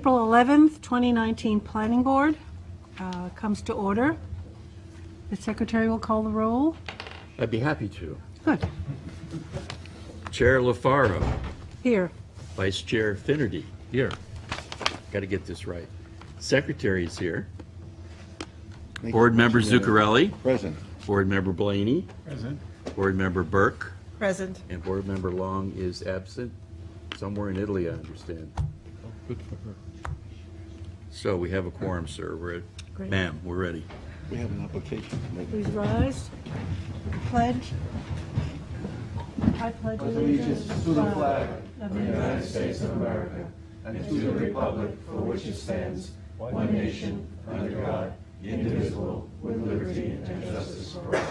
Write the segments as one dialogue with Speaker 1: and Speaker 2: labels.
Speaker 1: April 11th, 2019 Planning Board comes to order. The secretary will call the roll.
Speaker 2: I'd be happy to.
Speaker 1: Good.
Speaker 2: Chair LaFaro,
Speaker 1: Here.
Speaker 2: Vice Chair Finnerty. Here. Got to get this right. Secretary is here. Board Member Zuccarelli.
Speaker 3: Present.
Speaker 2: Board Member Blaney.
Speaker 3: Present.
Speaker 2: Board Member Burke.
Speaker 4: Present.
Speaker 2: And Board Member Long is absent. Somewhere in Italy, I understand.
Speaker 3: Good for her.
Speaker 2: So we have a quorum, sir.
Speaker 1: Great.
Speaker 2: Ma'am, we're ready.
Speaker 3: We have an application to make.
Speaker 1: Please rise. Pledge. I pledge allegiance
Speaker 5: to the flag of the United States of America and to the republic for which it stands, one nation, under God, indivisible, with liberty and justice for all.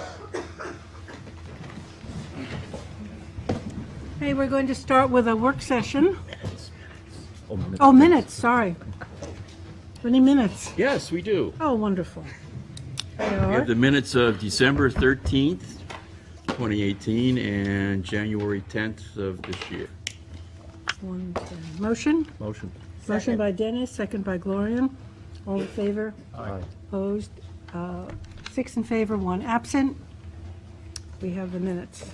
Speaker 1: Hey, we're going to start with a work session. Oh, minutes, sorry. Any minutes?
Speaker 2: Yes, we do.
Speaker 1: Oh, wonderful. They
Speaker 2: We
Speaker 1: are.
Speaker 2: have the minutes of December 13th, 2018, and January 10th of this year.
Speaker 1: Motion?
Speaker 2: Motion.
Speaker 1: Motion by Dennis, second by Gloria. All in favor?
Speaker 2: Aye.
Speaker 1: Opposed? 6 in favor, 1 absent. We have the minutes.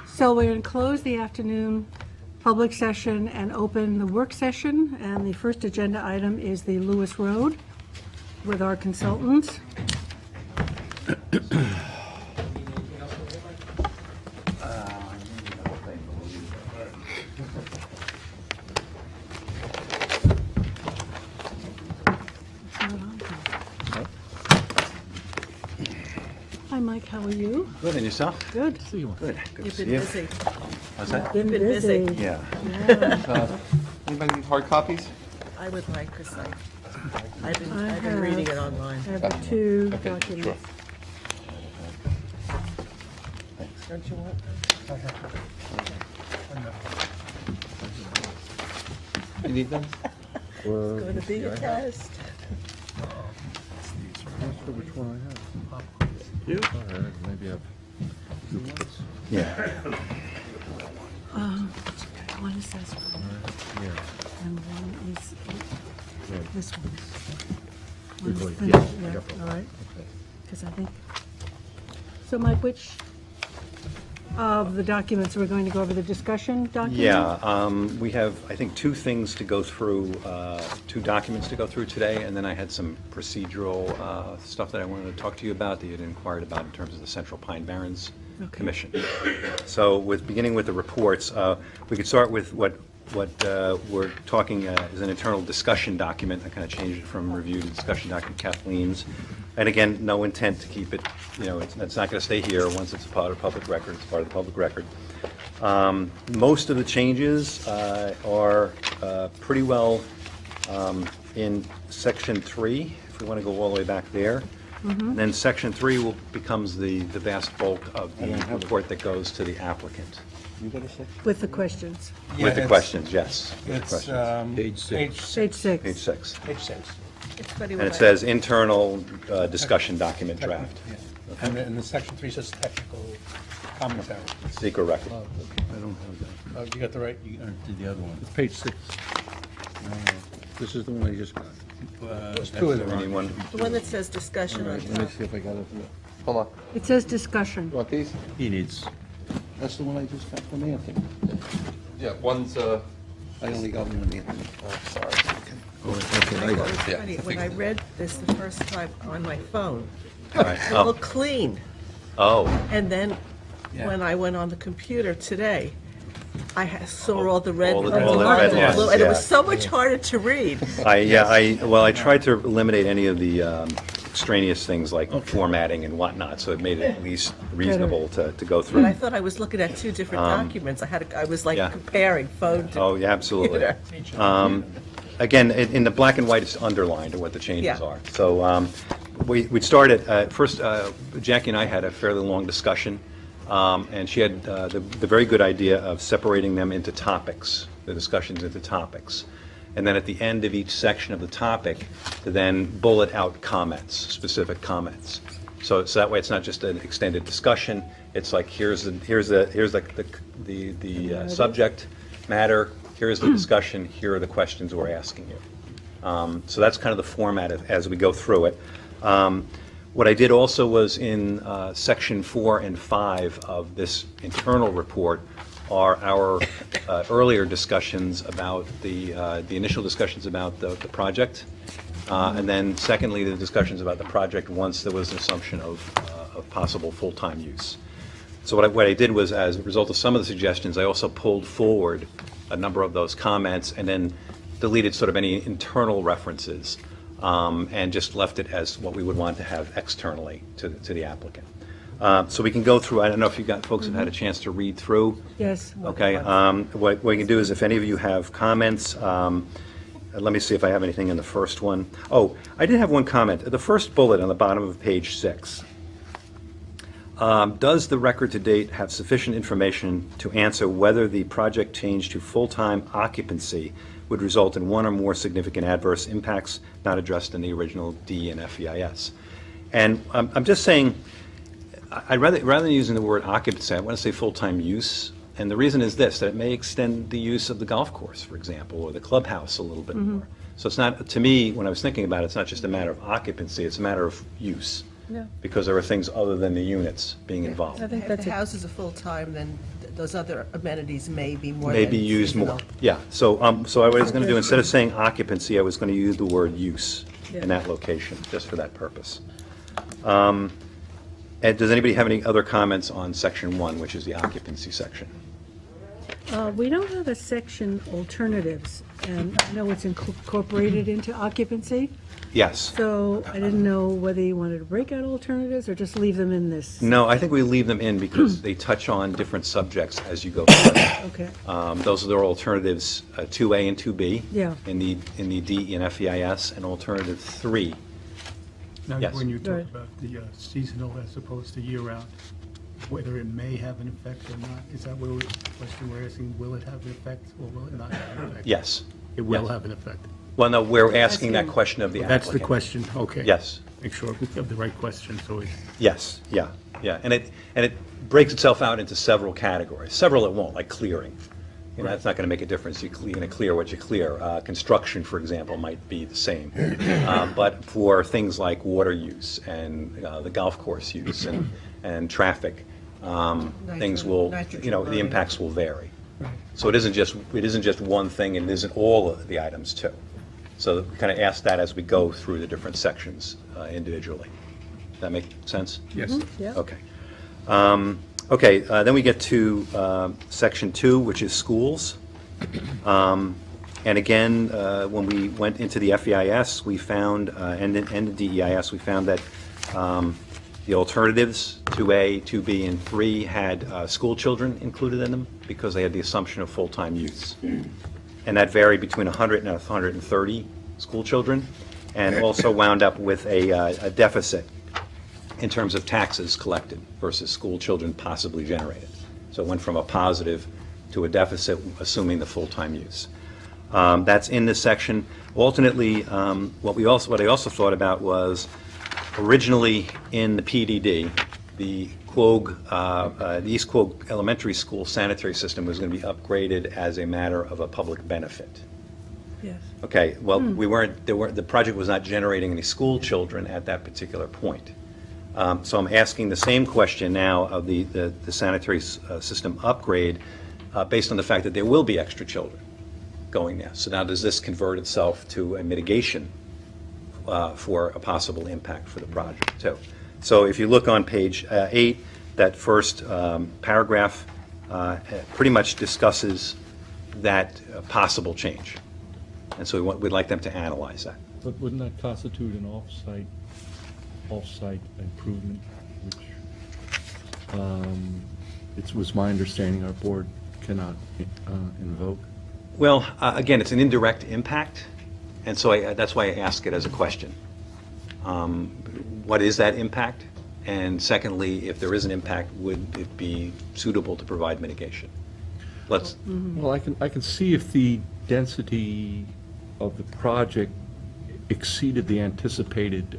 Speaker 1: So we're going to close the afternoon public session and open the work session. And the first agenda item is the Lewis Road with our consultants. Hi, Mike, how are you?
Speaker 3: Good, and yourself?
Speaker 1: Good.
Speaker 3: Good. Good to
Speaker 4: You've
Speaker 3: see
Speaker 4: been
Speaker 3: you.
Speaker 4: busy.
Speaker 3: What's that?
Speaker 1: Been
Speaker 4: Been busy.
Speaker 1: busy.
Speaker 3: Yeah.
Speaker 1: Yeah.
Speaker 3: Anybody need hard copies?
Speaker 4: I would like, because I've been
Speaker 1: I
Speaker 4: reading
Speaker 1: have-
Speaker 4: it online.
Speaker 1: I have the 2
Speaker 3: Okay,
Speaker 1: documents.
Speaker 4: Don't you want?
Speaker 3: You need them?
Speaker 4: It's going to be a test.
Speaker 3: Not sure which one I have.
Speaker 2: You?
Speaker 3: Maybe I've duplicates. Yeah.
Speaker 1: One is this one,
Speaker 3: Yeah.
Speaker 1: and one is this one.
Speaker 3: Good
Speaker 1: One's
Speaker 3: boy.
Speaker 1: finished,
Speaker 3: Yeah, I got both.
Speaker 1: all right. Because I think, so Mike, which of the documents, we're going to go over the discussion document?
Speaker 6: Yeah, we have, I think, 2 things to go through, 2 documents to go through today, and then I had some procedural stuff that I wanted to talk to you about that you had inquired about in terms of the Central Pine Barrens Commission. So beginning with the reports, we could start with what we're talking is an internal discussion document. I kind of changed it from review to discussion document, Kathleen's. And again, no intent to keep it, it's not going to stay here. Once it's a part of public record, it's part of the public record. Most of the changes are pretty well in Section 3, if we want to go all the way back there. And then Section 3 becomes the vast bulk of the report that goes to the applicant.
Speaker 3: You got a section?
Speaker 1: With the questions.
Speaker 6: With the questions, yes.
Speaker 5: It's
Speaker 6: Questions.
Speaker 2: Page 6.
Speaker 1: Page 6.
Speaker 6: Page 6.
Speaker 5: Page 6.
Speaker 4: It's funny
Speaker 6: And
Speaker 4: when
Speaker 6: it
Speaker 4: I-
Speaker 6: says internal discussion document draft,
Speaker 5: Yeah. And the section 3 says technical commentary.
Speaker 6: secret record.
Speaker 3: I don't have that.
Speaker 5: Oh, you got the right,
Speaker 2: Did the other one.
Speaker 3: It's page 6. This is the one I just got.
Speaker 5: there's 2 of them.
Speaker 6: Anyone?
Speaker 4: The one that says discussion on
Speaker 3: Let me
Speaker 4: top.
Speaker 3: see if I got it. Hold on.
Speaker 1: It says discussion.
Speaker 3: You want these?
Speaker 2: He needs.
Speaker 3: That's the one I just got from Anthony.
Speaker 7: Yeah, one's,
Speaker 3: I only got one from Anthony.
Speaker 7: sorry.
Speaker 3: Oh, that's what I
Speaker 4: It
Speaker 3: got.
Speaker 4: was
Speaker 7: Yeah,
Speaker 4: funny,
Speaker 7: I
Speaker 4: when I
Speaker 7: think-
Speaker 4: read this the first time on my phone,
Speaker 6: Right.
Speaker 4: it looked clean.
Speaker 6: Oh,
Speaker 4: And then when I went on the computer today, I saw all the red
Speaker 6: All the-
Speaker 4: and
Speaker 6: all the
Speaker 4: blue,
Speaker 6: red lines,
Speaker 4: and it was
Speaker 6: yeah.
Speaker 4: so much harder to read.
Speaker 6: I tried to eliminate any of the extraneous things like formatting and whatnot, so it made it at least reasonable to go
Speaker 4: But I
Speaker 6: through.
Speaker 4: thought I was looking at 2 different documents. I was like
Speaker 6: yeah.
Speaker 4: comparing phone to
Speaker 6: Oh, yeah, absolutely.
Speaker 4: computer.
Speaker 6: Again, in the black and white, it's underlined what the changes
Speaker 4: Yeah.
Speaker 6: are. So we'd start at, first, Jackie and I had a fairly long discussion, and she had the very good idea of separating them into topics, the discussions into topics. And then at the end of each section of the topic, to then bullet out comments, specific comments. So that way, it's not just an extended discussion. It's like here's the subject matter. here is the discussion, here are the questions we're asking you. So that's kind of the format as we go through it. What I did also was in section 4 and 5 of this internal report are our earlier discussions about the initial discussions about the project, and then secondly, the discussions about the project once there was an assumption of possible full-time use. So what I did was, as a result of some of the suggestions, I also pulled forward a number of those comments and then deleted sort of any internal references, and just left it as what we would want to have externally to the applicant. So we can go through, I don't know if you folks have had a chance to read through.
Speaker 1: Yes.
Speaker 6: Okay, what we can do is if any of you have comments, let me see if I have anything in the first one. Oh, I did have one comment. The first bullet on the bottom of page 6. Does the record to date have sufficient information to answer whether the project change to full-time occupancy would result in one or more significant adverse impacts not addressed in the original D and FEIS? And I'm just saying, rather than using the word occupancy, I want to say full-time use. And the reason is this, that it may extend the use of the golf course, for example, or the clubhouse a little bit more. So it's not, to me, when I was thinking about it, it's not just a matter of occupancy, it's a matter of use.
Speaker 1: Yeah.
Speaker 6: Because there are things other than the units being involved.
Speaker 1: I think
Speaker 4: If
Speaker 1: that's
Speaker 4: the
Speaker 1: a-
Speaker 4: house is a full-time, then those other amenities may be more
Speaker 6: May
Speaker 4: than
Speaker 6: be used more.
Speaker 4: seasonal.
Speaker 6: Yeah, so what I was going to do, instead of saying occupancy, I was going to use the word use
Speaker 1: Yeah.
Speaker 6: in that location, just for that purpose. And does anybody have any other comments on section 1, which is the occupancy section?
Speaker 1: We don't have a section alternatives, and I know it's incorporated into occupancy,
Speaker 6: Yes.
Speaker 1: so I didn't know whether you wanted to break out alternatives or just leave them in this.
Speaker 6: No, I think we leave them in because they touch on different subjects as you go through.
Speaker 1: Okay.
Speaker 6: Those are their alternatives, 2A and 2B.
Speaker 1: Yeah.
Speaker 6: In the D and FEIS, and alternative 3.
Speaker 8: Now,
Speaker 6: Yes.
Speaker 8: when you talk
Speaker 1: Right.
Speaker 8: about the seasonal as opposed to year-round, whether it may have an effect or not, is that what the question we're asking? Will it have an effect or will it not have an effect?
Speaker 6: Yes.
Speaker 8: It will
Speaker 6: Yes.
Speaker 8: have an effect.
Speaker 6: Well, no, we're asking that question of the applicant.
Speaker 8: That's the question, okay.
Speaker 6: Yes.
Speaker 8: Make sure we have the right question, so it's
Speaker 6: Yes, yeah, and it breaks itself out into several categories. Several it won't, like clearing. You know, that's not going to make a difference. You're going to clear what you clear. Construction, for example, might be the same. But for things like water use and the golf course use and traffic, things will,
Speaker 4: Nitrogen
Speaker 6: the
Speaker 4: loading.
Speaker 6: impacts will vary. So it isn't just one thing, and it isn't all of the items too. So we kind of ask that as we go through the different sections individually. Does that make sense?
Speaker 8: yes.
Speaker 1: Yeah.
Speaker 6: Okay. Then we get to section 2, which is schools. And again, when we went into the FEIS, we found, and the DEIS, we found that the alternatives, 2A, 2B, and 3, had school children included in them because they had the assumption of full-time use. And that varied between 100 and 130 school children, and also wound up with a deficit in terms of taxes collected versus school children possibly generated. So it went from a positive to a deficit, assuming the full-time use. That's in this section. Alternately, what I also thought about was originally in the PDD, the East Quogue Elementary School sanitary system was going to be upgraded as a matter of a public benefit.
Speaker 1: Yes.
Speaker 6: Okay, well, the project was not generating any school children at that particular point. So I'm asking the same question now of the sanitary system upgrade based on the fact that there will be extra children going there. So now does this convert itself to a mitigation for a possible impact for the project too? So if you look on page 8, that first paragraph pretty much discusses that possible change. And so we'd like them to analyze that.
Speaker 9: But wouldn't that constitute an off-site improvement, which it was my understanding our board cannot invoke?
Speaker 6: Well, again, it's an indirect impact, and so that's why I ask it as a question. What is that impact? And secondly, if there is an impact, would it be suitable to provide mitigation? Let's,
Speaker 9: Well, I can see if the density of the project exceeded the anticipated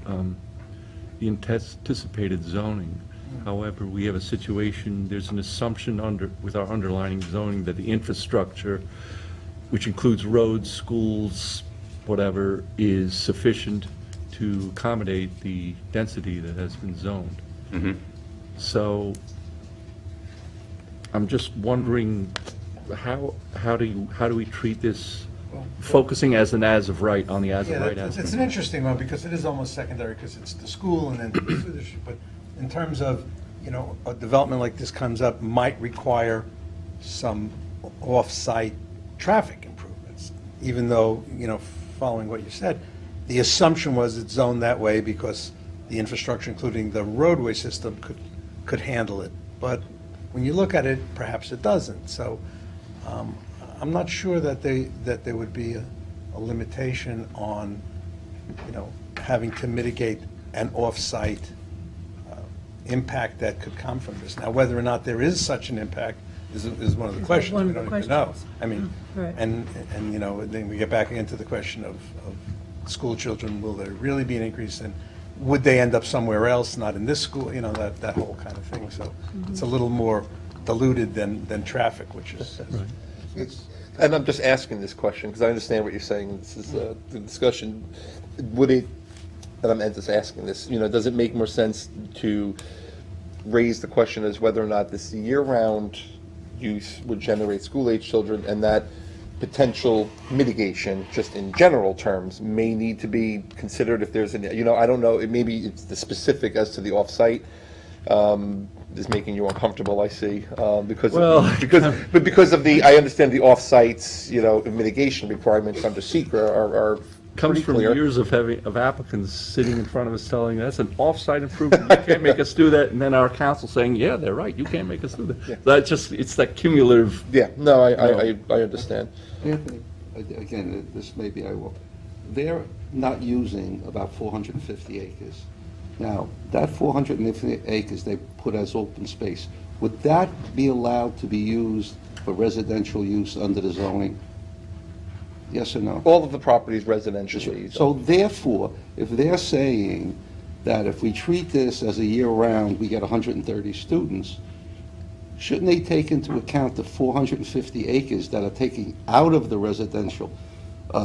Speaker 9: zoning. However, we have a situation, there's an assumption with our underlying zoning that the infrastructure which includes roads, schools, whatever, is sufficient to accommodate the density that has been zoned. So I'm just wondering, how do we treat this, focusing as an as-of-right, on the as-of-right
Speaker 10: It's
Speaker 9: aspect?
Speaker 10: an interesting one, because it is almost secondary, because it's the school and then the school district. But in terms of, a development like this comes up, might require some off-site traffic improvements, even though, following what you said, the assumption was it's zoned that way because the infrastructure, including the roadway system, could handle it. But when you look at it, perhaps it doesn't. So I'm not sure that there would be a limitation on, having to mitigate an off-site impact that could come from this. Now, whether or not there is such an impact is one of the questions.
Speaker 1: one
Speaker 10: We
Speaker 1: of the
Speaker 10: don't even know.
Speaker 1: questions.
Speaker 10: I mean,
Speaker 1: Right.
Speaker 10: and then we get back into the question of school children, will there really be an increase, and would they end up somewhere else, not in this school, that whole kind of thing. So it's a little more diluted than traffic, which is.
Speaker 7: And I'm just asking this question because I understand what you're saying. This is the discussion. Would it, and I'm just asking this, does it make more sense to raise the question as whether or not this year-round use would generate school-age children, and that potential mitigation, just in general terms, may need to be considered if there's I don't know, maybe it's the specific as to the off-site is making you uncomfortable, I see, because of the, I understand the off-sites, mitigation requirements under SECR are
Speaker 9: Comes
Speaker 7: pretty
Speaker 9: from
Speaker 7: clear.
Speaker 9: years of applicants sitting in front of us telling, that's an off-site improvement, you can't make us do that, and then our council saying, yeah, they're right, you can't make us do that. That's just, it's that cumulative.
Speaker 7: Yeah, no, I understand.
Speaker 3: Anthony, again, this may be, they're not using about 450 acres. Now, that 450 acres they put as open space, would that be allowed to be used for residential use under the zoning? Yes or no?
Speaker 7: All of the properties residentially.
Speaker 3: So therefore, if they're saying that if we treat this as a year-round, we get 130 students, shouldn't they take into account the 450 acres that are taking out of the residential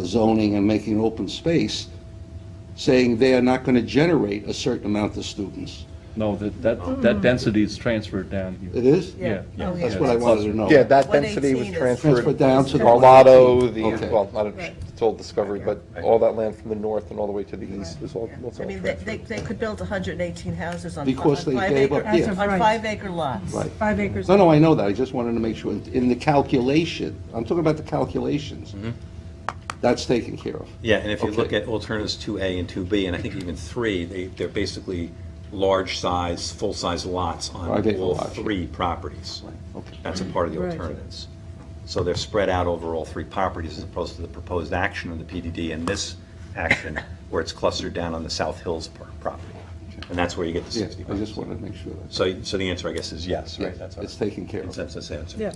Speaker 3: zoning and making open space, saying they are not going to generate a certain amount of students?
Speaker 9: No, that density is transferred down here.
Speaker 3: It is?
Speaker 9: Yeah.
Speaker 1: Oh,
Speaker 3: That's
Speaker 1: yeah.
Speaker 3: what I wanted to know.
Speaker 7: Yeah, that density was
Speaker 4: 118 is-
Speaker 3: Transferred down to the
Speaker 7: Carlotto,
Speaker 3: 118.
Speaker 7: the,
Speaker 3: Okay.
Speaker 7: well, not, it's all Discovery, but all that land from the north and all the way to the east is all
Speaker 4: I mean, they could build 118 houses on
Speaker 3: Because they gave up-
Speaker 1: yeah.
Speaker 4: on 5-acre lots.
Speaker 3: Right.
Speaker 1: 5 acres.
Speaker 3: No, I know that, I just wanted to make sure, in the calculation, I'm talking about the calculations, that's taken care of.
Speaker 6: Yeah, and if you look
Speaker 3: Okay.
Speaker 6: at alternatives 2A and 2B, and I think even 3, they're basically large-size, full-size lots on
Speaker 3: 5-acre
Speaker 6: all
Speaker 3: lots, yeah.
Speaker 6: 3 properties.
Speaker 3: Okay.
Speaker 6: That's a part of the
Speaker 1: Right.
Speaker 6: alternatives. So they're spread out over all 3 properties as opposed to the proposed action of the PDD and this action where it's clustered down on the South Hills property. And that's where you get the
Speaker 3: Yeah,
Speaker 6: 60.
Speaker 3: I just wanted to make sure that.
Speaker 6: So the answer, I guess, is yes, right? That's our
Speaker 3: It's taken care of.
Speaker 6: consensus answer.
Speaker 1: Yeah.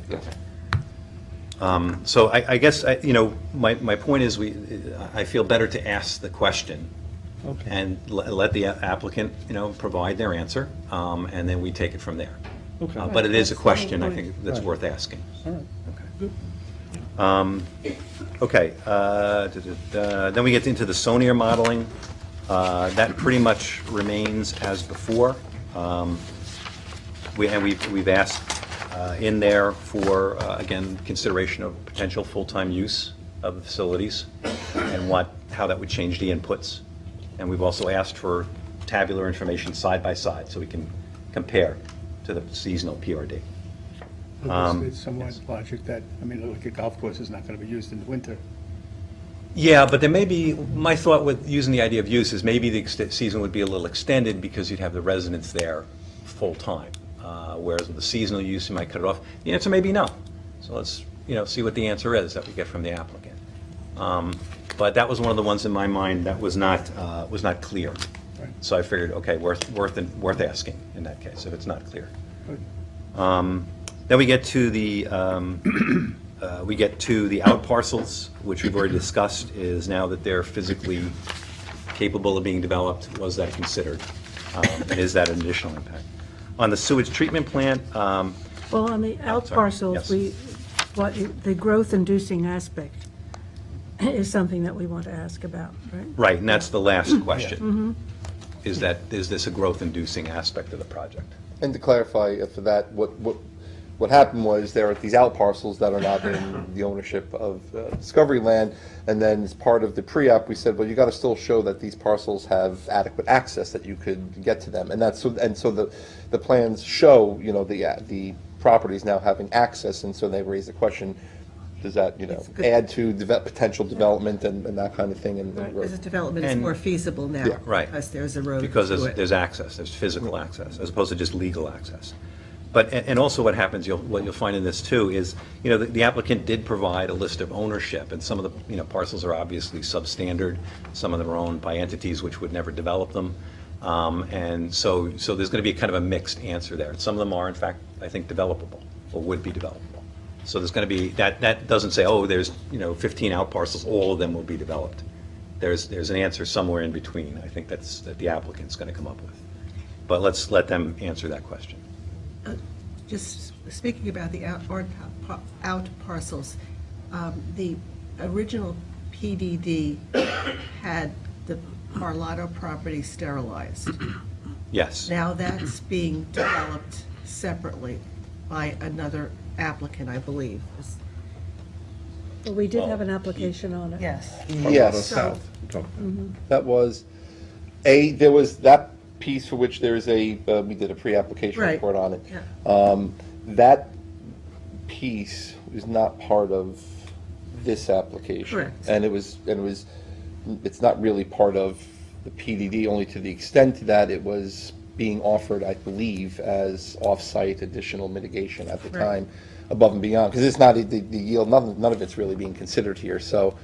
Speaker 6: So I guess, my point is, I feel better to ask the question and let the applicant, provide their answer, and then we take it from there. But it is a question, I think, that's worth asking. Okay, then we get into the SONIER modeling. That pretty much remains as before. We've asked in there for, again, consideration of potential full-time use of the facilities and how that would change the inputs. And we've also asked for tabular information side by side so we can compare to the seasonal PRD.
Speaker 8: It's somewhat logic that, like a golf course is not going to be used in the winter.
Speaker 6: Yeah, but there may be, my thought with using the idea of use is maybe the season would be a little extended because you'd have the residents there full-time. Whereas with the seasonal use, you might cut it off. The answer may be no. So let's, see what the answer is that we get from the applicant. But that was one of the ones in my mind that was not clear.
Speaker 8: Right.
Speaker 6: So I figured, okay, worth asking in that case, if it's not clear.
Speaker 8: Good.
Speaker 6: Then we get to the out parcels, which we've already discussed, is now that they're physically capable of being developed, was that considered? And is that an additional impact? On the sewage treatment plant,
Speaker 1: Well, on the out
Speaker 6: sorry.
Speaker 1: parcels,
Speaker 6: Yes.
Speaker 1: we what the growth-inducing aspect is something that we want to ask about, right?
Speaker 6: Right, and that's the last question. Is this a growth-inducing aspect of the project?
Speaker 7: And to clarify for that, what happened was there are these out parcels that are not in the ownership of Discovery Land, and then as part of the pre-app, we said, well, you got to still show that these parcels have adequate access, that you could get to them, and so the plans show, you know, the properties now having access, and so they raise the question, does that, you know, add to potential development and that kind of thing? And
Speaker 4: Because the development is
Speaker 6: And-
Speaker 4: more feasible now.
Speaker 7: Yeah.
Speaker 6: Right.
Speaker 4: Because there's a road
Speaker 6: Because
Speaker 4: to it.
Speaker 6: there's access, there's physical access, as opposed to just legal access. But, and also what happens, what you'll find in this too is, you know, the applicant did provide a list of ownership, and some of the, you know, parcels are obviously substandard, some of them are owned by entities which would never develop them. And so there's going to be kind of a mixed answer there. Some of them are, in fact, I think, developable, or would be developable. So there's going to be, that doesn't say, oh, there's, you know, 15 out parcels, all of them will be developed. There's an answer somewhere in between, I think that the applicant's going to come up with. But let's let them answer that question.
Speaker 4: Just speaking about the out parcels, the original PDD had the Carlotto property sterilized.
Speaker 6: Yes.
Speaker 4: Now that's being developed separately by another applicant, I believe.
Speaker 1: Well, we did have an application on it.
Speaker 4: Yes.
Speaker 7: Yes,
Speaker 9: South.
Speaker 7: that was there was that piece for which there is we did a pre-application
Speaker 4: Right.
Speaker 7: report on it.
Speaker 4: Yeah.
Speaker 7: That piece is not part of this application.
Speaker 4: Correct.
Speaker 7: And it's not really part of the PDD, only to the extent that it was being offered, I believe, as off-site additional mitigation at the
Speaker 4: Right.
Speaker 7: time, above and beyond, because it's not the yield, none of it's really being considered here, so,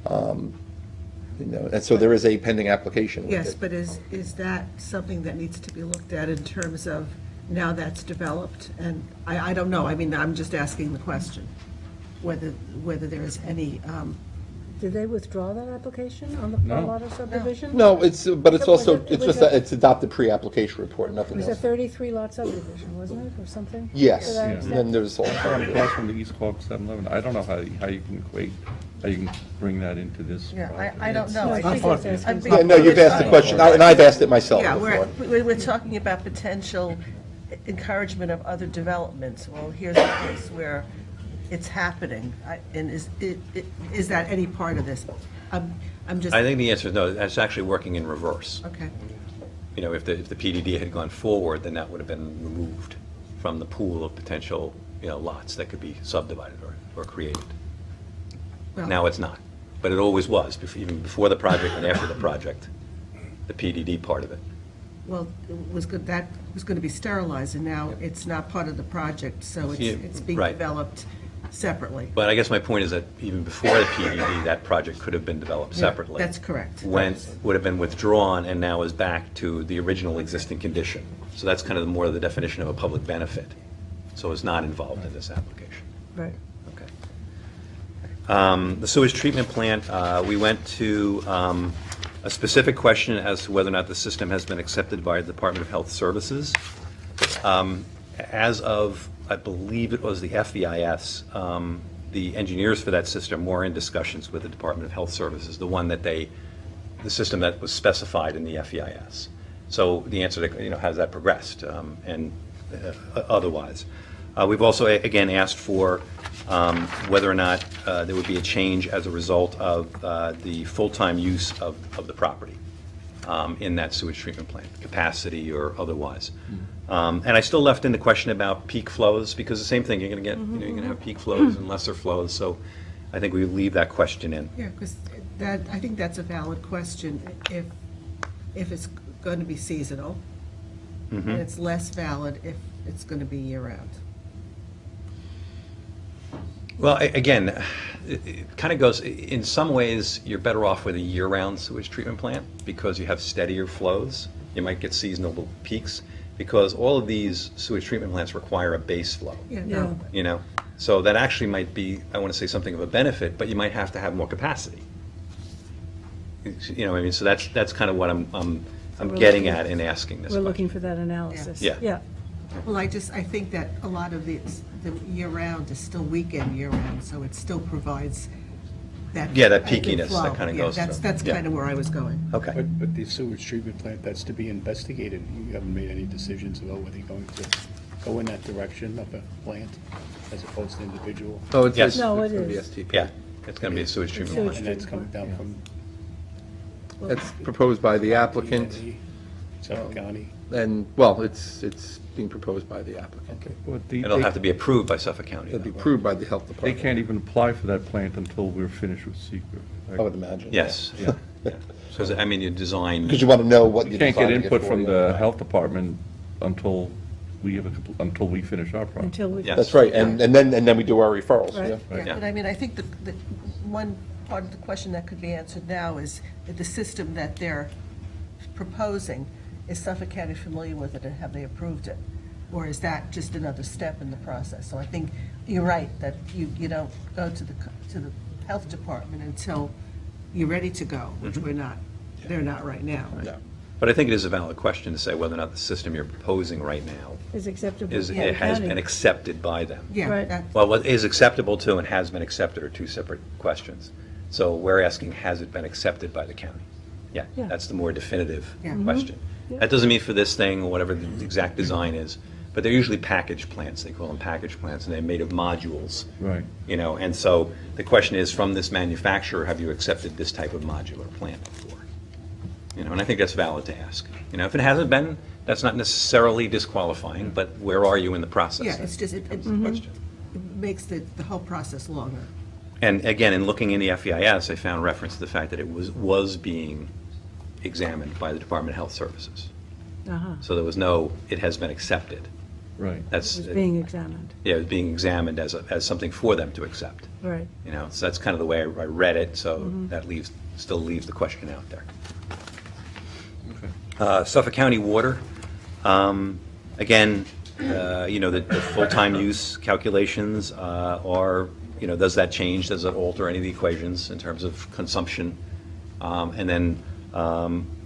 Speaker 7: you know, and so there is a pending application with
Speaker 4: Yes,
Speaker 7: it.
Speaker 4: but is that something that needs to be looked at in terms of now that's developed? And I don't know, I mean, I'm just asking the question, whether there is any,
Speaker 1: Did they withdraw that application on the
Speaker 9: No.
Speaker 1: Carlotto subdivision?
Speaker 7: No, but it's
Speaker 1: Was
Speaker 7: also,
Speaker 1: it-
Speaker 7: it's
Speaker 1: was
Speaker 7: just,
Speaker 1: it-
Speaker 7: it's adopted pre-application report, nothing
Speaker 1: It was a
Speaker 7: else.
Speaker 1: 33-lot subdivision, wasn't it, or something?
Speaker 7: Yes,
Speaker 1: To that
Speaker 9: Yeah.
Speaker 7: and
Speaker 1: extent?
Speaker 7: then there's all.
Speaker 9: Across from the East Quogue 7-Eleven, I don't know how you can equate, how you can bring that into this.
Speaker 4: yeah,
Speaker 9: project.
Speaker 4: I don't know.
Speaker 1: No,
Speaker 4: I
Speaker 1: I
Speaker 4: think
Speaker 1: think
Speaker 4: it's-
Speaker 1: it's
Speaker 4: I'm
Speaker 1: asking-
Speaker 7: Yeah, no, you've asked the question, and I've asked it myself
Speaker 4: Yeah,
Speaker 7: before.
Speaker 4: we're talking about potential encouragement of other developments. Well, here's a place where it's happening, and is that any part of this? I'm just,
Speaker 6: I think the answer is no, that's actually working in reverse.
Speaker 4: okay.
Speaker 6: You know, if the PDD had gone forward, then that would have been removed from the pool of potential, you know, lots that could be subdivided or created.
Speaker 4: Well,
Speaker 6: Now it's not, but it always was, even before the project and after the project, the PDD part of it.
Speaker 4: Well, it was good, that was going to be sterilized, and now it's not part of the project, so
Speaker 6: Yeah,
Speaker 4: it's being
Speaker 6: right.
Speaker 4: developed separately.
Speaker 6: But I guess my point is that even before the PDD, that project could have been developed
Speaker 4: Yeah,
Speaker 6: separately.
Speaker 4: that's correct.
Speaker 6: Would have been withdrawn and now is back to the original existing condition. So that's kind of more of the definition of a public benefit. So it's not involved in this application.
Speaker 1: Right.
Speaker 6: Okay. The sewage treatment plant, we went to a specific question as to whether or not the system has been accepted by the Department of Health Services. As of, I believe it was the FEIS, the engineers for that system were in discussions with the Department of Health Services, the system that was specified in the FEIS. So the answer to, you know, has that progressed, and otherwise. We've also, again, asked for whether or not there would be a change as a result of the full-time use of the property in that sewage treatment plant, capacity or otherwise. And I still left in the question about peak flows, because the same thing, you're going to get, you know, you're going to have peak flows and lesser flows, so I think we leave that question in.
Speaker 4: Yeah, because I think that's a valid question, if it's going to be seasonal, and it's less valid if it's going to be year-round.
Speaker 6: Well, again, it kind of goes, in some ways, you're better off with a year-round sewage treatment plant because you have steadier flows. You might get seasonal peaks because all of these sewage treatment plants require a base flow,
Speaker 4: Yeah,
Speaker 1: Yeah.
Speaker 4: no,
Speaker 6: you know? So that actually might be, I want to say something of a benefit, but you might have to have more capacity. You know what I mean? So that's kind of what I'm
Speaker 1: we're
Speaker 6: getting
Speaker 1: looking-
Speaker 6: at in asking this
Speaker 1: We're
Speaker 6: question.
Speaker 1: looking for that analysis.
Speaker 6: Yeah.
Speaker 1: Yeah.
Speaker 4: Well, I think that a lot of the year-round is still weekend year-round, so it still provides that.
Speaker 6: Yeah, that
Speaker 4: good
Speaker 6: peakiness that
Speaker 4: flow.
Speaker 6: kinda
Speaker 4: Yeah,
Speaker 6: goes
Speaker 4: That's
Speaker 6: through.
Speaker 4: kind of where I was going.
Speaker 6: Okay.
Speaker 8: But the sewage treatment plant, that's to be investigated. You haven't made any decisions about whether you're going to go in that direction of a plant as opposed to individual.
Speaker 7: Oh, it's,
Speaker 6: Yes.
Speaker 1: No,
Speaker 7: it's
Speaker 1: it
Speaker 7: gonna be
Speaker 1: is.
Speaker 7: STP.
Speaker 6: Yeah, it's going to be a sewage treatment
Speaker 1: Sewage
Speaker 6: plant.
Speaker 8: And that's coming down from.
Speaker 7: That's proposed by the applicant,
Speaker 8: Suffolk County.
Speaker 7: and, well, it's being proposed by the applicant.
Speaker 9: But
Speaker 6: It'll have to be approved by Suffolk County.
Speaker 7: It'll be
Speaker 6: though.
Speaker 7: approved by the health
Speaker 9: They
Speaker 7: department.
Speaker 9: can't even apply for that plant until we're finished with secret.
Speaker 7: I would imagine.
Speaker 6: Yes.
Speaker 9: Yeah.
Speaker 6: Because, I mean, you design,
Speaker 7: Because you want to know what
Speaker 9: You
Speaker 7: you
Speaker 9: can't get
Speaker 7: decided
Speaker 9: input
Speaker 7: for
Speaker 9: from
Speaker 7: you.
Speaker 9: the health department until until we finish our project.
Speaker 1: Until we.
Speaker 6: Yeah.
Speaker 7: That's right, and then we do our referrals,
Speaker 1: Right.
Speaker 7: yeah.
Speaker 4: Yeah, but I mean, I think the one part of the question that could be answered now is that the system that they're proposing, is Suffolk County familiar with it and have they approved it? Or is that just another step in the process? So I think you're right, that you don't go to the health department until you're ready to go, which we're not, they're not right now.
Speaker 7: No.
Speaker 6: but I think it is a valid question to say whether or not the system you're proposing right now
Speaker 1: Is acceptable.
Speaker 6: is,
Speaker 1: to the
Speaker 6: it has
Speaker 1: county.
Speaker 6: been accepted by them.
Speaker 4: Yeah,
Speaker 1: Right.
Speaker 6: Well, what is acceptable to and has been accepted are two separate questions. So we're asking, has it been accepted by the county? Yeah,
Speaker 1: Yeah.
Speaker 6: that's the more definitive
Speaker 4: Yeah.
Speaker 6: question.
Speaker 1: Yeah.
Speaker 6: That doesn't mean for this thing, or whatever the exact design is, but they're usually package plants, they call them package plants, and they're made of modules.
Speaker 9: Right.
Speaker 6: You know, and so the question is, from this manufacturer, have you accepted this type of modular plant before? You know, and I think that's valid to ask. You know, if it hasn't been, that's not necessarily disqualifying, but where are you in the process?
Speaker 4: Yeah, it's just, it
Speaker 6: Becomes the question.
Speaker 4: makes the whole process longer.
Speaker 6: And again, in looking in the FEIS, I found reference to the fact that it was being examined by the Department of Health Services.
Speaker 1: Uh-huh.
Speaker 6: So there was no, it has been accepted.
Speaker 9: Right.
Speaker 6: That's,
Speaker 1: It's being examined,
Speaker 6: yeah, it was being examined as something for them to accept.
Speaker 1: right.
Speaker 6: You know, so that's kind of the way I read it, so that still leaves the question out there. Suffolk County Water, again, you know, the full-time use calculations are, you know, does that change? Does it alter any of the equations in terms of consumption? And then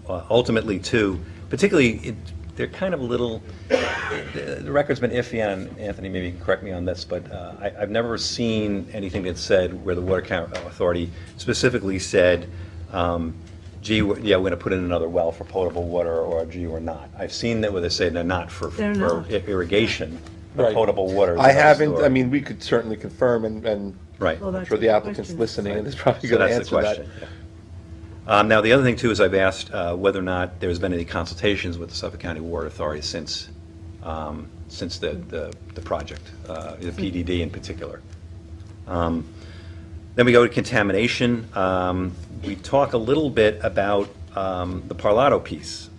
Speaker 6: ultimately, too, particularly, they're kind of a little, the record's been iffy, and Anthony, maybe you can correct me on this, but I've never seen anything that said where the Water Authority specifically said, gee, yeah, we're going to put in another well for potable water, or gee, we're not. I've seen that where they say they're not for
Speaker 1: They're not.
Speaker 6: irrigation, but
Speaker 7: Right.
Speaker 6: potable water. is
Speaker 7: I
Speaker 6: another
Speaker 7: haven't,
Speaker 6: story.
Speaker 7: I mean, we could certainly confirm, and
Speaker 6: Right.
Speaker 1: Well,
Speaker 7: I'm
Speaker 1: that's
Speaker 7: sure
Speaker 1: a
Speaker 7: the
Speaker 1: good
Speaker 7: applicant's
Speaker 1: question.
Speaker 7: listening and is probably
Speaker 6: So
Speaker 7: going to
Speaker 6: that's the
Speaker 7: answer that.
Speaker 6: question. Yeah. Now, the other thing, too, is I've asked whether or not there's been any consultations with the Suffolk County Water Authority since the project, the PDD in particular. Then we go to contamination. We talk a little bit about the Parlato piece.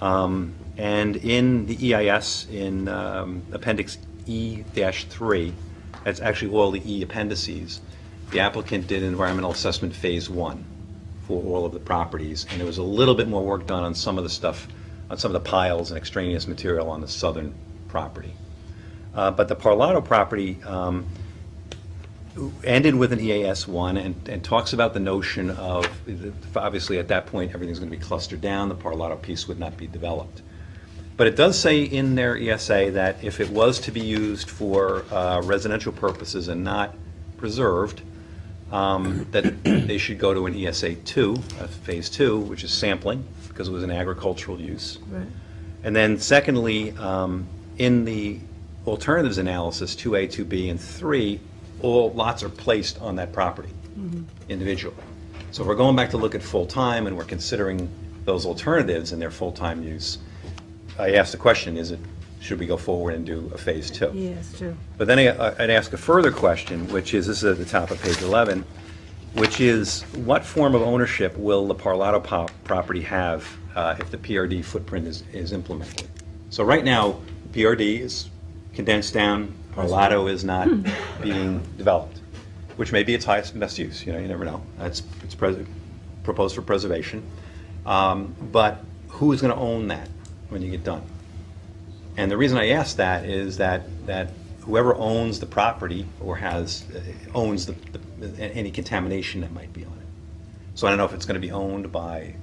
Speaker 6: And in the EIS, in Appendix E-3, that's actually all the E appendices, the applicant did environmental assessment Phase 1 for all of the properties, and there was a little bit more work done on some of the stuff, on some of the piles and extraneous material on the southern property. But the Parlato property ended with an EAS 1 and talks about the notion of, obviously at that point, everything's going to be clustered down, the Parlato piece would not be developed. But it does say in their ESA that if it was to be used for residential purposes and not preserved, that they should go to an ESA 2, Phase 2, which is sampling, because it was an agricultural use.
Speaker 1: Right.
Speaker 6: And then secondly, in the alternatives analysis, 2A, 2B, and 3, all lots are placed on that property individually. So if we're going back to look at full-time and we're considering those alternatives in their full-time use, I asked the question, should we go forward and do a Phase 2?
Speaker 1: Yes, true.
Speaker 6: But then I'd ask a further question, which is, this is at the top of page 11, which is, what form of ownership will the Parlato property have if the PRD footprint is implemented? So right now, PRD is condensed down, Parlato is not being developed, which may be its highest and best use, you never know. It's proposed for preservation. But who is going to own that when you get done? And the reason I ask that is that whoever owns the property or owns any contamination that might be on it. So I don't know if it's going to be owned by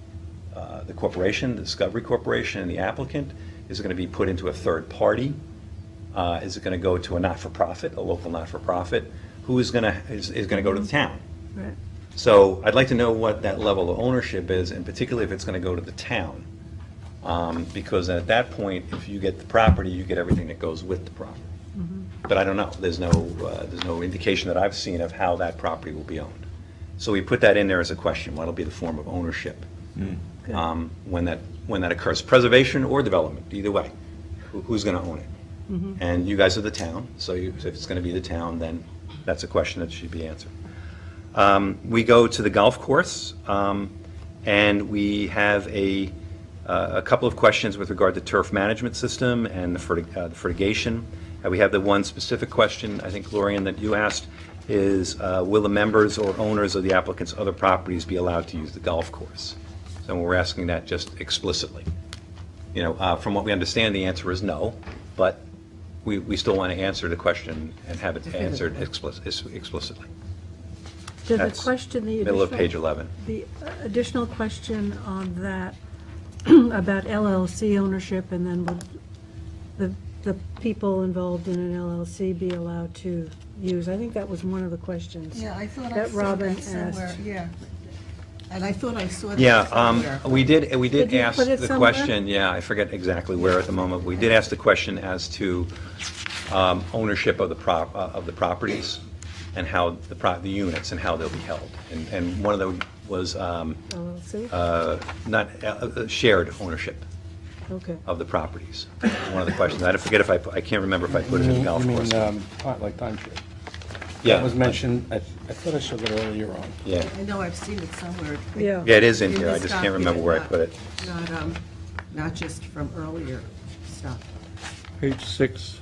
Speaker 6: the corporation, the Discovery Corporation, and the applicant. Is it going to be put into a third party? Is it going to go to a not-for-profit, a local not-for-profit? Who is going to go to the town?
Speaker 1: Right.
Speaker 6: So I'd like to know what that level of ownership is, and particularly if it's going to go to the town. Because at that point, if you get the property, you get everything that goes with the property. But I don't know. There's no indication that I've seen of how that property will be owned. So we put that in there as a question. What'll be the form of ownership when that occurs? Preservation or development, either way. Who's going to own it? And you guys are the town, so if it's going to be the town, then that's a question that should be answered. We go to the golf course, and we have a couple of questions with regard to turf management system and the fertigation. We have the one specific question, I think, Lorian, that you asked, is will the members or owners of the applicant's other properties be allowed to use the golf course? So we're asking that just explicitly. From what we understand, the answer is no, but we still want to answer the question and have it answered explicitly.
Speaker 1: Did the
Speaker 6: That's
Speaker 1: question, the
Speaker 6: middle of
Speaker 1: additional-
Speaker 6: page 11.
Speaker 1: The additional question on that about LLC ownership, and then would the people involved in an LLC be allowed to use? I think that was one of the questions.
Speaker 4: Yeah, I thought I
Speaker 1: that
Speaker 4: saw
Speaker 1: Robin
Speaker 4: that somewhere,
Speaker 1: asked.
Speaker 4: yeah. And I thought I saw that
Speaker 6: Yeah,
Speaker 4: somewhere.
Speaker 6: we did
Speaker 1: Did you
Speaker 6: ask
Speaker 1: put it
Speaker 6: the
Speaker 1: somewhere?
Speaker 6: question, yeah, I forget exactly where at the moment. We did ask the question as to ownership of the properties and how the units and how they'll be held. And one of them was
Speaker 1: LLC?
Speaker 6: not shared ownership
Speaker 1: Okay.
Speaker 6: of the properties. One of the questions. I forget if I can't remember if I put it in the golf course.
Speaker 10: Like timeshare?
Speaker 6: Yeah.
Speaker 10: That was mentioned, I thought I saw that earlier on.
Speaker 6: Yeah.
Speaker 4: I know I've seen it somewhere.
Speaker 1: Yeah.
Speaker 6: Yeah, it is in
Speaker 4: In
Speaker 6: here. I
Speaker 4: this
Speaker 6: just can't remember where I put it.
Speaker 4: Not just from earlier stuff.
Speaker 9: Page 6,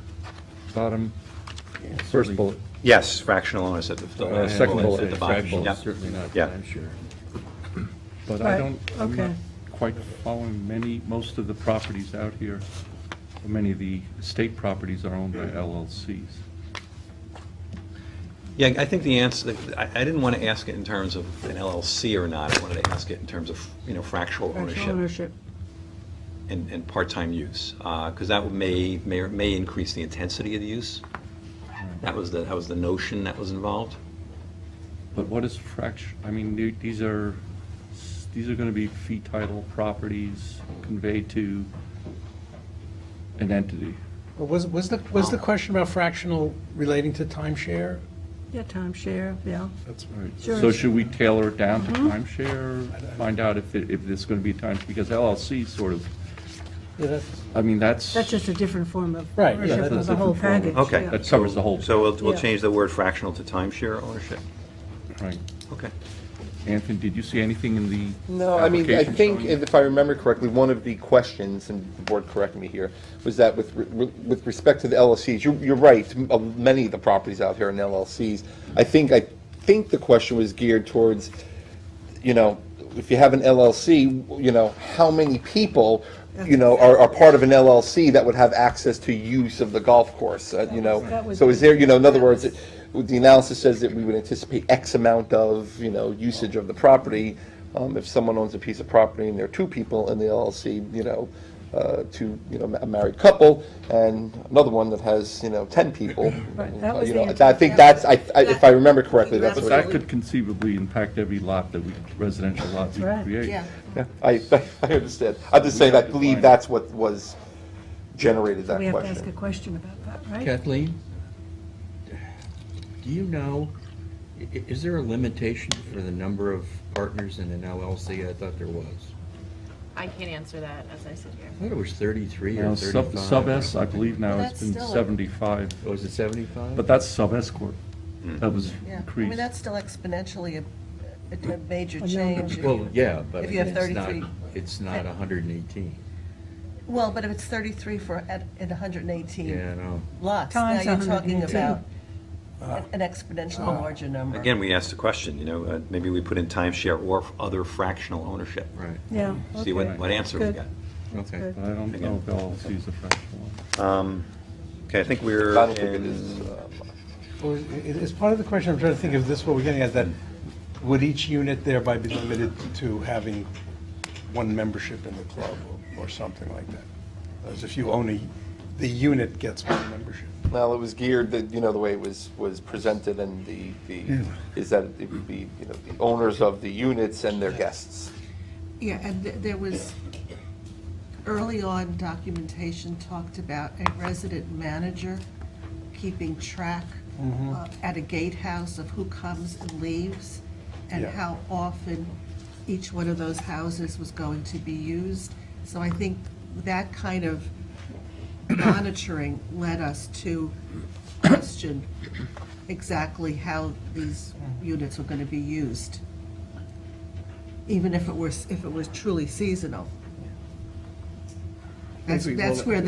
Speaker 9: bottom, first bullet.
Speaker 6: Yes, fractional owners at the
Speaker 9: Second bullet.
Speaker 6: at the bottom.
Speaker 9: Fractional,
Speaker 6: Yep.
Speaker 9: certainly not
Speaker 6: Yeah.
Speaker 9: timeshare. But
Speaker 1: Right,
Speaker 9: I'm not
Speaker 1: okay.
Speaker 9: quite following most of the properties out here. Many of the estate properties are owned by LLCs.
Speaker 6: Yeah, I think the answer, I didn't want to ask it in terms of an LLC or not. I wanted to ask it in terms of, fractional
Speaker 1: Fractional
Speaker 6: ownership
Speaker 1: ownership.
Speaker 6: and part-time use, because that may increase the intensity of the use. That was the notion that was involved.
Speaker 9: But what is I mean, these are going to be fee title properties conveyed to an entity.
Speaker 10: Well, was the question about fractional relating to timeshare?
Speaker 1: Yeah, timeshare, yeah.
Speaker 10: That's
Speaker 9: Right.
Speaker 1: Sure.
Speaker 9: So should we tailor it down to timeshare, find out if it's going to be a time, because LLC sort of, I mean, that's,
Speaker 1: That's just a different form of
Speaker 10: Right, yeah,
Speaker 1: ownership
Speaker 10: that's
Speaker 1: of
Speaker 9: a
Speaker 1: the whole
Speaker 9: different
Speaker 1: package.
Speaker 9: form.
Speaker 6: Okay.
Speaker 1: yeah.
Speaker 9: that covers the whole.
Speaker 6: So we'll
Speaker 1: Yeah.
Speaker 6: change the word fractional to timeshare ownership.
Speaker 9: Right.
Speaker 6: Okay.
Speaker 9: Anthony, did you see anything in the
Speaker 7: No, I mean, I
Speaker 9: application
Speaker 7: think,
Speaker 9: showing-
Speaker 7: if I remember correctly, one of the questions, and the board correct me here, was that with respect to the LLCs, you're right, many of the properties out here are in LLCs. I think the question was geared towards, if you have an LLC, how many people, are part of an LLC that would have access to use of the golf course,
Speaker 1: that was-
Speaker 7: So is there, in other words, the analysis says that we would anticipate X amount of, usage of the property. If someone owns a piece of property and there are two people in the LLC, a married couple, and another one that has, 10 people.
Speaker 1: Right, that was the
Speaker 7: I think that's, if I remember correctly, that's
Speaker 9: But
Speaker 7: what.
Speaker 9: that could conceivably impact every lot residential lot we
Speaker 1: That's right.
Speaker 9: create.
Speaker 4: Yeah.
Speaker 7: Yeah, I understand. I'm just saying, I believe that's what was generated that
Speaker 1: We have to ask a
Speaker 7: question.
Speaker 1: question about that, right?
Speaker 2: Kathleen, do you know, is there a limitation for the number of partners in an LLC? I thought there was.
Speaker 11: I can't answer that as I sit here.
Speaker 2: I thought it was 33 or
Speaker 9: Now,
Speaker 2: 35.
Speaker 9: Sub S, I believe now
Speaker 4: Well,
Speaker 9: it's
Speaker 4: that's
Speaker 9: been
Speaker 4: still a-
Speaker 9: 75,
Speaker 2: Oh, is it 75?
Speaker 9: but that's Sub S Corp. That was
Speaker 4: Yeah, I mean,
Speaker 9: increased.
Speaker 4: that's still exponentially a major
Speaker 1: number.
Speaker 4: change.
Speaker 2: Well, yeah, but
Speaker 4: If you have
Speaker 2: it's not,
Speaker 4: 33.
Speaker 2: it's not 118.
Speaker 4: Well, but if it's 33 at 118
Speaker 2: Yeah, I know.
Speaker 4: lots, now
Speaker 1: Times
Speaker 4: you're talking
Speaker 1: 118.
Speaker 4: about an exponentially larger number.
Speaker 6: Again, we asked the question, maybe we put in timeshare or other fractional ownership.
Speaker 2: Right.
Speaker 1: Yeah,
Speaker 6: See
Speaker 1: okay.
Speaker 6: what answer we
Speaker 1: Good.
Speaker 6: got.
Speaker 2: Okay.
Speaker 1: Good.
Speaker 9: But I don't know if LLCs are fractional.
Speaker 6: Okay, I think we're
Speaker 7: I don't think it
Speaker 6: in-
Speaker 7: is.
Speaker 10: Well, as part of the question, I'm trying to think if this is what we're getting at, that would each unit thereby be limited to having one membership in the club or something like that? Whereas if you own the unit gets one membership.
Speaker 7: Well, it was geared, that the way it was presented, and is that it would be, the owners of the units and their guests.
Speaker 4: Yeah, and there was, early on, documentation talked about a resident manager keeping track at a gatehouse of who comes and leaves, and
Speaker 10: Yeah.
Speaker 4: how often each one of those houses was going to be used. So I think that kind of monitoring led us to question exactly how these units were going to be used, even if it was truly seasonal. That's where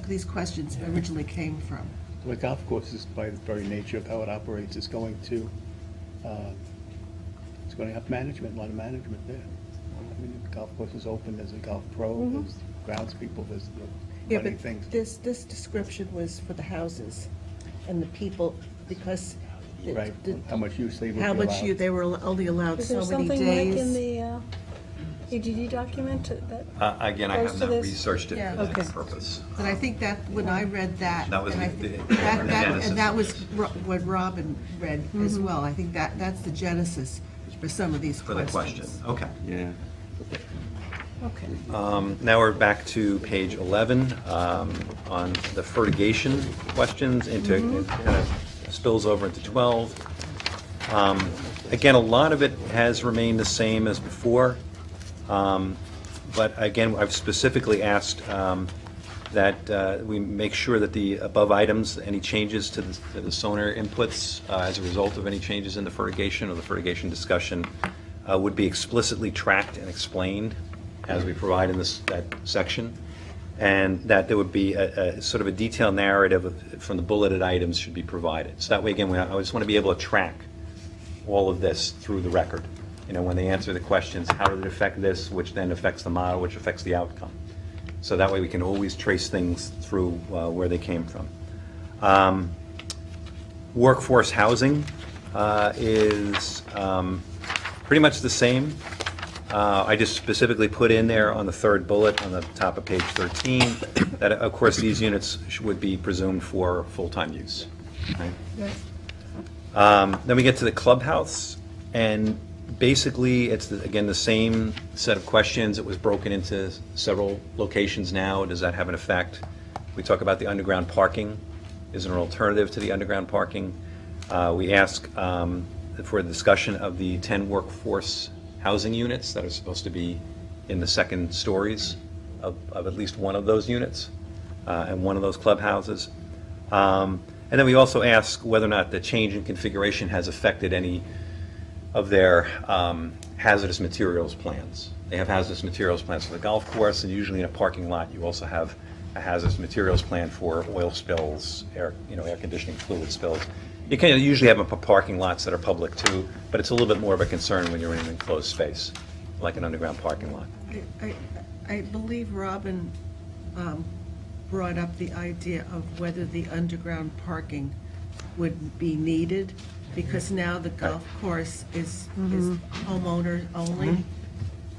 Speaker 4: these questions originally came from.
Speaker 8: The golf course is, by the very nature of how it operates, is going to have management, a lot of management there. I mean, the golf course is open, there's a golf pro, there's groundspeople, there's
Speaker 4: Yeah,
Speaker 8: running
Speaker 4: but
Speaker 8: things.
Speaker 4: this description was for the houses and the people, because
Speaker 8: Right, how much use they would be
Speaker 4: how much
Speaker 8: allowed.
Speaker 4: they were only allowed
Speaker 1: Is
Speaker 4: so
Speaker 1: there
Speaker 4: many
Speaker 1: something like in
Speaker 4: days.
Speaker 1: the EGD document that?
Speaker 6: Again, I
Speaker 1: Goes
Speaker 6: have
Speaker 1: to
Speaker 6: not
Speaker 1: this?
Speaker 6: researched it
Speaker 4: Yeah.
Speaker 6: for that
Speaker 1: Okay.
Speaker 6: purpose.
Speaker 4: But I think that, when I read that.
Speaker 6: That was
Speaker 4: and I
Speaker 6: the-
Speaker 4: think
Speaker 6: the
Speaker 4: and that
Speaker 6: genesis.
Speaker 4: was what Robin read as well. I think that's the genesis for some of these
Speaker 6: For the
Speaker 4: questions.
Speaker 6: question, okay.
Speaker 2: Yeah.
Speaker 1: Okay.
Speaker 6: Now we're back to page 11 on the fertigation questions into, it kind of spills over into 12. Again, a lot of it has remained the same as before. But again, I've specifically asked that we make sure that the above items, any changes to the sonar inputs as a result of any changes in the fertigation or the fertigation discussion would be explicitly tracked and explained as we provide in that section, and that there would be a sort of a detailed narrative from the bulleted items should be provided. So that way, again, I just want to be able to track all of this through the record. When they answer the questions, how did it affect this, which then affects the model, which affects the outcome. So that way we can always trace things through where they came from. Workforce housing is pretty much the same. I just specifically put in there on the third bullet on the top of page 13 that, of course, these units would be presumed for full-time use. Right? Then we get to the clubhouse, and basically it's, again, the same set of questions. It was broken into several locations now. Does that have an effect? We talk about the underground parking. Is there an alternative to the underground parking? We ask for a discussion of the 10 workforce housing units that are supposed to be in the second stories of at least one of those units and one of those clubhouses. And then we also ask whether or not the change in configuration has affected any of their hazardous materials plans. They have hazardous materials plans for the golf course, and usually in a parking lot you also have a hazardous materials plan for oil spills, air conditioning fluid spills. You can usually have them for parking lots that are public too, but it's a little bit more of a concern when you're in an enclosed space, like an underground parking lot.
Speaker 4: I believe Robin brought up the idea of whether the underground parking would be needed, because now the golf course is homeowner only,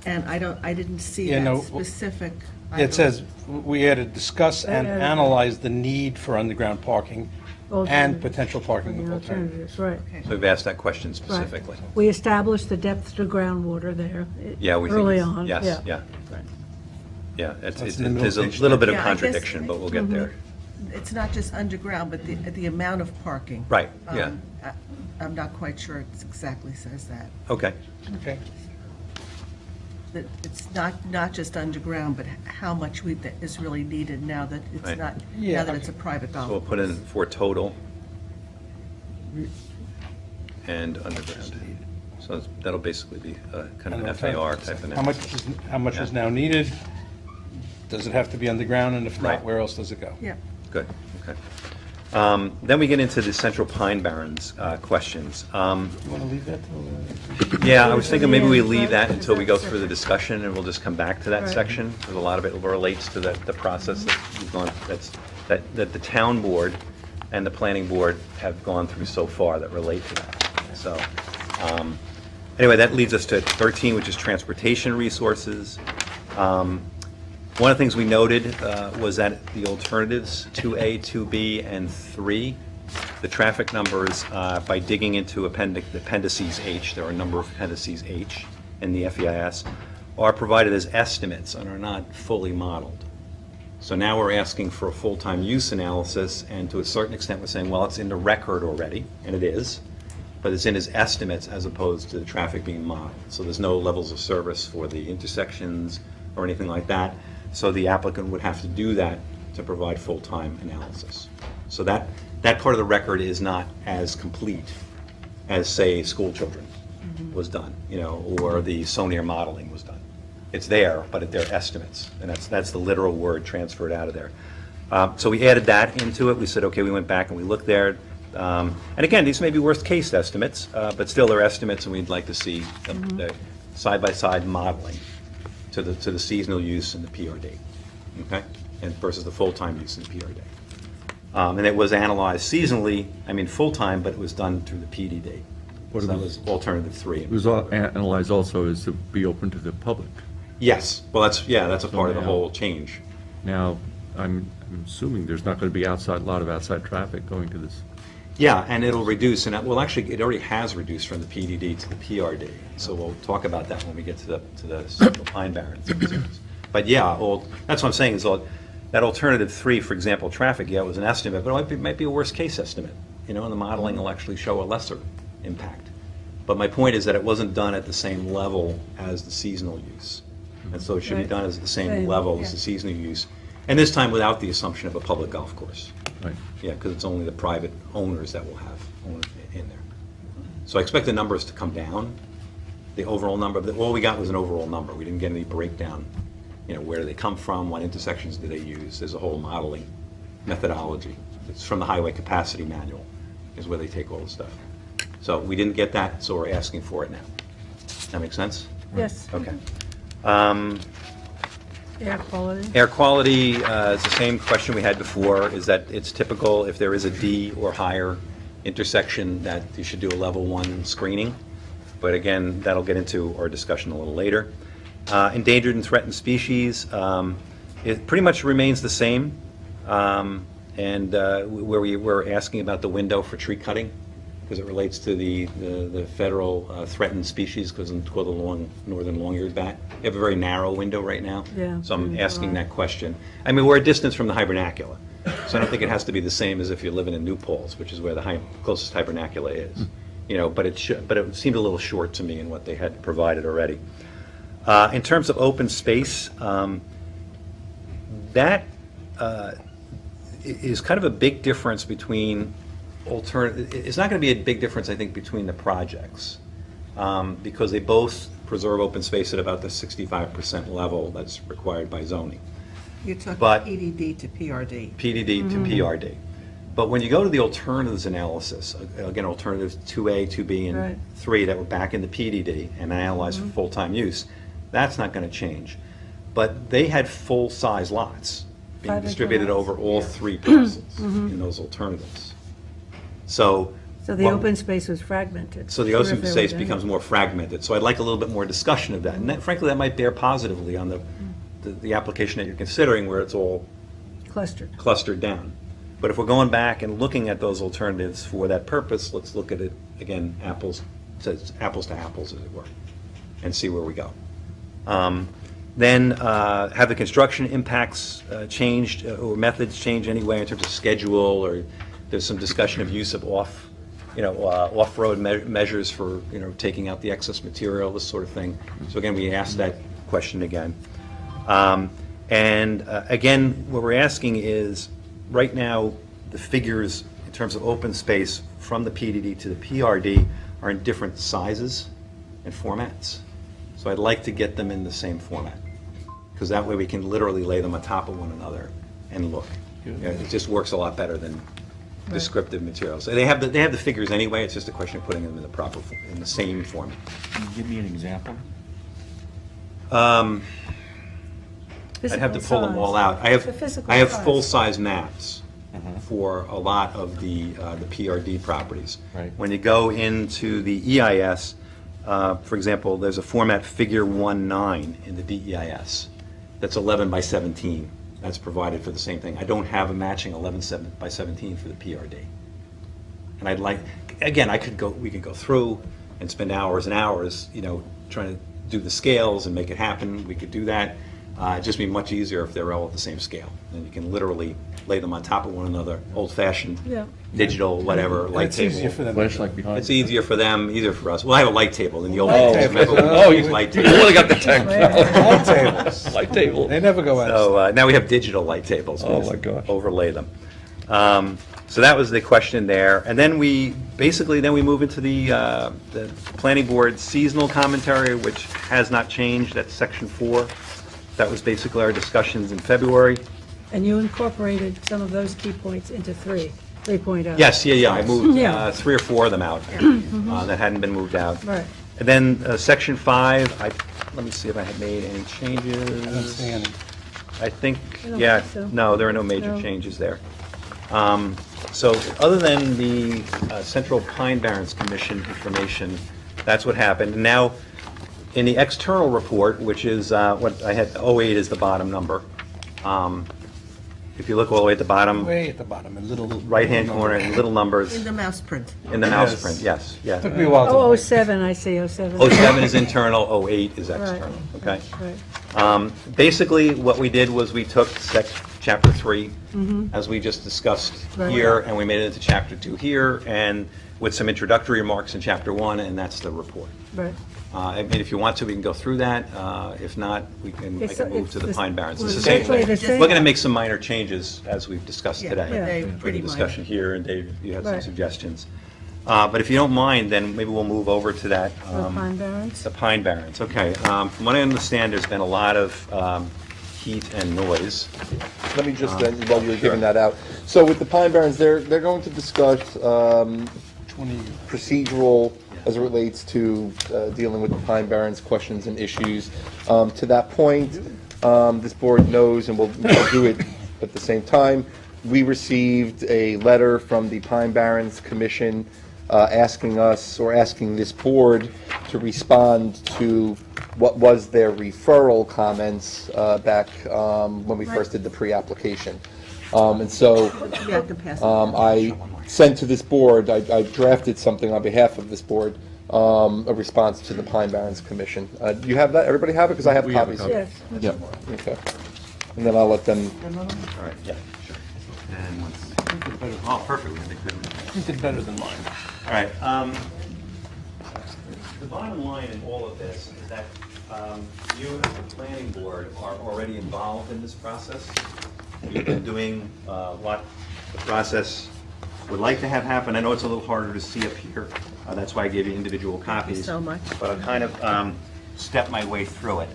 Speaker 4: and I didn't see
Speaker 10: Yeah, no,
Speaker 4: that specific.
Speaker 10: It says, we had to discuss and analyze the need for underground parking and
Speaker 1: Alternatives.
Speaker 10: potential parking of alternatives.
Speaker 1: Right.
Speaker 6: So we've asked that question specifically.
Speaker 1: Right. We established the depth to groundwater there
Speaker 6: Yeah, we think
Speaker 1: early
Speaker 6: it's-
Speaker 1: on.
Speaker 6: Yes, yeah.
Speaker 1: Right.
Speaker 6: Yeah,
Speaker 10: That's in the middle
Speaker 6: there's a
Speaker 10: of page
Speaker 6: little bit of
Speaker 4: Yeah, I guess-
Speaker 6: contradiction, but we'll get there.
Speaker 4: It's not just underground, but the amount of parking.
Speaker 6: Right, yeah.
Speaker 4: I'm not quite sure it exactly says that.
Speaker 6: Okay.
Speaker 10: Okay.
Speaker 4: That it's not just underground, but how much that is really needed now that it's
Speaker 6: Right.
Speaker 4: not,
Speaker 10: Yeah,
Speaker 4: now that it's a private golf
Speaker 6: So we'll put in
Speaker 4: course.
Speaker 6: for total and underground. So that'll basically be kind of an FAR type of.
Speaker 10: How much is now needed? Does it have to be underground, and if
Speaker 6: Right.
Speaker 10: not, where else does it go?
Speaker 4: Yeah.
Speaker 6: Good, okay. Then we get into the Central Pine Barrens questions.
Speaker 10: You want to leave that till?
Speaker 6: Yeah, I was thinking maybe we leave that until we go through the discussion, and we'll just come back to that
Speaker 1: Right.
Speaker 6: section, because a lot of it relates to the process that we've gone, that the town board and the planning board have gone through so far that relate to that. So, anyway, that leads us to 13, which is transportation resources. One of the things we noted was that the alternatives 2A, 2B, and 3, the traffic numbers, by digging into appendices H, there are a number of appendices H in the FEIS, are provided as estimates and are not fully modeled. So now we're asking for a full-time use analysis, and to a certain extent, we're saying, well, it's in the record already, and it is, but it's in his estimates as opposed to the traffic being modeled. So there's no levels of service for the intersections or anything like that. So the applicant would have to do that to provide full-time analysis. So that part of the record is not as complete as, say, school children was done, or the Sonier modeling was done. It's there, but they're estimates, and that's the literal word transferred out of there. So we added that into it. We said, okay, we went back and we looked there. And again, these may be worst-case estimates, but still they're estimates, and we'd like to see the side-by-side modeling to the seasonal use and the PRD, okay, and versus the full-time use in the PRD. And it was analyzed seasonally, full-time, but it was done through the PDD. So that was alternative 3.
Speaker 9: It was analyzed also as to be open to the public.
Speaker 6: Yes, well, that's a part of the whole change.
Speaker 9: Now, I'm assuming there's not going to be a lot of outside traffic going to this.
Speaker 6: Yeah, and it'll reduce, and well, actually, it already has reduced from the PDD to the PRD. So we'll talk about that when we get to the Central Pine Barrens. But yeah, that's what I'm saying is that alternative 3, for example, traffic, it was an estimate, but it might be a worst-case estimate. And the modeling will actually show a lesser impact. But my point is that it wasn't done at the same level as the seasonal use. And so it should be done at the same level as the seasonal use. And this time without the assumption of a public golf course.
Speaker 9: Right.
Speaker 6: Yeah, because it's only the private owners that will have owners in there. So I expect the numbers to come down. The overall number, all we got was an overall number. We didn't get any breakdown. Where do they come from? What intersections do they use? There's a whole modeling methodology. It's from the Highway Capacity Manual is where they take all the stuff. So we didn't get that, so we're asking for it now. That make sense?
Speaker 1: Yes.
Speaker 6: Okay.
Speaker 1: Air quality.
Speaker 6: Air quality is the same question we had before, is that it's typical if there is a D or higher intersection that you should do a level 1 screening. But again, that'll get into our discussion a little later. Endangered and threatened species, it pretty much remains the same. And where we were asking about the window for tree cutting, because it relates to the federal threatened species, because it's called the northern long-eared bat. You have a very narrow window right now.
Speaker 1: Yeah.
Speaker 6: So I'm asking that question. We're a distance from the hibernacula, so I don't think it has to be the same as if you're living in New Paltz, which is where the closest hibernacula is. But it seemed a little short to me in what they had provided already. In terms of open space, that is kind of a big difference between it's not going to be a big difference, I think, between the projects, because they both preserve open space at about the 65% level that's required by zoning.
Speaker 4: You're talking
Speaker 6: But-
Speaker 4: PDD to PRD.
Speaker 6: PDD to PRD. But when you go to the alternatives analysis, again, alternatives 2A, 2B, and
Speaker 1: Right.
Speaker 6: 3 that were back in the PDD and analyzed for full-time use, that's not going to change. But they had full-size lots being
Speaker 1: 5 acre
Speaker 6: distributed
Speaker 1: lots.
Speaker 6: over all 3 parcels in those alternatives. So
Speaker 1: The
Speaker 6: what-
Speaker 1: open space was fragmented.
Speaker 6: so the
Speaker 1: Sure,
Speaker 6: open
Speaker 1: if they were
Speaker 6: space
Speaker 1: doing
Speaker 6: becomes
Speaker 1: it.
Speaker 6: more fragmented. So I'd like a little bit more discussion of that. And that, frankly, that might bear positively on the application that you're considering, where it's all
Speaker 1: Clustered.
Speaker 6: clustered down. But if we're going back and looking at those alternatives for that purpose, let's look at it, again, apples to apples, as it were, and see where we go. Then have the construction impacts changed or methods change anyway in terms of schedule, or there's some discussion of use of off-road measures for, taking out the excess material, this sort of thing. So again, we asked that question again. Again, what we're asking is, right now, the figures in terms of open space from the PDD to the PRD are in different sizes and formats. So I'd like to get them in the same format, because that way we can literally lay them on top of one another and look. It just works a lot better than descriptive materials. They have the figures anyway. It's just a question of putting them in the same format.
Speaker 2: Can you give me an example?
Speaker 6: I'd have to
Speaker 1: Physical
Speaker 6: pull them
Speaker 1: size.
Speaker 6: all out.
Speaker 1: The physical
Speaker 6: I have
Speaker 1: size.
Speaker 6: full-size maps for a lot of the PRD properties.
Speaker 2: Right.
Speaker 6: When you go into the EIS, for example, there's a format figure 1.9 in the DEIS. that's 11 by 17. That's provided for the same thing. I don't have a matching 11 by 17 for the PRD. And I'd like, again, we could go through and spend hours and hours, trying to do the scales and make it happen. We could do that. It'd just be much easier if they're all at the same scale. And you can literally lay them on top of one another, old-fashioned,
Speaker 1: Yeah.
Speaker 6: digital, whatever, light
Speaker 10: It's easier
Speaker 6: table.
Speaker 10: for them.
Speaker 9: Flashlight behind.
Speaker 6: It's easier for them, easier for us. Well, I have a light table in the old
Speaker 10: Light
Speaker 6: days.
Speaker 10: tables.
Speaker 6: Remember,
Speaker 10: Oh,
Speaker 6: we used light
Speaker 9: You
Speaker 6: tables.
Speaker 9: really got the tank.
Speaker 10: Light tables.
Speaker 9: Light table.
Speaker 10: They never go out.
Speaker 6: So now we have digital light tables. We
Speaker 9: Oh,
Speaker 6: just
Speaker 9: my gosh.
Speaker 6: Overlay them. So that was the question there. And then we move into the planning board seasonal commentary, which has not changed. That's section 4. That was basically our discussions in February.
Speaker 1: And you incorporated some of those key points into 3.0.
Speaker 6: Yes, I moved
Speaker 1: Yeah.
Speaker 6: 3 or 4 of them out that hadn't been moved out.
Speaker 1: Right.
Speaker 6: And then section 5, let me see if I had made any
Speaker 10: I don't
Speaker 6: changes.
Speaker 10: see any.
Speaker 6: I think,
Speaker 1: I don't
Speaker 6: yeah,
Speaker 1: think so.
Speaker 6: no, there are no major
Speaker 1: No.
Speaker 6: changes there. So other than the Central Pine Barrens Commission information, that's what happened. And now, in the external report, which is what I had, 08 is the bottom number. If you look all the way at the bottom,
Speaker 10: Way at the bottom, a little.
Speaker 6: right-hand corner, in little numbers,
Speaker 4: In the mouse print.
Speaker 6: in the mouse
Speaker 10: Yes.
Speaker 6: print, yes, yeah.
Speaker 10: Took me a while to.
Speaker 1: Oh, 07, I see, 07.
Speaker 6: 07 is internal, 08 is
Speaker 1: Right.
Speaker 6: external, okay?
Speaker 1: Right.
Speaker 6: Basically, what we did was we took chapter 3, as we just discussed
Speaker 1: Right.
Speaker 6: here, and we made it into chapter 2 here, and with some introductory remarks in chapter 1, and that's the report.
Speaker 1: Right.
Speaker 6: And if you want to, we can go through that. If not, I can move to the Pine Barrens. It's the same
Speaker 1: essentially
Speaker 6: thing.
Speaker 1: the same.
Speaker 6: We're going to make some minor changes, as we've discussed
Speaker 4: Yeah,
Speaker 6: today.
Speaker 4: but they
Speaker 6: For the
Speaker 4: pretty minor.
Speaker 6: discussion here, and Dave, you had some
Speaker 1: Right.
Speaker 6: suggestions. But if you don't mind, then maybe we'll move over to that.
Speaker 1: The Pine Barrens.
Speaker 6: The Pine Barrens, okay. From what I understand, there's been a lot of heat and noise.
Speaker 7: Let me just, then, while you're giving that out, so with the Pine Barrens, they're going to discuss
Speaker 10: 20.
Speaker 7: procedural as it relates to dealing with the Pine Barrens questions and issues. To that point, this board knows, and we'll do it at the same time, we received a letter from the Pine Barrens Commission asking us, or asking this board to respond to what was their referral comments back when we first did the pre-application. And so
Speaker 4: Yeah, I can pass it.
Speaker 7: I sent to this board, I drafted something on behalf of this board, a response to the Pine Barrens Commission. Do you have that? Everybody have it? Because I have
Speaker 9: We have a
Speaker 7: copies.
Speaker 9: copy.
Speaker 1: Yes.
Speaker 7: Yeah, okay. And then I'll let them,
Speaker 6: All right, yeah, sure. And oh, perfect.
Speaker 10: You did better than mine.
Speaker 6: All right. The bottom line in all of this is that you as the planning board are already involved in this process. You've been doing what the process would like to have happen. I know it's a little harder to see up here. That's why I gave you individual copies.
Speaker 4: so much.
Speaker 6: But I'll kind of step my way through it.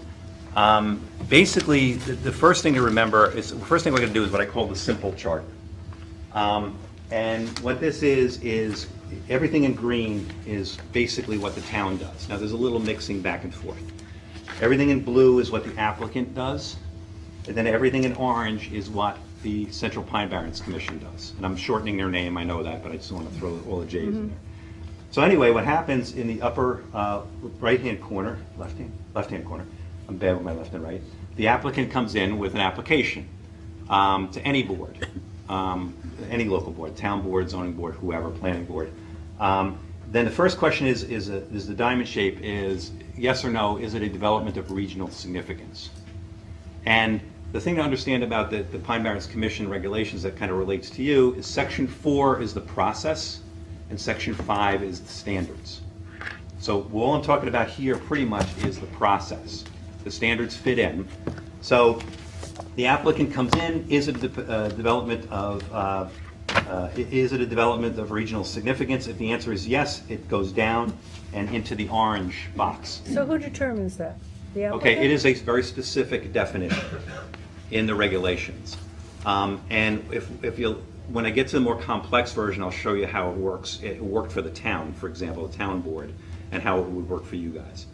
Speaker 6: Basically, the first thing to remember is, the first thing we're going to do is what I call the simple chart. And what this is everything in green is basically what the town does. Now, there's a little mixing back and forth. Everything in blue is what the applicant does, and then everything in orange is what the Central Pine Barrens Commission does. And I'm shortening their name, I know that, but I just want to throw all the J's in there. So anyway, what happens in the upper right-hand corner, left-hand corner, I'm bad with my left and right, the applicant comes in with an application to any board, any local board, town board, zoning board, whoever, planning board. Then the first question is the diamond shape is yes or no, is it a development of regional significance? And the thing to understand about the Pine Barrens Commission regulations that kind of relates to you is Section 4 is the process, and Section 5 is the standards. So all I'm talking about here pretty much is the process. The standards fit in. So the applicant comes in, is it a development of regional significance? If the answer is yes, it goes down and into the orange box.
Speaker 1: So who determines that? The applicant?
Speaker 6: Okay, it is a very specific definition in the regulations. And if you'll, when I get to the more complex version, I'll show you how it works. It worked for the town, for example, the town board, and how it would work for you guys.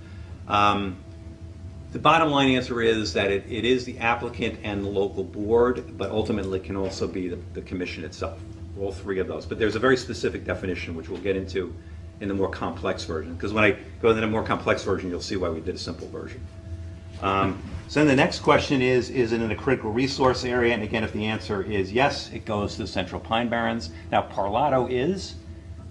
Speaker 6: The bottom line answer is that it is the applicant and the local board, but ultimately can also be the commission itself, all three of those. But there's a very specific definition, which we'll get into in the more complex version. Because when I go into the more complex version, you'll see why we did a simple version. So then the next question is it in a critical resource area? And again, if the answer is yes, it goes to the Central Pine Barrens. Now, Parlato is,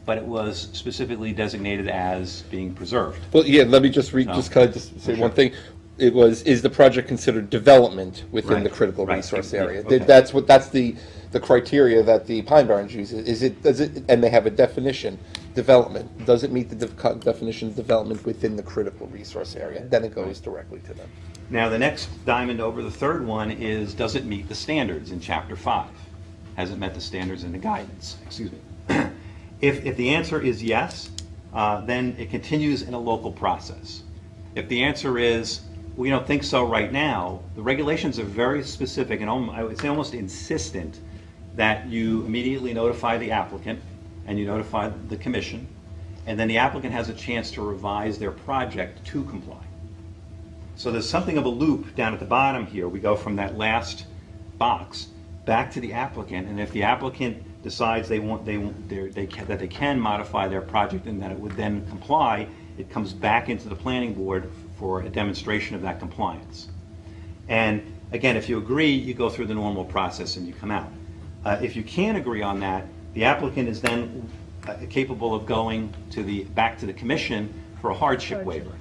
Speaker 6: but it was specifically designated as being preserved.
Speaker 7: Well, yeah, let me just read, just kind of just say one thing. It was, is the project considered development within
Speaker 6: Right,
Speaker 7: the critical
Speaker 6: right,
Speaker 7: resource
Speaker 6: yeah,
Speaker 7: area?
Speaker 6: okay.
Speaker 7: That's the criteria that the Pine Barrens uses. Does it, and they have a definition, development. Does it meet the definition of development within the critical resource area? Then it goes directly to them.
Speaker 6: Now, the next diamond over, the third one, is does it meet the standards in Chapter 5? Has it met the standards in the guidance? Excuse me. If the answer is yes, then it continues in a local process. If the answer is, we don't think so right now, the regulations are very specific and I would say almost insistent that you immediately notify the applicant and you notify the commission, and then the applicant has a chance to revise their project to comply. So there's something of a loop down at the bottom here. We go from that last box back to the applicant, and if the applicant decides that they can modify their project and that it would then comply, it comes back into the planning board for a demonstration of that compliance. And again, if you agree, you go through the normal process and you come out. If you can't agree on that, the applicant is then capable of going back to the commission for a hardship waiver.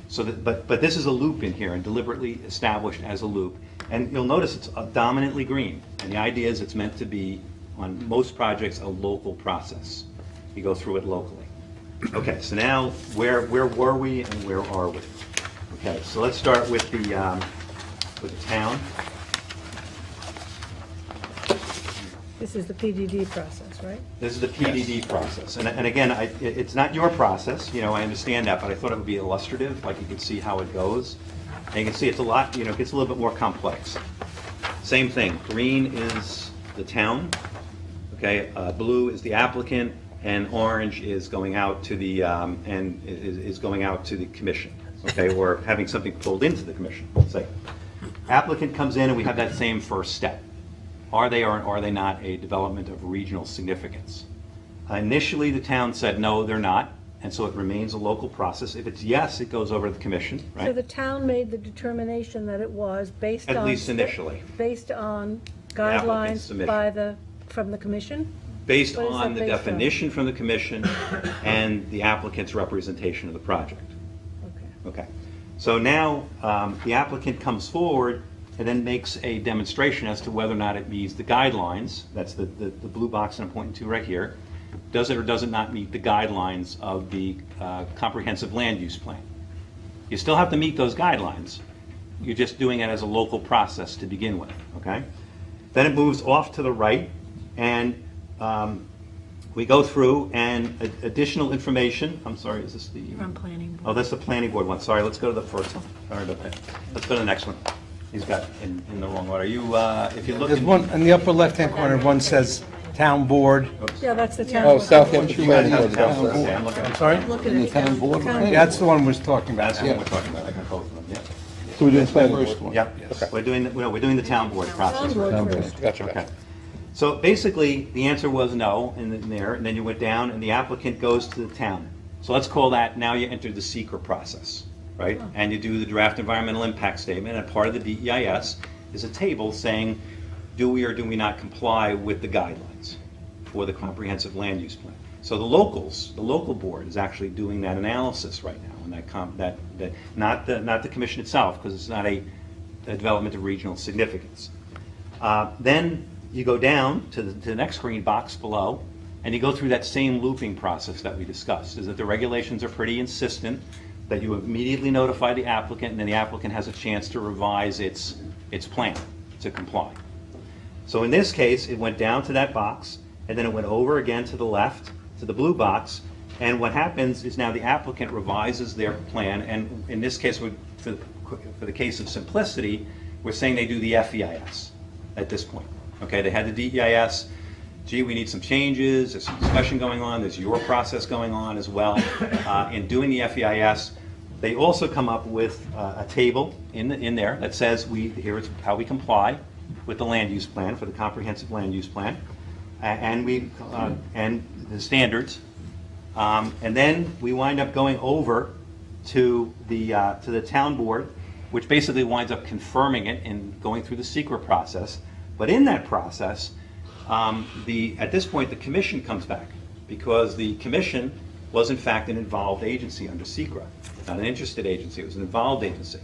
Speaker 6: So that, but this is a loop in here and deliberately established as a loop. And you'll notice it's dominantly green. And the idea is it's meant to be, on most projects, a local process. You go through it locally. Okay, so now where were we and where are we? Okay, so let's start with the town.
Speaker 1: This is the PDD process, right?
Speaker 6: This is the PDD process. And again, it's not your process, I understand that, but I thought it would be illustrative, like you could see how it goes. And you can see it's a lot, it gets a little bit more complex. Same thing, green is the town, okay, blue is the applicant, and orange is going out to the, is going out to the commission, okay, or having something pulled into the commission, let's say. Applicant comes in and we have that same first step. Are they or are they not a development of regional significance? Initially, the town said, no, they're not, and so it remains a local process. If it's yes, it goes over to the commission, right?
Speaker 1: So the town made the determination that it was based on...
Speaker 6: At least initially.
Speaker 1: Based on
Speaker 6: applicant's
Speaker 1: guidelines
Speaker 6: submission.
Speaker 1: from the commission?
Speaker 6: Based
Speaker 1: What is
Speaker 6: on
Speaker 1: that
Speaker 6: the
Speaker 1: based on?
Speaker 6: definition from the commission and the applicant's representation of the project.
Speaker 1: Okay.
Speaker 6: Okay. So now, the applicant comes forward and then makes a demonstration as to whether or not it meets the guidelines. That's the blue box I'm pointing to right here. Does it or does it not meet the guidelines of the comprehensive land use plan? You still have to meet those guidelines. You're just doing it as a local process to begin with, okay? Then it moves off to the right, and we go through and additional information. I'm sorry, is this the...
Speaker 1: From planning board.
Speaker 6: Oh, that's the planning board one. Sorry, let's go to the first one. Sorry about that. Let's go to the next one. He's got in the wrong order. You, if you look...
Speaker 10: There's one, in the upper left-hand corner, one says town board.
Speaker 1: Yeah, that's the town.
Speaker 7: Oh,
Speaker 1: board.
Speaker 7: Southampton Planning Board.
Speaker 6: Okay, I'm looking
Speaker 10: I'm
Speaker 6: at
Speaker 10: sorry?
Speaker 1: Look
Speaker 3: In
Speaker 1: at
Speaker 3: the
Speaker 1: it.
Speaker 3: town board?
Speaker 10: Yeah, that's the one we're talking about.
Speaker 6: That's what we're talking about. I got both of them, yeah.
Speaker 7: So we're doing planning
Speaker 3: First
Speaker 7: board.
Speaker 3: one.
Speaker 6: Yep. We're doing the town board process.
Speaker 1: Town
Speaker 6: right?
Speaker 1: board first.
Speaker 7: Gotcha,
Speaker 6: Okay.
Speaker 7: gotcha.
Speaker 6: So basically, the answer was no in there, and then you went down, and the applicant goes to the town. So let's call that, now you enter the secret process, right? And you do the draft environmental impact statement, and part of the DEIS is a table saying, do we or do we not comply with the guidelines for the comprehensive land use plan? So the local board is actually doing that analysis right now, and not the commission itself, because it's not a development of regional significance. Then you go down to the next green box below, and you go through that same looping process that we discussed, is that the regulations are pretty insistent that you immediately notify the applicant, and then the applicant has a chance to revise its plan to comply. So in this case, it went down to that box, and then it went over again to the left, to the blue box, and what happens is now the applicant revises their plan, and in this case, for the case of simplicity, we're saying they do the FEIS at this point. Okay, they had the DEIS, gee, we need some changes, there's some discussion going on, there's your process going on as well. In doing the FEIS, they also come up with a table in there that says here is how we comply with the land use plan, for the comprehensive land use plan, and the standards. And then we wind up going over to the town board, which basically winds up confirming it and going through the secret process. But in that process, at this point, the commission comes back, because the commission was in fact an involved agency under SECRA, not an interested agency, it was an involved agency.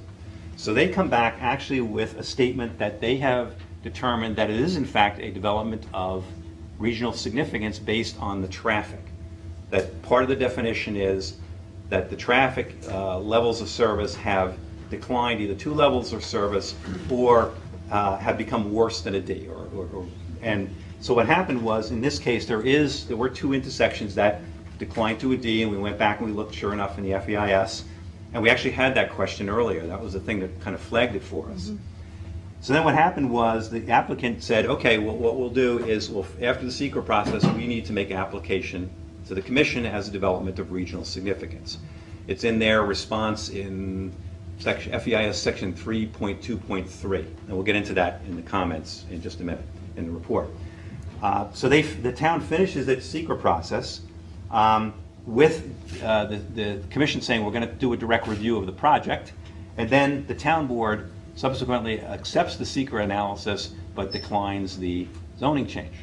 Speaker 6: So they come back actually with a statement that they have determined that it is in fact a development of regional significance based on the traffic. That part of the definition is that the traffic levels of service have declined either 2 levels of service or have become worse than a D. And so what happened was, in this case, there were 2 intersections that declined to a D, and we went back and we looked, sure enough, in the FEIS, and we actually had that question earlier. That was the thing that kind of flagged it for us. So then what happened was the applicant said, okay, well, what we'll do is, after the secret process, we need to make application to the commission as a development of regional significance. It's in their response in FEIS section 3.2.3, and we'll get into that in the comments in just a minute in the report. So the town finishes its secret process with the commission saying we're going to do a direct review of the project, and then the town board subsequently accepts the secret analysis but declines the zoning change.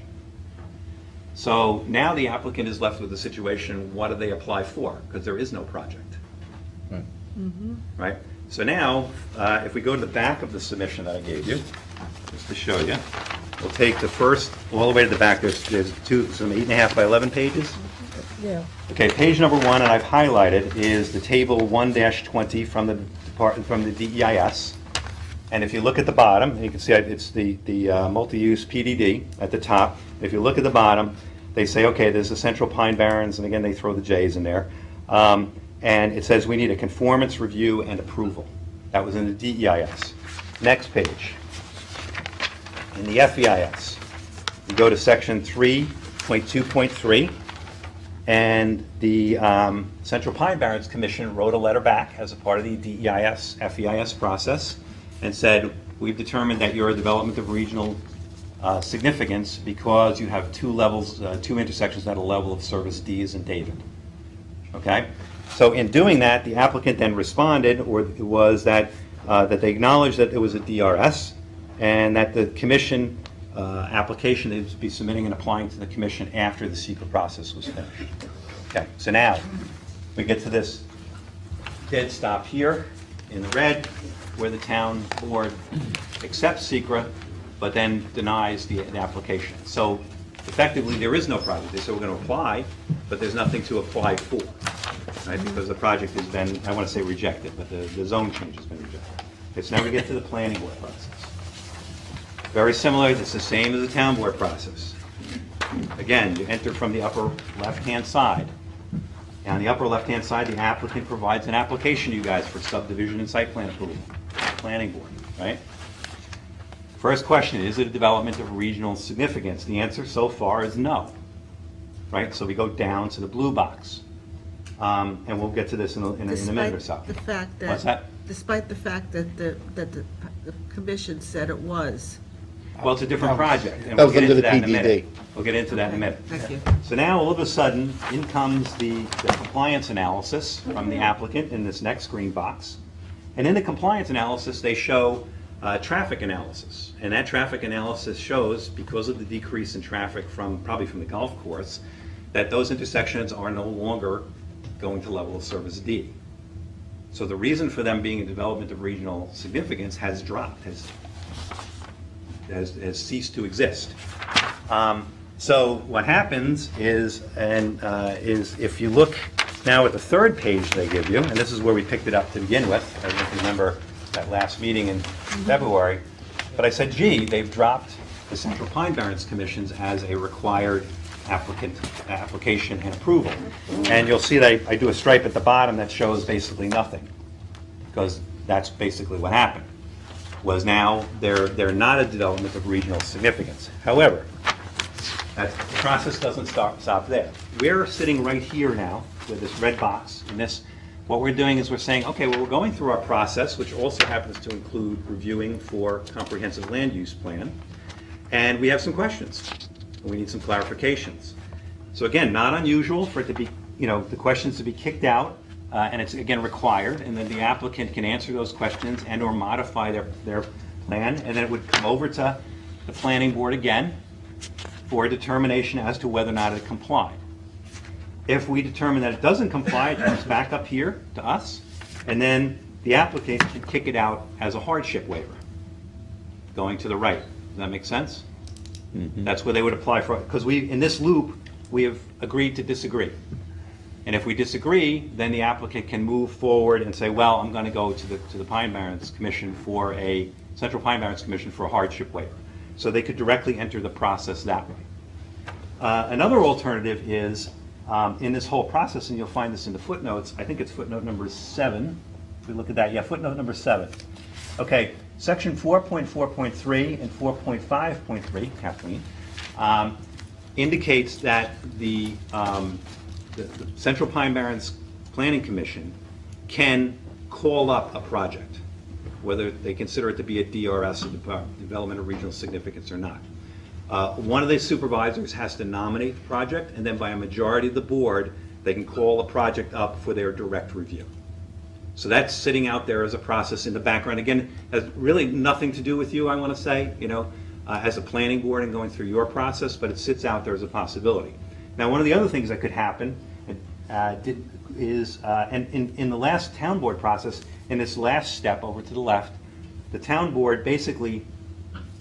Speaker 6: So now the applicant is left with the situation, what do they apply for? Because there is no project. Right? So now, if we go to the back of the submission that I gave you, just to show you, we'll take the first, all the way to the back, there's some 8.5 by 11 pages.
Speaker 4: Yeah.
Speaker 6: Okay, page number 1, and I've highlighted, is the table 1-20 from the DEIS. And if you look at the bottom, you can see it's the multi-use PDD at the top. If you look at the bottom, they say, okay, there's the Central Pine Barrens, and again, they throw the J's in there. And it says we need a conformance review and approval. That was in the DEIS. Next page. In the FEIS, you go to section 3.2.3, and the Central Pine Barrens Commission wrote a letter back as a part of the DEIS FEIS process and said, we've determined that you're a development of regional significance because you have 2 levels, 2 intersections at a level of service D as in David. Okay? So in doing that, the applicant then responded, or it was that they acknowledged that it was a DRS, and that the commission application they would be submitting and applying to the commission after the secret process was finished. Okay, so now we get to this dead stop here in the red, where the town board accepts secret, but then denies the application. So effectively, there is no project. They said we're going to apply, but there's nothing to apply for, right? Because the project has been, I want to say rejected, but the zone change has been rejected. Okay, so now we get to the planning board process. Very similar, it's the same as the town board process. Again, you enter from the upper left-hand side. On the upper left-hand side, the applicant provides an application to you guys for subdivision and site plan approval, planning board, right? First question, is it a development of regional significance? The answer so far is no, right? So we go down to the blue box. And we'll get to this in a minute or so.
Speaker 4: Despite the fact that,
Speaker 6: What's that?
Speaker 4: Despite the fact that the commission said it was.
Speaker 6: Well, it's a different project. and
Speaker 7: That
Speaker 6: we'll
Speaker 7: was
Speaker 6: get
Speaker 7: under
Speaker 6: into
Speaker 7: the
Speaker 6: that in a minute.
Speaker 7: PDD.
Speaker 6: We'll get into that in a minute.
Speaker 4: Thank you.
Speaker 6: So now, all of a sudden, in comes the compliance analysis from the applicant in this next green box. And in the compliance analysis, they show traffic analysis. And that traffic analysis shows, because of the decrease in traffic probably from the golf course, that those intersections are no longer going to level of service D. So the reason for them being a development of regional significance has dropped, has ceased to exist. So what happens is if you look now at the third page they give you, and this is where we picked it up to begin with, I don't remember that last meeting in February, but I said, gee, they've dropped the Central Pine Barrens Commissions as a required application and approval. And you'll see that I do a stripe at the bottom that shows basically nothing, because that's basically what happened. Was now they're not a development of regional significance. However, the process doesn't stop there. We're sitting right here now with this red box. And what we're doing is we're saying, okay, well, we're going through our process, which also happens to include reviewing for comprehensive land use plan, and we have some questions. We need some clarifications. So again, not unusual for it to be, the questions to be kicked out and it's, again, required, and then the applicant can answer those questions and/or modify their plan, and then it would come over to the planning board again for a determination as to whether or not it complied. If we determine that it doesn't comply, it comes back up here to us, and then the applicant can kick it out as a hardship waiver, going to the right. Does that make sense? That's where they would apply for, because in this loop, we have agreed to disagree. And if we disagree, then the applicant can move forward and say, well, I'm going to go to the Pine Barrens Commission for a, Central Pine Barrens Commission for a hardship waiver. So they could directly enter the process that way. Another alternative is, in this whole process, and you'll find this in the footnotes, I think it's footnote number 7. If we look at that, yeah, footnote number 7. Okay, section 4.4.3 and 4.5.3, Kathleen, indicates that the Central Pine Barrens Planning Commission can call up a project, whether they consider it to be a DRS, a Development of Regional Significance, or not. One of the supervisors has to nominate the project, and then by a majority of the board, they can call a project up for their direct review. So that's sitting out there as a process in the background. Again, has really nothing to do with you, I want to say, as a planning board and going through your process, but it sits out there as a possibility. Now, one of the other things that could happen is in the last town board process, in this last step over to the left, the town board basically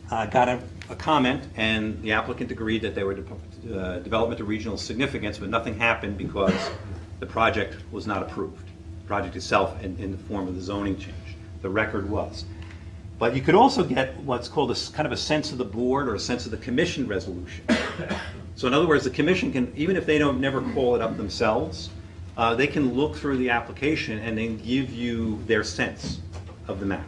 Speaker 6: got a comment, and the applicant agreed that they were development of regional significance, but nothing happened because the project was not approved. The project itself in the form of the zoning change. The record was. But you could also get what's called a kind of a sense of the board or a sense of the commission resolution. So in other words, the commission can, even if they don't never call it up themselves, they can look through the application and then give you their sense of the matter.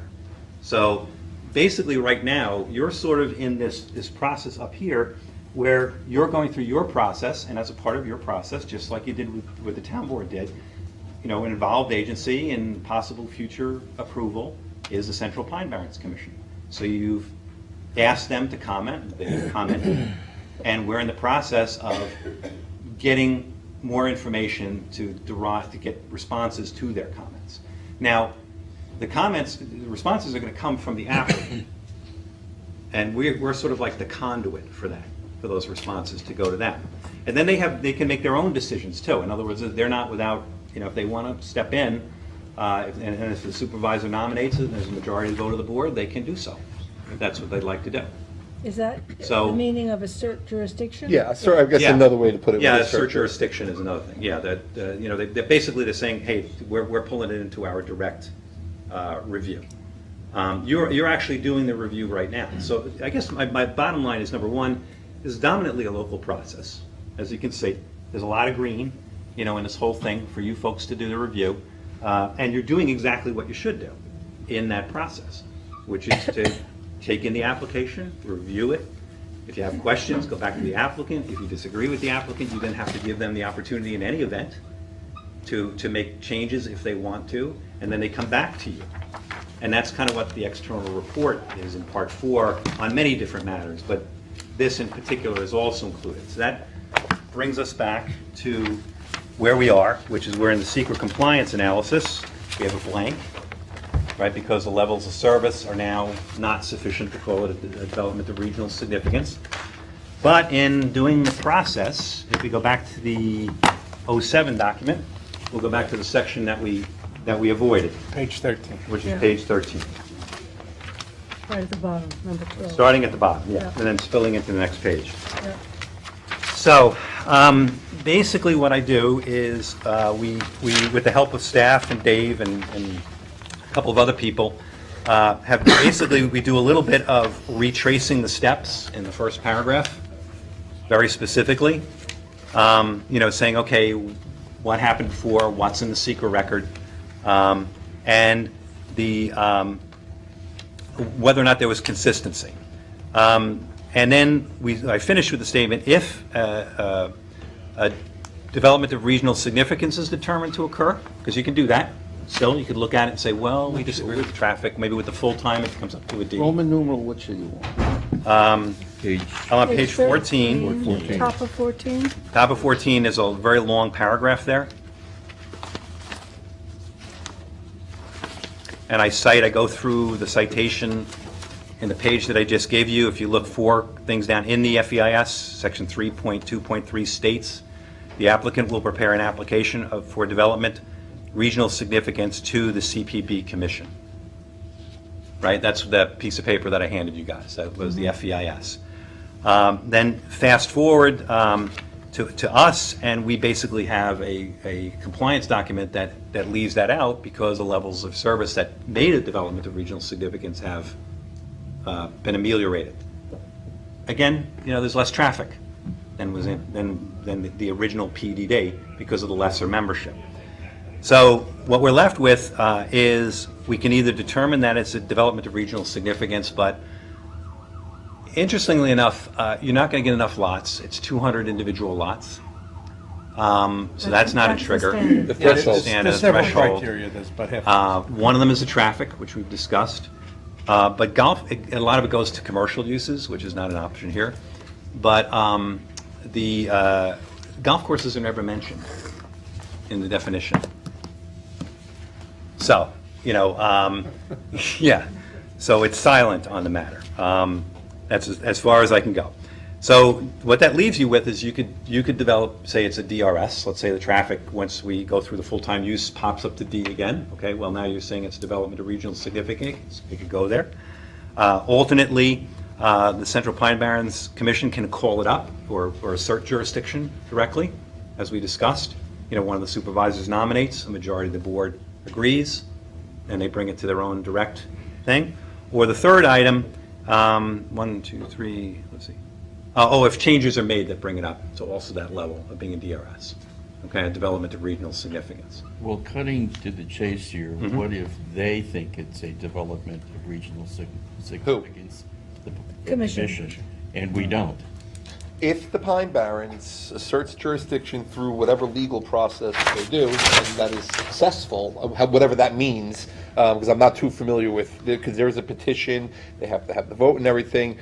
Speaker 6: So basically right now, you're sort of in this process up here where you're going through your process, and as a part of your process, just like you did with the town board did, an involved agency and possible future approval is the Central Pine Barrens Commission. So you've asked them to comment, they've commented, and we're in the process of getting more information to get responses to their comments. Now, the responses are going to come from the applicant, and we're sort of like the conduit for that, for those responses to go to them. And then they can make their own decisions too. In other words, they're not without, if they want to step in, and if the supervisor nominates it and there's a majority of the vote of the board, they can do so, if that's what they'd like to do.
Speaker 1: Is that
Speaker 6: So-
Speaker 1: the meaning of assert jurisdiction?
Speaker 7: Yeah, sir, I guess
Speaker 6: Yeah.
Speaker 7: another way to put it.
Speaker 6: Yeah,
Speaker 7: would be
Speaker 6: assert jurisdiction is another thing. Yeah, they're basically saying, hey, we're pulling it into our direct review. You're actually doing the review right now. So I guess my bottom line is, number one, this is dominantly a local process. As you can see, there's a lot of green, in this whole thing for you folks to do the review. And you're doing exactly what you should do in that process, which is to take in the application, review it. If you have questions, go back to the applicant. If you disagree with the applicant, you then have to give them the opportunity in any event to make changes if they want to, and then they come back to you. And that's kind of what the external report is in part 4 on many different matters, but this in particular is also included. So that brings us back to where we are, which is we're in the secret compliance analysis. We have a blank, right, because the levels of service are now not sufficient to call it a development of regional significance. But in doing the process, if we go back to the 07 document, we'll go back to the section that we avoided,
Speaker 10: Page 13.
Speaker 6: which is
Speaker 1: Yeah.
Speaker 6: page 13.
Speaker 1: Right at the bottom, number 12.
Speaker 6: Starting at the bottom, yeah,
Speaker 1: Yeah.
Speaker 6: and then spilling into the next page.
Speaker 1: Yeah.
Speaker 6: So, basically what I do is, we with the help of staff and Dave and a couple of other people, we do a little bit of retracing the steps in the first paragraph, very specifically. Saying, okay, what happened before, what's in the secret record, and whether or not there was consistency. And then I finish with the statement, if a development of regional significance is determined to occur, because you can do that. Still, you could look at it and say, well, we disagree with the traffic. Maybe with the full time, it comes up to a D.
Speaker 3: Roman numeral, which do you want?
Speaker 9: Page,
Speaker 6: I'm on page 14.
Speaker 9: 14.
Speaker 1: Top of 14?
Speaker 6: Top of 14 is a very long paragraph there. And I go through the citation in the page that I just gave you. If you look 4 things down in the FEIS, section 3.2.3 states, the applicant will prepare an application for development regional significance to the CPB Commission. Right? That's that piece of paper that I handed you guys. That was the FEIS. Then fast forward to us, and we basically have a compliance document that leaves that out because the levels of service that made a development of regional significance have been ameliorated. Again, there's less traffic than the original PDD because of the lesser membership. So what we're left with is we can either determine that it's a development of regional significance, but interestingly enough, you're not going to get enough lots. It's 200 individual lots. So that's not a
Speaker 1: the
Speaker 6: trigger.
Speaker 1: standard.
Speaker 7: The threshold.
Speaker 10: There's several
Speaker 6: threshold.
Speaker 10: criteria, there's about half.
Speaker 6: One of them is the traffic, which we've discussed. But golf, a lot of it goes to commercial uses, which is not an option here. But the golf courses are never mentioned in the definition. So, yeah. So it's silent on the matter. That's as far as I can go. So what that leaves you with is you could develop, say it's a DRS. Let's say the traffic, once we go through the full-time use, pops up to D again. Okay, well now you're saying it's development of regional significance. It could go there. Alternately, the Central Pine Barrens Commission can call it up or assert jurisdiction directly, as we discussed. One of the supervisors nominates, a majority of the board agrees, and they bring it to their own direct thing. Or the third item, 1, 2, 3, let's see. If changes are made that bring it up to also that level of being a DRS, okay, a development of regional significance.
Speaker 2: Well, cutting to the chase here, what if they think it's a development of regional significance? The
Speaker 1: Commission.
Speaker 2: And we don't.
Speaker 7: If the Pine Barrens asserts jurisdiction through whatever legal process they do, and that is successful, whatever that means, because I'm not too familiar with, because there's a petition, they have to have the vote and everything.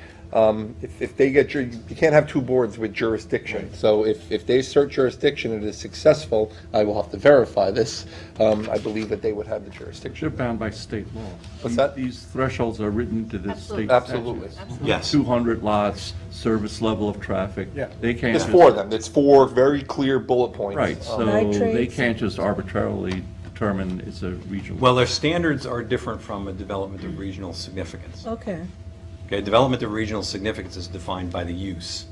Speaker 7: If they get, you can't have 2 boards with jurisdiction. So if they assert jurisdiction and it is successful, I will have to verify this. I believe that they would have the
Speaker 9: They're
Speaker 7: jurisdiction.
Speaker 9: bound by state law.
Speaker 7: What's that?
Speaker 9: These thresholds are written into the state
Speaker 7: Absolutely.
Speaker 9: statutes.
Speaker 6: Yes.
Speaker 9: 200 lots, service level of traffic.
Speaker 10: Yeah.
Speaker 9: They can't
Speaker 7: There's
Speaker 9: just.
Speaker 7: 4 of them. It's 4 very clear bullet points.
Speaker 9: Right, so
Speaker 1: Nitrates.
Speaker 9: they can't just arbitrarily determine it's a regional.
Speaker 6: Well, their standards are different from a development of regional significance.
Speaker 1: Okay.
Speaker 6: Okay, development of regional significance is defined by the use,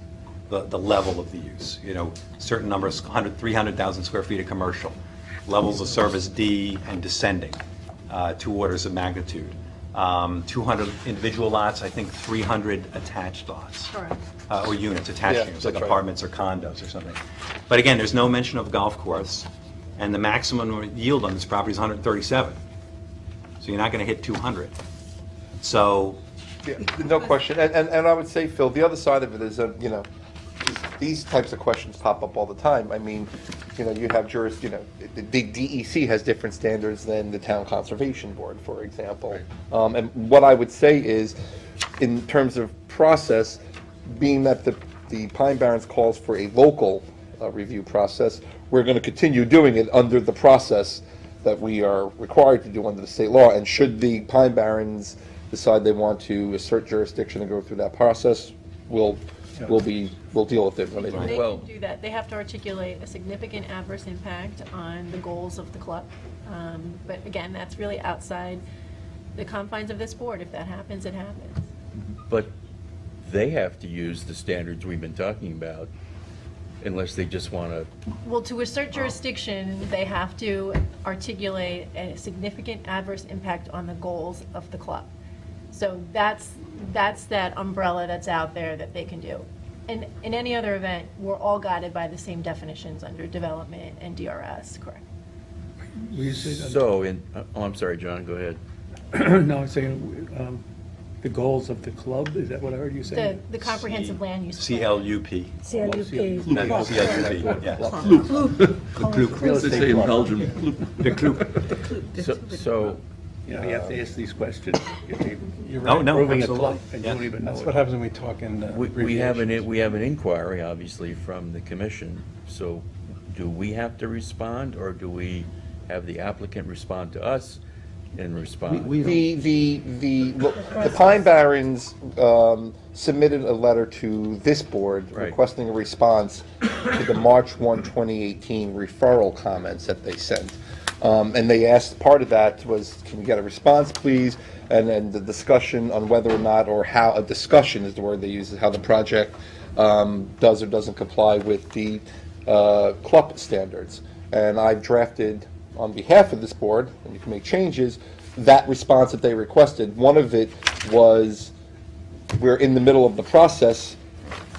Speaker 6: the level of the use. Certain numbers, 300,000 square feet of commercial, levels of service D and descending, 2 orders of magnitude. 200 individual lots, I think 300 attached lots.
Speaker 11: Correct.
Speaker 6: Or units, attached
Speaker 7: Yeah,
Speaker 6: units, like
Speaker 7: that's right.
Speaker 6: apartments or condos or something. But again, there's no mention of golf course, and the maximum yield on this property is 137. So you're not going to hit 200. So
Speaker 7: Yeah, no question. And I would say, Phil, the other side of it is, these types of questions pop up all the time. I mean, you have the DEC has different standards than the Town Conservation Board, for example. And what I would say is, in terms of process, being that the Pine Barrens calls for a local review process, we're going to continue doing it under the process that we are required to do under the state law. And should the Pine Barrens decide they want to assert jurisdiction and go through that process, we'll deal with it when they do.
Speaker 11: They
Speaker 7: Well,
Speaker 11: can do that. They have to articulate a significant adverse impact on the goals of the club. But again, that's really outside the confines of this board. If that happens, it happens.
Speaker 2: But they have to use the standards we've been talking about, unless they just want to.
Speaker 11: Well, to assert jurisdiction, they have to articulate a significant adverse impact on the goals of the club. So that's that umbrella that's out there that they can do. And in any other event, we're all guided by the same definitions under development and DRS, correct?
Speaker 8: Will you say that?
Speaker 2: So, I'm sorry, John, go ahead.
Speaker 8: No, I'm saying the goals of the club, is that what I heard you say?
Speaker 11: The comprehensive land use plan.
Speaker 6: CLUP.
Speaker 1: CLUP.
Speaker 6: No, CLUP, yeah.
Speaker 9: They say in Belgium.
Speaker 6: The CLUP.
Speaker 2: So,
Speaker 8: You have to ask these questions. You're
Speaker 6: Oh, no,
Speaker 8: approving a
Speaker 6: absolutely.
Speaker 8: club, and you
Speaker 6: Yeah.
Speaker 8: don't even know
Speaker 10: That's
Speaker 8: it.
Speaker 10: what happens when we talk in
Speaker 2: we have
Speaker 10: abbreviations.
Speaker 2: an inquiry, obviously, from the commission. So do we have to respond, or do we have the applicant respond to us and respond.
Speaker 7: The Pine Barrens submitted a letter to this board
Speaker 2: Right.
Speaker 7: requesting a response to the March 1, 2018 referral comments that they sent. And they asked, part of that was, can we get a response, please? And then the discussion on whether or not, or how, a discussion is the word they use, is how the project does or doesn't comply with the CLUP standards. And I've drafted, on behalf of this board, and you can make changes, that response that they requested. One of it was, we're in the middle of the process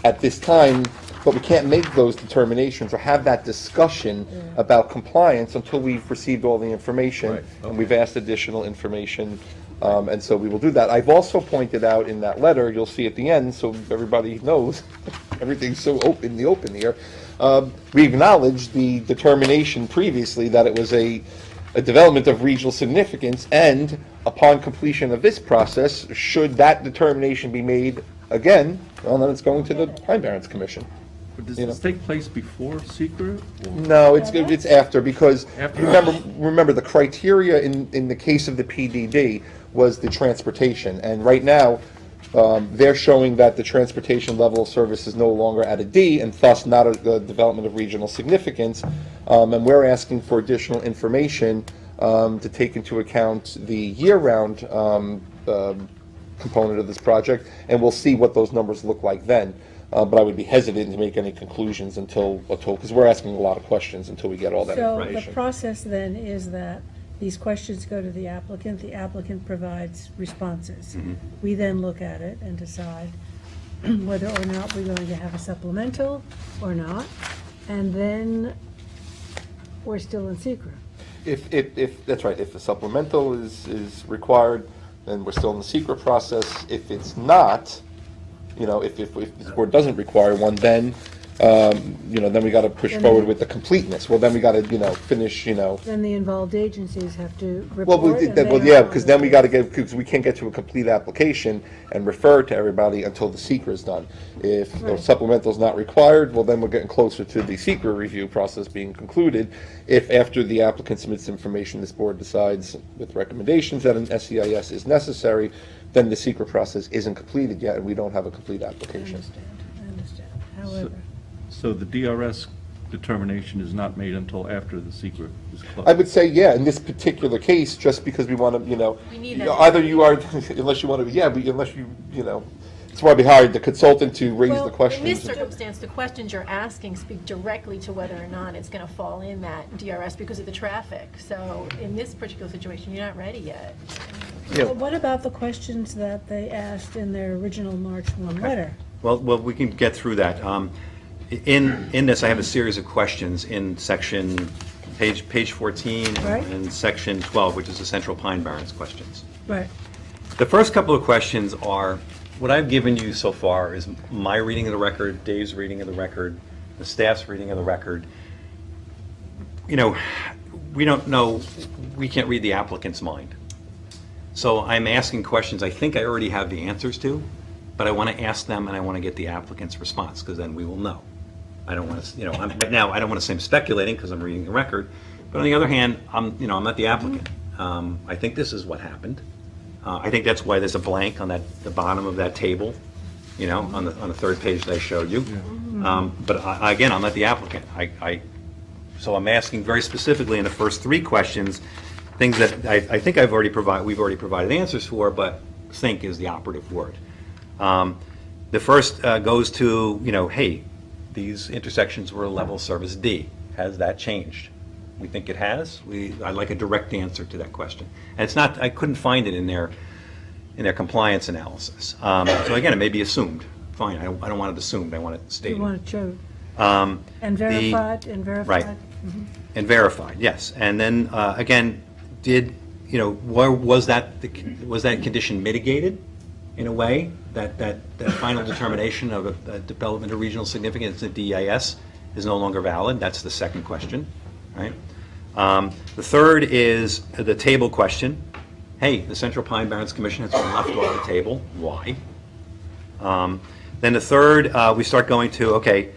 Speaker 7: at this time, but we can't make those determinations or have that discussion about compliance until we've received all the information.
Speaker 2: Right,
Speaker 7: And we've asked additional information, and so we will do that. I've also pointed out in that letter, you'll see at the end, so everybody knows, everything's so in the open here, we acknowledged the determination previously that it was a development of regional significance, and upon completion of this process, should that determination be made again, well, then it's going to the Pine Barrens Commission.
Speaker 9: But does
Speaker 7: You
Speaker 9: this take place before secret? Or?
Speaker 7: No, it's after, because
Speaker 9: After.
Speaker 7: remember, the criteria in the case of the PDD was the transportation, and right now, they're showing that the transportation level of service is no longer at a D, and thus not a development of regional significance, and we're asking for additional information to take into account the year-round component of this project, and we'll see what those numbers look like then. But I would be hesitant to make any conclusions until, because we're asking a lot of questions until we get all that
Speaker 1: So the
Speaker 7: information.
Speaker 1: process then is that these questions go to the applicant provides responses. We then look at it and decide whether or not we're going to have a supplemental or not, and then we're still in secret.
Speaker 7: If, that's right, if the supplemental is required, then we're still in the secret process. If it's not, if this board doesn't require one, then, then we gotta push forward with the completeness. Well, then we gotta, finish,
Speaker 1: Then the involved agencies have to
Speaker 7: Well,
Speaker 1: report. and they
Speaker 7: yeah,
Speaker 1: are-
Speaker 7: because then we got to because we can't get to a complete application and refer to everybody until the secret is done. If the
Speaker 1: Right.
Speaker 7: supplemental is not required, well, then we're getting closer to the secret review process being concluded. If after the applicant submits information, this board decides with recommendations that an SEIS is necessary, then the secret process isn't completed yet, and we don't have a complete
Speaker 1: I
Speaker 7: application.
Speaker 1: understand. However,
Speaker 9: So the DRS determination is not made until after the secret is closed?
Speaker 7: I would say, yeah, in this particular case, just because we want to,
Speaker 11: We need that.
Speaker 7: either you are, unless you want to, unless you, that's why we hired the consultant to raise
Speaker 1: Well,
Speaker 7: the
Speaker 11: In
Speaker 7: questions.
Speaker 11: this circumstance, the questions you're asking speak directly to whether or not it's going to fall in that DRS because of the traffic. So in this particular situation, you're not ready yet.
Speaker 1: but what about the questions that they asked in their original March 1 letter?
Speaker 6: Well, we can get through that. In this, I have a series of questions in section, page 14
Speaker 1: Right.
Speaker 6: and section 12, which is the Central Pine Barrens questions.
Speaker 1: Right.
Speaker 6: The first couple of questions are, what I've given you so far is my reading of the record, Dave's reading of the record, the staff's reading of the record. We don't know, we can't read the applicant's mind. So I'm asking questions I think I already have the answers to, but I want to ask them and I want to get the applicant's response, because then we will know. I don't want to, right now, I don't want to say I'm speculating because I'm reading the record, but on the other hand, I'm not the applicant. I think this is what happened. I think that's why there's a blank on the bottom of that table, on the third page that I showed you. But again, I'm not the applicant. So I'm asking very specifically in the first three questions, things that I think we've already provided answers for, but think is the operative word. The first goes to, hey, these intersections were a level service D. Has that changed? We think it has. I'd like a direct answer to that question. And it's not, I couldn't find it in their compliance analysis. So again, it may be assumed. Fine, I don't want it assumed, I want it
Speaker 1: You
Speaker 6: stated.
Speaker 1: want it showed.
Speaker 6: Um,
Speaker 1: And verified, and verified.
Speaker 6: Right. And verified, yes. And then, again, was that condition mitigated in a way, that final determination of a development of regional significance, the DEIS, is no longer valid? That's the second question, right? The third is the table question. Hey, the Central Pine Barrens Commission has been left off the table. Why? Then the third, we start going to, okay,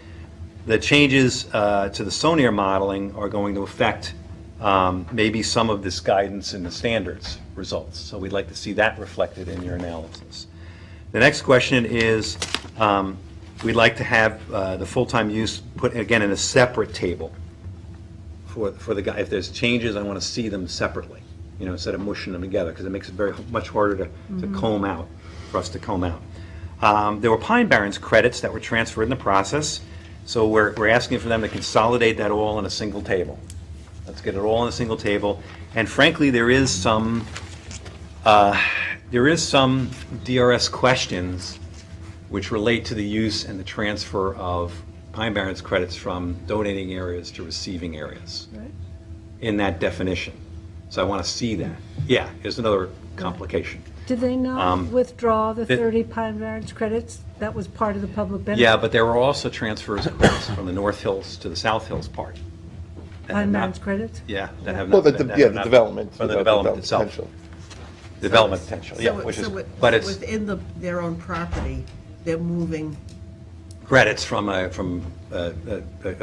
Speaker 6: the changes to the SONIR modeling are going to affect maybe some of this guidance in the standards results. So we'd like to see that reflected in your analysis. The next question is, we'd like to have the full-time use put, again, in a separate table for the guy. If there's changes, I want to see them separately, instead of mushing them together, because it makes it much harder to comb out, for us to comb out. There were Pine Barrens credits that were transferred in the process, so we're asking for them to consolidate that all in a single table. Let's get it all in a single table. And frankly, there is some DRS questions which relate to the use and the transfer of Pine Barrens credits from donating areas to receiving areas in that definition. So I want to see that. Yeah, here's another complication.
Speaker 1: Did they not withdraw the 30 Pine Barrens credits? That was part of the public benefit?
Speaker 6: Yeah, but there were also transfers of credits from the North Hills to the South Hills part. that have
Speaker 1: Pine
Speaker 6: not-
Speaker 1: Barrens credits?
Speaker 6: Yeah, that have
Speaker 7: Well,
Speaker 6: not.
Speaker 7: the
Speaker 6: that
Speaker 7: yeah,
Speaker 6: have
Speaker 7: the
Speaker 6: not-
Speaker 7: development.
Speaker 6: Or the development itself.
Speaker 7: potential.
Speaker 6: Development potential, yeah,
Speaker 4: So-
Speaker 6: which is,
Speaker 4: so
Speaker 6: but it's
Speaker 4: within their own property, they're moving,
Speaker 6: credits from a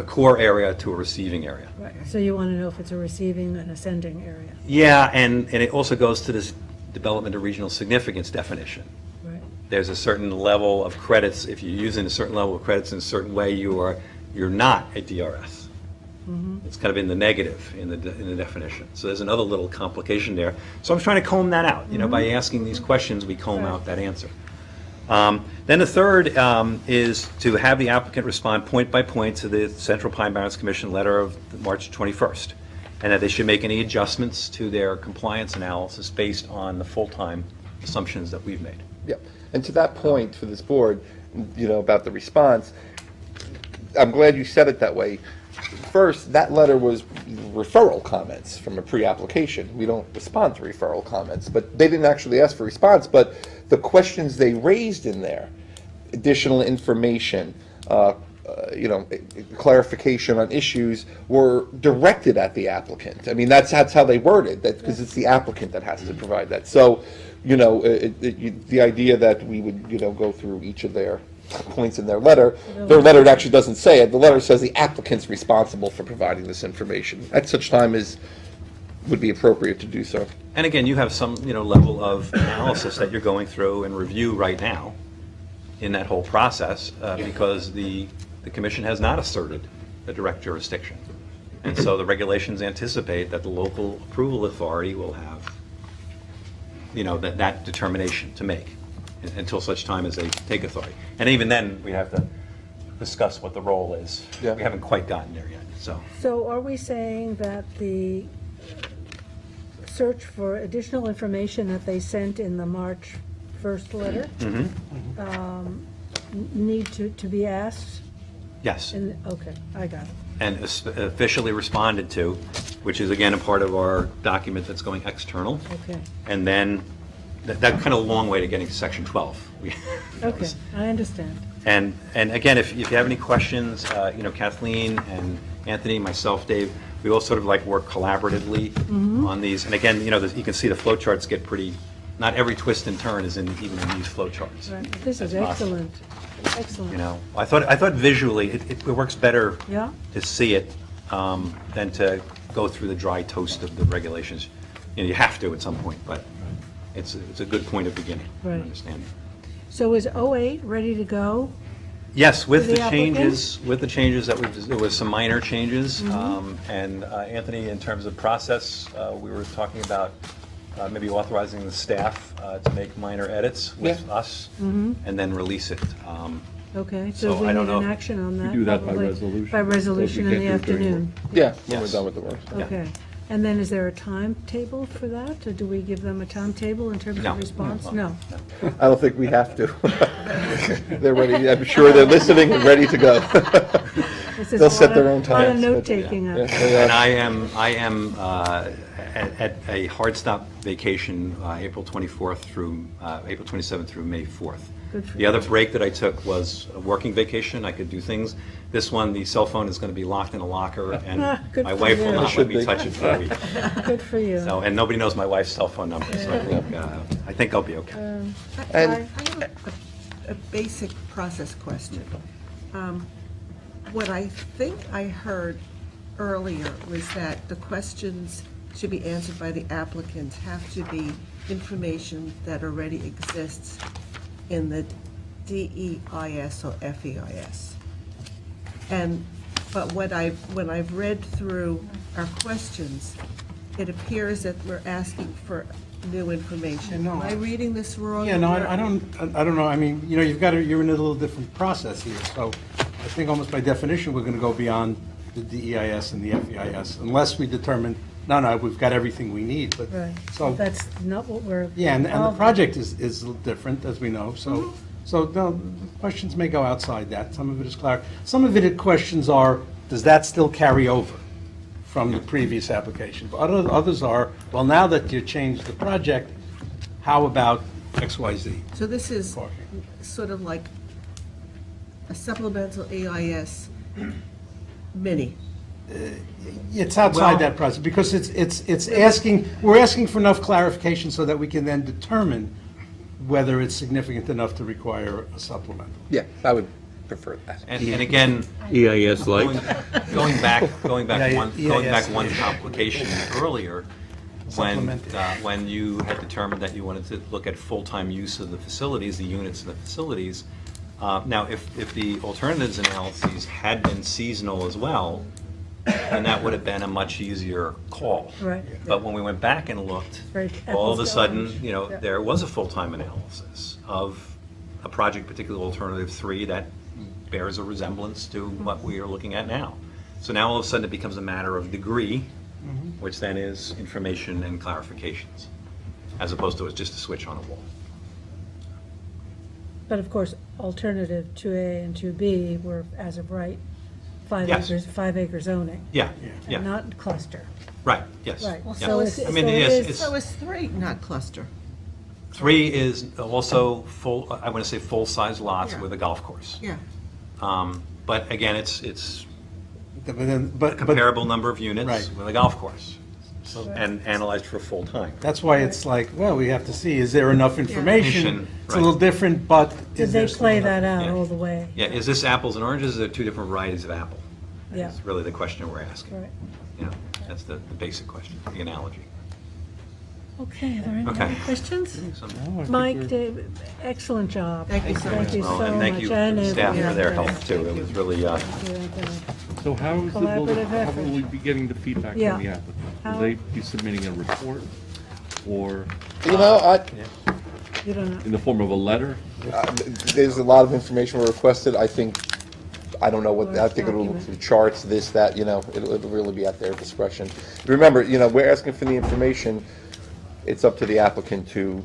Speaker 6: core area to a receiving area.
Speaker 1: Right, so you want to know if it's a receiving and ascending area,
Speaker 6: Yeah, and it also goes to this development of regional significance definition.
Speaker 1: right?
Speaker 6: There's a certain level of credits, if you're using a certain level of credits in a certain way, you're not a DRS. It's kind of in the negative in the definition. So there's another little complication there. So I'm trying to comb that out. By asking these questions, we comb out that answer. Then the third is to have the applicant respond point by point to the Central Pine Barrens Commission letter of March 21st, and that they should make any adjustments to their compliance analysis based on the full-time assumptions that we've made.
Speaker 7: Yeah, and to that point for this board, about the response, I'm glad you said it that way. First, that letter was referral comments from a pre-application. We don't respond to referral comments, but they didn't actually ask for response, but the questions they raised in there, additional information, clarification on issues, were directed at the applicant. I mean, that's how they worded that, because it's the applicant that has to provide that. So, the idea that we would, go through each of their points in their letter actually doesn't say it. The letter says the applicant's responsible for providing this information at such time as would be appropriate to do so.
Speaker 6: And again, you have some, level of analysis that you're going through and review right now in that whole process, because the commission has not asserted a direct jurisdiction. And so the regulations anticipate that the local approval authority will have, that determination to make until such time as they take authority. And even then, we have to discuss what the role is.
Speaker 7: Yeah.
Speaker 6: We haven't quite gotten there yet, so.
Speaker 1: So are we saying that the search for additional information that they sent in the March 1st letter need to be asked?
Speaker 6: Yes.
Speaker 1: Okay, I got it.
Speaker 6: And officially responded to, which is again a part of our document that's going external.
Speaker 1: Okay,
Speaker 6: And then, that kind of long way to getting to section 12.
Speaker 1: okay, I understand.
Speaker 6: And again, if you have any questions, Kathleen and Anthony, myself, Dave, we all sort of work collaboratively on these. And again, you can see the flow charts get pretty, not every twist and turn is even in these flow charts.
Speaker 1: Right, this is
Speaker 6: That's awesome.
Speaker 1: excellent.
Speaker 6: I thought visually it works better
Speaker 1: Yeah.
Speaker 6: to see it than to go through the dry toast of the regulations. You have to at some point, but it's a good point of beginning.
Speaker 1: Right.
Speaker 6: Understanding.
Speaker 1: So is 08 ready to go?
Speaker 6: Yes, with
Speaker 1: For
Speaker 6: the
Speaker 1: the applicant?
Speaker 6: changes that there was some minor changes. And Anthony, in terms of process, we were talking about maybe authorizing the staff to make minor edits with us and then release it.
Speaker 1: Okay,
Speaker 6: So
Speaker 1: so we
Speaker 6: I don't
Speaker 1: need an
Speaker 6: know.
Speaker 1: action on that?
Speaker 9: We do that by
Speaker 1: probably
Speaker 9: resolution.
Speaker 1: By resolution in the
Speaker 9: Because we can't do it during
Speaker 1: afternoon?
Speaker 7: Yeah, when we're
Speaker 6: Yes.
Speaker 7: done with the work.
Speaker 6: Yeah.
Speaker 1: Okay. And then is there a timetable for that? Or do we give them a timetable in terms
Speaker 6: No.
Speaker 1: of response? No.
Speaker 7: I don't think we have to. They're ready, I'm sure they're listening and ready to go.
Speaker 1: This is
Speaker 7: They'll
Speaker 1: a
Speaker 7: set
Speaker 1: lot
Speaker 7: their
Speaker 1: of-
Speaker 7: own
Speaker 1: lot
Speaker 7: times,
Speaker 1: of
Speaker 7: but-
Speaker 1: note-taking.
Speaker 7: Yeah,
Speaker 1: up.
Speaker 7: they are.
Speaker 6: And I am at a hard stop vacation April 24th through April 27th through May 4th.
Speaker 1: Good for
Speaker 6: The other break that I took was a working vacation. I could do things. This one, the cell phone is going to be locked in a locker, and
Speaker 1: Good
Speaker 6: my
Speaker 1: for
Speaker 6: wife will
Speaker 1: you.
Speaker 6: not
Speaker 7: Should
Speaker 6: let me
Speaker 7: be.
Speaker 6: touch it for a week.
Speaker 1: Good for you.
Speaker 6: So, and nobody knows my wife's cell phone number, so I think I'll be okay.
Speaker 7: And-
Speaker 4: I have a basic process question. What I think I heard earlier was that the questions should be answered by the applicant have to be information that already exists in the DEIS or FEIS. But when I've read through our questions, it appears that we're asking for new information.
Speaker 10: No.
Speaker 4: Am I reading this wrong?
Speaker 10: Yeah, no, I don't know, I mean, you know, you're in a little different process here, so I think almost by definition, we're gonna go beyond the DEIS and the FEIS, unless we determine, no, we've got everything we need, but,
Speaker 1: Right.
Speaker 10: so,
Speaker 1: That's not what we're.
Speaker 10: yeah, and the
Speaker 1: involved in.
Speaker 10: project is a little different, as we know, so, no, the questions may go outside that, some of it is clear. Some of it questions are, does that still carry over from the previous application? But others are, well, now that you changed the project, how about X, Y, Z?
Speaker 4: So this is sort of like a supplemental EIS mini.
Speaker 10: It's outside that process, because it's asking, we're asking for enough clarification so that we can then determine whether it's significant enough to require a supplemental.
Speaker 7: Yeah, I would prefer that.
Speaker 6: And again,
Speaker 2: EIS light.
Speaker 6: going back
Speaker 10: Yeah,
Speaker 6: one
Speaker 10: EIS.
Speaker 6: complication earlier, when,
Speaker 10: Supplemented.
Speaker 6: when you had determined that you wanted to look at full-time use of the facilities, the units in the facilities. Now, if the alternatives analyses had been seasonal as well, then that would have been a much easier call.
Speaker 1: Right.
Speaker 6: But when we went back and looked,
Speaker 1: Right,
Speaker 6: all of a
Speaker 1: apples to
Speaker 6: sudden,
Speaker 1: oranges.
Speaker 6: you know,
Speaker 1: Yeah.
Speaker 6: there was a full-time analysis of a project, particularly alternative 3, that bears a resemblance to what we are looking at now. So now all of a sudden it becomes a matter of degree, which then is information and clarifications, as opposed to it's just a switch on a wall.
Speaker 1: But of course, alternative 2A and 2B were, as of right, 5
Speaker 6: Yes.
Speaker 1: acres, 5 acre zoning.
Speaker 6: Yeah,
Speaker 1: And
Speaker 6: yeah,
Speaker 1: not cluster.
Speaker 6: right, yes.
Speaker 1: Right.
Speaker 6: yeah.
Speaker 1: So it's,
Speaker 6: I mean,
Speaker 1: so it
Speaker 6: yes,
Speaker 1: is-
Speaker 6: it's-
Speaker 4: So is 3 not cluster?
Speaker 6: 3 is also full, I want to say full-size lots
Speaker 4: Yeah.
Speaker 6: with a golf course.
Speaker 4: Yeah.
Speaker 6: But again, it's
Speaker 10: But
Speaker 6: comparable number of units
Speaker 10: Right.
Speaker 6: with a golf course, and analyzed for full time.
Speaker 10: that's why it's like, well, we have to see, is there enough information?
Speaker 6: Information,
Speaker 10: It's a little
Speaker 6: right.
Speaker 10: different, but
Speaker 1: Did
Speaker 10: is there
Speaker 1: they
Speaker 10: still
Speaker 1: play
Speaker 10: enough-
Speaker 1: that out
Speaker 6: Yeah.
Speaker 1: all the way?
Speaker 6: Yeah, is this apples and oranges, or are there two different varieties of apple?
Speaker 1: Yeah.
Speaker 6: That's really the question we're asking.
Speaker 1: Right.
Speaker 6: You know, that's the basic question, the analogy.
Speaker 1: Okay, are there any
Speaker 6: Okay.
Speaker 1: other questions?
Speaker 6: So-
Speaker 1: Mike, David, excellent job.
Speaker 4: Thank you so much.
Speaker 1: Thank you
Speaker 6: Well,
Speaker 1: so
Speaker 6: and
Speaker 1: much.
Speaker 6: thank you to the staff for their help, too. It was really,
Speaker 1: Yeah,
Speaker 9: So how is the
Speaker 1: Collaborative
Speaker 9: building, how
Speaker 1: effort.
Speaker 9: will we be getting the feedback
Speaker 1: Yeah.
Speaker 9: from the applicant?
Speaker 1: How-
Speaker 9: Will they be submitting a report or
Speaker 3: You know,
Speaker 1: You don't know.
Speaker 9: in the form of a letter?
Speaker 7: There's a lot of information requested. I think, I don't know what, I think it'll look
Speaker 1: Document.
Speaker 7: through charts, this, that, you know, it'll really be at their discretion. Remember, you know, we're asking for the information. It's up to the applicant to,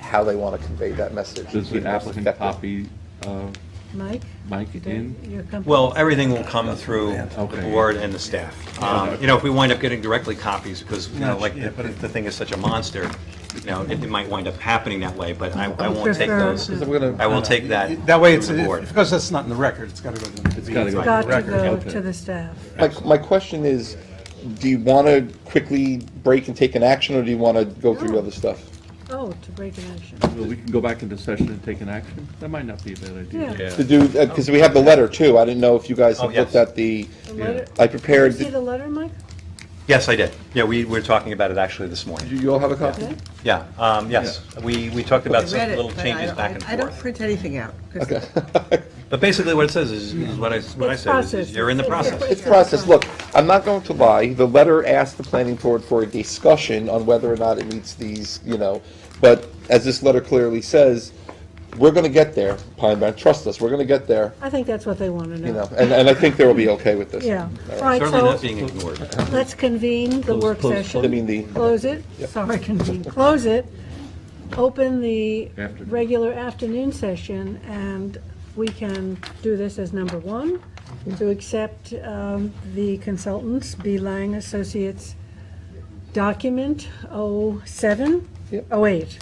Speaker 7: how they want to convey that message.
Speaker 9: Does
Speaker 7: Be
Speaker 9: the
Speaker 7: most
Speaker 9: applicant
Speaker 7: effective.
Speaker 9: copy
Speaker 1: Mike?
Speaker 9: Mike in?
Speaker 1: Your company?
Speaker 6: well, everything will come through the
Speaker 9: Okay.
Speaker 6: board and the staff. You know, if we wind up getting directly copies, because, you know, like,
Speaker 10: Yeah, but
Speaker 6: the thing is such a monster, you know, it might wind up happening that way, but I won't take
Speaker 1: prefer-
Speaker 6: those.
Speaker 7: So we're gonna-
Speaker 6: I will take that
Speaker 10: That way, it's,
Speaker 6: to the board.
Speaker 10: because that's not in the record, it's got to go to the.
Speaker 9: It's gotta go.
Speaker 1: Got to
Speaker 10: record.
Speaker 1: go
Speaker 9: Okay.
Speaker 1: to the staff.
Speaker 7: My question is, do you want to quickly break and take an action, or do you want to go through other stuff?
Speaker 1: Oh, to break an action.
Speaker 9: Well, we can go back into session and take an action? That might not be a bad idea.
Speaker 1: Yeah.
Speaker 7: To do, because we have the letter too. I didn't know if you guys
Speaker 6: Oh,
Speaker 7: have looked
Speaker 6: yes.
Speaker 7: at the,
Speaker 1: The letter-
Speaker 7: I prepared,
Speaker 1: Did you see the letter, Mike?
Speaker 6: Yes, I did. Yeah, we were talking about it actually this morning.
Speaker 7: you all have a copy?
Speaker 1: Okay.
Speaker 6: Yeah, yes, we talked about
Speaker 4: I
Speaker 6: some
Speaker 4: read it,
Speaker 6: little
Speaker 4: but
Speaker 6: changes back and
Speaker 4: I don't
Speaker 6: forth.
Speaker 4: print anything out. 'Cause
Speaker 7: Okay.
Speaker 6: But basically what it says is what I
Speaker 1: It's
Speaker 6: said, is
Speaker 1: process.
Speaker 6: you're in the process.
Speaker 7: It's process. Look, I'm not going to lie, the letter asked the planning board for a discussion on whether or not it meets these, you know, but as this letter clearly says, we're gonna get there, Pine Barrens, trust us, we're gonna get there,
Speaker 1: I think that's what they want to know.
Speaker 7: you know, and I think they'll be okay with this.
Speaker 1: Yeah. All right,
Speaker 6: Certainly not
Speaker 1: so
Speaker 6: being ignored.
Speaker 1: let's convene the work
Speaker 9: close-
Speaker 1: session.
Speaker 7: I mean, the,
Speaker 1: Close it, sorry, convene, close it, open the
Speaker 9: Afternoon.
Speaker 1: regular afternoon session, and we can do this as number one, to accept the consultants, B. Lang Associates, document 07?
Speaker 7: Yep.
Speaker 1: 08.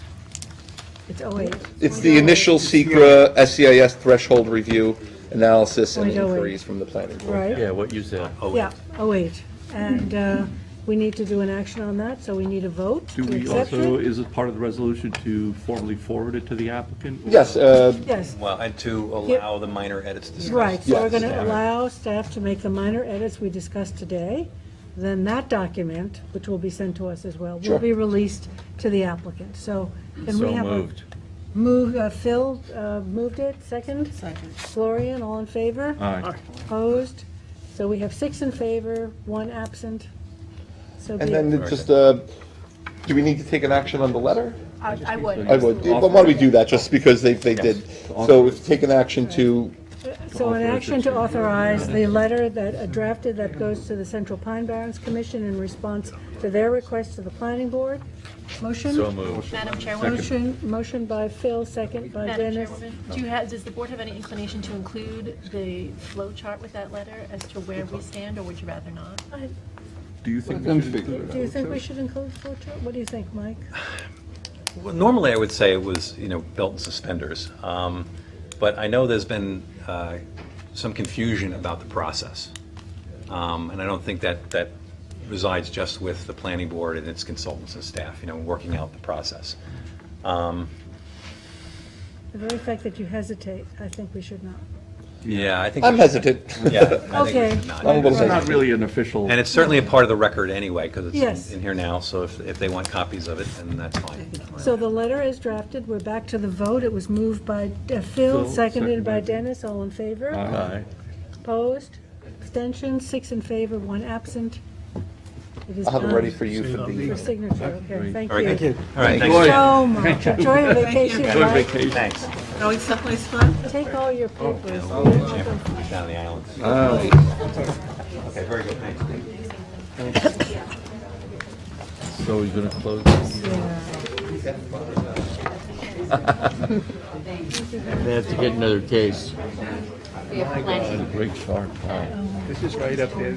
Speaker 1: It's 08.
Speaker 7: it's the initial SECR SEIS threshold review analysis and
Speaker 1: 0.08.
Speaker 7: inquiries from the planning board.
Speaker 1: Right?
Speaker 2: Yeah, what you said.
Speaker 6: Oh,
Speaker 1: Yeah, 08. And we need to do an action on that, so we need a vote
Speaker 9: Do
Speaker 1: to
Speaker 9: we
Speaker 1: accept
Speaker 9: also,
Speaker 1: it.
Speaker 9: is it part of the resolution to formally forward it to the applicant?
Speaker 7: Yes,
Speaker 1: Yes,
Speaker 6: Well, and to allow the minor edits discussed.
Speaker 1: right, so we're
Speaker 7: Yes.
Speaker 1: going to allow staff to make the minor edits we discussed today. Then that document, which will be sent to us as well, will
Speaker 7: Sure.
Speaker 1: be released to the applicant. So can we
Speaker 2: So
Speaker 1: have a
Speaker 2: moved.
Speaker 1: move, Phil moved it, second?
Speaker 4: Second.
Speaker 1: Florian, all in favor?
Speaker 9: Aye.
Speaker 1: Opposed? So we have 6 in favor, 1 absent. So be
Speaker 7: and
Speaker 1: it.
Speaker 7: then it just, do we need to take an action on the letter?
Speaker 11: I would.
Speaker 7: I would. Well, why don't we do that, just because they did. So if take an action to,
Speaker 1: So an action to authorize the letter that drafted that goes to the Central Pine Barrens Commission in response to their request to the planning board. Motion?
Speaker 2: So moved.
Speaker 11: Madam Chairwoman?
Speaker 1: Motion by Phil, second by
Speaker 11: Madam
Speaker 1: Dennis.
Speaker 11: Chairwoman, does the board have any inclination to include the flow chart with that letter as to where we stand, or would you rather not?
Speaker 9: Do you think
Speaker 3: Let
Speaker 9: we
Speaker 3: them
Speaker 9: should
Speaker 3: figure
Speaker 9: include
Speaker 3: it
Speaker 1: Do you think we should include flow chart? What do you think, Mike?
Speaker 6: Well, normally, I would say it was, belt and suspenders. But I know there's been some confusion about the process. And I don't think that resides just with the planning board and its consultants and staff, working out the process.
Speaker 1: The very fact that you hesitate, I think we should not.
Speaker 6: Yeah, I think.
Speaker 7: I'm hesitant.
Speaker 6: Yeah. I think we
Speaker 1: Okay.
Speaker 6: should not.
Speaker 7: I'm a little
Speaker 9: It's not
Speaker 7: hesitant.
Speaker 9: really an official.
Speaker 6: And it's certainly a part of the record anyway, because
Speaker 1: Yes.
Speaker 6: it's in here now, so if they want copies of it, then that's fine.
Speaker 1: So the letter is drafted. We're back to the vote. It was moved by Phil,
Speaker 9: Phil,
Speaker 1: seconded
Speaker 9: seconded
Speaker 1: by
Speaker 9: by-
Speaker 1: Dennis. All in favor?
Speaker 9: Aye.
Speaker 1: Opposed? Abstentions? 6 in favor, 1 absent. It is
Speaker 7: I'll have it
Speaker 1: done
Speaker 7: ready for you for
Speaker 1: for
Speaker 7: the,
Speaker 1: signature. Okay, thank
Speaker 6: All right,
Speaker 1: you.
Speaker 6: All right, thanks.
Speaker 1: So much. Enjoy your vacation,
Speaker 9: Good
Speaker 1: Mike.
Speaker 9: vacation.
Speaker 6: Thanks.
Speaker 4: Going someplace fun?
Speaker 1: Take all your papers.
Speaker 6: Down the island. Okay, very good, thanks.
Speaker 9: So he's gonna close.
Speaker 2: They have to get another case.
Speaker 9: Great chart. Wow.
Speaker 10: This is right up there.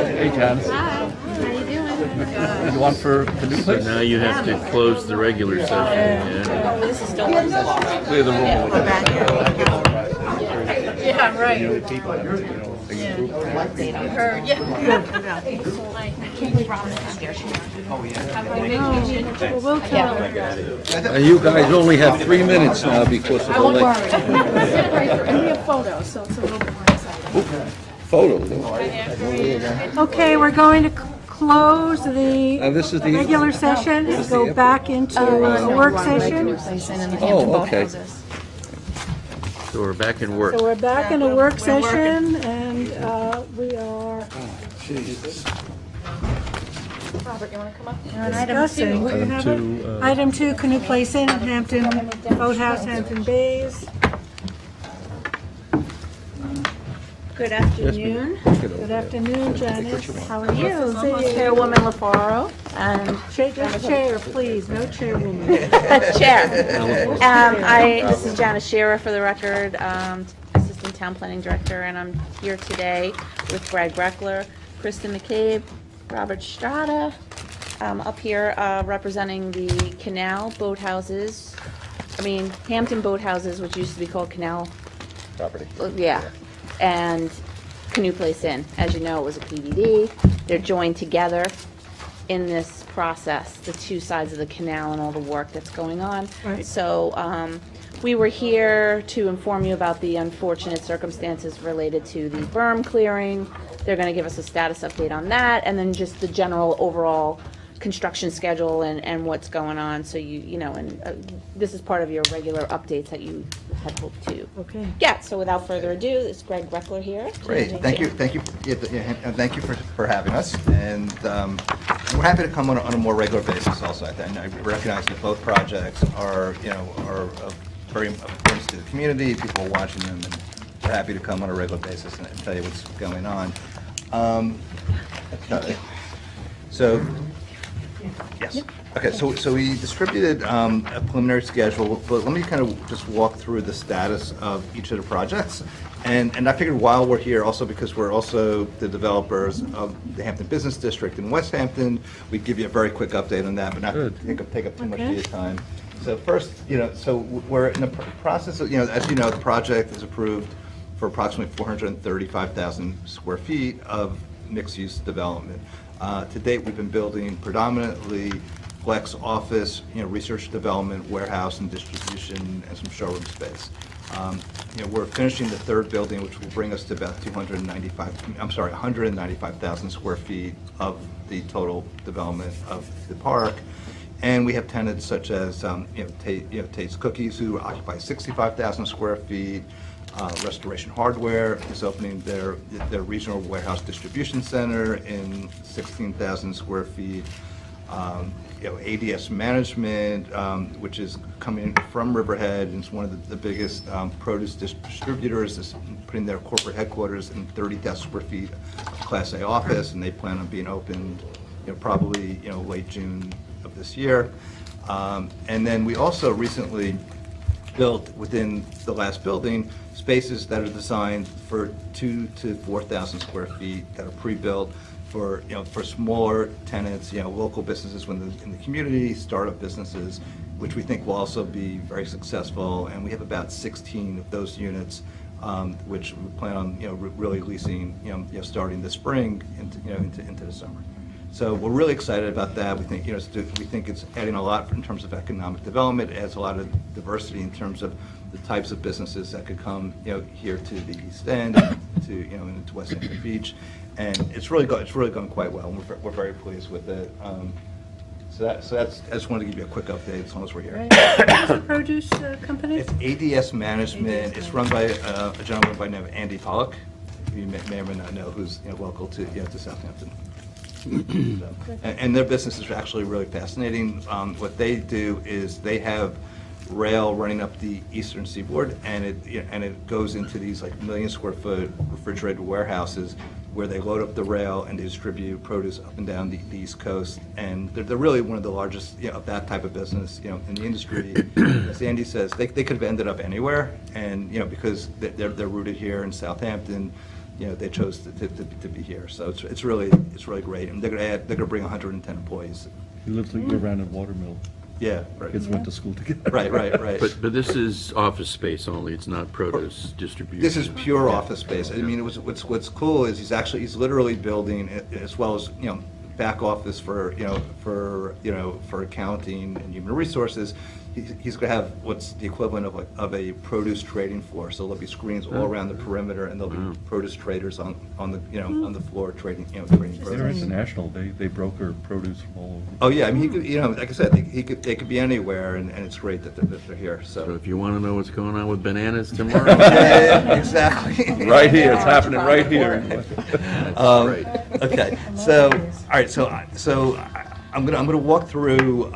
Speaker 9: Hey, Janice.
Speaker 12: How you doing?
Speaker 9: You want for the new
Speaker 2: So
Speaker 9: place?
Speaker 2: now you have to close the regular session. Yeah.
Speaker 12: This is still one session.
Speaker 9: Clear the room.
Speaker 11: Yeah, right. Her, yeah.
Speaker 1: Well, we'll tell her.
Speaker 3: You guys only have 3 minutes now because of the late
Speaker 12: I need a photo, so it's a little bit more exciting.
Speaker 3: photo.
Speaker 1: Okay, we're going to close the
Speaker 3: This is the.
Speaker 1: regular session and go back into a work session.
Speaker 3: Oh, okay.
Speaker 2: So we're back in work.
Speaker 1: So we're back in a work session and we are
Speaker 11: Robert, you want to come up?
Speaker 1: discussing. Item 2, Canoe Place Inn, Hampton Boathouse, Hampton Bays.
Speaker 12: Good afternoon.
Speaker 1: Good afternoon, Janice. How are you?
Speaker 12: Chairwoman LaFaro and
Speaker 1: Just chair, please, no chairwoman.
Speaker 12: Chair. This is Janice Shearer for the record, Assistant Town Planning Director, and I'm here today with Greg Breckler, Kristen McCabe, Robert Strada, up here representing the canal boathouses, Hampton Boathouses, which used to be called Canal.
Speaker 7: property.
Speaker 12: Yeah, and Canoe Place Inn. As you know, it was a PDD. They're joined together in this process, the two sides of the canal and all the work that's going on.
Speaker 1: Right.
Speaker 12: So we were here to inform you about the unfortunate circumstances related to the berm clearing. They're going to give us a status update on that, and then just the general overall construction schedule and what's going on. So this is part of your regular updates that you had hoped to
Speaker 1: Okay.
Speaker 12: get. So without further ado, it's Greg Breckler here.
Speaker 13: Great, thank you, thank you for having us, and we're happy to come on a more regular basis also. I recognize that both projects are of very importance to the community, people are watching them, and we're happy to come on a regular basis and tell you what's going on. So, yes. Okay, so we distributed a preliminary schedule, but let me kind of just walk through the status of each of the projects. And I figured while we're here, also because we're also the developers of the Hampton Business District in West Hampton, we'd give you a very quick update on that, but not take up too much of your time. So first, so we're in the process of, as you know, the project is approved for approximately 435,000 square feet of mixed-use development. To date, we've been building predominantly flex office, research development, warehouse and distribution, and some showroom space. We're finishing the third building, which will bring us to about 195,000 square feet of the total development of the park. And we have tenants such as, Tate's Cookies, who occupy 65,000 square feet. Restoration Hardware is opening their regional warehouse distribution center in 16,000 square feet. ADS Management, which is coming from Riverhead, and it's one of the biggest produce distributors, is putting their corporate headquarters in 30,000 square feet of Class A office, and they plan on being opened, probably, late June of this year. And then we also recently built within the last building spaces that are designed for 2,000 to 4,000 square feet that are pre-built for smaller tenants, local businesses in the community, startup businesses, which we think will also be very successful. And we have about 16 of those units, which we plan on really leasing starting this spring into the summer. So we're really excited about that. We think it's adding a lot in terms of economic development. It adds a lot of diversity in terms of the types of businesses that could come here to the East End, into West Hampton Beach, and it's really going quite well. And we're very pleased with it. So that's I just wanted to give you a quick update as long as we're here.
Speaker 1: What's the produce company?
Speaker 13: It's ADS Management. It's run by a gentleman by the name of Andy Pollock, who you may or may not know, who's local to Southampton. And their business is actually really fascinating. What they do is they have rail running up the eastern seaboard, and it goes into these like 1 million square foot refrigerated warehouses where they load up the rail and they distribute produce up and down the East Coast. And they're really one of the largest of that type of business in the industry. As Andy says, they could have ended up anywhere, and because they're rooted here in Southampton, they chose to be here. So it's really great, and they're going to bring 110 employees.
Speaker 9: He lives like around a watermill.
Speaker 13: Yeah, right.
Speaker 9: Kids went to school together.
Speaker 13: Right.
Speaker 2: But this is office space only, it's not produce distribution.
Speaker 13: This is pure office space. I mean, what's cool is he's literally building, as well as back office for accounting and human resources. He's going to have what's the equivalent of a produce trading floor. So there'll be screens all around the perimeter, and there'll be produce traders on the floor trading trading
Speaker 9: They're
Speaker 13: produce.
Speaker 9: international. They broker produce from all over.
Speaker 13: Oh yeah, I mean, he could, like I said, they could be anywhere, and it's great that they're here.
Speaker 2: So
Speaker 13: So
Speaker 2: if you want to know what's going on with bananas tomorrow.
Speaker 13: yeah, exactly.
Speaker 9: Right here, it's happening right here.
Speaker 2: Right.
Speaker 13: Okay, so, all right, so I'm gonna walk through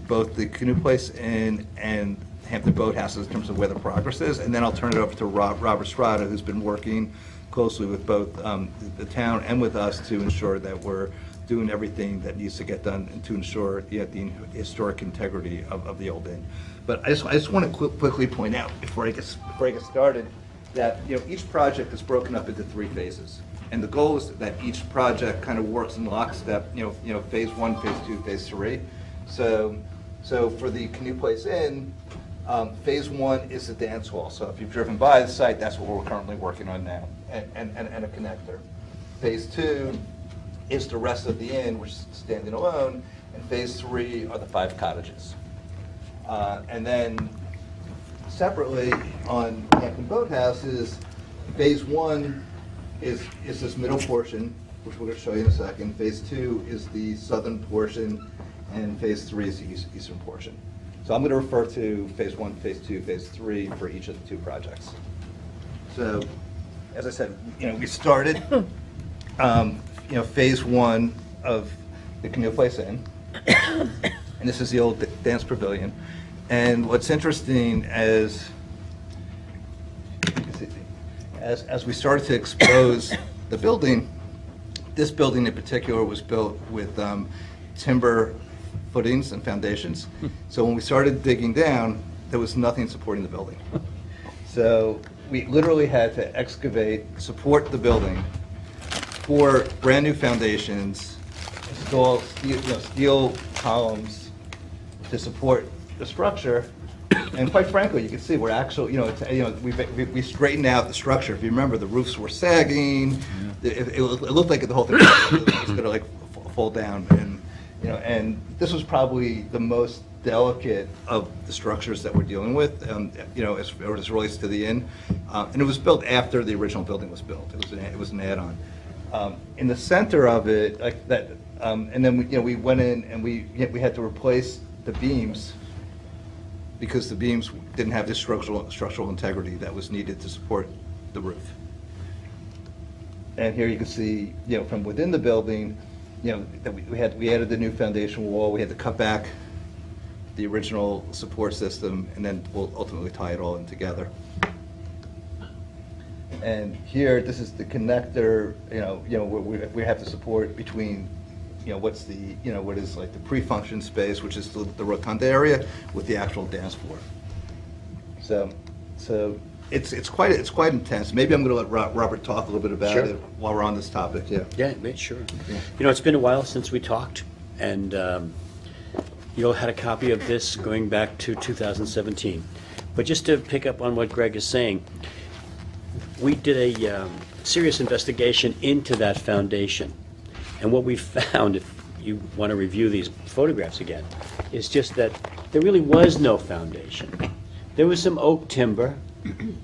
Speaker 13: both the Canoe Place Inn and Hampton Boathouse in terms of where the progress is, and then I'll turn it over to Robert Strada, who's been working closely with both the town and with us to ensure that we're doing everything that needs to get done and to ensure the historic integrity of the old inn. But I just want to quickly point out before I get started that each project is broken up into 3 phases. And the goal is that each project kind of works in lockstep, phase 1, phase 2, phase 3. So for the Canoe Place Inn, phase 1 is the dance hall. So if you've driven by the site, that's what we're currently working on now, and a connector. Phase 2 is the rest of the inn, which is standing alone, and phase 3 are the 5 cottages. And then separately on Hampton Boathouse is phase 1 is this middle portion, which we're going to show you in a second. Phase 2 is the southern portion, and phase 3 is the eastern portion. So I'm going to refer to phase 1, phase 2, phase 3 for each of the 2 projects. So, as I said, we started, phase 1 of the Canoe Place Inn, and this is the old dance pavilion. And what's interesting as we started to expose the building, this building in particular was built with timber footings and foundations. So when we started digging down, there was nothing supporting the building. So we literally had to excavate, support the building, pour brand new foundations, install steel columns to support the structure, And quite frankly, you can see we're actually, we straightened out the structure. If you remember, the roofs were sagging. It looked like the whole thing was going to like fall down. And this was probably the most delicate of the structures that we're dealing with, as it relates to the inn. And it was built after the original building was built. It was an add-on. In the center of it, like that, and then we went in and we had to replace the beams because the beams didn't have the structural integrity that was needed to support the roof. And here you can see, from within the building, that we added the new foundation wall. We had to cut back the original support system, and then we'll ultimately tie it all in together. And here, this is the connector. We have to support between, what is like the pre-function space, which is the rotunda area, with the actual dance floor. So it's quite intense. Maybe I'm going to let Robert talk a little bit about it while we're on this topic.
Speaker 14: Yeah, sure. It's been a while since we talked, and you all had a copy of this going back to 2017. But just to pick up on what Greg is saying, we did a serious investigation into that foundation. And what we found, if you want to review these photographs again, is just that there really was no foundation. There was some oak timber.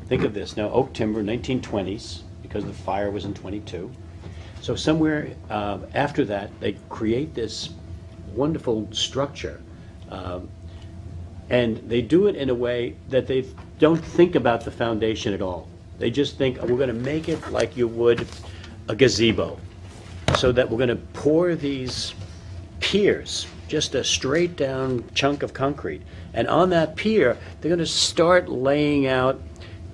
Speaker 14: Think of this now, oak timber, 1920s, because the fire was in 22. So somewhere after that, they create this wonderful structure. And they do it in a way that they don't think about the foundation at all. They just think, we're going to make it like you would a gazebo, so that we're going to pour these piers, just a straight down chunk of concrete. And on that pier, they're going to start laying out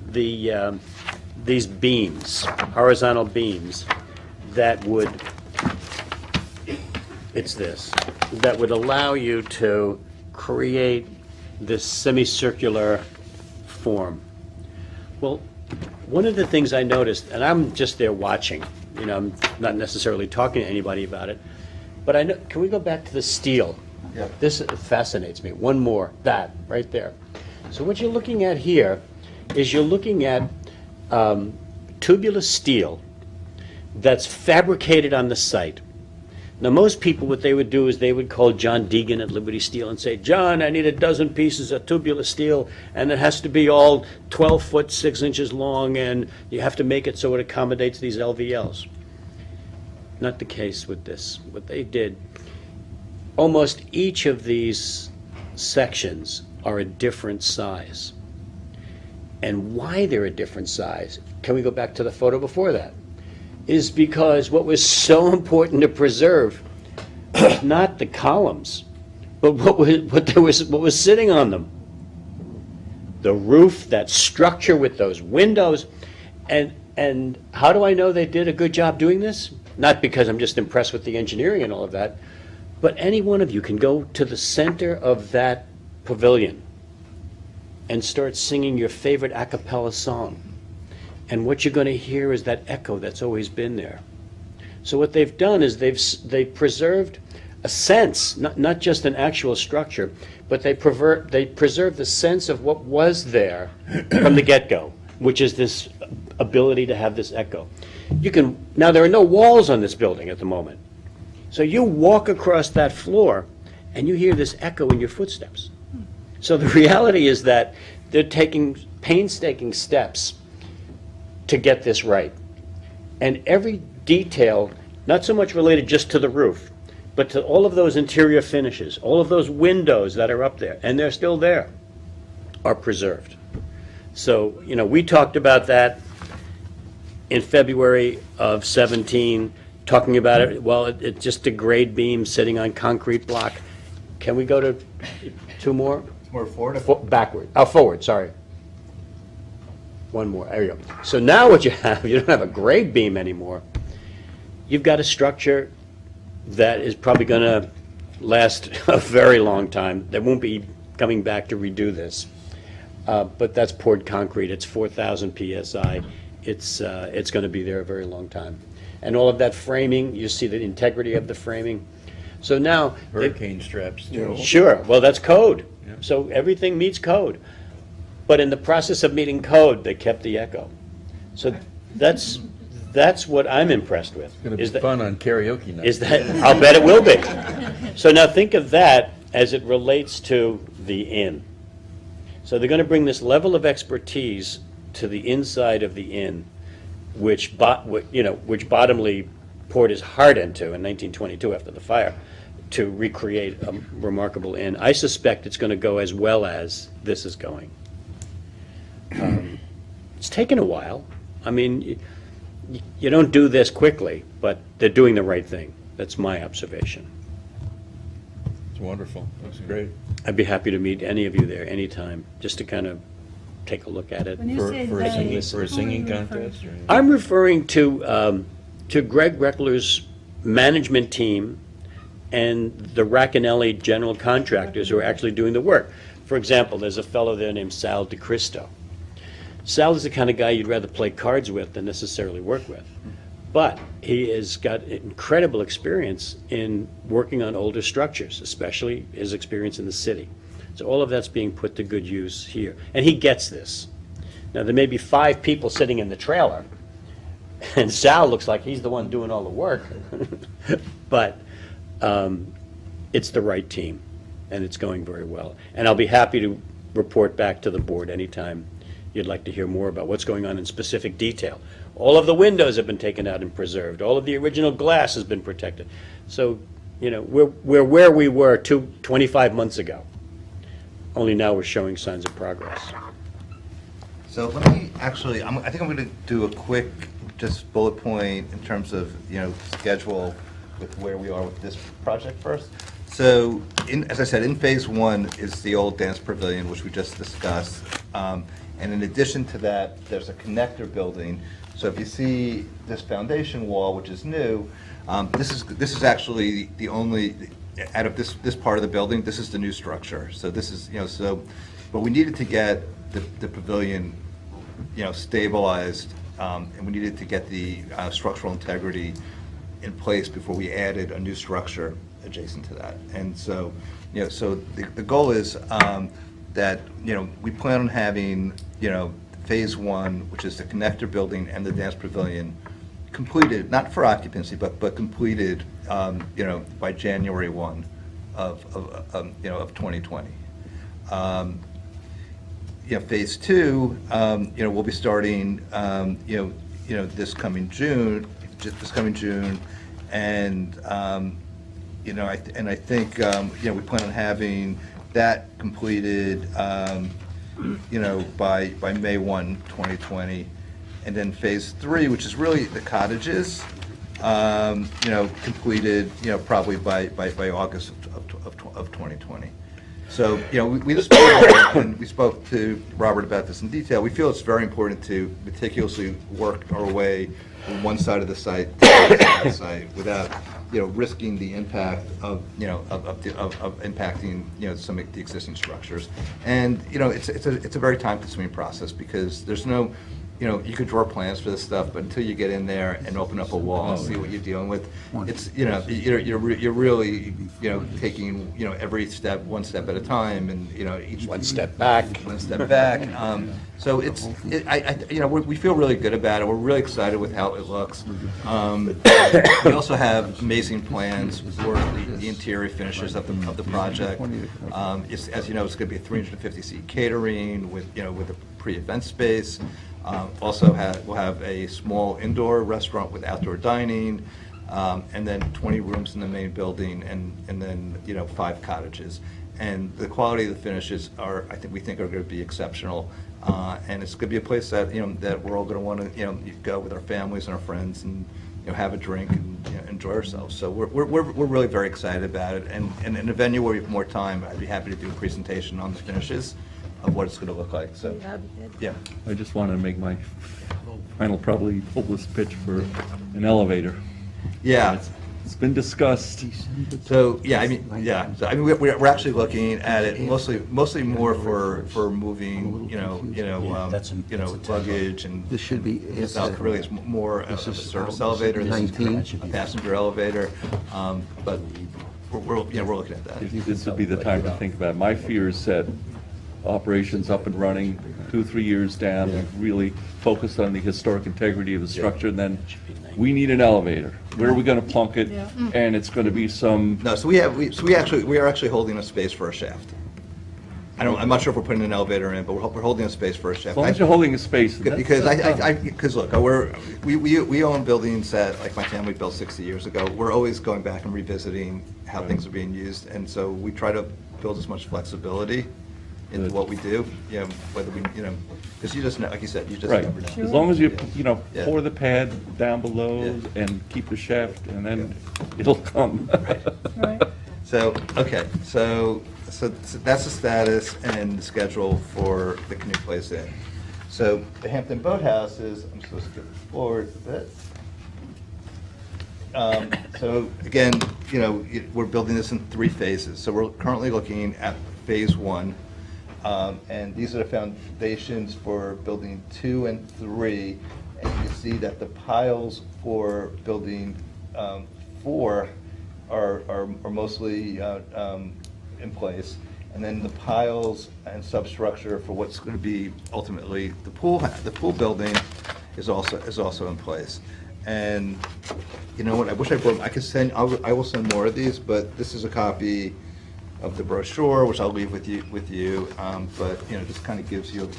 Speaker 14: these beams, horizontal beams, that would, that would allow you to create this semicircular form. Well, one of the things I noticed, and I'm just there watching, I'm not necessarily talking to anybody about it, but I know, can we go back to the steel?
Speaker 13: Yeah.
Speaker 14: This fascinates me. One more, that, right there. So what you're looking at here is you're looking at tubular steel that's fabricated on the site. Now, most people, what they would do is they would call John Deegan at Liberty Steel and say, John, I need a dozen pieces of tubular steel, and it has to be all 12 foot, 6 inches long, and you have to make it so it accommodates these LVLs. Not the case with this. What they did, almost each of these sections are a different size. And why they're a different size, can we go back to the photo before that? Is because what was so important to preserve was not the columns, but what was sitting on them. The roof, that structure with those windows. And how do I know they did a good job doing this? Not because I'm just impressed with the engineering and all of that, but any one of you can go to the center of that pavilion and start singing your favorite a cappella song. And what you're going to hear is that echo that's always been there. So what they've done is they've preserved a sense, not just an actual structure, but they preserve the sense of what was there from the get-go, which is this ability to have this echo. Now there are no walls on this building at the moment. So you walk across that floor and you hear this echo in your footsteps. So the reality is that they're taking painstaking steps to get this right. And every detail, not so much related just to the roof, but to all of those interior finishes, all of those windows that are up there, and they're still there, are preserved. So, we talked about that in February of 17, talking about it, well, it's just a grade beam sitting on concrete block. Can we go to two more?
Speaker 13: More forward?
Speaker 14: Backward. Oh, forward, sorry. One more, there you go. So now what you don't have a grade beam anymore. You've got a structure that is probably going to last a very long time. They won't be coming back to redo this. But that's poured concrete. It's 4,000 PSI. It's going to be there a very long time. And all of that framing, you see the integrity of the framing. So now...
Speaker 2: Hurricane straps, too.
Speaker 14: Sure. Well, that's code. Yeah. So everything meets code. But in the process of meeting code, they kept the echo. So that's what I'm impressed with.
Speaker 2: It's going to
Speaker 14: is
Speaker 2: be
Speaker 14: that-
Speaker 2: fun on karaoke night.
Speaker 14: Is that, I'll bet it will be. So now think of that as it relates to the inn. So they're going to bring this level of expertise to the inside of the inn, which Bottomley poured his heart into in 1922 after the fire, to recreate a remarkable inn. I suspect it's going to go as well as this is going. It's taken a while. I mean, you don't do this quickly, but they're doing the right thing. That's my observation.
Speaker 2: It's wonderful. Looks great.
Speaker 14: I'd be happy to meet any of you there anytime, just to kind of take a look at it.
Speaker 1: When you say
Speaker 2: For a
Speaker 1: they,
Speaker 2: singing,
Speaker 1: who are you referring
Speaker 2: contest?
Speaker 1: to?
Speaker 2: Or
Speaker 14: I'm referring to Greg Reckler's management team and the Racanelli general contractors who are actually doing the work. For example, there's a fellow there named Sal DiCristo. Sal is the kind of guy you'd rather play cards with than necessarily work with. But he has got incredible experience in working on older structures, especially his experience in the city. So all of that's being put to good use here. And he gets this. Now, there may be 5 people sitting in the trailer, and Sal looks like he's the one doing all the work. But it's the right team, and it's going very well. And I'll be happy to report back to the board anytime you'd like to hear more about what's going on in specific detail. All of the windows have been taken out and preserved. All of the original glass has been protected. So, we're where we were 25 months ago. Only now we're showing signs of progress.
Speaker 13: So let me actually, I think I'm going to do a quick, just bullet point in terms of, schedule with where we are with this project first. So, as I said, in phase 1 is the old dance pavilion, which we just discussed. And in addition to that, there's a connector building. So if you see this foundation wall, which is new, this is actually the only, out of this part of the building, this is the new structure. So this is, but we needed to get the pavilion, stabilized, and we needed to get the structural integrity in place before we added a new structure adjacent to that. And so, so the goal is that, we plan on having, phase 1, which is the connector building and the dance pavilion, completed, not for occupancy, but completed, by January 1 of 2020. Phase 2, we'll be starting, this coming June, and I think, we plan on having that completed, by May 1, 2020. And then phase 3, which is really the cottages, completed, probably by August of 2020. So, we just and we spoke to Robert about this in detail. We feel it's very important to meticulously work our way from one side of the site to the other side of the site without, risking the impact of impacting, some of the existing structures. And, it's a very time-consuming process because there's no, you could draw plans for this stuff, but until you get in there and open up a wall and see what you're dealing with, it's, you're really, taking, every step, one step at a time, and, each.
Speaker 14: One step back.
Speaker 13: One step back. So we feel really good about it. We're really excited with how it looks. We also have amazing plans for the interior finishes of the project. As you know, it's going to be a 350-seat catering with a pre-event space. Also we'll have a small indoor restaurant with outdoor dining, and then 20 rooms in the main building, and then 5 cottages. And the quality of the finishes we think are going to be exceptional. And it's going to be a place that that we're all going to want to go with our families and our friends and have a drink and enjoy ourselves. So we're really very excited about it. And in a venue where we have more time, I'd be happy to do a presentation on the finishes of what it's going to look like. So yeah.
Speaker 9: I just want to make my final, probably hopeless pitch for an elevator.
Speaker 13: Yeah.
Speaker 9: It's been discussed.
Speaker 13: So yeah, So we're actually looking at it mostly more for moving, luggage and.
Speaker 3: This should be.
Speaker 13: South Korea is more of a service elevator. This is a passenger elevator, but we're looking at that.
Speaker 9: This would be the time to think about it. My fear is that operations up and running, 2-3 years down, we've really focused on the historic integrity of the structure, and then we need an elevator. Where are we gonna plunk it?
Speaker 1: Yeah.
Speaker 9: And it's gonna be some,
Speaker 13: No, so we are actually holding a space for a shaft. I'm not sure if we're putting an elevator in, but we're holding a space for a shaft.
Speaker 9: as long as you're holding a space.
Speaker 13: Because look, we own buildings that, like my family built 60 years ago. We're always going back and revisiting how things are being used, and so we try to build as much flexibility into
Speaker 9: Good.
Speaker 13: what we do, whether we, because you just, like you said, you just
Speaker 9: Right,
Speaker 13: never know.
Speaker 9: as long as you,
Speaker 13: Yeah.
Speaker 9: pour the pad down below
Speaker 13: Yeah.
Speaker 9: and keep the shaft, and then it'll come.
Speaker 1: Right.
Speaker 13: So, okay, so that's the status and the schedule for the Canoe Place Inn. So the Hampton Boathouse is, I'm supposed to get forward a bit. So again, we're building this in 3 phases. So we're currently looking at phase 1. And these are the foundations for building 2 and 3. And you can see that the piles for building 4 are mostly in place. And then the piles and substructure for what's going to be ultimately the pool building is also in place. And you know what, I wish I will send more of these, but this is a copy of the brochure, which I'll leave with you. But this kind of gives you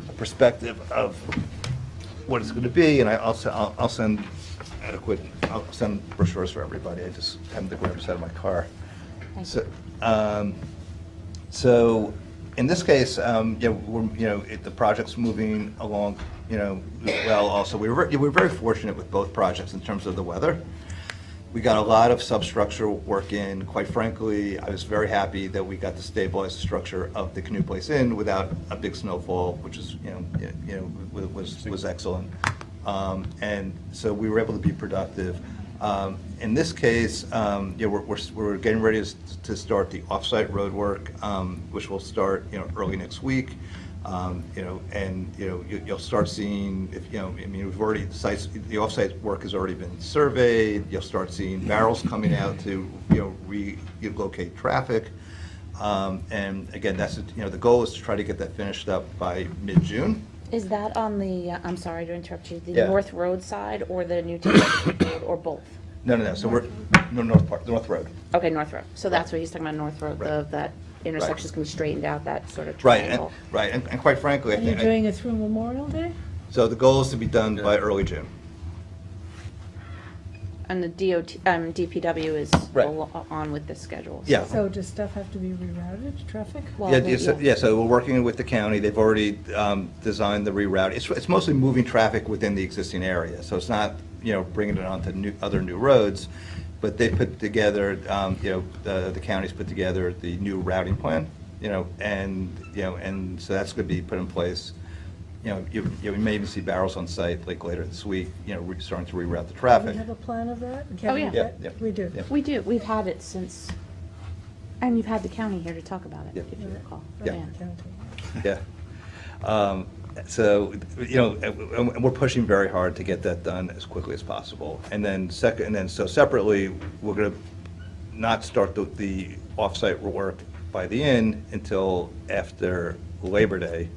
Speaker 13: a perspective of what it's going to be, and I'll send brochures for everybody. I just happen to grab this out of my car. So in this case, the project's moving along, well. Also, we were very fortunate with both projects in terms of the weather. We got a lot of substructure work in. Quite frankly, I was very happy that we got to stabilize the structure of the Canoe Place Inn without a big snowfall, which is was excellent. And so we were able to be productive. In this case, we're getting ready to start the off-site road work, which will start early next week. You'll start seeing, we've already, the off-site work has already been surveyed. You'll start seeing barrels coming out to, relocate traffic. And again, that's, the goal is to try to get that finished up by mid-June.
Speaker 12: Is that on the, I'm sorry to interrupt you, the
Speaker 13: Yeah.
Speaker 12: North Road side or the New Testament Road, or both?
Speaker 13: No, so we're, North Road.
Speaker 12: Okay, North Road. So that's what he's talking about, North Road,
Speaker 13: Right.
Speaker 12: that intersection's gonna be straightened out, that sort of
Speaker 13: Right,
Speaker 12: triangle.
Speaker 13: and quite frankly, I
Speaker 1: And you're
Speaker 13: think,
Speaker 1: doing it through Memorial Day?
Speaker 13: so the goal is to be done by early June.
Speaker 12: And the DPW is
Speaker 13: Right.
Speaker 12: on with this schedule.
Speaker 13: Yeah.
Speaker 1: So does stuff have to be rerouted, traffic?
Speaker 12: Well,
Speaker 13: So we're working with the county. They've already designed the reroute. It's mostly moving traffic within the existing area, so it's not, bringing it onto other new roads. But they put together, the county's put together the new routing plan, and so that's going to be put in place. We may even see barrels on site like later this week, starting to reroute the
Speaker 1: Do
Speaker 13: traffic.
Speaker 1: we have a plan of that?
Speaker 12: Oh, yeah.
Speaker 13: Yeah.
Speaker 1: We do.
Speaker 13: Yeah.
Speaker 12: We do. We've had it since, and you've had the county here to talk about it,
Speaker 13: Yeah.
Speaker 12: if you recall.
Speaker 13: Yeah.
Speaker 1: County.
Speaker 13: Yeah. So, and we're pushing very hard to get that done as quickly as possible. And then separately, we're going to not start the off-site work by the inn until after Labor Day.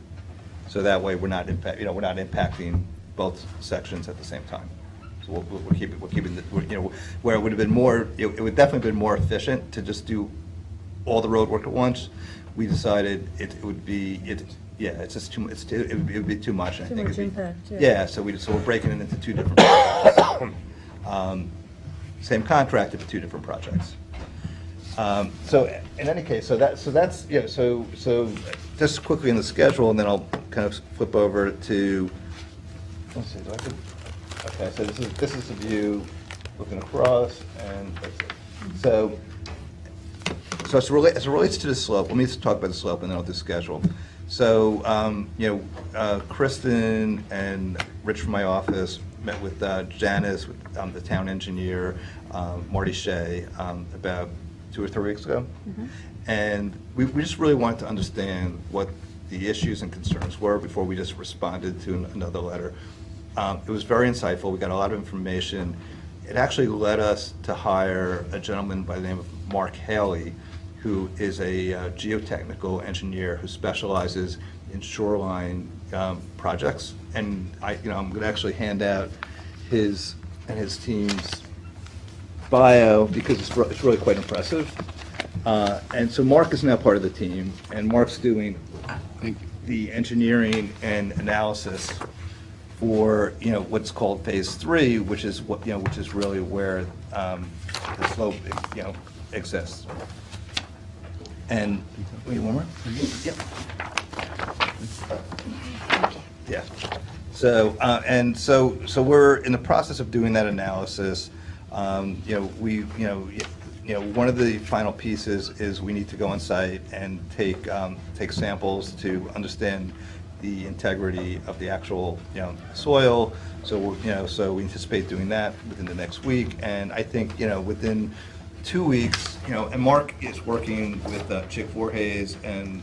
Speaker 13: So that way, we're not impacting both sections at the same time. So we're keeping where it would have been more, it would definitely have been more efficient to just do all the road work at once. We decided it would be, it's just too, it would be too much. I
Speaker 1: Too
Speaker 13: think
Speaker 1: much
Speaker 13: it'd be-
Speaker 1: impact, yeah.
Speaker 13: Yeah, so we're breaking it into 2 different projects. Same contract, but 2 different projects. So in any case, so that's just quickly in the schedule, and then I'll kind of flip over to, let's see, okay, so this is the view looking across, and that's it. So as it relates to the slope, let me just talk about the slope, and then I'll do schedule. So, Kristen and Rich from my office met with Janice, with the town engineer, Marty Shea, about 2 or 3 weeks ago.
Speaker 12: Mm-hmm.
Speaker 13: And we just really wanted to understand what the issues and concerns were before we just responded to another letter. It was very insightful. We got a lot of information. It actually led us to hire a gentleman by the name of Mark Haley, who is a geotechnical engineer who specializes in shoreline projects. And I'm going to actually hand out his and his team's bio because it's really quite impressive. And so Mark is now part of the team, and Mark's doing the engineering and analysis for what's called phase 3, which is which is really where the slope exists. And wait, one more. Yep. Yeah. So so we're in the process of doing that analysis. One of the final pieces is we need to go on site and take samples to understand the integrity of the actual soil. So so we anticipate doing that within the next week, and I think within 2 weeks, and Mark is working with Chick Voorhees and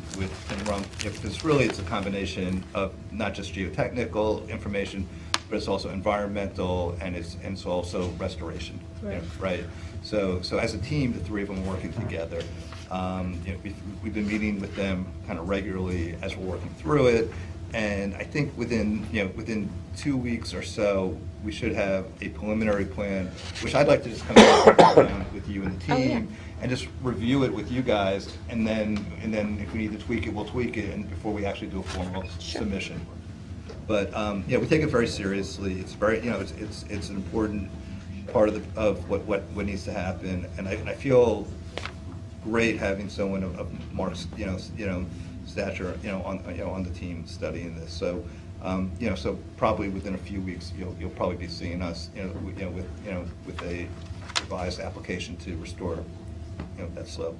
Speaker 13: Rum, because really it's a combination of not just geotechnical information, but it's also environmental and it's also restoration.
Speaker 1: Right.
Speaker 13: Right. So as a team, the three of them are working together. We've been meeting with them kind of regularly as we're working through it, and I think within 2 weeks or so, we should have a preliminary plan, which I'd like to just come back with you and the team, and just review it with you guys, and then if we need to tweak it, we'll tweak it, and before we actually do a formal submission. But we take it very seriously. It's very it's an important part of what needs to happen, and I feel great having someone of Mark's stature on the team studying this. So so probably within a few weeks you'll probably be seeing us with a revised application to restore that slope.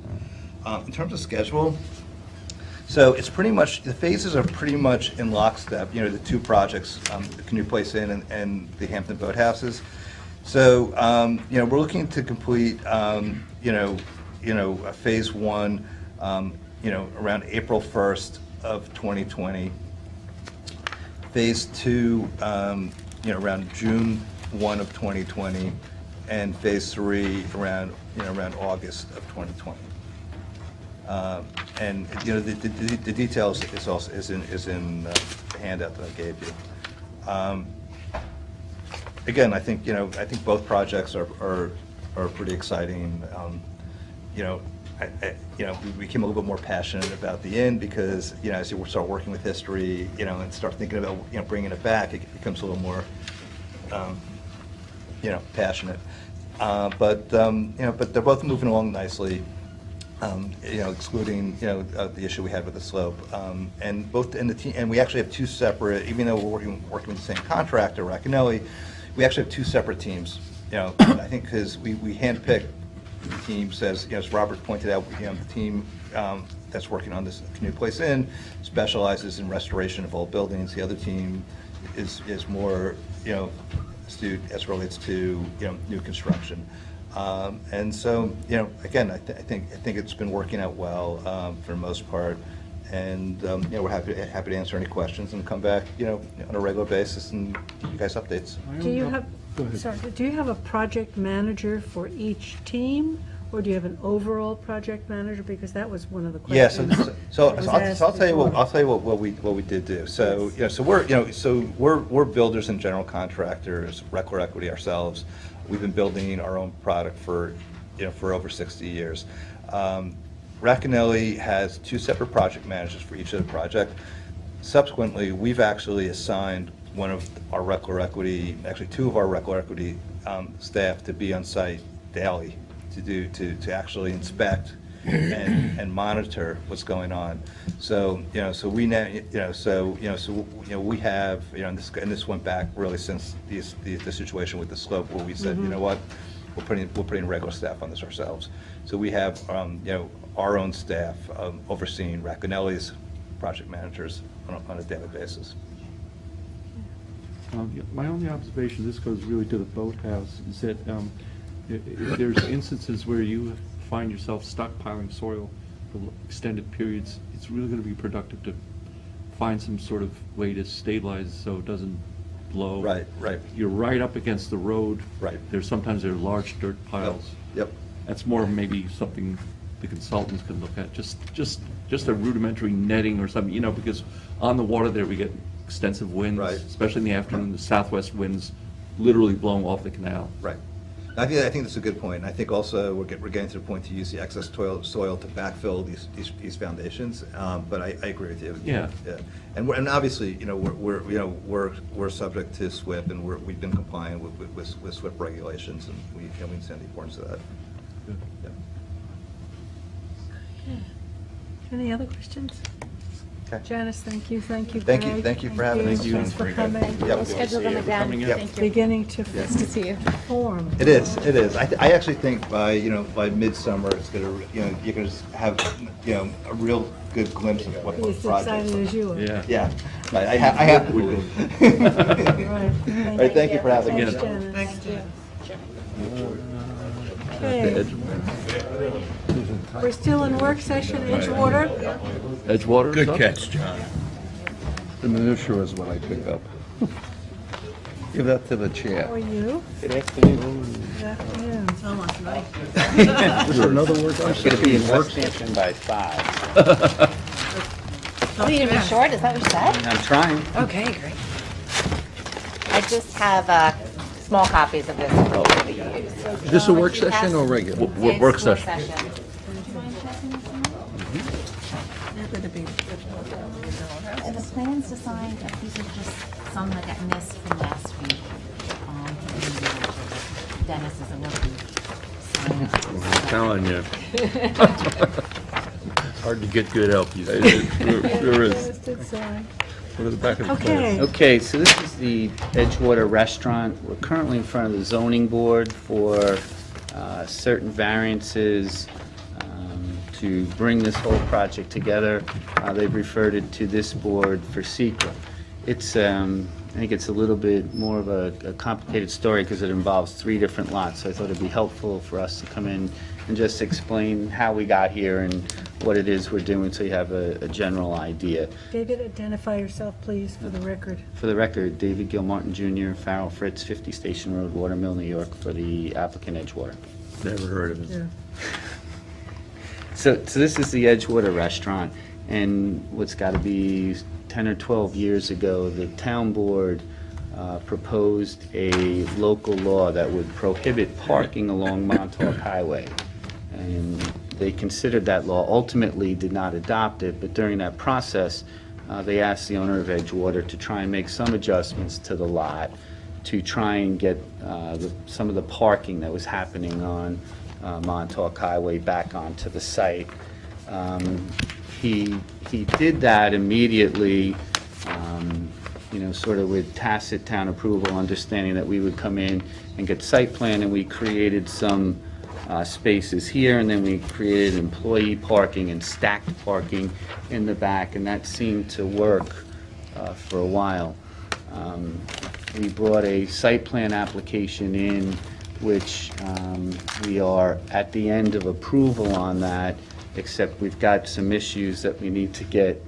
Speaker 13: In terms of schedule, so it's pretty much, the phases are pretty much in lockstep, the two projects, the Canoe Place Inn and the Hampton Boathouses. So, we're looking to complete, phase 1, around April 1st of 2020. Phase 2, around June 1 of 2020, and phase 3 around August of 2020. And the details is in the handout that I gave you. Again, I think both projects are pretty exciting. We became a little bit more passionate about the inn because as you start working with history, and start thinking about bringing it back, it becomes a little more passionate. But they're both moving along nicely. Excluding the issue we had with the slope, and both in the team, and we actually have two separate. Even though we're working with the same contractor, Racanelli, we actually have two separate teams. I think because we handpicked the teams, as Robert pointed out, the team that's working on this Canoe Place Inn specializes in restoration of old buildings. The other team is more astute as it relates to new construction. And so, again, I think it's been working out well for the most part, and we're happy to answer any questions and come back, on a regular basis and give you guys updates.
Speaker 1: Do you have a project manager for each team, or do you have an overall project manager? Because that was one of the
Speaker 13: Yes,
Speaker 1: questions.
Speaker 13: so I'll tell you what we did do. So we're builders and general contractors, Reckler Equity ourselves. We've been building our own product for over 60 years. Racanelli has two separate project managers for each of the project. Subsequently, we've actually assigned one of our Reckler Equity, actually two of our Reckler Equity staff to be on site daily to actually inspect and monitor what's going on. So we now we have and this went back really since the situation with the slope where we said you know what, we're putting regular staff on this ourselves. So we have our own staff overseeing Racanelli's project managers on a daily basis.
Speaker 9: My only observation, this goes really to the boathouse, is that if there's instances where you find yourself stockpiling soil for extended periods, it's really going to be productive to find some sort of way to stabilize so it doesn't blow.
Speaker 13: Right.
Speaker 9: You're right up against the road.
Speaker 13: Right.
Speaker 9: Sometimes there are large dirt piles.
Speaker 13: Yep.
Speaker 9: That's more maybe something the consultants can look at, just a rudimentary netting or something, because on the water there, we get extensive winds.
Speaker 13: Right.
Speaker 9: Especially in the afternoon, the southwest winds literally blowing off the canal.
Speaker 13: Right. I think that's a good point. And I think also we're getting to the point to use the excess soil to backfill these foundations. But I agree with you.
Speaker 9: Yeah.
Speaker 13: And obviously, we're subject to SWIP, and we've been complying with SWIP regulations, and we understand the importance of that. Yeah.
Speaker 1: Any other questions?
Speaker 13: Okay.
Speaker 1: Janice, thank you,
Speaker 13: Thank you.
Speaker 1: Greg.
Speaker 13: Thank you for having us.
Speaker 1: Thanks for coming.
Speaker 13: Yep.
Speaker 12: We'll schedule them again.
Speaker 13: Yep.
Speaker 12: Thank you.
Speaker 1: Beginning to
Speaker 12: Nice to see you.
Speaker 1: form.
Speaker 13: It is. I actually think by midsummer, it's gonna, you're gonna just have, a real good glimpse of what the
Speaker 1: He's
Speaker 13: project
Speaker 1: excited as you are.
Speaker 9: Yeah.
Speaker 13: Yeah, I have to be.
Speaker 1: Right.
Speaker 13: All right, thank you for having
Speaker 1: Thanks,
Speaker 13: us.
Speaker 1: Janice.
Speaker 4: Thanks, Jan.
Speaker 1: Okay. We're still in work session, Edgewater.
Speaker 9: Edgewater?
Speaker 2: Good
Speaker 9: stuff?
Speaker 2: catch, John.
Speaker 3: The minutia is what I pick up. Give that to the
Speaker 1: How
Speaker 3: chair.
Speaker 1: are you?
Speaker 14: Good afternoon.
Speaker 1: Good afternoon.
Speaker 4: It's almost night.
Speaker 3: Is there another word?
Speaker 14: I'm going to be in Southampton by 5.
Speaker 12: Oh, you're gonna be short, is that what you said?
Speaker 14: I'm trying.
Speaker 12: Okay, great. I just have small copies of this.
Speaker 3: Is this a work session or regular?
Speaker 12: It's
Speaker 9: Work session.
Speaker 4: You're going to be.
Speaker 15: And the plans to sign, these are just some that got missed from last week. Dennis is a working sign.
Speaker 2: I'm telling you. Hard to get good help, you say.
Speaker 3: There is.
Speaker 1: Yes, did sign.
Speaker 3: Go to the back of the
Speaker 1: Okay.
Speaker 14: Okay, so this is the Edgewater Restaurant. We're currently in front of the zoning board for certain variances to bring this whole project together. They've referred it to this board for secret. It's, I think it's a little bit more of a complicated story because it involves 3 different lots. So I thought it'd be helpful for us to come in and just explain how we got here and what it is we're doing so you have a general idea.
Speaker 1: David, identify yourself, please, for the record.
Speaker 14: For the record, David Gilmartin Jr., Farrell Fritz, 50 Station Road, Watermill, New York, for the applicant Edgewater.
Speaker 2: Never heard of it.
Speaker 1: Yeah.
Speaker 14: So this is the Edgewater Restaurant, and what's got to be 10 or 12 years ago, the town board proposed a local law that would prohibit parking along Montauk Highway. And they considered that law, ultimately did not adopt it, but during that process, they asked the owner of Edgewater to try and make some adjustments to the lot to try and get some of the parking that was happening on Montauk Highway back onto the site. He did that immediately, sort of with tacit town approval, understanding that we would come in and get site plan, and we created some spaces here, and then we created employee parking and stacked parking in the back, and that seemed to work for a while. We brought a site plan application in, which we are at the end of approval on that, except we've got some issues that we need to get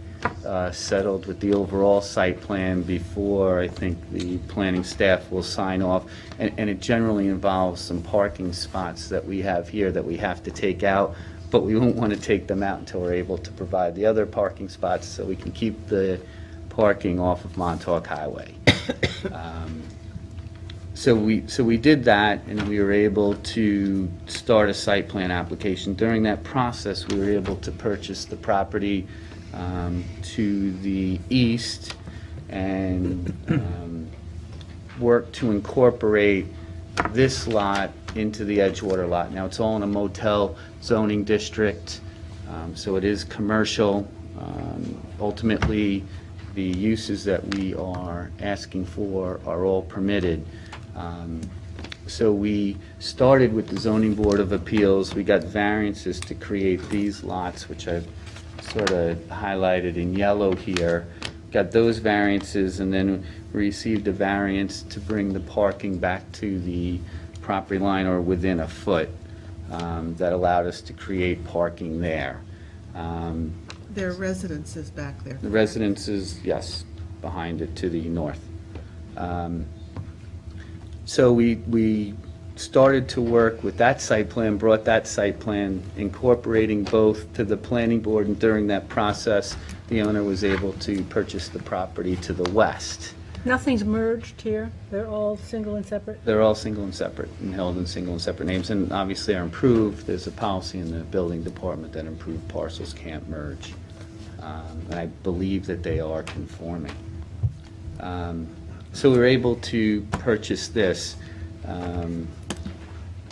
Speaker 14: settled with the overall site plan before I think the planning staff will sign off. And it generally involves some parking spots that we have here that we have to take out, but we won't want to take them out until we're able to provide the other parking spots so we can keep the parking off of Montauk Highway. So we did that, and we were able to start a site plan application. During that process, we were able to purchase the property to the east and work to incorporate this lot into the Edgewater lot. Now, it's all in a motel zoning district, so it is commercial. Ultimately, the uses that we are asking for are all permitted. So we started with the Zoning Board of Appeals. We got variances to create these lots, which I've sort of highlighted in yellow here. Got those variances, and then we received a variance to bring the parking back to the property line or within a foot. That allowed us to create parking there.
Speaker 4: There are residences back there.
Speaker 14: The residences, yes, behind it to the north. So we
Speaker 16: started to work with that site plan, brought that site plan, incorporating both to the planning board, and during that process, the owner was able to purchase the property to the west.
Speaker 1: Nothing's merged here? They're all single and separate?
Speaker 16: They're all single and separate, and held in single and separate names, and obviously are improved. There's a policy in the building department that improved parcels can't merge. And I believe that they are conforming. So we were able to purchase this.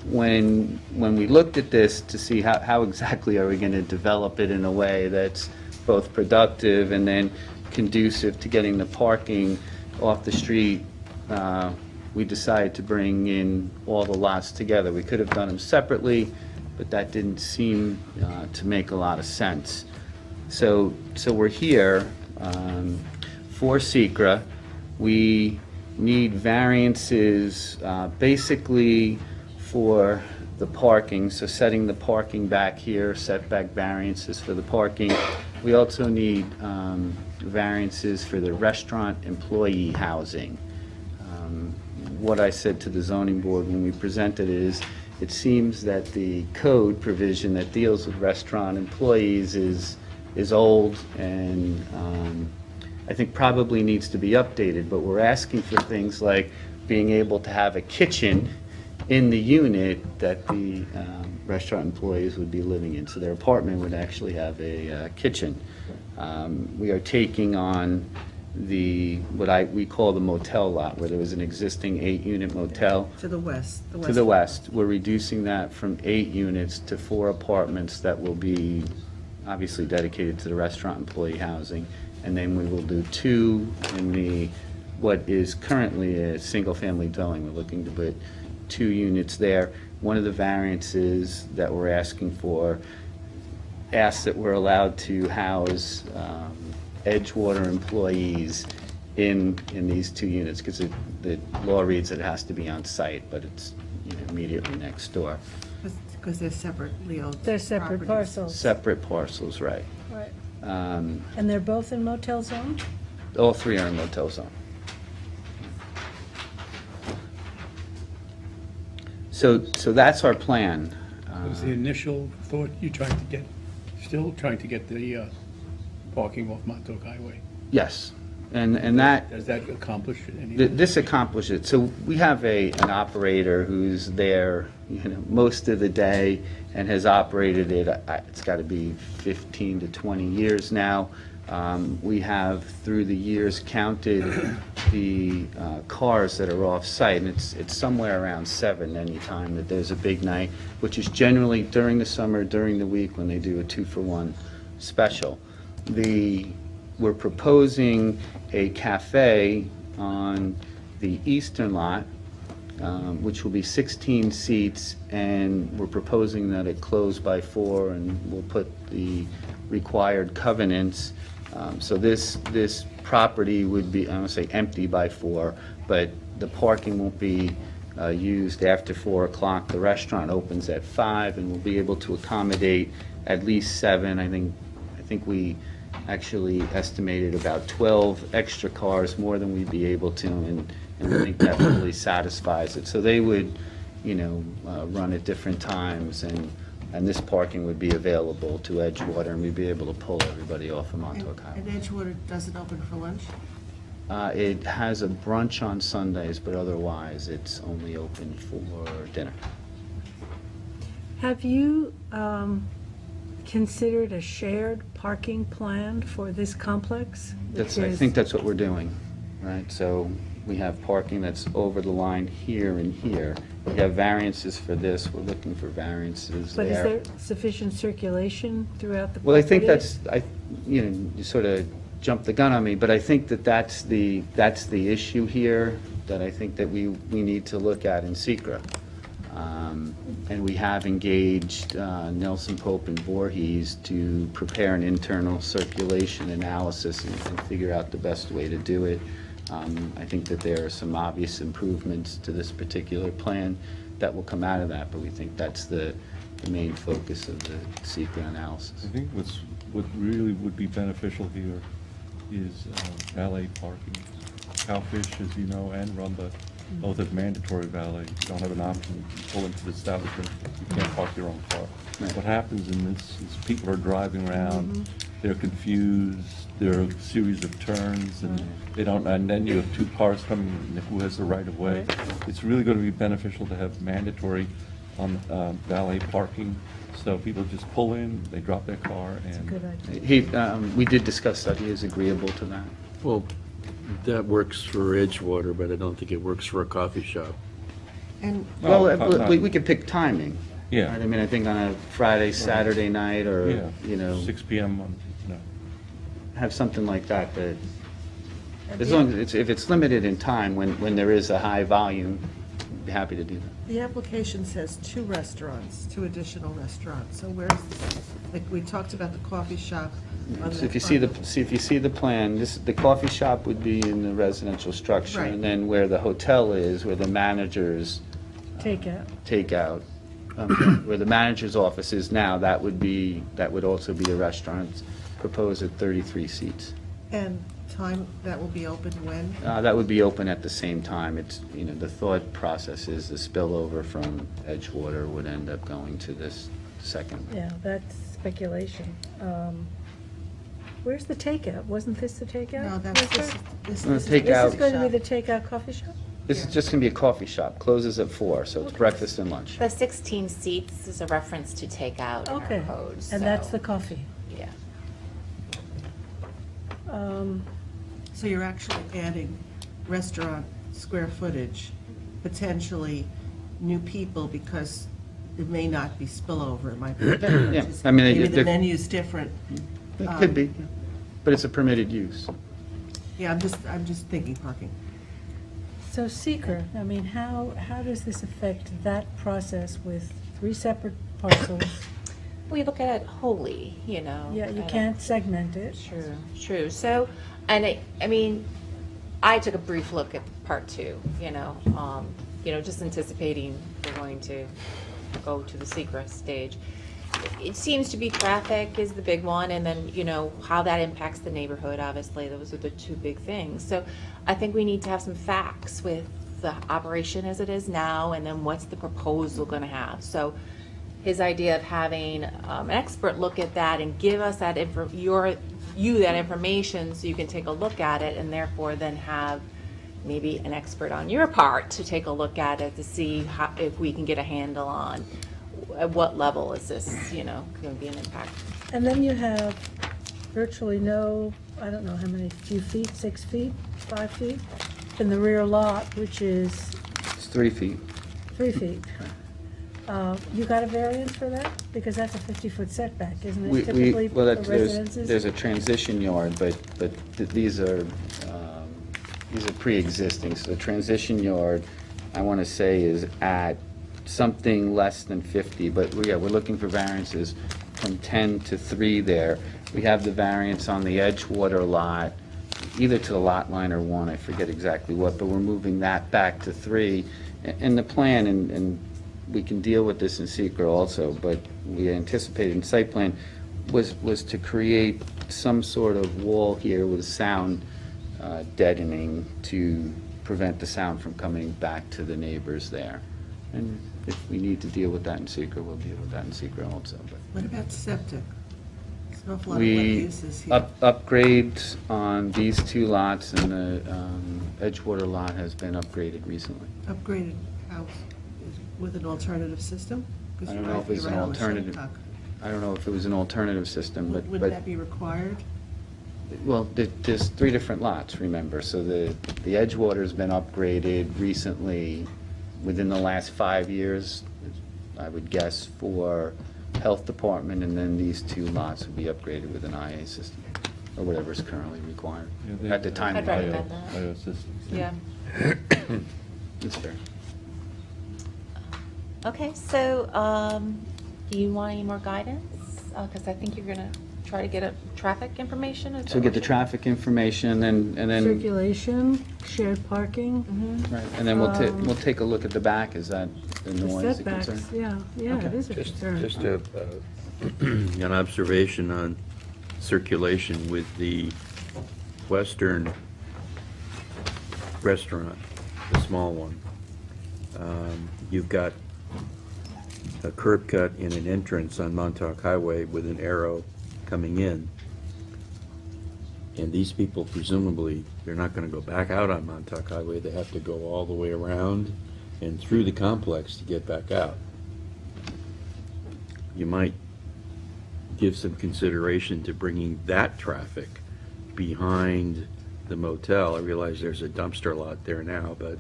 Speaker 16: When we looked at this to see how exactly are we going to develop it in a way that's both productive and then conducive to getting the parking off the street, we decided to bring in all the lots together. We could have done them separately, but that didn't seem to make a lot of sense. So we're here for SECRA. We need variances basically for the parking, so setting the parking back here, setback variances for the parking. We also need variances for the restaurant employee housing. What I said to the zoning board when we presented it is, it seems that the code provision that deals with restaurant employees is old and I think probably needs to be updated, but we're asking for things like being able to have a kitchen in the unit that the restaurant employees would be living in. So their apartment would actually have a kitchen. We are taking on what we call the motel lot, where there was an existing 8-unit motel.
Speaker 4: To the west.
Speaker 16: To the west. We're reducing that from 8 units to 4 apartments that will be obviously dedicated to the restaurant employee housing. And then we will do 2 in what is currently a single-family dwelling. We're looking to put 2 units there. One of the variances that we're asking for asks that we're allowed to house Edgewater employees in these 2 units, because the law reads that it has to be on site, but it's immediately next door.
Speaker 4: Because they're separately owned.
Speaker 1: They're separate
Speaker 4: properties.
Speaker 1: parcels.
Speaker 16: Separate parcels, right.
Speaker 1: Right. And they're both in motel zone?
Speaker 16: All 3 are in motel zone. So that's our plan.
Speaker 8: Was the initial thought you still trying to get the parking off Montauk Highway?
Speaker 16: Yes, and that...
Speaker 8: Does that accomplish anything?
Speaker 16: This accomplishes it. So we have an operator who's there, most of the day and has operated it, it's got to be 15 to 20 years now. We have, through the years, counted the cars that are off-site, and it's somewhere around 7 any time that there's a big night, which is generally during the summer, during the week, when they do a 2-for-1 special. We're proposing a cafe on the eastern lot, which will be 16 seats, and we're proposing that it close by 4, and we'll put the required covenants. So this property would be, I don't want to say empty by 4, but the parking won't be used after 4 o'clock. The restaurant opens at 5, and we'll be able to accommodate at least 7. I think we actually estimated about 12 extra cars, more than we'd be able to, and we think that really satisfies it. So they would, run at different times, and this parking would be available to Edgewater, and we'd be able to pull everybody off of Montauk Highway.
Speaker 4: And Edgewater doesn't open for lunch?
Speaker 16: It has a brunch on Sundays, but otherwise it's only open for dinner.
Speaker 1: Have you considered a shared parking plan for this complex?
Speaker 16: I think that's what we're doing, right? So we have parking that's over the line here and here. We have variances for this. We're looking for variances there.
Speaker 1: But is there sufficient circulation throughout the property?
Speaker 16: Well, I think you sort of jumped the gun on me, but I think that's the issue here that I think that we need to look at in SECRA. And we have engaged Nelson Pope and Voorhees to prepare an internal circulation analysis and figure out the best way to do it. I think that there are some obvious improvements to this particular plan that will come out of that, but we think that's the main focus of the SECRA analysis.
Speaker 9: I think what really would be beneficial here is valet parking. Cowfish, as you know, and Rumba both have mandatory valet. You don't have an option. You pull into the establishment, you can't park your own car. What happens in this is people are driving around, they're confused, there are a series of turns, and they don't, and then you have two cars coming, and who has the right of way? It's really going to be beneficial to have mandatory valet parking, so people just pull in, they drop their car, and
Speaker 1: Good idea.
Speaker 16: We did discuss that, he is agreeable to that.
Speaker 2: Well, that works for Edgewater, but I don't think it works for a coffee shop.
Speaker 4: And
Speaker 16: Well, we could pick timing.
Speaker 9: Yeah.
Speaker 16: Right? I mean, I think on a Friday, Saturday night, or,
Speaker 9: yeah,
Speaker 16: you know,
Speaker 9: 6 p.m.
Speaker 16: have something like that, as long as, if it's limited in time, when there is a high volume, I'd be happy to do that.
Speaker 4: the application says 2 restaurants, 2 additional restaurants. So where's, like, we talked about the coffee shop. on
Speaker 16: So
Speaker 4: the
Speaker 16: if you see
Speaker 4: front.
Speaker 16: if you see the plan, the coffee shop would be in the residential structure,
Speaker 4: Right.
Speaker 16: and then where the hotel is, where the manager's
Speaker 1: Takeout.
Speaker 16: where the manager's office is now, that would also be a restaurant, proposed at 33 seats.
Speaker 4: And time that will be open when?
Speaker 16: That would be open at the same time. It's, you know, the thought process is the spillover from Edgewater would end up going to this second.
Speaker 1: Yeah, that's speculation. Where's the takeout? Wasn't this the takeout?
Speaker 4: No, that's,
Speaker 1: Was
Speaker 4: this
Speaker 1: there?
Speaker 4: this
Speaker 16: No,
Speaker 4: is
Speaker 16: takeout.
Speaker 1: This is going to be the takeout coffee shop?
Speaker 16: This is just going to be a coffee shop, closes at 4, so it's breakfast and lunch.
Speaker 15: The 16 seats is a reference to takeout in
Speaker 1: Okay,
Speaker 15: our code.
Speaker 1: and that's
Speaker 15: so-
Speaker 1: the coffee.
Speaker 15: Yeah.
Speaker 4: So you're actually adding restaurant square footage, potentially new people, because it may not be spillover, it might be.
Speaker 16: Yeah, I mean,
Speaker 4: Maybe the
Speaker 16: they're-
Speaker 4: menu's different.
Speaker 16: It could be, but it's a permitted use.
Speaker 4: Yeah, I'm just thinking parking.
Speaker 1: So seeker, I mean, how does this affect that process with 3 separate parcels?
Speaker 15: We look at it wholly, you know.
Speaker 1: Yeah, you
Speaker 15: at a-
Speaker 1: can't segment it.
Speaker 15: True. So, and I mean, I took a brief look at part 2, you know, just anticipating we're going to go to the secret stage. It seems to be traffic is the big one, and then, you know, how that impacts the neighborhood, obviously, those are the 2 big things. So I think we need to have some facts with the operation as it is now, and then what's the proposal gonna have. So his idea of having an expert look at that and give us that that information so you can take a look at it, and therefore then have maybe an expert on your part to take a look at it to see how, if we can get a handle on at what level is this, you know, going to be an impact.
Speaker 1: And then you have virtually no, I don't know how many, few feet, 6 feet, 5 feet, in the rear lot, which is
Speaker 16: It's 3 feet.
Speaker 1: 3 feet. You got a variance for that? Because that's a 50-foot setback, isn't it, typically for
Speaker 16: Well, there's
Speaker 1: residences?
Speaker 16: a transition yard, but these are pre-existing. So the transition yard, I want to say, is at something less than 50, but we're looking for variances from 10 to 3 there. We have the variance on the Edgewater lot, either to the lot line or 1, I forget exactly what, but we're moving that back to 3. And the plan, and we can deal with this in secret also, but we anticipated in site plan, was to create some sort of wall here with sound deadening to prevent the sound from coming back to the neighbors there. And if we need to deal with that in secret, we'll deal with that in secret also. But
Speaker 4: What about septic? There's an awful lot of wet
Speaker 16: we
Speaker 4: uses here.
Speaker 16: upgrades on these 2 lots, and the Edgewater lot has been upgraded recently.
Speaker 4: Upgraded house with an alternative system? 'Cause
Speaker 16: I
Speaker 4: you
Speaker 16: don't know
Speaker 4: might
Speaker 16: if
Speaker 4: be
Speaker 16: it's an
Speaker 4: around the
Speaker 16: alternative.
Speaker 4: Shinnecock.
Speaker 16: I don't know if it was an alternative system, but.
Speaker 4: Would that be required?
Speaker 16: Well, there's 3 different lots, remember, so the Edgewater's been upgraded recently, within the last 5 years, I would guess, for health department, and then these 2 lots would be upgraded with an IA system, or whatever is currently required, at the time.
Speaker 15: I'd recommend that.
Speaker 9: IO systems.
Speaker 15: Yeah.
Speaker 16: That's fair.
Speaker 15: Okay, so, do you want any more guidance? Because I think you're going to try to get a traffic information. Is
Speaker 16: So
Speaker 15: that
Speaker 16: get the
Speaker 15: what
Speaker 16: traffic information, and then,
Speaker 1: Circulation, shared parking,
Speaker 16: right, and then we'll take a look at the back. Is that the
Speaker 1: the
Speaker 16: noise, the
Speaker 1: setbacks,
Speaker 16: concern?
Speaker 1: yeah, it is a concern.
Speaker 2: Just an observation on circulation with the western restaurant, the small one. You've got a curb cut in an entrance on Montauk Highway with an arrow coming in. And these people presumably, they're not gonna go back out on Montauk Highway, they have to go all the way around and through the complex to get back out. You might give some consideration to bringing that traffic behind the motel. I realize there's a dumpster lot there now, but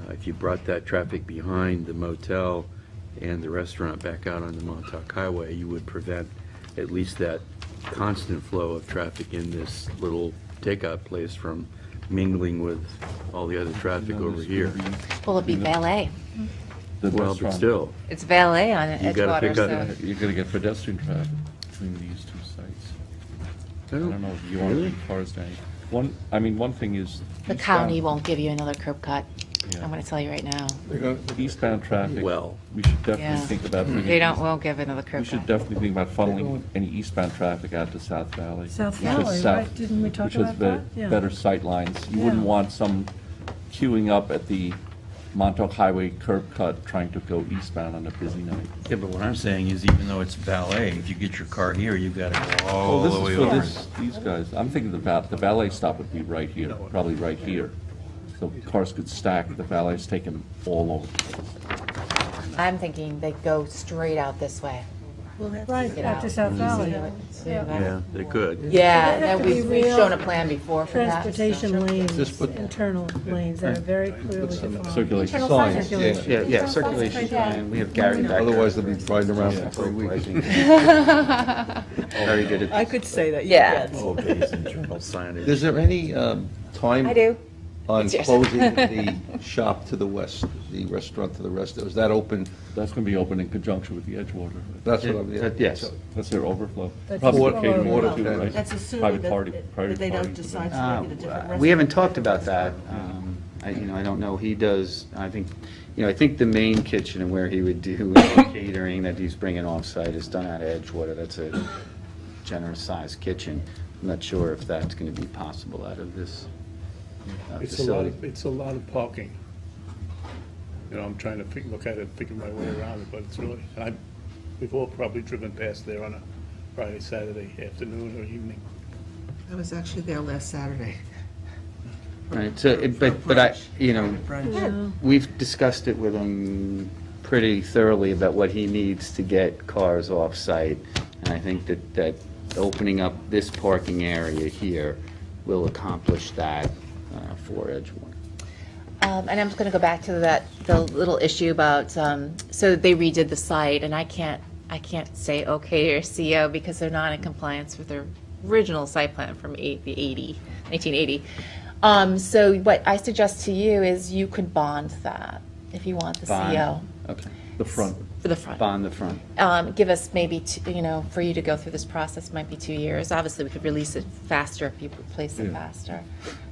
Speaker 2: if you brought that traffic behind the motel and the restaurant back out on the Montauk Highway, you would prevent at least that constant flow of traffic in this little takeout place from mingling with all the other traffic over here.
Speaker 15: Well, it'd be valet.
Speaker 2: Well, but still.
Speaker 15: It's valet on
Speaker 2: You gotta
Speaker 15: Edgewater,
Speaker 2: pick up-
Speaker 15: so.
Speaker 9: You're gonna get pedestrian traffic between these two sites. I don't know if you want
Speaker 2: Really?
Speaker 9: cars down. One thing is.
Speaker 15: The county won't give you another curb cut.
Speaker 9: Yeah.
Speaker 15: I'm gonna tell you right now.
Speaker 9: Eastbound traffic.
Speaker 2: Well.
Speaker 9: We should definitely
Speaker 15: Yeah.
Speaker 9: think about. bringing
Speaker 15: They
Speaker 9: east-
Speaker 15: won't give another curb
Speaker 9: We should
Speaker 15: cut.
Speaker 9: definitely think about funneling any eastbound traffic out to South Valley.
Speaker 1: South
Speaker 9: Which is
Speaker 1: Valley,
Speaker 9: south-
Speaker 1: right? Didn't we talk
Speaker 9: which has
Speaker 1: about that? Yeah.
Speaker 9: better sight lines. You wouldn't
Speaker 1: Yeah.
Speaker 9: want some queuing up at the Montauk Highway curb cut trying to go eastbound on a busy night.
Speaker 2: Yeah, but what I'm saying is even though it's valet, if you get your car here, you've got to go all
Speaker 9: Well,
Speaker 2: the
Speaker 9: this
Speaker 2: way
Speaker 9: is for
Speaker 2: over.
Speaker 9: these guys. I'm thinking the valet stop would be right here, probably right here. So cars could stack, the valet's taken all over.
Speaker 15: I'm thinking they go straight out this way.
Speaker 1: Right,
Speaker 15: Get
Speaker 1: out to
Speaker 15: out.
Speaker 1: South Valley.
Speaker 2: Yeah, they could.
Speaker 15: Yeah,
Speaker 1: There have
Speaker 15: that
Speaker 1: to be
Speaker 15: we've
Speaker 1: real
Speaker 15: shown a plan before for that. so.
Speaker 1: Transportation lanes,
Speaker 3: Just put-
Speaker 1: internal lanes that are very clearly defined.
Speaker 9: Circulation.
Speaker 15: Internal
Speaker 3: Signs,
Speaker 15: circulation.
Speaker 16: Yeah, yeah, circulation plan, we have Gary back there.
Speaker 3: Otherwise, they'll be riding around for 3 weeks.
Speaker 16: Very good at
Speaker 4: I could say that,
Speaker 15: Yeah.
Speaker 2: Oh, base internal signage.
Speaker 3: Is there any time
Speaker 15: I do.
Speaker 3: on
Speaker 15: It's yours.
Speaker 3: closing the shop to the west, the restaurant to the rest? Is that open?
Speaker 9: That's gonna be open in conjunction with the Edgewater.
Speaker 3: That's what I'm.
Speaker 16: Yes.
Speaker 9: That's their overflow.
Speaker 1: That's
Speaker 9: Probably
Speaker 1: just
Speaker 9: catering
Speaker 1: overflow.
Speaker 9: too, right?
Speaker 4: That's assuming
Speaker 9: Private
Speaker 4: that
Speaker 9: party, private
Speaker 4: they don't
Speaker 9: party.
Speaker 4: decide to make it a different restaurant.
Speaker 16: We haven't talked about that. I don't know, he does, I think the main kitchen and where he would do catering that he's bringing off-site is done out of Edgewater. That's a generous-sized kitchen. I'm not sure if that's going to be possible out of this facility.
Speaker 8: It's a lot of parking. I'm trying to look at it, figure my way around it, but it's really, we've all probably driven past there on a Friday, Saturday afternoon or evening.
Speaker 4: I was actually there last Saturday.
Speaker 16: Right, so, but I,
Speaker 4: Brunch.
Speaker 16: we've discussed it with him pretty thoroughly about what he needs to get cars off-site. And I think that opening up this parking area here will accomplish that for Edgewater.
Speaker 15: And I'm just going to go back to the little issue about, so they redid the site, and I can't say okay or CO because they're not in compliance with their original site plan from 1980. So what I suggest to you is you could bond that if you want the
Speaker 16: Bond.
Speaker 15: CO.
Speaker 16: Okay.
Speaker 9: The front.
Speaker 15: For the front.
Speaker 16: Bond the front.
Speaker 15: Give us maybe, for you to go through this process might be 2 years. Obviously, we could release it faster if you replace it
Speaker 9: Yeah.
Speaker 15: faster.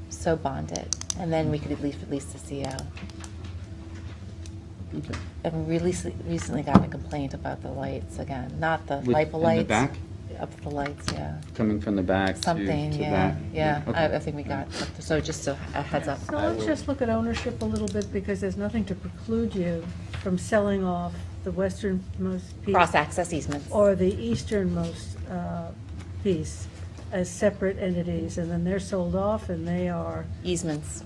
Speaker 15: So bond it, and then we could at least release the CO.
Speaker 16: Okay.
Speaker 15: And we recently got a complaint about the lights again, not the LIPA
Speaker 16: In
Speaker 15: lights.
Speaker 16: the back?
Speaker 15: Up the lights, yeah.
Speaker 16: Coming from the back to
Speaker 15: Something,
Speaker 16: to
Speaker 15: yeah,
Speaker 16: back?
Speaker 15: yeah.
Speaker 16: Okay.
Speaker 15: I think we got, so just a heads up.
Speaker 1: So let's just look at ownership a little bit, because there's nothing to preclude you from selling off the westernmost piece.
Speaker 15: Cross-access easements.
Speaker 1: Or the easternmost piece as separate entities, and then they're sold off, and they are,
Speaker 15: Easements.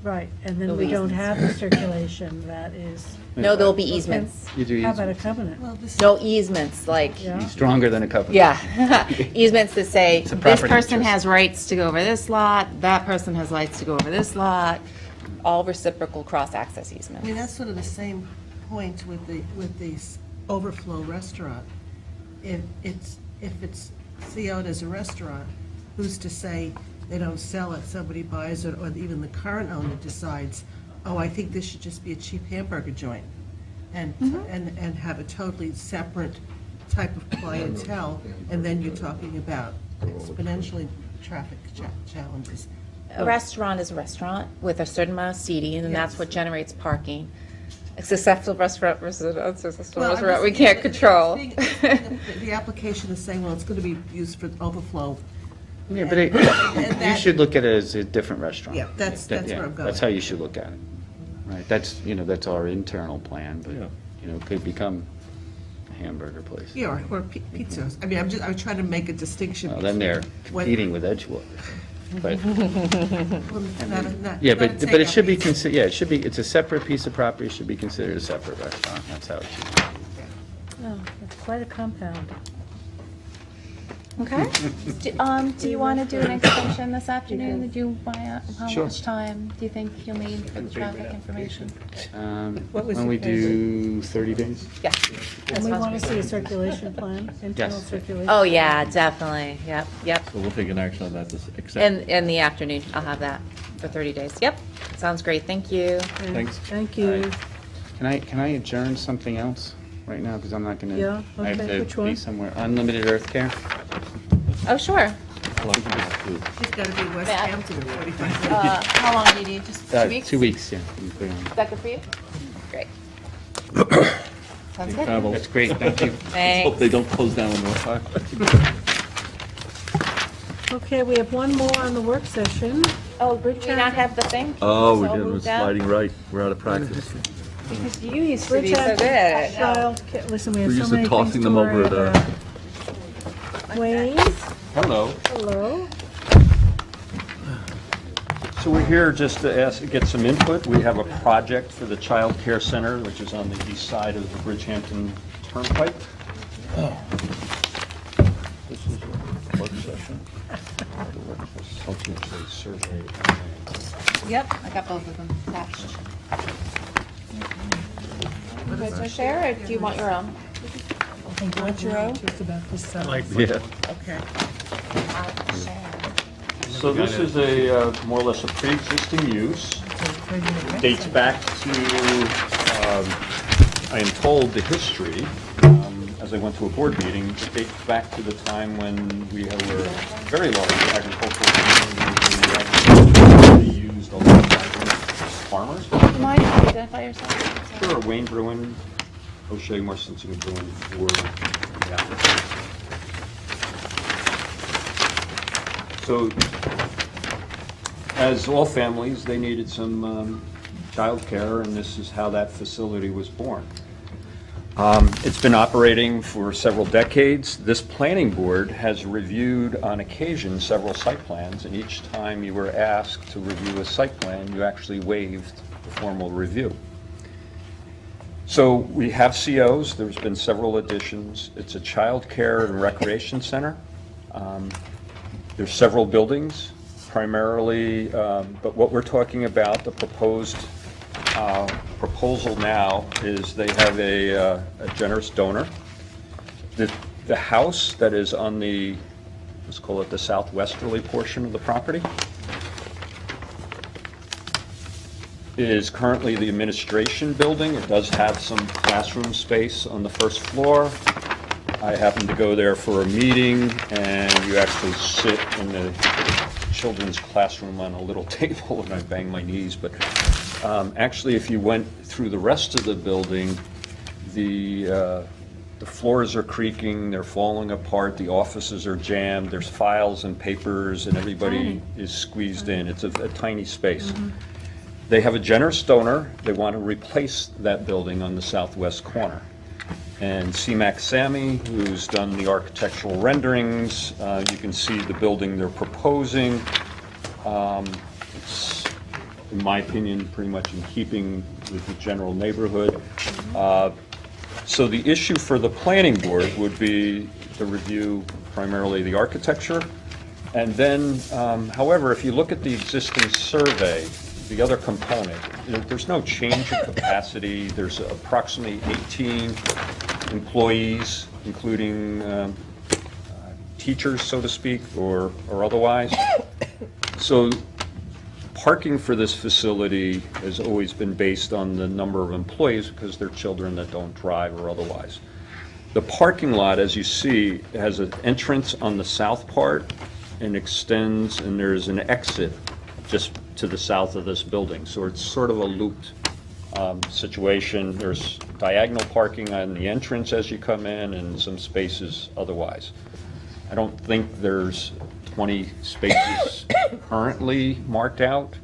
Speaker 1: right, and then
Speaker 15: There'll
Speaker 1: we
Speaker 15: be
Speaker 1: don't
Speaker 15: easements.
Speaker 1: have the circulation that is.
Speaker 15: No, there'll be easements.
Speaker 16: You do
Speaker 1: How about a
Speaker 16: easements.
Speaker 1: covenant?
Speaker 4: Well, this,
Speaker 15: No easements, like,
Speaker 1: Yeah.
Speaker 16: Stronger than a covenant.
Speaker 15: yeah. Easements that say,
Speaker 16: It's a
Speaker 15: this
Speaker 16: property
Speaker 15: person
Speaker 16: interest.
Speaker 15: has rights to go over this lot, that person has rights to go over this lot, all reciprocal cross-access
Speaker 4: I
Speaker 15: easements.
Speaker 4: mean, that's sort of the same point with the overflow restaurant. If it's CO'd as a restaurant, who's to say they don't sell it, somebody buys it, or even the current owner decides, oh, I think this should just be a cheap hamburger joint, and have a totally separate type of clientele, and then you're talking about exponentially traffic challenges.
Speaker 15: A restaurant is a restaurant with a certain amount of seating, and that's
Speaker 4: Yes.
Speaker 15: what generates parking. A successful restaurant versus an unsuccessful
Speaker 4: Well, I'm
Speaker 15: restaurant, we
Speaker 4: just
Speaker 15: can't
Speaker 4: thinking
Speaker 15: control.
Speaker 4: the application is saying, well, it's going to be used for overflow.
Speaker 16: Yeah, but
Speaker 4: And
Speaker 16: you
Speaker 4: that-
Speaker 16: should look at it as a different restaurant.
Speaker 4: Yeah, that's
Speaker 16: That-
Speaker 4: where
Speaker 16: yeah,
Speaker 4: I'm going.
Speaker 16: That's how you should look at it. Right, that's, that's our internal plan, but,
Speaker 9: Yeah.
Speaker 16: it could become a hamburger place.
Speaker 4: Yeah, or pizzas. I mean, I'm trying to make a distinction.
Speaker 16: Well, then they're
Speaker 4: what-
Speaker 16: competing with Edgewater. But,
Speaker 4: Not
Speaker 16: yeah,
Speaker 4: a
Speaker 16: but it
Speaker 4: takeout
Speaker 16: should be,
Speaker 4: pizza.
Speaker 16: it's a separate piece of property, it should be considered a separate restaurant, that's how it should be.
Speaker 1: Oh, it's quite a compound.
Speaker 12: Okay. Do you want to do an extension this afternoon? Do you want, how
Speaker 16: Sure.
Speaker 12: much time do you think you'll need for the traffic information?
Speaker 1: What was
Speaker 16: When we
Speaker 1: the case?
Speaker 16: do 30 days?
Speaker 12: Yes.
Speaker 1: And we want to see a circulation plan, internal
Speaker 16: Yes.
Speaker 1: circulation.
Speaker 15: Oh, yeah, definitely, yep.
Speaker 9: So we'll take an action on that this, except.
Speaker 15: In the afternoon, I'll have that for 30 days. Yep, sounds great, thank you.
Speaker 9: Thanks.
Speaker 1: Thank you.
Speaker 16: Can I adjourn something else right now, because I'm not gonna.
Speaker 1: Yeah,
Speaker 16: I have
Speaker 1: okay,
Speaker 16: to
Speaker 1: which
Speaker 16: be
Speaker 1: one?
Speaker 16: somewhere. Unlimited Earth Care?
Speaker 15: Oh, sure.
Speaker 4: It's got to be West
Speaker 15: Matt.
Speaker 4: Hampton in 45 minutes.
Speaker 15: How long do you need, just 2 weeks?
Speaker 16: 2 weeks, yeah. you can put it on.
Speaker 15: Is that good for you? Great. Sounds good.
Speaker 16: That's great, thank you.
Speaker 15: Thanks.
Speaker 9: Hope they don't close down in North Park.
Speaker 1: Okay, we have one more on the work session.
Speaker 15: Oh, do we not have the thing?
Speaker 5: Oh, we
Speaker 15: So
Speaker 5: did, it was
Speaker 15: moved out?
Speaker 5: sliding right, we're out of practice.
Speaker 15: Because you used to be so
Speaker 1: Bridgehampton
Speaker 15: good.
Speaker 1: Child Care- Listen, we have
Speaker 5: We're
Speaker 1: so
Speaker 5: used to
Speaker 1: many
Speaker 5: tossing
Speaker 1: things to
Speaker 5: them
Speaker 1: worry
Speaker 5: over at,
Speaker 1: about. Wayne,
Speaker 6: Hello.
Speaker 1: hello.
Speaker 6: So we're here just to get some input. We have a project for the Child Care Center, which is on the east side of the Bridgehampton Turnpike. This is a work session. Ultimately survey.
Speaker 15: Yep, I got both of them attached. You guys want to share, or do you want your own?
Speaker 1: Want your own? Just about this size.
Speaker 5: Yeah.
Speaker 4: Okay.
Speaker 15: I'll share.
Speaker 6: So this is more or less a pre-existing use. Dates back to, I am told, the history, as I went to a board meeting, it dates back to the time when we were very large agricultural community. We used a lot of farmers.
Speaker 12: Do you mind if you identify yourself?
Speaker 6: Sure, Wayne Bruin, O'Shea Marcinson Bruin, Ford. Yeah. So, as all families, they needed some childcare, and this is how that facility was born. It's been operating for several decades. This planning board has reviewed on occasion several site plans, and each time you were asked to review a site plan, you actually waived the formal review. So we have COs, there's been several additions. It's a child care and recreation center. There's several buildings, primarily, but what we're talking about, the proposed proposal now is they have a generous donor. The house that is on the, let's call it the southwesterly portion of the property, is currently the administration building. It does have some classroom space on the first floor. I happened to go there for a meeting, and you actually sit in the children's classroom on a little table, and I bang my knees, but actually, if you went through the rest of the building, the floors are creaking, they're falling apart, the offices are jammed, there's files and papers, and everybody is squeezed in. It's a tiny space. They have a generous donor. They want to replace that building on the southwest corner. And C-Mac Sammy, who's done the architectural renderings, you can see the building they're proposing. It's, in my opinion, pretty much in keeping with the general neighborhood. So the issue for the planning board would be to review primarily the architecture. And then, however, if you look at the existing survey, the other component, there's no change in capacity. There's approximately 18 employees, including teachers, so to speak, or otherwise. So parking for this facility has always been based on the number of employees because they're children that don't drive or otherwise. The parking lot, as you see, has an entrance on the south part and extends, and there's an exit just to the south of this building. So it's sort of a looped situation. There's diagonal parking on the entrance as you come in and some spaces otherwise. I don't think there's 20 spaces currently marked out.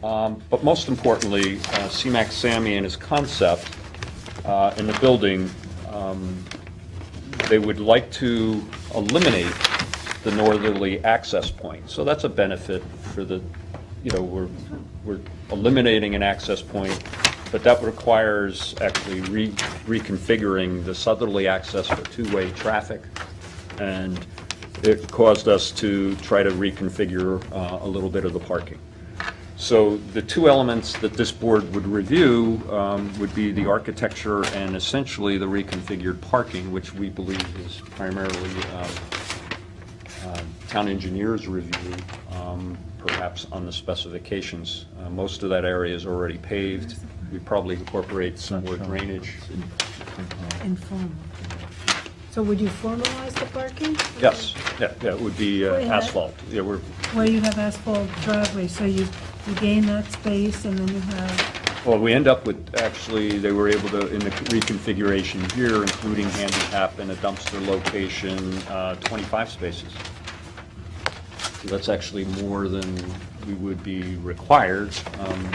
Speaker 6: But most importantly, CMAX Sammy and his concept in the building, they would like to eliminate the northerly access point. So that's a benefit for the, we're eliminating an access point, but that requires actually reconfiguring the southerly access for two-way traffic. And it caused us to try to reconfigure a little bit of the parking. So the two elements that this board would review would be the architecture and essentially the reconfigured parking, which we believe is primarily town engineer's review, perhaps on the specifications. Most of that area is already paved. We probably incorporate some more drainage.
Speaker 1: Informal. So would you formalize the parking?
Speaker 6: Yes, yeah, it would be asphalt. Yeah,
Speaker 1: Where you have asphalt driveway, so you gain that space and then you have,
Speaker 6: well, we end up with, actually, they were able to, in the reconfiguration here, including handicap and a dumpster location, 25 spaces. So that's actually more than we would be required,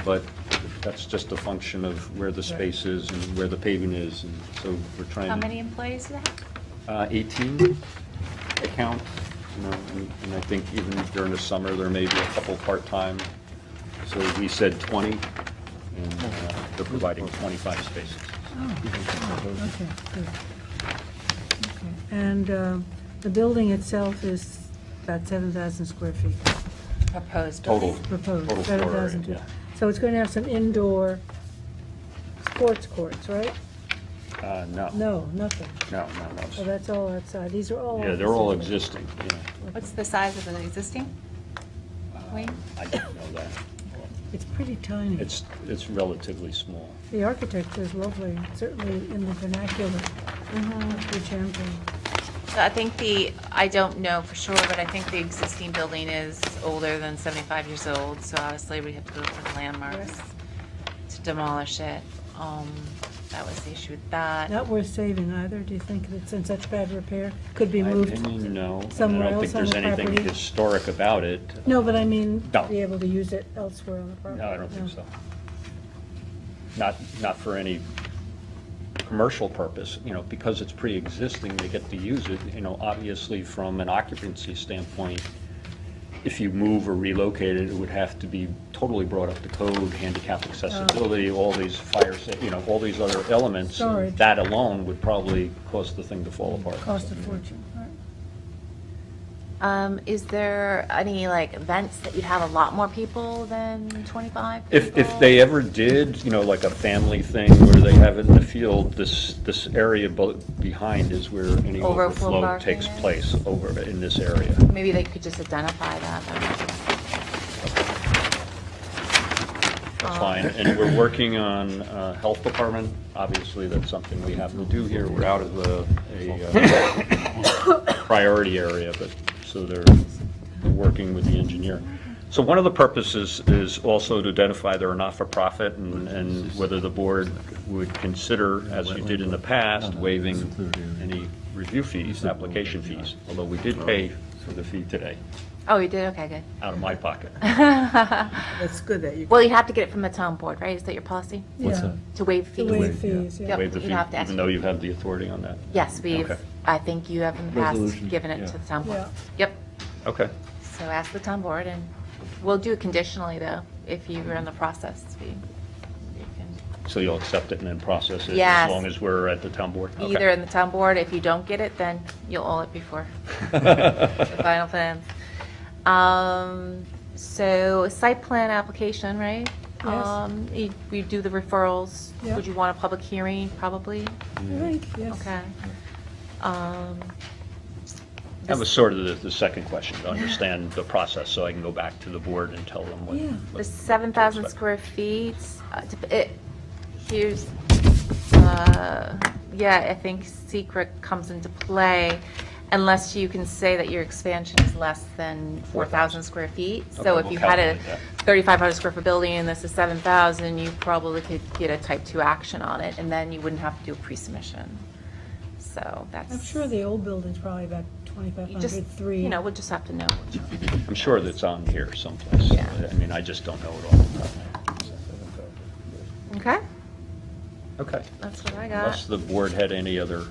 Speaker 6: but that's just a function of where the space is and where the paving is, and so we're trying to...
Speaker 15: How many employees do you have?
Speaker 6: 18 account, and I think even during the summer, there may be a couple part-time. So we said 20, and they're providing 25 spaces.
Speaker 1: okay, good. Okay. And the building itself is about 7,000 square feet.
Speaker 15: Proposed.
Speaker 6: Total.
Speaker 1: Proposed,
Speaker 6: Total floor area,
Speaker 1: 7,000.
Speaker 6: yeah.
Speaker 1: So it's going to have some indoor sports courts, right?
Speaker 6: No.
Speaker 1: No, nothing.
Speaker 6: No.
Speaker 1: So that's all outside. These are all...
Speaker 6: Yeah, they're all
Speaker 1: offices.
Speaker 6: existing, yeah.
Speaker 15: What's the size of the existing wing?
Speaker 6: I don't know that.
Speaker 1: It's pretty tiny.
Speaker 6: It's relatively small.
Speaker 1: The architecture is lovely, certainly in the vernacular. Good champagne.
Speaker 15: So I think I don't know for sure, but I think the existing building is older than 75 years old, so obviously we have to go for the landmarks to demolish it. That was the issue with that.
Speaker 1: Not worth saving either, do you think, that it's in such bad repair? Could be moved
Speaker 6: I mean, no.
Speaker 1: somewhere
Speaker 6: I don't
Speaker 1: else
Speaker 6: think
Speaker 1: on
Speaker 6: there's
Speaker 1: the
Speaker 6: anything
Speaker 1: property?
Speaker 6: historic about it.
Speaker 1: No, but I mean,
Speaker 6: No.
Speaker 1: be able to use it elsewhere on the property?
Speaker 6: No, I don't think so. Not for any commercial purpose, because it's pre-existing, they get to use it. Obviously, from an occupancy standpoint, if you move or relocate it, it would have to be totally brought up to code, handicap accessibility, all these fire, all these other elements.
Speaker 1: Storage.
Speaker 6: That alone would probably cause the thing to fall apart.
Speaker 1: Cost a fortune, right?
Speaker 15: Is there any events that you'd have a lot more people than 25
Speaker 6: If
Speaker 15: people?
Speaker 6: they ever did, like a family thing where they have it in the field, this area behind is where any
Speaker 15: Overflow
Speaker 6: overflow
Speaker 15: parking
Speaker 6: takes
Speaker 15: is?
Speaker 6: place over in this area.
Speaker 15: Maybe they could just identify that.
Speaker 6: That's fine. And we're working on health department. Obviously, that's something we have to do here. We're out of a priority area, but so they're working with the engineer. So one of the purposes is also to identify they're a not-for-profit and whether the board would consider, as you did in the past, waiving any review fees, application fees, although we did pay for the fee today,
Speaker 15: Oh, you did? Okay, good.
Speaker 6: out of my pocket.
Speaker 4: That's good that you...
Speaker 15: Well, you'd have to get it from the town board, right? Is that your policy?
Speaker 1: What's that?
Speaker 15: To waive fees?
Speaker 1: To waive fees, yeah.
Speaker 15: Yep,
Speaker 6: Waive the
Speaker 15: you'd
Speaker 6: fee,
Speaker 15: have to ask
Speaker 6: even
Speaker 15: for-
Speaker 6: though you have the authority on that?
Speaker 15: Yes,
Speaker 6: Okay.
Speaker 15: I think you have in the past
Speaker 9: Resolution,
Speaker 15: given it
Speaker 9: yeah.
Speaker 15: to the town board.
Speaker 1: Yeah.
Speaker 15: Yep.
Speaker 6: Okay.
Speaker 15: So ask the town board, and we'll do it conditionally, though, if you were in the process. You can
Speaker 6: So you'll accept it and then process it
Speaker 15: Yes.
Speaker 6: as long as we're at the town board? Okay.
Speaker 15: either in the town board, if you don't get it, then you'll owe it before the final plans. So site plan application, right?
Speaker 1: Yes.
Speaker 15: We do the referrals.
Speaker 1: Yeah.
Speaker 15: Would you want a public hearing, probably?
Speaker 1: I think, yes.
Speaker 15: Okay.
Speaker 6: That was sort of the second question, to understand the process, so I can go back to the board and tell them what.
Speaker 1: Yeah.
Speaker 15: The 7,000 square feet, here's, yeah, I think secret comes into play unless you can say that your expansion is less than 4,000 square feet. So
Speaker 6: Okay,
Speaker 15: if
Speaker 6: we'll
Speaker 15: you had a
Speaker 6: calculate
Speaker 15: 3,500 square foot building and this is 7,000, you probably could get a type 2 action on it, and then you wouldn't have to do a pre-submission. So that's.
Speaker 1: I'm sure the old building's probably about
Speaker 12: You just,
Speaker 1: 2,503.
Speaker 12: you know, we'll just have to know which one.
Speaker 6: I'm sure that's on here someplace.
Speaker 12: Yeah.
Speaker 6: I mean, I just don't know it all the time.
Speaker 12: Okay,
Speaker 6: Okay.
Speaker 12: that's what I got.
Speaker 6: Unless the board had any other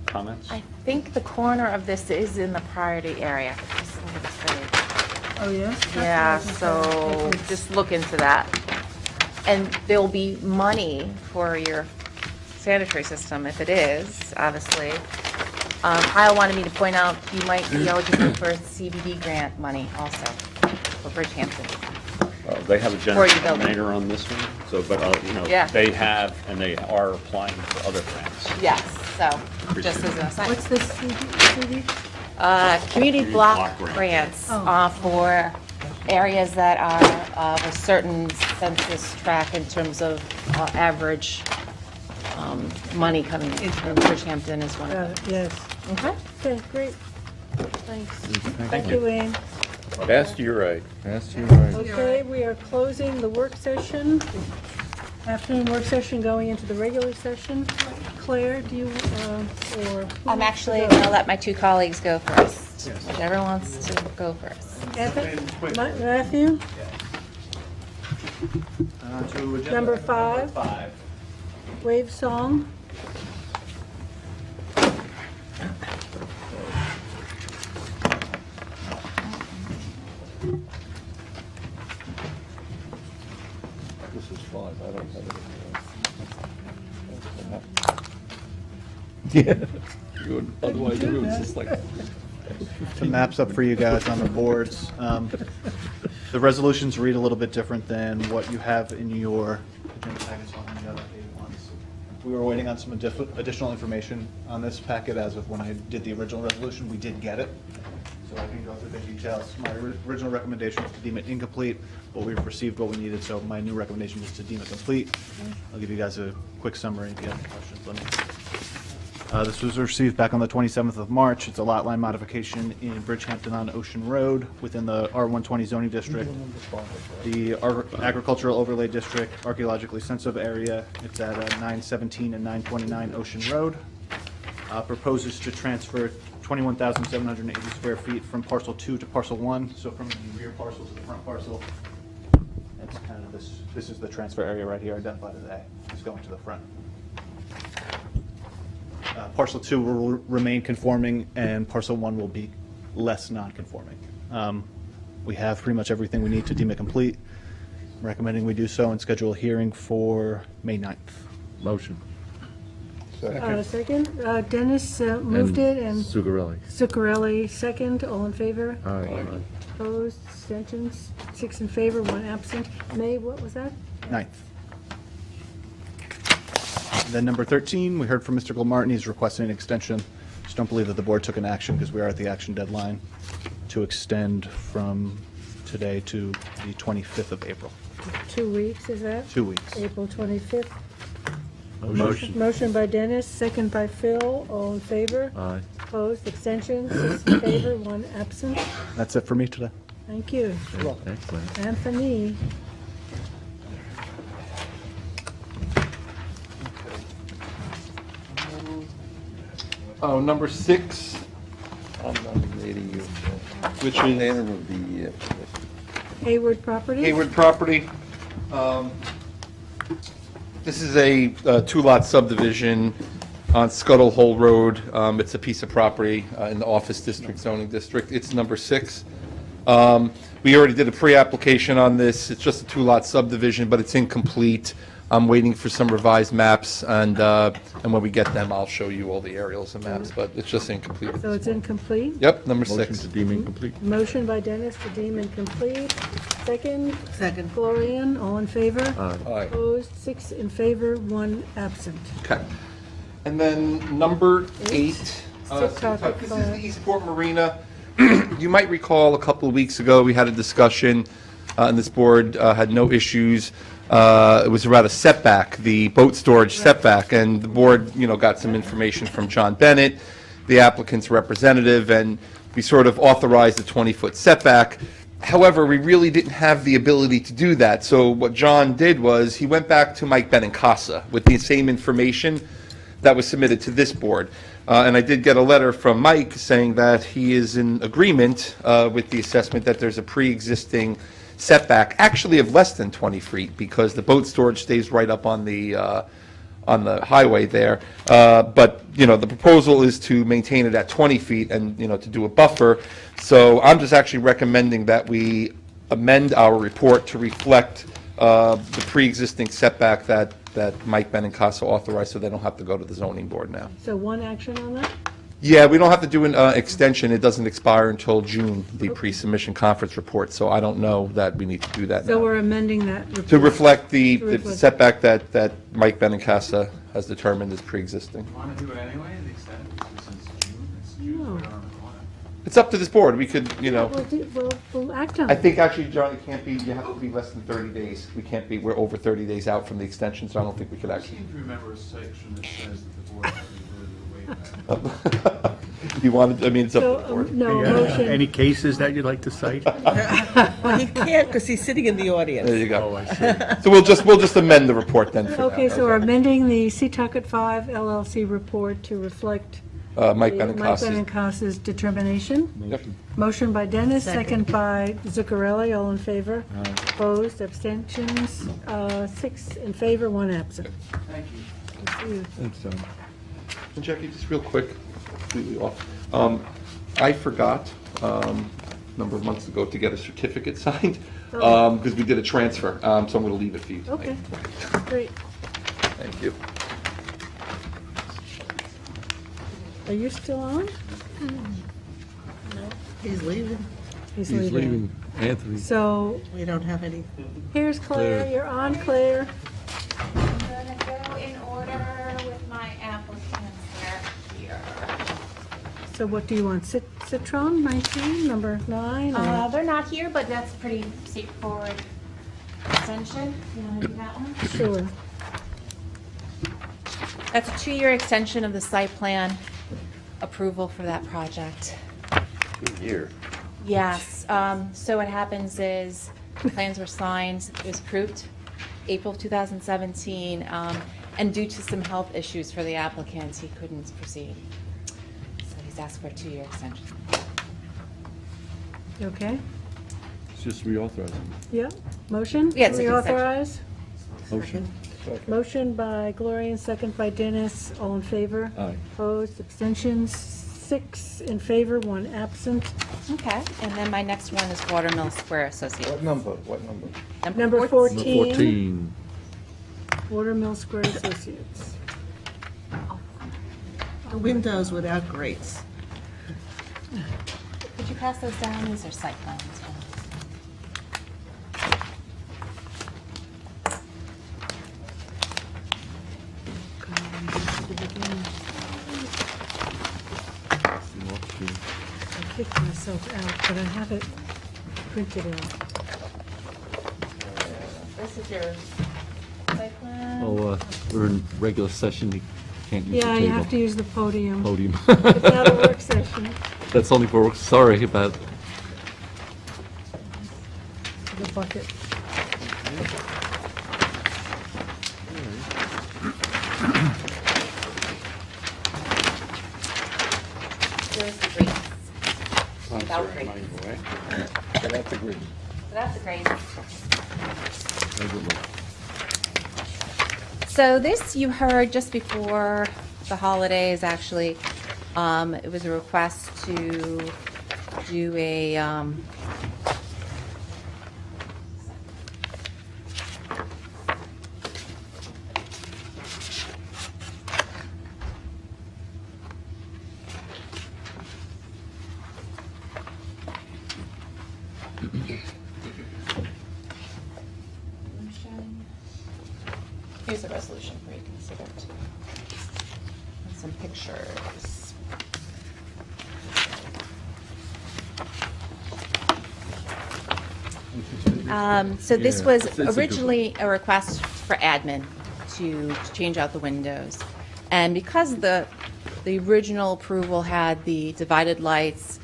Speaker 6: comments?
Speaker 12: I think the corner of this is in the priority area. Just look at the page.
Speaker 1: Oh, yes?
Speaker 12: Yeah,
Speaker 1: That's
Speaker 12: so
Speaker 1: what I was gonna say.
Speaker 12: just look into that. And there'll be money for your sanitary system, if it is, obviously. Kyle wanted me to point out, you might be eligible for CBD grant money also, for Bridgehampton.
Speaker 6: They have a general
Speaker 12: Or you build it.
Speaker 6: coordinator on this one, so, but, you know,
Speaker 12: Yeah.
Speaker 6: they have, and they are applying for other grants.
Speaker 12: Yes, so, just as an aside.
Speaker 1: What's this CD?
Speaker 12: Community block
Speaker 6: block
Speaker 12: grants
Speaker 1: Oh.
Speaker 12: for areas that are of a certain census tract in terms of average money coming in. And Bridgehampton is one
Speaker 1: Got
Speaker 12: of
Speaker 1: it,
Speaker 12: them.
Speaker 1: yes.
Speaker 12: Okay.
Speaker 1: Okay, great. Thanks. Thank you, Wayne.
Speaker 2: Fast, you're right.
Speaker 1: Okay, we are closing the work session. Afternoon work session going into the regular session. Claire, do you, or? who
Speaker 12: I'm
Speaker 1: wants
Speaker 12: actually
Speaker 1: to
Speaker 12: going to
Speaker 1: go?
Speaker 12: let my two colleagues go first. Whichever wants to go first.
Speaker 1: Matthew? Number 5. Wave song.
Speaker 7: This is 5, I don't have it.
Speaker 3: Otherwise, it's just like.
Speaker 17: The map's up for you guys on the boards. The resolutions read a little bit different than what you have in your agenda packets on the other ones. We were waiting on some additional information on this packet as of when I did the original resolution. We did get it, so I can go through the details. My original recommendation was to deem it incomplete, but we've received what we needed, so my new recommendation is to deem it complete. I'll give you guys a quick summary if you have any questions. Let me. This was received back on the 27th of March. It's a lot line modification in Bridgehampton on Ocean Road within the R120 zoning district. The agricultural overlay district, archaeologically sensitive area, it's at 917 and 929 Ocean Road. Proposes to transfer 21,780 square feet from parcel 2 to parcel 1, so from the rear parcel to the front parcel. That's kind of this is the transfer area right here identified as A. It's going to the front. Parcel 2 will remain conforming, and parcel 1 will be less non-conforming. We have pretty much everything we need to deem it complete. I'm recommending we do so and schedule a hearing for May 9th.
Speaker 2: Motion.
Speaker 1: Second. Dennis moved it, and
Speaker 2: Zuccarelli.
Speaker 1: Zuccarelli second. All in favor?
Speaker 2: Aye.
Speaker 1: Opposed, abstentions, 6 in favor, 1 absent. May, what was that?
Speaker 17: 9th. Then number 13, we heard from Mr. Gilmartin. He's requesting an extension. Just don't believe that the board took an action because we are at the action deadline to extend from today to the 25th of April.
Speaker 1: 2 weeks, is that?
Speaker 17: 2 weeks.
Speaker 1: April 25th.
Speaker 2: Motion.
Speaker 1: Motion by Dennis, second by Phil. All in favor?
Speaker 2: Aye.
Speaker 1: Opposed, abstentions, 6 in favor, 1 absent.
Speaker 17: That's it for me today.
Speaker 1: Thank you.
Speaker 2: Excellent.
Speaker 1: Anthony.
Speaker 7: Oh, number 6. I'm nominating you. Which is the
Speaker 1: Hayward Properties?
Speaker 7: Hayward property. This is a 2-lot subdivision on Scuttle Hole Road. It's a piece of property in the Office District zoning district. It's number 6. We already did a pre-application on this. It's just a 2-lot subdivision, but it's incomplete. I'm waiting for some revised maps, and when we get them, I'll show you all the aerials and maps, but it's just incomplete.
Speaker 1: So it's incomplete?
Speaker 7: Yep, number
Speaker 2: Motion
Speaker 7: 6.
Speaker 2: to deem incomplete.
Speaker 1: Motion by Dennis to deem incomplete. Second?
Speaker 4: Second.
Speaker 1: Florian, all in favor?
Speaker 7: Aye.
Speaker 1: Opposed, 6 in favor, 1 absent.
Speaker 7: Okay. And then number 8.
Speaker 1: Sip-Tuck,
Speaker 7: This is the Eastport Marina. You might recall a couple of weeks ago, we had a discussion, and this board had no issues. It was about a setback, the boat storage setback, and the board, got some information from John Bennett, the applicant's representative, and we sort of authorized a 20-foot setback. However, we really didn't have the ability to do that. So what John did was he went back to Mike Benincasa with the same information that was submitted to this board. And I did get a letter from Mike saying that he is in agreement with the assessment that there's a pre-existing setback, actually of less than 20 feet, because the boat storage stays right up on the highway there. But, the proposal is to maintain it at 20 feet and, to do a buffer. So I'm just actually recommending that we amend our report to reflect the pre-existing setback that Mike Benincasa authorized, so they don't have to go to the zoning board now.
Speaker 1: So one action on that?
Speaker 7: Yeah, we don't have to do an extension. It doesn't expire until June, the pre-submission conference report, so I don't know that we need to do that
Speaker 1: So
Speaker 7: now.
Speaker 1: we're amending that report.
Speaker 7: To reflect the
Speaker 1: To reflect-
Speaker 7: setback that Mike Benincasa has determined is pre-existing.
Speaker 5: Want to do it anyway, the extent, since June, it's June,
Speaker 1: No.
Speaker 5: right around the corner.
Speaker 7: It's up to this board. We could,
Speaker 1: We'll act on
Speaker 7: I
Speaker 1: it.
Speaker 7: think actually, John, it can't be, you have to be less than 30 days. We can't be, we're over 30 days out from the extension, so I don't think we could
Speaker 5: I
Speaker 7: actually.
Speaker 5: seem to remember a section that says that the board has the ability to waive that.
Speaker 7: You wanted, it's up
Speaker 1: So,
Speaker 7: to the board.
Speaker 1: no, motion.
Speaker 8: Any cases that you'd like to cite?
Speaker 4: Well, he can't because he's sitting in the audience.
Speaker 7: There you go.
Speaker 8: Oh, I see.
Speaker 7: So we'll just amend the report then for
Speaker 1: Okay,
Speaker 7: now.
Speaker 1: so we're amending the Seatucket 5 LLC report to reflect
Speaker 7: Mike
Speaker 1: the Mike
Speaker 7: Benincasa's.
Speaker 1: Benincasa's determination.
Speaker 7: Yep.
Speaker 1: Motion by Dennis,
Speaker 4: Second.
Speaker 1: second by Zuccarelli, all in favor. Opposed, abstentions, 6 in favor, 1 absent.
Speaker 5: Thank you.
Speaker 9: Thanks, John.
Speaker 7: And Jackie, just real quick, completely off. I forgot, a number of months ago, to get a certificate signed, because we did a transfer, so I'm going to leave it for you tonight.
Speaker 1: Okay, great.
Speaker 7: Thank you.
Speaker 1: Are you still on?
Speaker 4: He's leaving.
Speaker 1: He's
Speaker 9: He's
Speaker 1: leaving.
Speaker 9: leaving Anthony.
Speaker 1: So
Speaker 4: We don't have any.
Speaker 1: here's Claire, you're on, Claire.
Speaker 12: I'm gonna go in order with my applicants. They're here.
Speaker 1: So what do you want, Citron, 19, number 9? or-
Speaker 12: They're not here, but that's pretty straightforward extension. You wanna do that one?
Speaker 1: Sure.
Speaker 12: That's a 2-year extension of the site plan approval for that project.
Speaker 2: Good year.
Speaker 12: Yes, so what happens is, plans were signed, it was approved April of 2017, and due to some health issues for the applicant, he couldn't proceed. So he's asked for a 2-year extension.
Speaker 1: Okay,
Speaker 9: It's just reauthorizing.
Speaker 1: yeah, motion?
Speaker 12: Yeah, it's a consent.
Speaker 1: Reauthorize?
Speaker 9: Motion?
Speaker 1: Motion by Gloria and second by Dennis, all in favor?
Speaker 9: Aye.
Speaker 1: Opposed, abstentions, 6 in favor, 1 absent.
Speaker 12: Okay, and then my next one is Watermill Square Associates.
Speaker 3: What number, what number?
Speaker 1: Number 14.
Speaker 9: 14.
Speaker 1: Watermill Square Associates.
Speaker 4: The windows without grates.
Speaker 12: Could you pass those down? These are site plans.
Speaker 1: I kicked myself out, but I have it printed out.
Speaker 12: This is your site plan.
Speaker 9: Oh, we're in regular session, you can't use the
Speaker 1: Yeah,
Speaker 9: table.
Speaker 1: you have to use the podium.
Speaker 9: Podium.
Speaker 1: It's not a work session.
Speaker 9: That's only for, sorry about,
Speaker 1: The bucket.
Speaker 12: Here's the grates. Without grates.
Speaker 7: That's agreed.
Speaker 12: So that's the grates. So this you heard just before the holidays, actually. It was a request to do a, here's a resolution for you to consider. And some pictures. So this
Speaker 9: Yeah,
Speaker 12: was
Speaker 9: it's a good
Speaker 12: originally a request for admin to change out the windows. And because the original approval had the divided lights,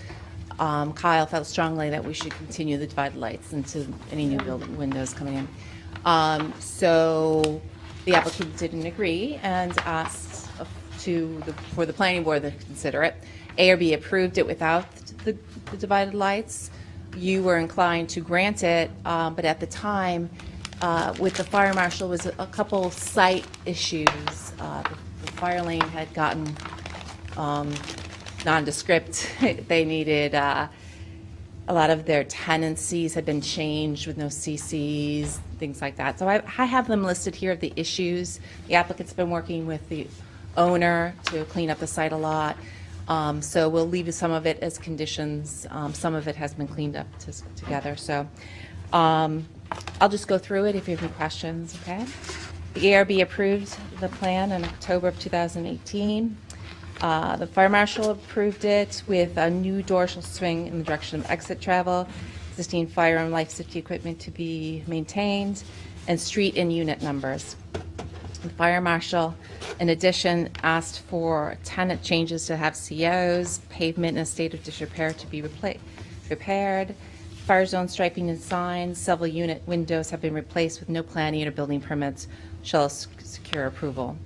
Speaker 12: Kyle felt strongly that we should continue the divided lights into any new building windows coming in. So the applicant didn't agree and asked
Speaker 15: for the planning board to consider it. ARB approved it without the divided lights. You were inclined to grant it, but at the time, with the fire marshal was a couple site issues. The fire lane had gotten nondescript. They needed, a lot of their tenancies had been changed with no CCs, things like that. So I have them listed here of the issues. The applicant's been working with the owner to clean up the site a lot. So we'll leave some of it as conditions. Some of it has been cleaned up together. So I'll just go through it if you have any questions, okay? The ARB approved the plan in October of 2018. The fire marshal approved it with a new dorsal swing in the direction of exit travel, existing fire and life safety equipment to be maintained, and street and unit numbers. The fire marshal, in addition, asked for tenant changes to have COs, pavement in a state of disrepair to be repaired, fire zone striping and signs, several unit windows have been replaced with no planning or building permits, shall secure approval.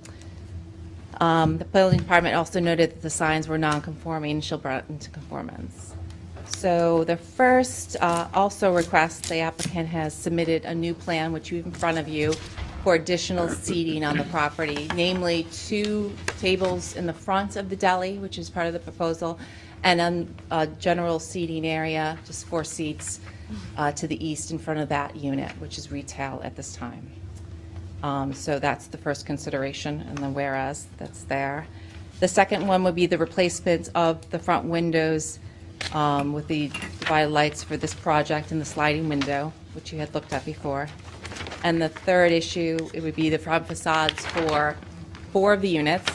Speaker 15: The building department also noted that the signs were non-conforming and shall brought into conformance. So the first also request, the applicant has submitted a new plan, which you have in front of you, for additional seating on the property, namely 2 tables in the front of the deli, which is part of the proposal, and a general seating area, just 4 seats to the east in front of that unit, which is retail at this time. So that's the first consideration, and the whereas that's there. The second one would be the replacement of the front windows with the divided lights for this project and the sliding window, which you had looked at before. And the third issue, it would be the front facades for 4 of the units,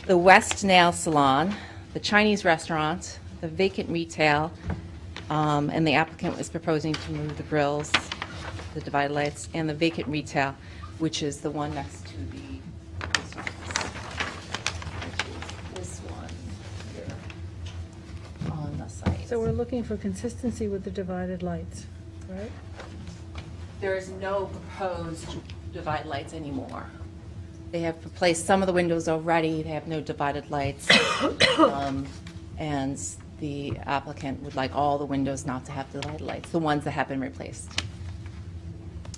Speaker 15: the West Nail Salon, the Chinese restaurant, the vacant retail, and the applicant was proposing to move the grills, the divided lights, and the vacant retail, which is the one next to this one here on the site.
Speaker 1: So we're looking for consistency with the divided lights, right?
Speaker 15: There is no proposed divided lights anymore. They have replaced some of the windows already. They have no divided lights. And the applicant would like all the windows not to have divided lights, the ones that have been replaced.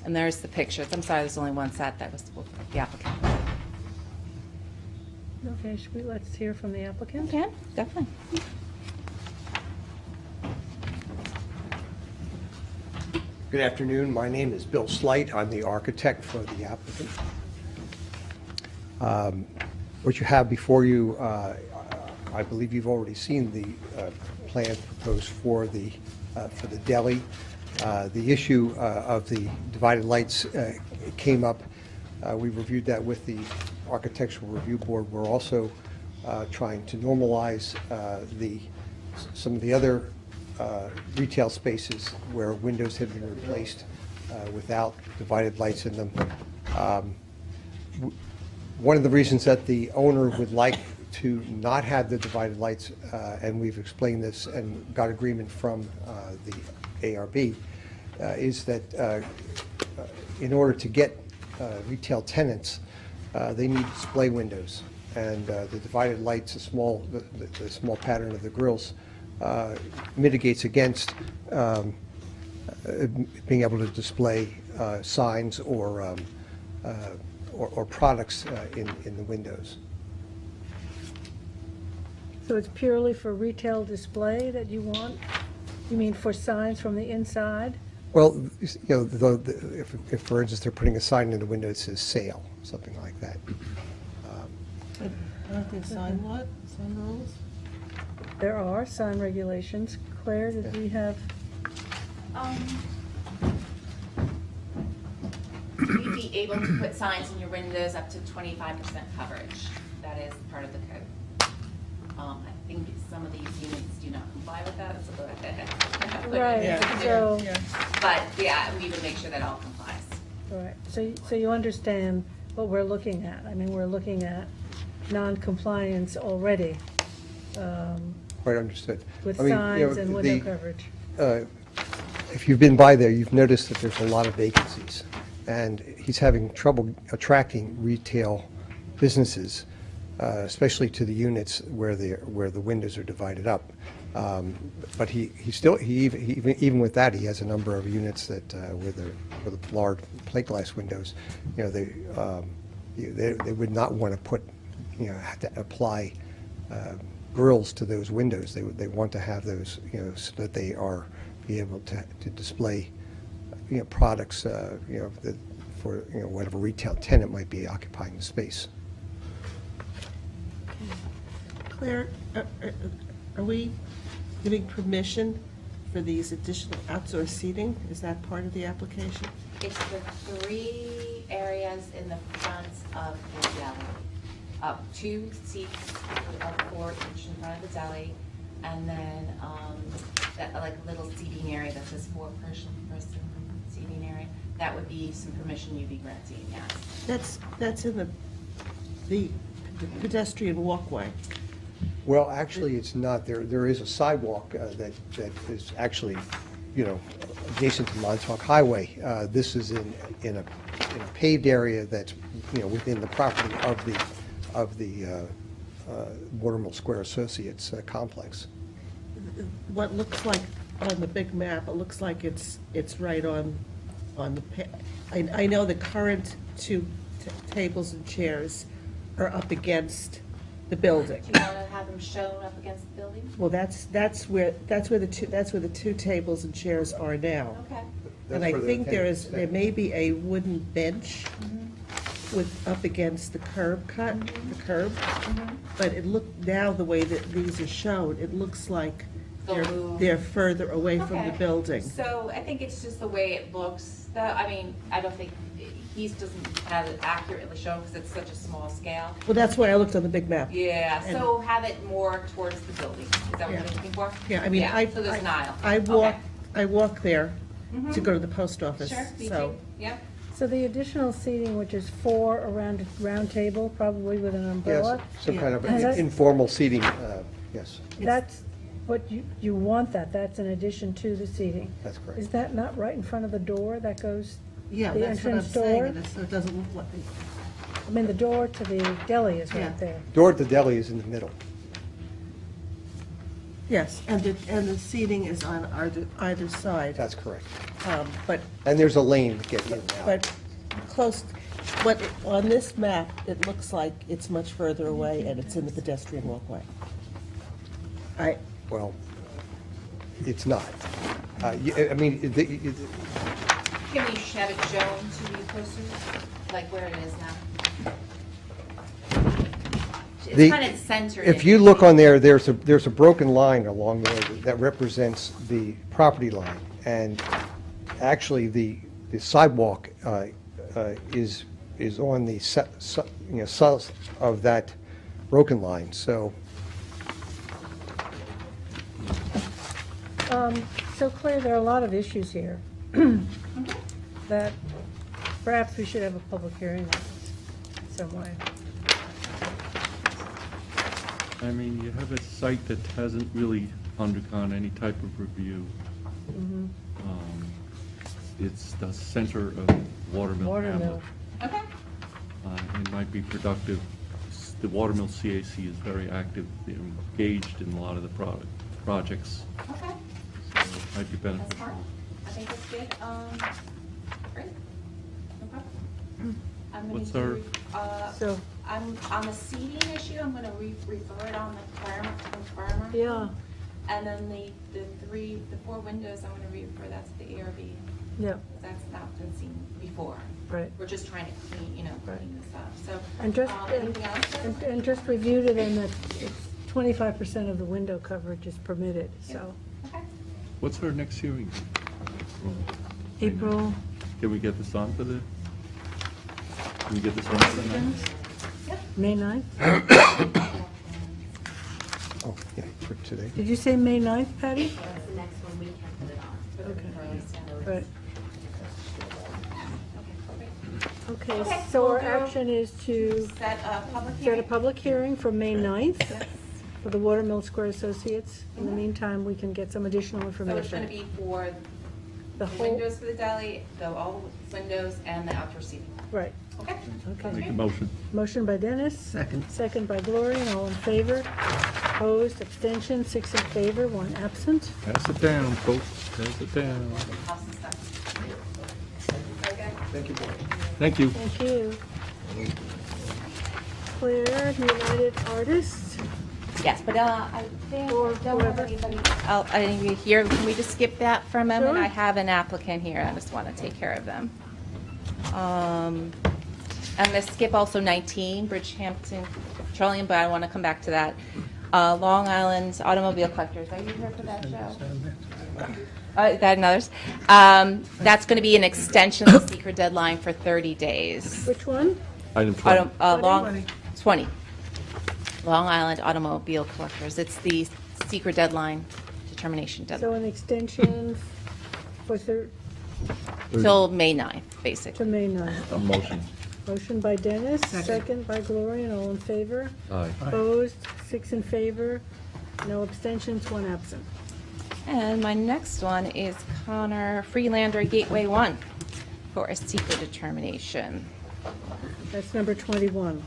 Speaker 15: And there's the pictures. I'm sorry, there's only one set that was the applicant.
Speaker 1: Okay, let's hear from the applicant.
Speaker 15: Okay, definitely.
Speaker 18: Good afternoon. My name is Bill Slight. I'm the architect for the applicant. What you have before you, I believe you've already seen the plan proposed for the deli. The issue of the divided lights came up. We reviewed that with the Architectural Review Board. We're also trying to normalize some of the other retail spaces where windows had been replaced without divided lights in them. One of the reasons that the owner would like to not have the divided lights, and we've explained this and got agreement from the ARB, is that in order to get retail tenants, they need display windows. And the divided lights, the small pattern of the grills, mitigates against being able to display signs or products in the windows.
Speaker 1: So it's purely for retail display that you want? You mean for signs from the inside?
Speaker 18: Well, you know, if for instance they're putting a sign in the window that says "sale," something like that.
Speaker 4: Aren't there sign rules?
Speaker 1: There are sign regulations. Claire, did we have?
Speaker 15: You'd be able to put signs in your windows up to 25% coverage. That is part of the code. I think some of these units do not comply with that. It's a little bit.
Speaker 1: Right,
Speaker 15: But yeah, we would make sure that all complies.
Speaker 1: Right, so you understand what we're looking at. I mean, we're looking at non-compliance already.
Speaker 18: Quite understood.
Speaker 1: With
Speaker 18: I mean,
Speaker 1: signs and window coverage.
Speaker 18: If you've been by there, you've noticed that there's a lot of vacancies, and he's having trouble attracting retail businesses especially to the units where the windows are divided up. But even with that, he has a number of units that, with the large plate glass windows, you know, they would not want to put, you know, have to apply grills to those windows. They want to have those, you know, so that they are be able to display, you know, products, you know, that for, you know, whatever retail tenant might be occupying the space.
Speaker 4: Claire, are we giving permission for these additional outdoor seating? Is that part of the application?
Speaker 15: It's the 3 areas in the front of the deli. 2 seats for each in front of the deli, and then that, like a little seating area that says 4-person seating area. That would be some permission you'd be granting, yes.
Speaker 4: That's in the pedestrian walkway.
Speaker 18: Well, actually, it's not. There is a sidewalk that is actually, you know, adjacent to Montauk Highway. This is in a paved area that's, you know, within the property of the Watermill Square Associates complex.
Speaker 4: What looks like on the big map, it looks like it's right on the, I know the current 2 tables and chairs are up against the building.
Speaker 15: Do you want to have them shown up against the building?
Speaker 4: Well, that's where the 2 tables and chairs are now.
Speaker 15: Okay.
Speaker 4: And I think there may be a wooden bench with, up against the curb cut, the curb. But it now the way that these are shown, it looks like they're further away from the building.
Speaker 15: So I think it's just the way it looks, though. I mean, I don't think, he doesn't have it accurately shown because it's such a small scale.
Speaker 4: Well, that's why I looked on the big map.
Speaker 15: Yeah, so have it more towards the building. Is that what you're looking for?
Speaker 4: Yeah, I mean,
Speaker 15: so there's an aisle.
Speaker 4: I walk there to go to the post office.
Speaker 15: Sure, me
Speaker 4: so.
Speaker 15: too. Yep.
Speaker 1: So the additional seating, which is 4 around a round table, probably with an umbrella?
Speaker 18: Yes, some kind of
Speaker 1: Is that-
Speaker 18: informal seating, yes.
Speaker 1: That's what you want that's in addition to the seating?
Speaker 18: That's correct.
Speaker 1: Is that not right in front of the door that goes,
Speaker 4: Yeah,
Speaker 1: the
Speaker 4: that's what I'm
Speaker 1: entrance
Speaker 4: saying,
Speaker 1: door?
Speaker 4: and so it doesn't look like.
Speaker 1: I mean, the door to the deli is
Speaker 4: Yeah.
Speaker 1: right there.
Speaker 18: Door at the deli is in the middle.
Speaker 4: Yes, and the seating is on either side.
Speaker 18: That's correct.
Speaker 4: But
Speaker 18: And there's a lane to get in and out.
Speaker 4: But close, on this map, it looks like it's much further away and it's in the pedestrian walkway.
Speaker 18: Well, it's not. I mean,
Speaker 15: Can we have it shown to the posters, like where it is now? It's kind of centered.
Speaker 18: if you look on there, there's a broken line along there that represents the property line. And actually, the sidewalk is on the south of that broken line, so.
Speaker 1: So Claire, there are a lot of issues here that perhaps we should have a public hearing on this some way.
Speaker 9: I mean, you have a site that hasn't really undergone any type of review. It's the center of Watermill Hamlet.
Speaker 15: Okay.
Speaker 9: It might be productive. The Watermill CAC is very active, they're engaged in a lot of the projects.
Speaker 15: Okay.
Speaker 9: So it might be
Speaker 15: That's
Speaker 9: beneficial.
Speaker 15: smart. I think that's good. Great. No problem. I'm going
Speaker 9: What's
Speaker 15: to,
Speaker 1: So-
Speaker 15: I'm, on the seating issue, I'm going to refer it on the farmer.
Speaker 1: Yeah.
Speaker 15: And then the 4 windows, I'm going to refer that to the ARB.
Speaker 1: Yeah.
Speaker 15: That's not been seen before.
Speaker 1: Right.
Speaker 15: We're just trying to clean this up. So,
Speaker 1: And just,
Speaker 15: anything else?
Speaker 1: and just reviewed it, and that it's 25% of the window coverage is permitted, so.
Speaker 15: Okay.
Speaker 9: What's our next hearing?
Speaker 1: April,
Speaker 9: Can we get this on for the, can we get this on for the night?
Speaker 1: May 9th?
Speaker 18: Oh, yeah, for today.
Speaker 1: Did you say May 9th, Patty?
Speaker 15: That's the next one we can put it on.
Speaker 1: Okay. Right. Okay,
Speaker 15: Okay,
Speaker 1: so our
Speaker 15: we'll do-
Speaker 1: action is to
Speaker 15: Set a public
Speaker 1: set a
Speaker 15: hearing.
Speaker 1: public hearing for May 9th for the Watermill Square Associates. In the meantime, we can get some additional
Speaker 15: So it's going to
Speaker 1: information.
Speaker 15: be for
Speaker 1: The whole,
Speaker 15: Windows for the deli, all the windows and the outdoor seating.
Speaker 1: right.
Speaker 15: Okay.
Speaker 1: Okay.
Speaker 9: Make a motion.
Speaker 1: Motion by Dennis.
Speaker 4: Second.
Speaker 1: Second by Gloria, all in favor. Opposed, abstention, 6 in favor, 1 absent.
Speaker 9: Pass it down, folks, pass it down.
Speaker 10: Thank you, board.
Speaker 9: Thank you.
Speaker 1: Thank you. Claire, United Artists.
Speaker 12: Yes, but I think,
Speaker 1: Or
Speaker 12: don't have
Speaker 1: whoever.
Speaker 12: anybody here. Can we just skip that for a moment?
Speaker 1: Sure.
Speaker 12: I have an applicant here. I just want to take care of them. I'm going to skip also 19, Bridgehampton Petroleum, but I want to come back to that. Long Island Automobile Collectors. Are you here for that show? That and others. That's going to be an extension of the secret deadline for 30 days.
Speaker 1: Which one?
Speaker 9: Item 20.
Speaker 12: Long 20. Long Island Automobile Collectors. It's the secret deadline, determination
Speaker 1: So
Speaker 12: deadline,
Speaker 1: an extension for
Speaker 12: till May 9th,
Speaker 1: to
Speaker 12: basically.
Speaker 1: May 9th.
Speaker 9: A motion.
Speaker 1: Motion by Dennis, second by Gloria, and all in favor.
Speaker 9: Aye.
Speaker 1: Opposed, 6 in favor, no abstentions, 1 absent.
Speaker 12: And my next one is Connor Freelander Gateway 1 for a secret determination.
Speaker 1: That's number 21.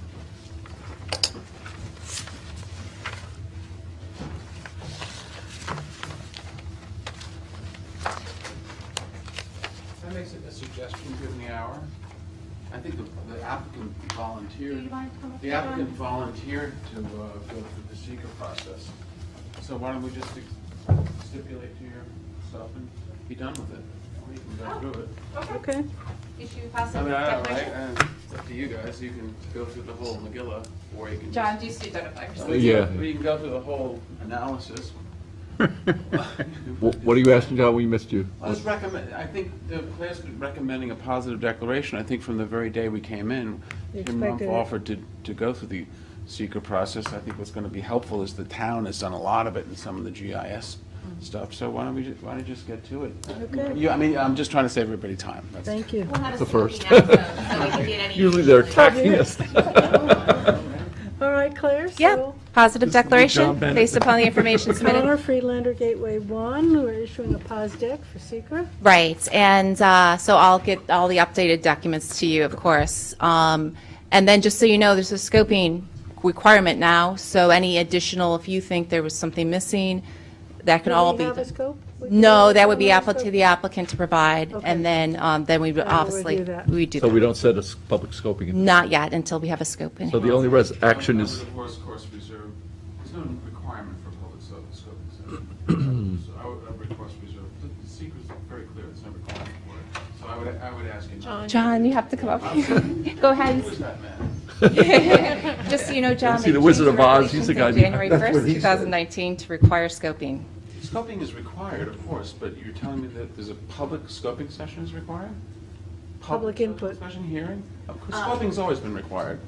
Speaker 2: That makes it a suggestion, given the hour. I think the applicant volunteered, the applicant volunteered to go through the seeker process. So why don't we just stipulate to your stuff and be done with it? We can go through it.
Speaker 1: Okay.
Speaker 15: Issue
Speaker 2: I
Speaker 15: positive
Speaker 2: mean, I don't know,
Speaker 15: declaration.
Speaker 2: right? It's up to you guys. You can go through the whole Megillah, or you can.
Speaker 15: John, do you see identify yourself?
Speaker 9: Yeah.
Speaker 2: Or you can go through the whole analysis.
Speaker 9: What are you asking, John? We missed you.
Speaker 2: I was recommend, I think the class was recommending a positive declaration. I think from the very day we came in,
Speaker 1: You
Speaker 2: Kim Rumpf
Speaker 1: expected it.
Speaker 2: offered to go through the seeker process. I think what's going to be helpful is the town has done a lot of it in some of the GIS stuff. So why don't you just get to it?
Speaker 1: Okay.
Speaker 2: I mean, I'm just trying to save everybody time. That's-
Speaker 1: Thank you.
Speaker 15: We'll have a
Speaker 9: The first.
Speaker 15: scoping episode, so we can get any-
Speaker 9: Usually they're attacking us.
Speaker 1: All right, Claire,
Speaker 12: Yeah,
Speaker 1: so
Speaker 12: positive
Speaker 9: John
Speaker 12: declaration
Speaker 9: Bennett.
Speaker 12: based upon the information submitted.
Speaker 1: Connor Friedlander Gateway 1, we're issuing a pause deck for secret.
Speaker 12: Right, and so I'll get all the updated documents to you, of course. And then, just so you know, there's a scoping requirement now, so any additional, if you think there was something missing, that can
Speaker 1: Do
Speaker 12: all
Speaker 1: we
Speaker 12: be
Speaker 1: have a
Speaker 12: done.
Speaker 1: scope? We
Speaker 12: No,
Speaker 1: can
Speaker 12: that would be
Speaker 1: have a
Speaker 12: to
Speaker 1: scope?
Speaker 12: the applicant to provide,
Speaker 1: Okay.
Speaker 12: and then we would
Speaker 1: Then we'll
Speaker 12: obviously,
Speaker 1: review that.
Speaker 12: we do
Speaker 9: So we
Speaker 12: that.
Speaker 9: don't set a public scoping.
Speaker 12: Not yet, until we have a scope in
Speaker 9: So
Speaker 12: here.
Speaker 9: the only action is,
Speaker 2: Of course, reserve, there's no requirement for public scoping. So I would request reserve. The secret's very clear, it's no requirement for it. So I would ask you. not-
Speaker 12: John, you have to come up here. Go ahead.
Speaker 2: Who's that man?
Speaker 12: Just so you know, John,
Speaker 9: See
Speaker 12: they
Speaker 9: the Wizard
Speaker 12: changed
Speaker 9: of
Speaker 12: the
Speaker 9: Oz, he's the
Speaker 12: regulations
Speaker 9: guy
Speaker 12: on January
Speaker 9: behind- that's
Speaker 12: 1st, 2019, to require scoping.
Speaker 2: Scoping is required, of course, but you're telling me that there's a public scoping session is required?
Speaker 1: Public input.
Speaker 2: Discussion hearing? Of course, scoping's always been required.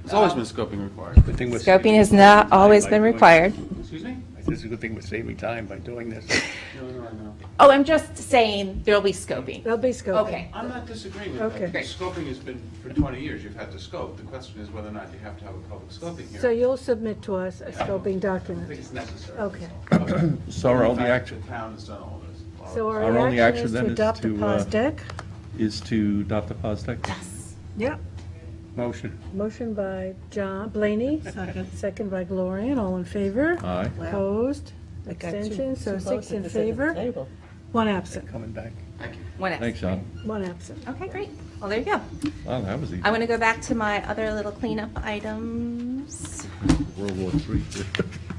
Speaker 2: There's always been scoping required.
Speaker 8: Good thing we're
Speaker 12: Scoping
Speaker 8: saving
Speaker 12: has not
Speaker 8: time
Speaker 12: always
Speaker 8: by
Speaker 12: been
Speaker 8: doing
Speaker 12: required.
Speaker 2: Excuse me?
Speaker 8: This is a good thing we're saving time by doing this.
Speaker 2: No.
Speaker 12: Oh, I'm just saying, there'll be scoping.
Speaker 1: There'll be scoping.
Speaker 12: Okay.
Speaker 2: I'm not disagreeing with
Speaker 1: Okay.
Speaker 2: that.
Speaker 1: Great.
Speaker 2: Scoping has been, for 20 years, you've had to scope. The question is whether or not you have to have a public scoping hearing.
Speaker 1: So you'll submit to us a scoping
Speaker 2: I don't think
Speaker 1: document.
Speaker 2: it's necessary.
Speaker 1: Okay.
Speaker 9: so our
Speaker 2: In
Speaker 9: only
Speaker 2: fact,
Speaker 9: action,
Speaker 2: The town has done all this.
Speaker 1: So
Speaker 9: Our
Speaker 1: our
Speaker 9: only
Speaker 1: action
Speaker 9: action
Speaker 1: is
Speaker 9: then
Speaker 1: to
Speaker 9: is
Speaker 1: adopt the
Speaker 9: to,
Speaker 1: pause deck.
Speaker 9: is to adopt the pause deck.
Speaker 1: Yep.
Speaker 8: Motion.
Speaker 1: Motion by John Blaney. Second by Gloria, and all in favor?
Speaker 9: Aye.
Speaker 1: Opposed? Abstentions, so 6 in favor, 1 absent.
Speaker 8: Coming back.
Speaker 2: Thank you.
Speaker 12: One absent.
Speaker 9: Thanks, John.
Speaker 1: 1 absent.
Speaker 12: Okay, great. Well, there you go.
Speaker 9: Wow, that was easy.
Speaker 12: I'm going to go back to my other little cleanup items.
Speaker 9: World War III.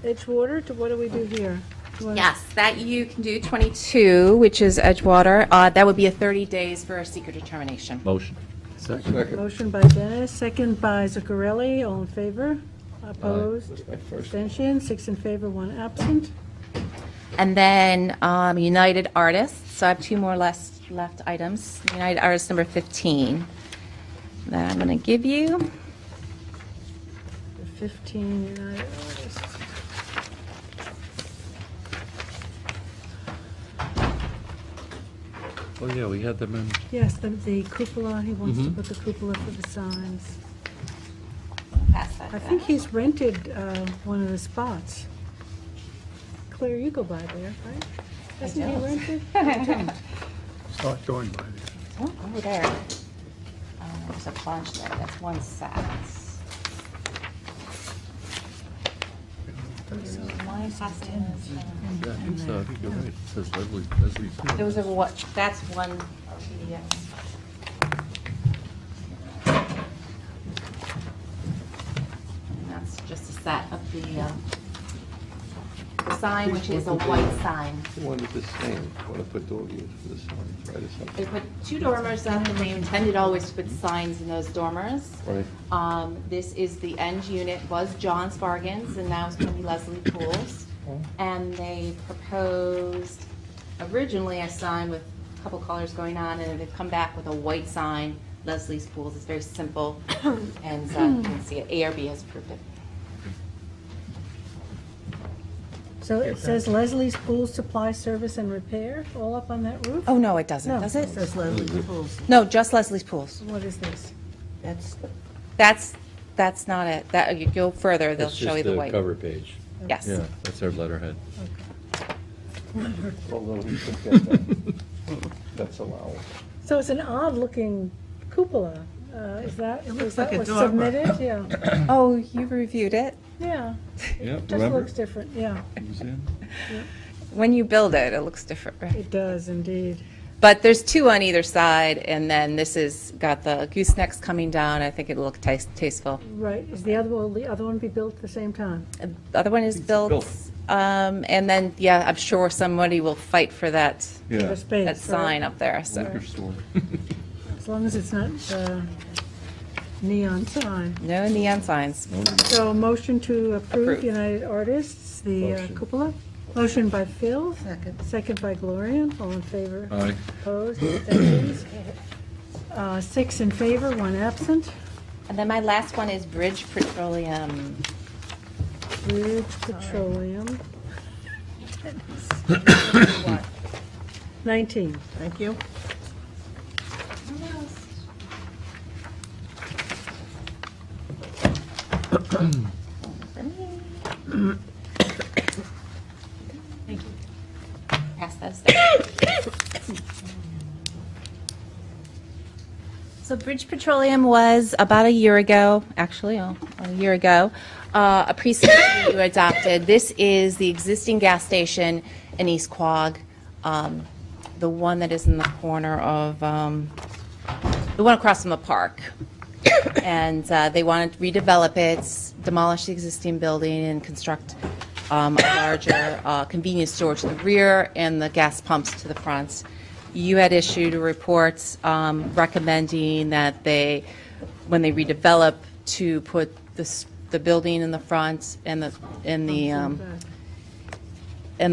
Speaker 1: Edgewater, what do we do here? You wanna-
Speaker 12: Yes, that you can do 22, which is Edgewater. That would be a 30 days for a secret determination.
Speaker 9: Motion.
Speaker 3: Second.
Speaker 1: Motion by Dennis, second by Zuccarelli, all in favor? Opposed?
Speaker 9: That's my first.
Speaker 1: Abstention, 6 in favor, 1 absent.
Speaker 12: And then United Artists, so I have 2 more left items. United Artists number 15 that I'm going to give you.
Speaker 1: The 15 United Artists.
Speaker 9: Oh, yeah, we had them in.
Speaker 1: Yes, the cupola, he wants to
Speaker 9: Mhm.
Speaker 1: put the cupola for the signs.
Speaker 12: Pass that
Speaker 1: I
Speaker 12: back.
Speaker 1: think he's rented one of the spots. Claire, you go by there, right? Isn't he rented?
Speaker 8: Start going by there.
Speaker 12: Oh, over there. There's a bunch there. That's one set. My system is,
Speaker 9: Yeah, I think so. I think you're right. It says Leslie's.
Speaker 12: those are what, that's one PDF. And that's just a set of the sign, which is a white sign.
Speaker 3: The one with the stand, I want to put dog ears for the signs, right, or
Speaker 12: They
Speaker 3: something.
Speaker 12: put 2 dormers up, and they intended always to put signs in those dormers.
Speaker 3: Right.
Speaker 12: This is the end unit, was John's Bargains, and now it's going to be Leslie Pools. And they proposed originally a sign with a couple colors going on, and they've come back with a white sign, Leslie's Pools. It's very simple, and you can see it. ARB has approved it.
Speaker 1: So it says Leslie's Pool Supply Service and Repair, all up on that roof?
Speaker 12: Oh, no, it doesn't,
Speaker 1: No.
Speaker 12: does it?
Speaker 4: It says Leslie Pools.
Speaker 12: No, just Leslie's Pools.
Speaker 1: What is this?
Speaker 12: That's not it. That, you go further, they'll
Speaker 2: That's
Speaker 12: show you
Speaker 2: just
Speaker 12: the white.
Speaker 2: cover page.
Speaker 12: Yes.
Speaker 9: Yeah, that's our letterhead.
Speaker 3: Although we could get that. That's allowable.
Speaker 1: So it's an odd-looking cupola. Is that,
Speaker 4: looks
Speaker 1: is that
Speaker 4: like a
Speaker 1: was
Speaker 4: dormer.
Speaker 1: submitted? Yeah,
Speaker 12: Oh, you reviewed it?
Speaker 1: yeah.
Speaker 9: Yeah,
Speaker 1: It just
Speaker 9: remember?
Speaker 1: looks different, yeah.
Speaker 9: Museum?
Speaker 12: When you build it, it looks different, right?
Speaker 1: It does indeed.
Speaker 12: But there's 2 on either side, and then this is got the goosenecks coming down. I think it'll look tasteful.
Speaker 1: Right, is the other, will the other one be built at the same time?
Speaker 12: The other one is built, and then, yeah, I'm sure somebody will fight for that,
Speaker 1: The
Speaker 9: Yeah,
Speaker 1: space,
Speaker 12: that
Speaker 1: right?
Speaker 12: sign up there, so.
Speaker 9: liquor store.
Speaker 1: As long as it's not neon sign.
Speaker 12: No neon signs.
Speaker 1: So motion to approve
Speaker 12: Approved.
Speaker 1: United Artists, the
Speaker 2: Motion.
Speaker 1: cupola. Motion by Phil.
Speaker 4: Second.
Speaker 1: Second by Gloria. All in favor?
Speaker 9: Aye.
Speaker 1: Opposed? Abstentions? 6 in favor, 1 absent.
Speaker 12: And then my last one is Bridge Petroleum.
Speaker 1: Bridge Petroleum. 19.
Speaker 4: Thank you.
Speaker 12: Pass those down. So Bridge Petroleum was about a year ago, actually, a year ago, a precinct you adopted. This is the existing gas station in East Quogue, the one that is in the corner of, the one across from the park. And they wanted to redevelop it, demolish the existing building, and construct a larger convenience store to the rear and the gas pumps to the front. You had issued a report recommending that they, when they redevelop, to put the building in the front and the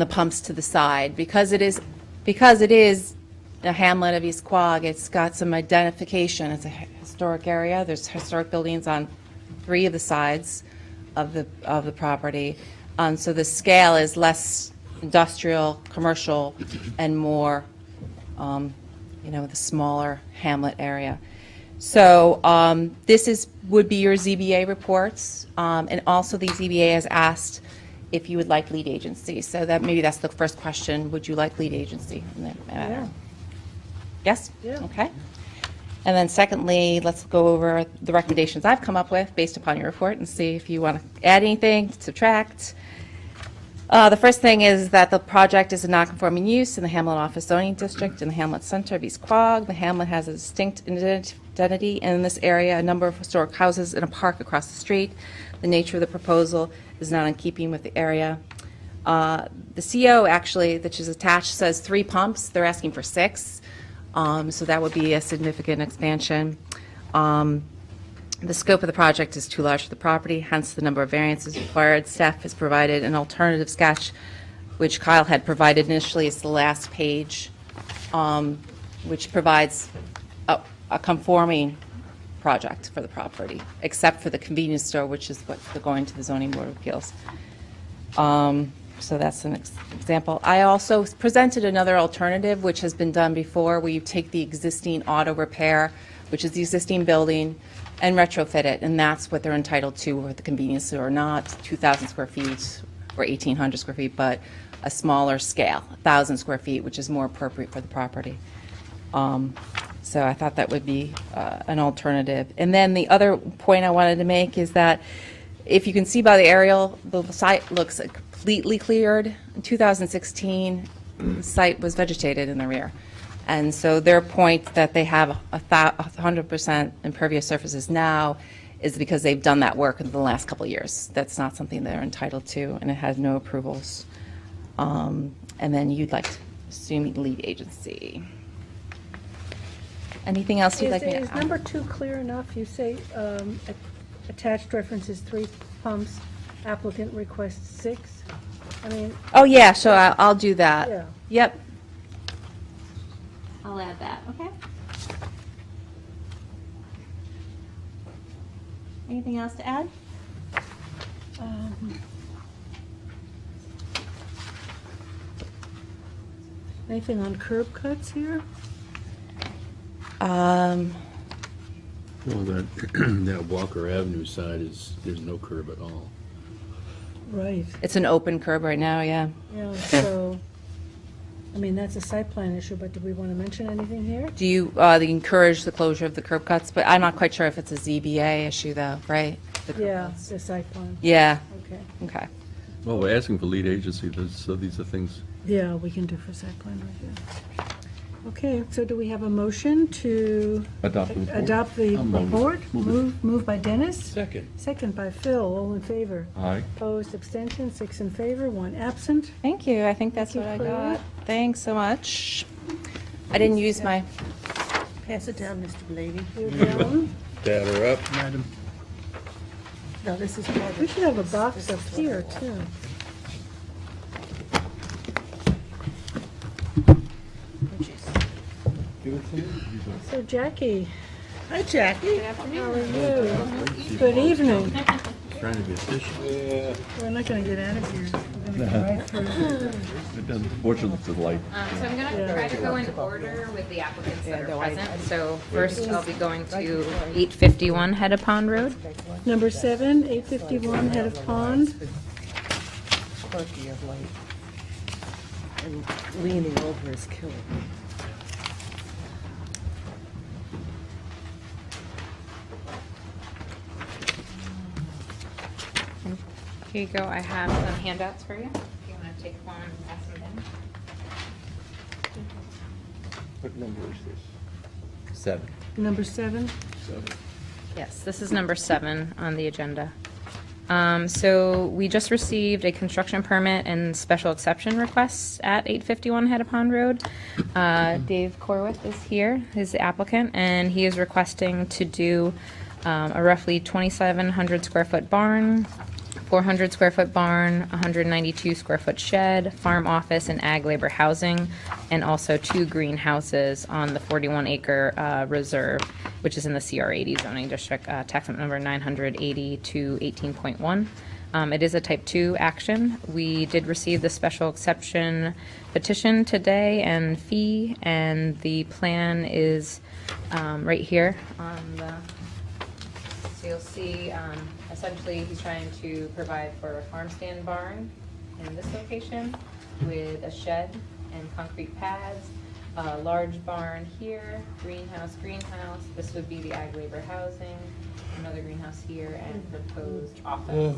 Speaker 12: pumps to the side, because it is a hamlet of East Quogue. It's got some identification. It's a historic area. There's historic buildings on 3 of the sides of the property. So the scale is less industrial, commercial, and more, the smaller hamlet area. So this would be your ZBA reports, and also the ZBA has asked if you would like lead agency. So maybe that's the first question. Would you like lead agency in that matter?
Speaker 1: Yeah.
Speaker 12: Yes?
Speaker 1: Yeah.
Speaker 12: Okay. And then secondly, let's go over the recommendations I've come up with based upon your report and see if you want to add anything, subtract. The first thing is that the project is a non-conforming use in the Hamlet Office Zoning District in the Hamlet Center of East Quogue. The hamlet has a distinct identity in this area, a number of historic houses and a park across the street. The nature of the proposal is not in keeping with the area. The CO actually, which is attached, says 3 pumps. They're asking for 6. So that would be a significant expansion. The scope of the project is too large for the property, hence the number of variances required. Staff has provided an alternative sketch, which Kyle had provided initially. It's the last page, which provides a conforming project for the property, except for the convenience store, which is what they're going to the Zoning Board of Appeals. So that's an example. I also presented another alternative, which has been done before, where you take the existing auto repair, which is the existing building, and retrofit it, and that's what they're entitled to with the convenience store, not 2,000 square feet or 1,800 square feet, but
Speaker 15: a smaller scale, 1,000 square feet, which is more appropriate for the property. So I thought that would be an alternative. And then the other point I wanted to make is that if you can see by the aerial, the site looks completely cleared. In 2016, the site was vegetated in the rear. And so their point that they have 100% impervious surfaces now is because they've done that work in the last couple of years. That's not something they're entitled to, and it has no approvals. And then you'd like to assume lead agency. Anything else you'd like me to
Speaker 1: Is
Speaker 15: add?
Speaker 1: number 2 clear enough? You say attached references 3 pumps, applicant requests 6? I mean.
Speaker 12: Oh, yeah, so I'll do that.
Speaker 1: Yeah.
Speaker 12: Yep. I'll add that, okay? Anything else to add?
Speaker 1: Anything on curb cuts here?
Speaker 2: Well, that Walker Avenue side there's no curb at all.
Speaker 1: Right.
Speaker 15: It's an open curb right now, yeah.
Speaker 1: Yeah, so, I mean, that's a site plan issue, but do we want to mention anything here?
Speaker 15: Do you encourage the closure of the curb cuts? But I'm not quite sure if it's a ZBA issue, though, right? The curb
Speaker 1: Yeah,
Speaker 15: cuts.
Speaker 1: the site plan.
Speaker 15: Yeah.
Speaker 1: Okay.
Speaker 15: Okay.
Speaker 9: Well, we're asking for lead agency, so these are things.
Speaker 1: Yeah, we can do for site plan review. Okay, so do we have a motion to
Speaker 9: Adopt the report?
Speaker 1: adopt the
Speaker 9: I'll move it.
Speaker 1: report?
Speaker 9: Move
Speaker 1: Moved by Dennis?
Speaker 2: Second.
Speaker 1: Second by Phil, all in favor?
Speaker 9: Aye.
Speaker 1: Opposed, abstention, 6 in favor, 1 absent.
Speaker 15: Thank you. I think that's
Speaker 1: Thank
Speaker 15: what I
Speaker 1: you, Claire.
Speaker 15: got. Thanks so much. I didn't use my,
Speaker 4: Pass it down, Mr. Blaney.
Speaker 1: You're down.
Speaker 2: Dad her up.
Speaker 4: No, this is part of.
Speaker 1: We should have a box up here, too. So Jackie,
Speaker 4: Hi, Jackie.
Speaker 1: how are you? Good evening.
Speaker 2: Trying to be efficient.
Speaker 1: We're not going to get out of here. We're going to go right through.
Speaker 9: Unfortunately, it's light.
Speaker 19: So I'm going to try to go in order with the applicants that are present. So first, I'll be going to 851 Head Pond Road.
Speaker 1: Number 7, 851 Head of Pond.
Speaker 4: Quirky of late. And leaning over is killing me.
Speaker 19: Here you go. I have some handouts for you. If you want to take one and pass them down.
Speaker 7: What number is this?
Speaker 2: 7.
Speaker 1: Number 7.
Speaker 19: Yes, this is number 7 on the agenda. So we just received a construction permit and special exception requests at 851 Head Pond Road. Dave Corwith is here, his the applicant, and he is requesting to do a roughly 2,700 square foot barn, 400 square foot barn, 192 square foot shed, farm office and ag labor housing, and also 2 greenhouses on the 41 acre reserve, which is in the CR 80 zoning district, tax map number 980 to 18.1. It is a type 2 action. We did receive the special exception petition today and fee, and the plan is right here on the, so you'll see essentially he's trying to provide for a farm stand barn in this location with a shed and concrete pads, a large barn here, greenhouse. This would be the ag labor housing, another greenhouse here, and proposed office.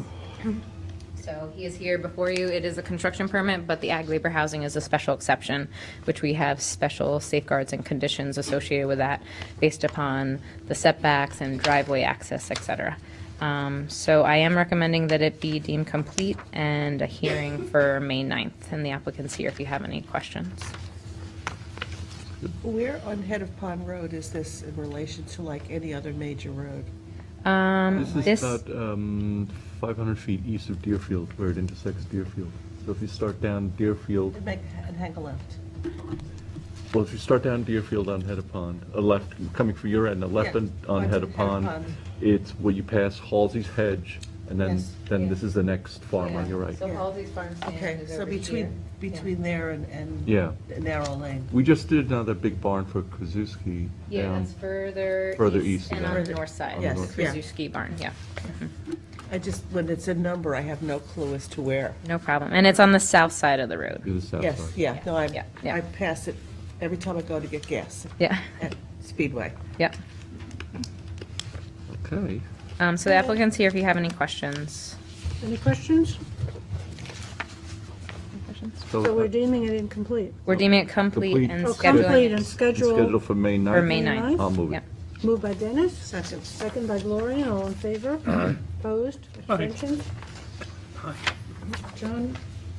Speaker 19: So he is here before you. It is a construction permit, but the ag labor housing is a special exception, which we have special safeguards and conditions associated with that based upon the setbacks and driveway access, et cetera. So I am recommending that it be deemed complete and a hearing for May 9th, and the applicant's here if you have any questions.
Speaker 4: Where on Head of Pond Road is this in relation to like any other major road?
Speaker 9: This is about 500 feet east of Deerfield, where it intersects Deerfield. So if you start down Deerfield,
Speaker 4: And hang a left.
Speaker 9: well, if you start down Deerfield on Head of Pond, a left, coming from your end, a left
Speaker 4: Yeah,
Speaker 9: on
Speaker 4: onto
Speaker 9: Head of Pond, it's where you pass Halsey's Hedge, and then,
Speaker 4: Yes.
Speaker 9: this is the next farm on your right.
Speaker 15: So Halsey's Farm Stand
Speaker 4: Okay,
Speaker 15: is
Speaker 4: so
Speaker 15: over
Speaker 4: between there and
Speaker 9: Yeah.
Speaker 4: Narrow Lane.
Speaker 9: We just did another big barn for Krasuski.
Speaker 15: Yeah, that's further
Speaker 9: Further
Speaker 15: east
Speaker 9: east
Speaker 15: and
Speaker 9: of
Speaker 15: on
Speaker 9: that.
Speaker 15: the north side.
Speaker 9: On the
Speaker 15: Yes,
Speaker 9: north
Speaker 4: side.
Speaker 15: Krasuski barn, yeah.
Speaker 4: I just, when it's a number, I have no clue as to where.
Speaker 19: No problem. And it's on the south side of the road.
Speaker 4: Yes, yeah, no,
Speaker 19: Yeah, yeah.
Speaker 4: I pass it every time I go to get gas.
Speaker 19: Yeah.
Speaker 4: At Speedway.
Speaker 19: Yep.
Speaker 2: Okay.
Speaker 19: So the applicant's here if you have any questions.
Speaker 1: Any questions? So we're deeming it incomplete.
Speaker 19: We're deeming it complete and
Speaker 1: Oh, complete and
Speaker 19: scheduling.
Speaker 1: schedule.
Speaker 9: for May 9th.
Speaker 19: For May 9th.
Speaker 9: I'll move it.
Speaker 19: Yep.
Speaker 1: Moved by Dennis,
Speaker 4: Second.
Speaker 1: second by Gloria, all in favor? Opposed, abstentions? John,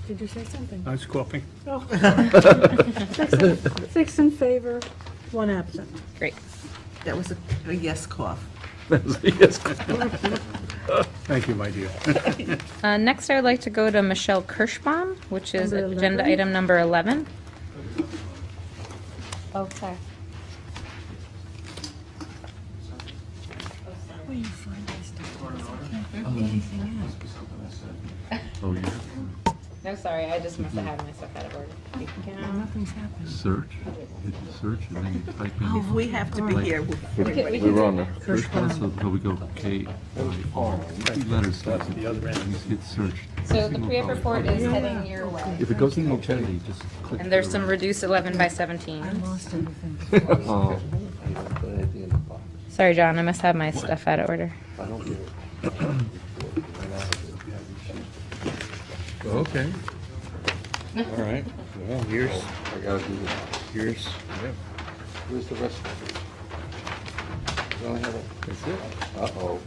Speaker 1: did you say something?
Speaker 8: I was coughing.
Speaker 1: Oh. Six in favor, one absent.
Speaker 19: Great.
Speaker 4: That was a yes cough.
Speaker 8: Thank you, my dear.
Speaker 19: Next, I would like to go to Michelle Kirschbaum, which is
Speaker 1: Number
Speaker 19: agenda
Speaker 1: 11.
Speaker 19: item number 11. Oh, sorry.
Speaker 9: Oh, yeah.
Speaker 19: No, sorry, I just must have had my stuff out of order.
Speaker 1: Nothing's happened.
Speaker 9: Search, hit the search, and then you type in.
Speaker 4: If we have to be here, everybody.
Speaker 9: We're on the first one, so we go K-I-R. 3 letters starts at the other end. Hit search.
Speaker 19: So the pre-app report is heading your way.
Speaker 9: If it goes in the agenda, you just click.
Speaker 19: And there's some reduced 11 by 17.
Speaker 1: Lost everything.
Speaker 9: Oh.
Speaker 19: Sorry, John, I must have my stuff out of order.
Speaker 2: Okay. All right. Well, here's,
Speaker 3: I gotta do this.
Speaker 2: here's,
Speaker 3: Where's the rest of it? You only have a,
Speaker 2: that's it.
Speaker 3: uh-oh,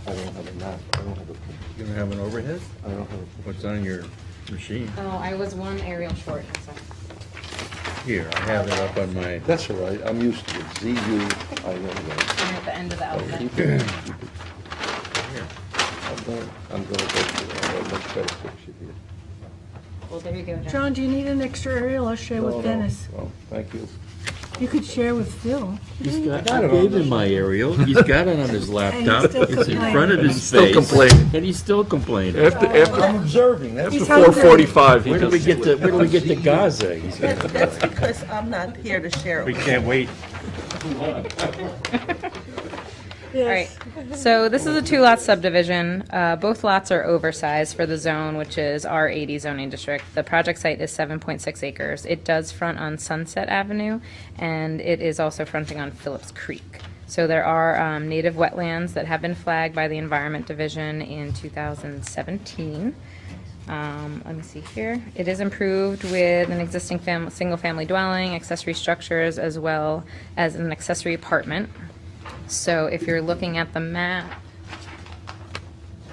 Speaker 3: I don't have a map, I don't have a,
Speaker 2: You don't have an overhead?
Speaker 3: I don't have
Speaker 2: What's on your machine?
Speaker 19: Oh, I was one aerial short, so.
Speaker 2: Here, I have it up on my,
Speaker 3: a, that's all right, I'm used to it, Z-U, I know that.
Speaker 19: I'm at the end of the alphabet.
Speaker 3: Keep it, keep it. I'm gonna go to a much better picture here.
Speaker 19: Well, there you go, John.
Speaker 1: John, do you need an extra aerial? I'll share
Speaker 3: No,
Speaker 1: with
Speaker 3: no.
Speaker 1: Dennis.
Speaker 3: Well, thank you.
Speaker 1: You could share with Phil.
Speaker 2: I gave him my aerial. He's got it on his laptop.
Speaker 1: still
Speaker 2: It's in
Speaker 1: complaining.
Speaker 2: front of his
Speaker 7: Still
Speaker 2: face.
Speaker 7: complaining.
Speaker 2: And he's still complaining.
Speaker 3: I'm observing, that's
Speaker 1: He's
Speaker 7: Before 4:45, he
Speaker 2: Where do we
Speaker 7: just,
Speaker 2: get the Gaza? He's got-
Speaker 4: That's because I'm not here to share it.
Speaker 8: We can't wait.
Speaker 19: All right, so this is a 2-lot subdivision. Both lots are oversized for the zone, which is R80 zoning district. The project site is 7.6 acres. It does front on Sunset Avenue, and it is also fronting on Phillips Creek. So there are native wetlands that have been flagged by the Environment Division in 2017. Let me see here. It is improved with an existing single-family dwelling, accessory structures, as well as an accessory apartment. So if you're looking at the map,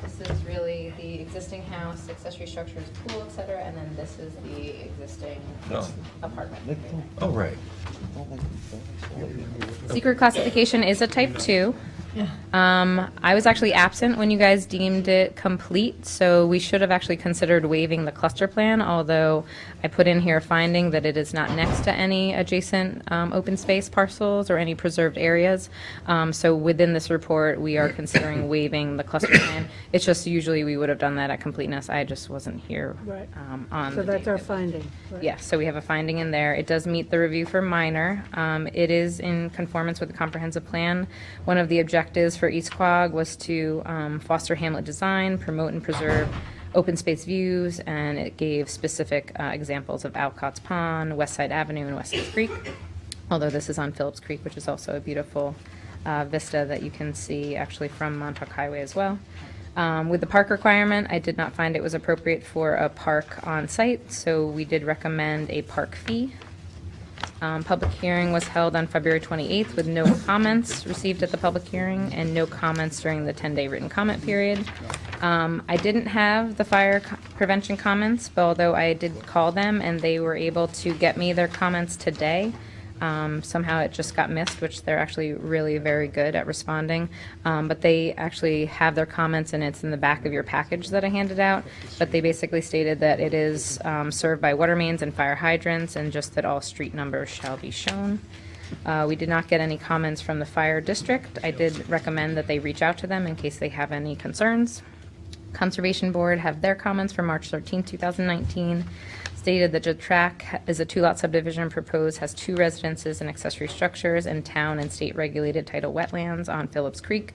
Speaker 19: this is really the existing house, accessory structures, pool, et cetera, and then this is the existing apartment.
Speaker 2: Oh, right.
Speaker 19: Secret classification is a type 2. I was actually absent when you guys deemed it complete, so we should have actually considered waiving the cluster plan, although I put in here a finding that it is not next to any adjacent open space parcels or any preserved areas. So within this report, we are considering waiving the cluster plan. It's just usually we would have done that at completeness. I just wasn't here
Speaker 1: Right.
Speaker 19: on
Speaker 1: So
Speaker 19: the
Speaker 1: that's
Speaker 19: date.
Speaker 1: our finding. Right.
Speaker 19: Yeah, so we have a finding in there. It does meet the review for minor. It is in conformance with the comprehensive plan. One of the objectives for East Quogue was to foster hamlet design, promote and preserve open space views, and it gave specific examples of Alcott's Pond, West Side Avenue, and West Side Creek, although this is on Phillips Creek, which is also a beautiful vista that you can see actually from Montauk Highway as well. With the park requirement, I did not find it was appropriate for a park on site, so we did recommend a park fee. Public hearing was held on February 28th with no comments received at the public hearing and no comments during the 10-day written comment period. I didn't have the fire prevention comments, but although I did call them and they were able to get me their comments today. Somehow it just got missed, which they're actually really very good at responding. But they actually have their comments, and it's in the back of your package that I handed out. But they basically stated that it is served by water mains and fire hydrants, and just that all street numbers shall be shown. We did not get any comments from the fire district. I did recommend that they reach out to them in case they have any concerns. Conservation Board have their comments for March 13, 2019. stated that the tract is a two-lot subdivision proposed, has 2 residences and accessory structures and town and state-regulated tidal wetlands on Phillips Creek.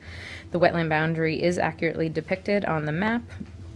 Speaker 19: The wetland boundary is accurately depicted on the map.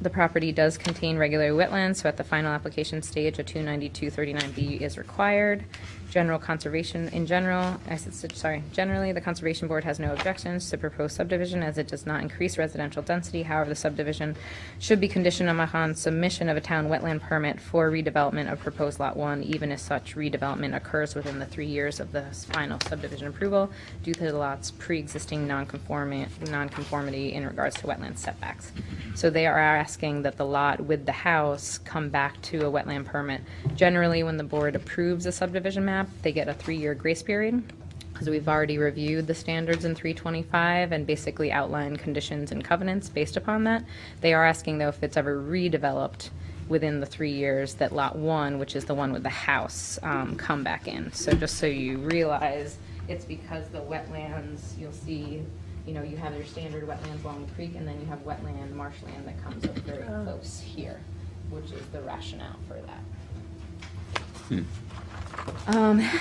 Speaker 19: The property does contain regular wetlands, so at the final application stage, a 29239B is required. General conservation, generally, the Conservation Board has no objections to proposed subdivision as it does not increase residential density. However, the subdivision should be conditioned upon submission of a town wetland permit for redevelopment of proposed Lot 1, even if such redevelopment occurs within the 3 years of the final subdivision approval due to the lot's pre-existing nonconformity in regards to wetland setbacks. So they are asking that the lot with the house come back to a wetland permit. Generally, when the board approves a subdivision map, they get a 3-year grace period, because we've already reviewed the standards in 325 and basically outlined conditions and covenants based upon that. They are asking, though, if it's ever redeveloped within the 3 years, that Lot 1, which is the one with the house, come back in. So just so you realize, it's because the wetlands, you'll see, you know, you have your standard wetlands along the creek, and then you have wetland, marshland that comes up very close here, which is the rationale for that.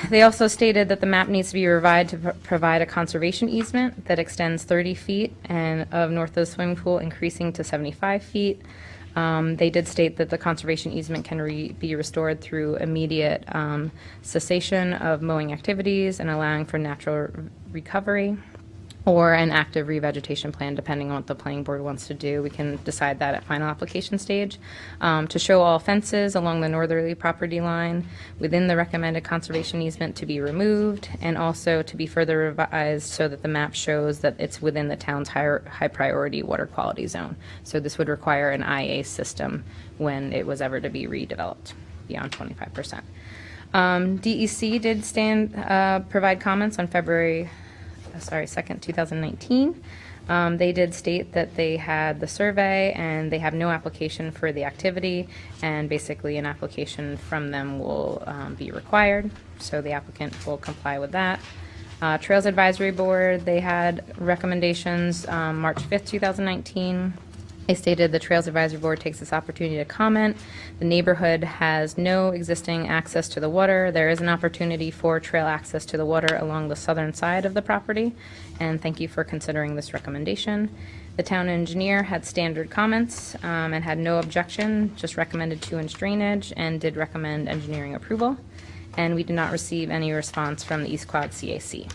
Speaker 19: They also stated that the map needs to be revised to provide a conservation easement that extends 30 feet and of north of the swimming pool, increasing to 75 feet. They did state that the conservation easement can be restored through immediate cessation of mowing activities and allowing for natural recovery, or an active revegetation plan, depending on what the planning board wants to do. We can decide that at final application stage. To show all fences along the northerly property line within the recommended conservation easement to be removed, and also to be further revised so that the map shows that it's within the town's high priority water quality zone. So this would require an IA system when it was ever to be redeveloped beyond 25%. DEC did provide comments on February 2nd, 2019. They did state that they had the survey and they have no application for the activity, and basically an application from them will be required, so the applicant will comply with that. Trails Advisory Board, they had recommendations March 5th, 2019. They stated the Trails Advisory Board takes this opportunity to comment. The neighborhood has no existing access to the water. There is an opportunity for trail access to the water along the southern side of the property, and thank you for considering this recommendation. The town engineer had standard comments and had no objection, just recommended 2-inch drainage and did recommend engineering approval. And we did not receive any response from the East Quad CAC.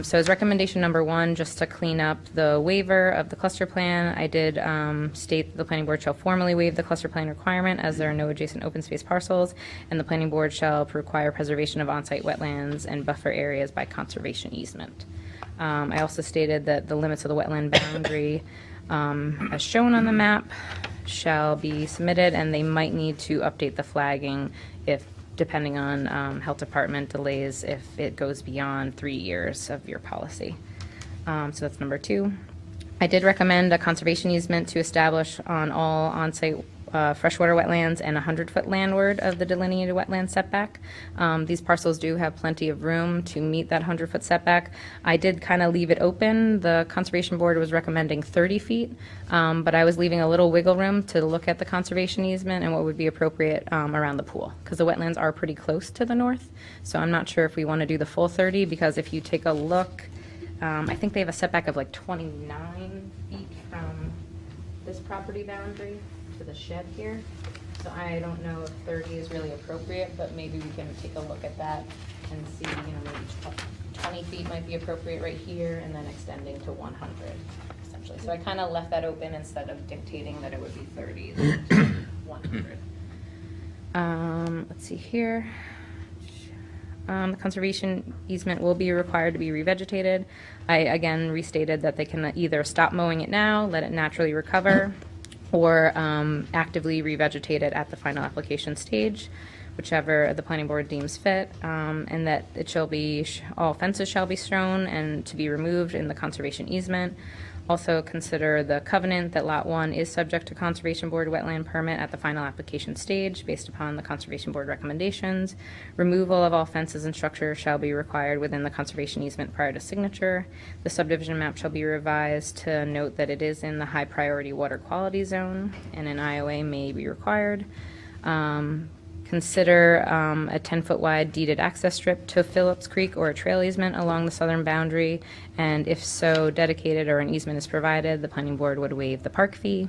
Speaker 19: So as recommendation number 1, just to clean up the waiver of the cluster plan, I did state that the planning board shall formally waive the cluster plan requirement as there are no adjacent open space parcels, and the planning board shall require preservation of on-site wetlands and buffer areas by conservation easement. I also stated that the limits of the wetland boundary as shown on the map shall be submitted, and they might need to update the flagging depending on health department delays if it goes beyond 3 years of your policy. So that's number 2. I did recommend a conservation easement to establish on all on-site freshwater wetlands and 100-foot landward of the delineated wetland setback. These parcels do have plenty of room to meet that 100-foot setback. I did kind of leave it open. The Conservation Board was recommending 30 feet, but I was leaving a little wiggle room to look at the conservation easement and what would be appropriate around the pool, because the wetlands are pretty close to the north. So I'm not sure if we want to do the full 30, because if you take a look, I think they have a setback of like 29 feet from this property boundary to the shed here. So I don't know if 30 is really appropriate, but maybe we can take a look at that and see, maybe 20 feet might be appropriate right here, and then extending to 100, essentially. So I kind of left that open instead of dictating that it would be 30, then 100. Let's see here. The conservation easement will be required to be revegetated. I again restated that they can either stop mowing it now, let it naturally recover, or actively revegetate it at the final application stage, whichever the planning board deems fit, and that it shall be, all fences shall be strown and to be removed in the conservation easement. Also consider the covenant that Lot 1 is subject to Conservation Board wetland permit at the final application stage based upon the Conservation Board recommendations. Removal of all fences and structures shall be required within the conservation easement prior to signature. The subdivision map shall be revised to note that it is in the high priority water quality zone, and an IOA may be required. consider a 10-foot wide deeded access strip to Phillips Creek or a trail easement along the southern boundary, and if so dedicated or an easement is provided, the planning board would waive the park fee.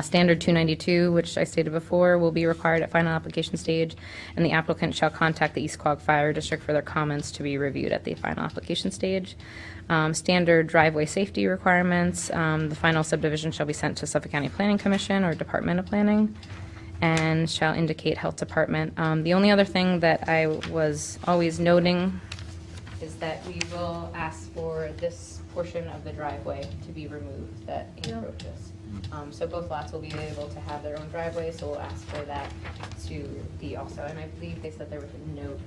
Speaker 19: Standard 292, which I stated before, will be required at final application stage, and the applicant shall contact the East Quogue Fire District for their comments to be reviewed at the final application stage. Standard driveway safety requirements, the final subdivision shall be sent to Suffolk County Planning Commission or Department of Planning, and shall indicate Health Department. The only other thing that I was always noting is that we will ask for this portion of the driveway to be removed that encroaches. So both lots will be able to have their own driveway, so we'll ask for that to be also, and I believe they said there was a note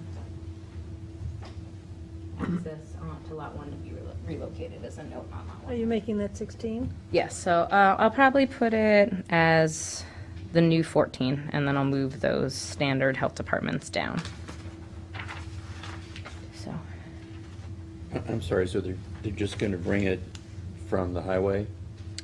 Speaker 19: access to lot 1 to be relocated as a note on lot 1.
Speaker 1: Are you making that 16?
Speaker 19: Yes, so I'll probably put it as the new 14, and then I'll move those standard health departments down. So,
Speaker 2: I'm sorry, so they're just going to bring it from the highway?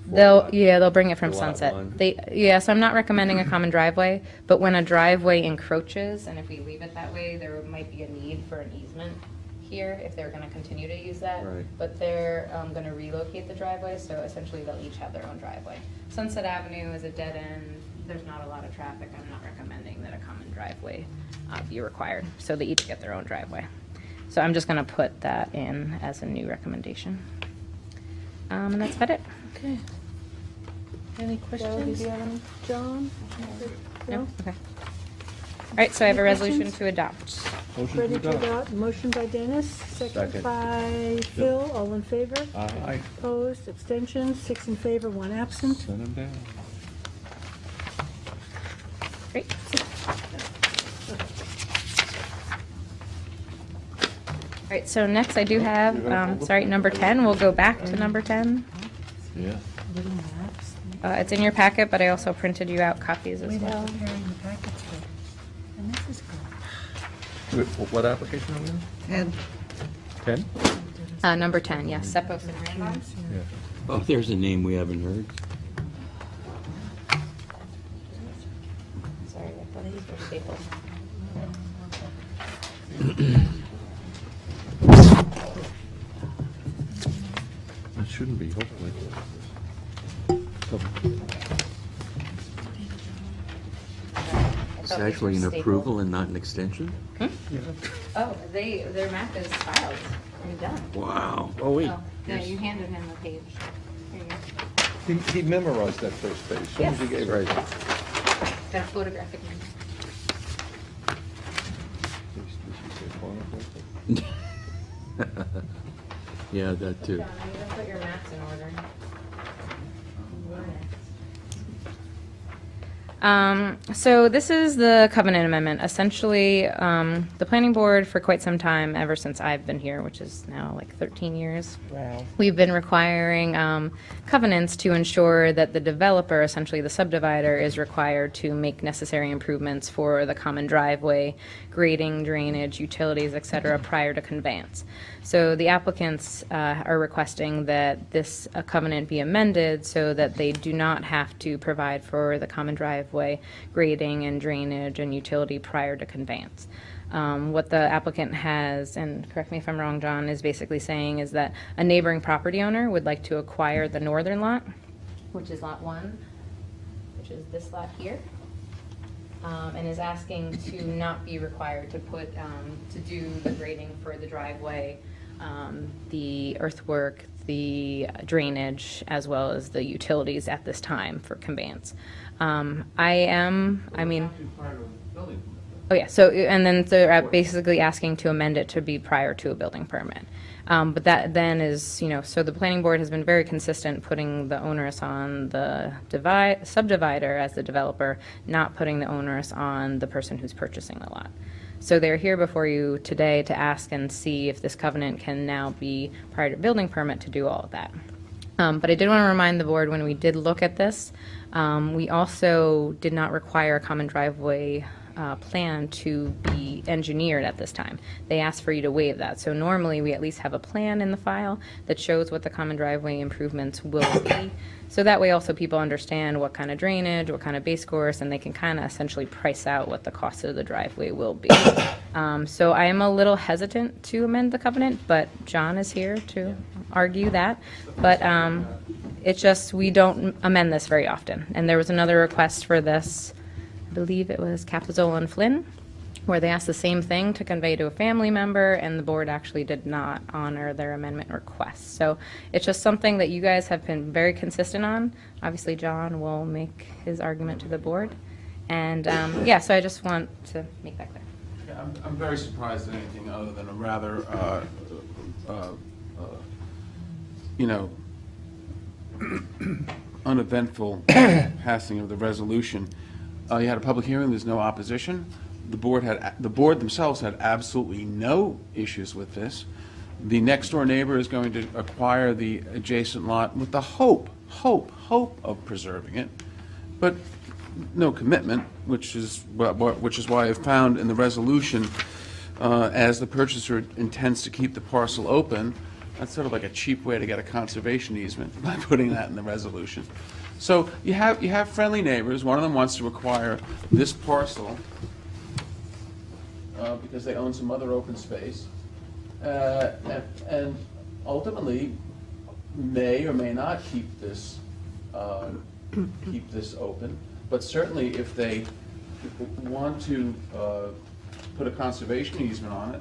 Speaker 19: they'll bring it from
Speaker 2: For lot
Speaker 19: Sunset.
Speaker 2: one.
Speaker 19: So I'm not recommending a common driveway, but when a driveway encroaches, and if we leave it that way, there might be a need for an easement here if they're going to continue to use that.
Speaker 2: Right.
Speaker 19: But they're going to relocate the driveway, so essentially they'll each have their own driveway. Sunset Avenue is a dead end. There's not a lot of traffic. I'm not recommending that a common driveway be required. So they each get their own driveway. So I'm just going to put that in as a new recommendation. And that's about it.
Speaker 1: Okay. Any questions? John?
Speaker 19: No? Okay. All right, so I have a
Speaker 1: Any
Speaker 19: resolution
Speaker 1: questions?
Speaker 19: to adopt.
Speaker 1: Ready to adopt. Motion by Dennis, second
Speaker 2: Second.
Speaker 1: by Phil. All in favor?
Speaker 9: Aye.
Speaker 1: Opposed, abstentions, 6 in favor, 1 absent.
Speaker 9: Send them down.
Speaker 19: Great. All right, so next I do have, number 10. We'll go back to number 10.
Speaker 9: Yeah.
Speaker 19: It's in your packet, but I also printed you out copies as well.
Speaker 1: Preparing the packets for, and this is good.
Speaker 7: What application are we on?
Speaker 4: And
Speaker 9: 10?
Speaker 19: Number 10, yes, Sepos and Randolph.
Speaker 9: Yeah.
Speaker 2: Oh, there's a name we haven't heard.
Speaker 19: Sorry, I thought these were stapled.
Speaker 9: It shouldn't be, hopefully.
Speaker 2: It's actually an approval and not an extension?
Speaker 19: Oh, their map is filed and done.
Speaker 2: Wow. Oh, wait.
Speaker 19: Oh, no, you handed him the page. Here you go.
Speaker 7: He memorized that first page, as soon as you
Speaker 19: Yes.
Speaker 7: gave it.
Speaker 19: Got a photographic number.
Speaker 2: Yeah, that too.
Speaker 19: John, I need to put your maps in order. So this is the covenant amendment. Essentially, the planning board for quite some time, ever since I've been here, which is now like 13 years,
Speaker 4: Wow.
Speaker 19: we've been requiring covenants to ensure that the developer, essentially the subdivider, is required to make necessary improvements for the common driveway, grading, drainage, utilities, et cetera, prior to conveyance. So the applicants are requesting that this covenant be amended so that they do not have to provide for the common driveway, grading and drainage and utility prior to conveyance. What the applicant has, and correct me if I'm wrong, John, is basically saying is that a neighboring property owner would like to acquire the northern lot, which is lot 1, which is this lot here, and is asking to not be required to put, to do the grading for the driveway, the earthwork, the drainage, as well as the utilities at this time for conveyance. Oh, yeah, so, and then they're basically asking to amend it to be prior to a building permit. But that then is, so the planning board has been very consistent putting the onus on the subdivider as the developer, not putting the onus on the person who's purchasing the lot. So they're here before you today to ask and see if this covenant can now be prior to building permit to do all of that. But I did want to remind the board, when we did look at this, we also did not require a common driveway plan to be engineered at this time. They asked for you to waive that. So normally, we at least have a plan in the file that shows what the common driveway improvements will be. So that way also people understand what kind of drainage, what kind of base course, and they can kind of essentially price out what the cost of the driveway will be. So I am a little hesitant to amend the covenant, but John is here to argue that. But it's just, we don't amend this very often. And there was another request for this, I believe it was Capizzola and Flynn, where they asked the same thing to convey to a family member, and the board actually did not honor their amendment request. So it's just something that you guys have been very consistent on. Obviously, John will make his argument to the board. And yeah, so I just want to make that clear.
Speaker 20: Yeah, I'm very surprised at anything other than a rather, you know, uneventful passing of the resolution. You had a public hearing, there's no opposition. The board themselves had absolutely no issues with this. The next door neighbor is going to acquire the adjacent lot with the hope of preserving it, but no commitment, which is why I found in the resolution, as the purchaser intends to keep the parcel open. That's sort of like a cheap way to get a conservation easement by putting that in the resolution. So you have friendly neighbors. One of them wants to acquire this parcel because they own some other open space, and ultimately may or may not keep this open. But certainly, if they want to put a conservation easement on it,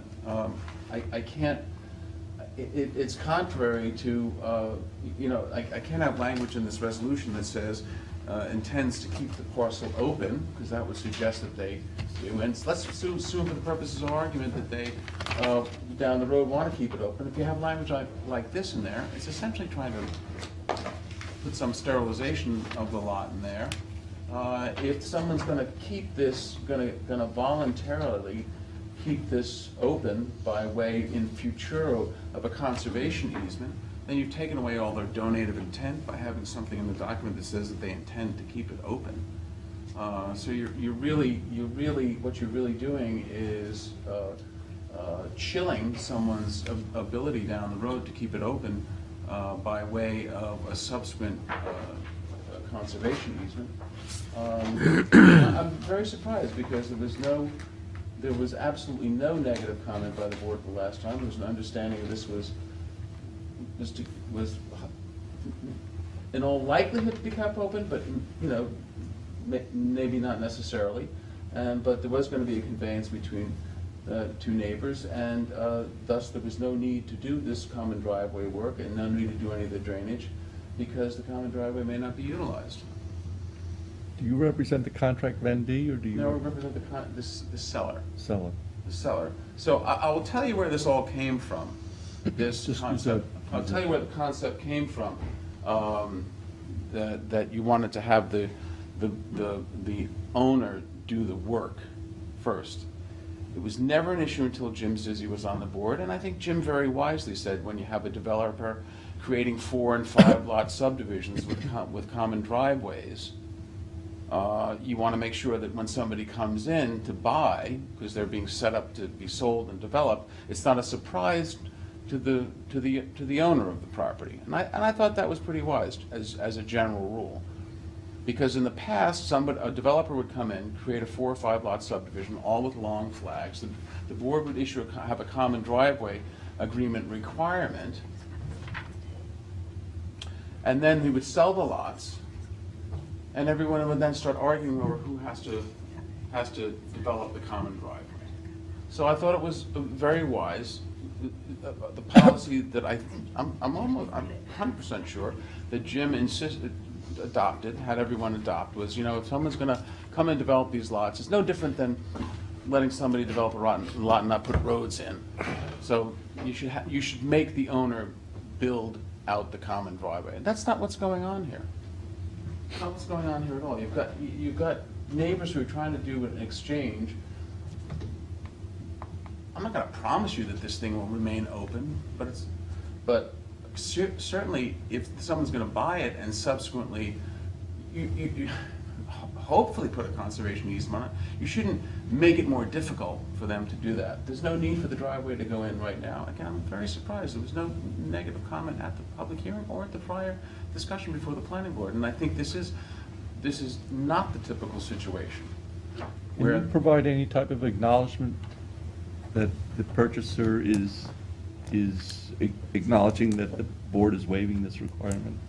Speaker 20: I can't. It's contrary to, you know, I can't have language in this resolution that says intends to keep the parcel open, because that would suggest that they do. And let's assume for the purposes of argument that they, down the road, want to keep it open. If you have language like this in there, it's essentially trying to put some sterilization of the lot in there. If someone's going to keep this, going to voluntarily keep this open by way in futuro of a conservation easement, then you've taken away all their donative intent by having something in the document that says that they intend to keep it open. So what you're really doing is chilling someone's ability down the road to keep it open by way of a subsequent conservation easement. I'm very surprised because there was absolutely no negative comment by the board the last time. There was an understanding that this was in all likelihood to be kept open, but you know, maybe not necessarily. But there was going to be a conveyance between two neighbors, and thus there was no need to do this common driveway work and no need to do any of the drainage because the common driveway may not be utilized.
Speaker 9: Do you represent the contract vendee, or do you?
Speaker 20: No, we represent the seller.
Speaker 9: Seller.
Speaker 20: The seller. So I will tell you where this all came from. This concept. I'll tell you where the concept came from. That you wanted to have the owner do the work first. It was never an issue until Jim Zizzi was on the board, and I think Jim very wisely said when you have a developer creating 4 and 5 lot subdivisions with common driveways, you want to make sure that when somebody comes in to buy, because they're being set up to be sold and developed, it's not a surprise to the owner of the property. And I thought that was pretty wise as a general rule, because in the past, a developer would come in, create a 4 or 5 lot subdivision, all with long flags. The board would have a common driveway agreement requirement, and then we would sell the lots. And everyone would then start arguing over who has to develop the common driveway. So I thought it was very wise. The policy that I'm 100% sure that Jim had everyone adopt was, you know, if someone's going to come and develop these lots, it's no different than letting somebody develop a lot and not put roads in. So you should make the owner build out the common driveway. And that's not what's going on here. Not what's going on here at all. You've got neighbors who are trying to do an exchange. I'm not going to promise you that this thing will remain open, but certainly if someone's going to buy it and subsequently, hopefully put a conservation easement on it. You shouldn't make it more difficult for them to do that. There's no need for the driveway to go in right now. Again, I'm very surprised. There was no negative comment at the public hearing or at the prior discussion before the planning board. And I think this is not the typical situation.
Speaker 9: Can you provide any type of acknowledgement that the purchaser is acknowledging that the board is waiving this requirement?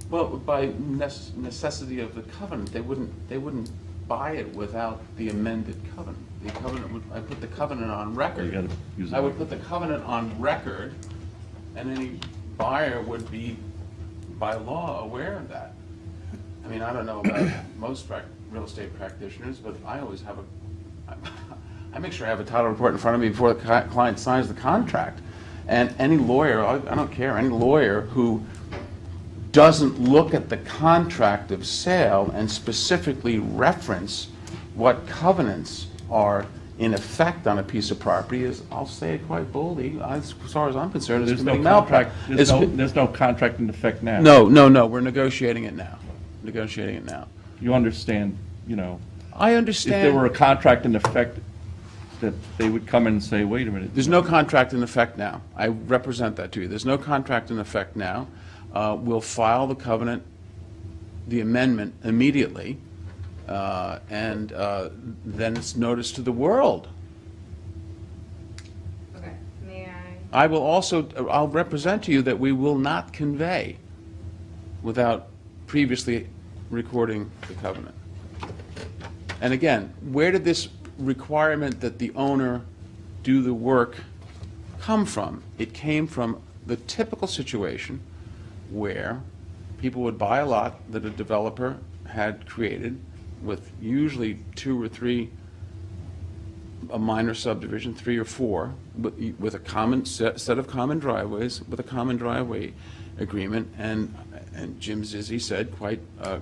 Speaker 20: Well, by necessity of the covenant, they wouldn't buy it without the amended covenant. The covenant would, I put the covenant on record.
Speaker 9: You gotta use
Speaker 20: I
Speaker 9: it.
Speaker 20: would put the covenant on record, and any buyer would be, by law, aware of that. I mean, I don't know about most real estate practitioners, but I always have I make sure I have a title report in front of me before the client signs the contract. And any lawyer, I don't care, any lawyer who doesn't look at the contract of sale and specifically reference what covenants are in effect on a piece of property is, I'll say it quite boldly, as far as I'm concerned, is committing malpractice.
Speaker 9: There's no contract in effect now.
Speaker 20: No, we're negotiating it now.
Speaker 9: You understand,
Speaker 20: I understand.
Speaker 9: If there were a contract in effect, that they would come in and say, wait a minute.
Speaker 20: There's no contract in effect now. I represent that to you. There's no contract in effect now. We'll file the covenant, the amendment immediately, and then it's notice to the world.
Speaker 19: Okay, may I?
Speaker 20: I'll represent to you that we will not convey without previously recording the covenant. And again, where did this requirement that the owner do the work come from? It came from the typical situation where people would buy a lot that a developer had created with usually 2 or 3, a minor subdivision, 3 or 4, with a common set of common driveways, with a common driveway agreement. And Jim Zizzi said quite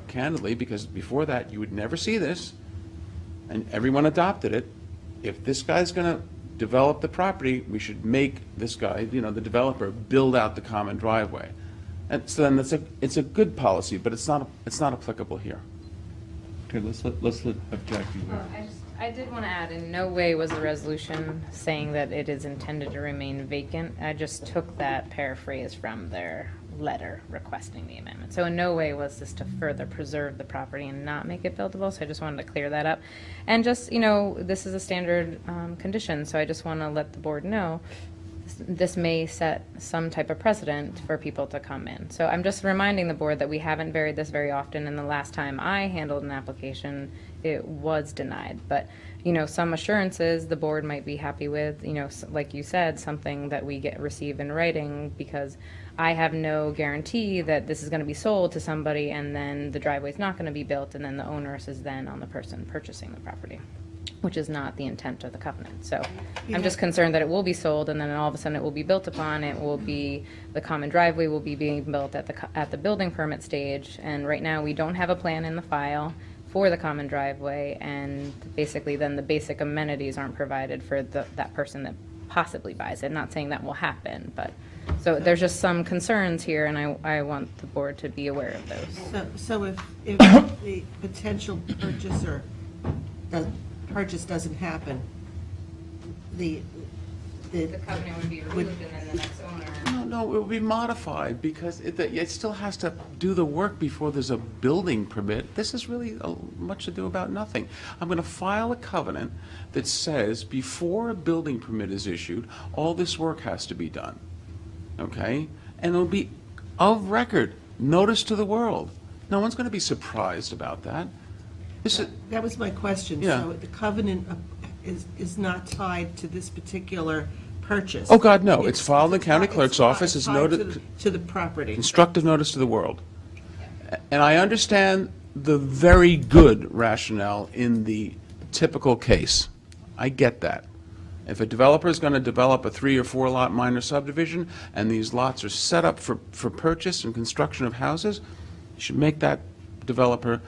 Speaker 20: candidly, because before that you would never see this, and everyone adopted it, if this guy's going to develop the property, we should make this guy, the developer, build out the common driveway. And so then it's a good policy, but it's not applicable here.
Speaker 9: Okay, let's let Jackie.
Speaker 19: I did want to add, in no way was the resolution saying that it is intended to remain vacant. I just took that paraphrase from their letter requesting the amendment. So in no way was this to further preserve the property and not make it buildable, so I just wanted to clear that up. And just, this is a standard condition, so I just want to let the board know this may set some type of precedent for people to come in. So I'm just reminding the board that we haven't varied this very often, and the last time I handled an application, it was denied. But, some assurances the board might be happy with, like you said, something that we receive in writing, because I have no guarantee that this is going to be sold to somebody and then the driveway's not going to be built, and then the onus is then on the person purchasing the property, which is not the intent of the covenant. So I'm just concerned that it will be sold, and then all of a sudden it will be built upon. It will be, the common driveway will be being built at the building permit stage. And right now, we don't have a plan in the file for the common driveway, and basically then the basic amenities aren't provided for that person that possibly buys it. Not saying that will happen, but, so there's just some concerns here, and I want the board to be aware of those.
Speaker 4: So if the potential purchase doesn't happen, the
Speaker 19: covenant would be removed, and then the next owner.
Speaker 20: No, it will be modified because it still has to do the work before there's a building permit. This is really much ado about nothing. I'm going to file a covenant that says before a building permit is issued, all this work has to be done. Okay? And it'll be of record, notice to the world. No one's going to be surprised about that.
Speaker 4: That was my question.
Speaker 20: Yeah.
Speaker 4: So the covenant is not tied to this particular purchase?
Speaker 20: Oh, God, no. It's filed in the county clerk's office. It's
Speaker 4: tied
Speaker 20: noted
Speaker 4: to the property.
Speaker 20: Constructive notice to the world. And I understand the very good rationale in the typical case. I get that. If a developer is going to develop a 3 or 4 lot minor subdivision and these lots are set up for purchase and construction of houses, you should make that developer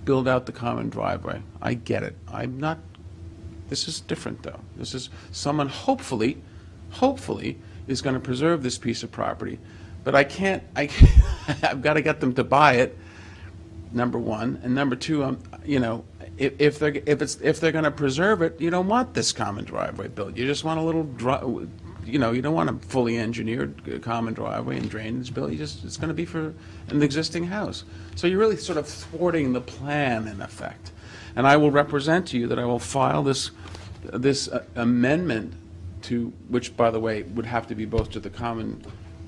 Speaker 20: build out the common driveway. I get it. This is different, though. This is someone hopefully is going to preserve this piece of property. But I've got to get them to buy it, number one. And number two, if they're going to preserve it, you don't want this common driveway built. You just want a little, you don't want a fully engineered common driveway and drainage built. It's going to be for an existing house. So you're really sort of thwarting the plan in effect. And I will represent to you that I will file this amendment to, which, by the way, would have to be both to the common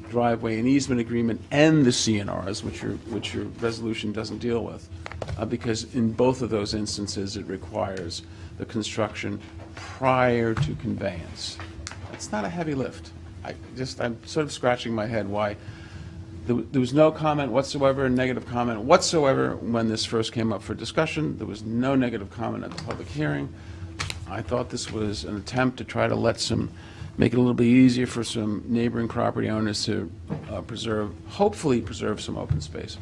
Speaker 20: driveway and easement agreement and the CNRs, which your resolution doesn't deal with, because in both of those instances, it requires the construction prior to conveyance. It's not a heavy lift. I'm sort of scratching my head why there was no comment whatsoever, negative comment whatsoever when this first came up for discussion. There was no negative comment at the public hearing. I thought this was an attempt to try to make it a little bit easier for some neighboring property owners to hopefully preserve some open space.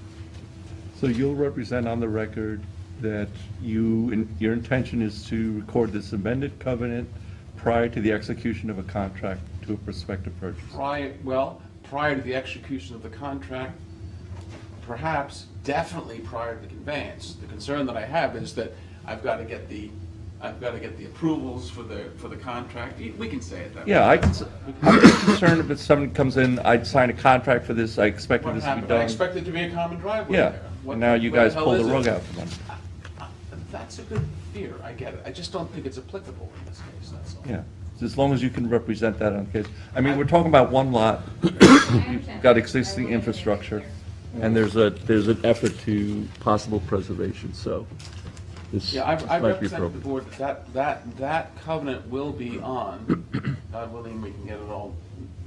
Speaker 9: So you'll represent on the record that your intention is to record this amended covenant prior to the execution of a contract to a prospective purchase?
Speaker 20: Prior to the execution of the contract, perhaps, definitely prior to the conveyance. The concern that I have is that I've got to get the approvals for the contract. We can say it that way.
Speaker 9: Yeah, I'm just concerned if someone comes in, I'd sign a contract for this, I expected this to be done.
Speaker 20: I expect it to be a common driveway
Speaker 9: Yeah,
Speaker 20: there.
Speaker 9: and now you guys pull the rug out from under.
Speaker 20: That's a good fear, I get it. I just don't think it's applicable in this case, that's all.
Speaker 9: Yeah, as long as you can represent that on the case. I mean, we're talking about one lot, you've got existing infrastructure, and there's an effort to possible preservation, so this
Speaker 20: Yeah, I
Speaker 9: might be
Speaker 20: represent the
Speaker 9: appropriate.
Speaker 20: board that covenant will be on. God willing, we can get it all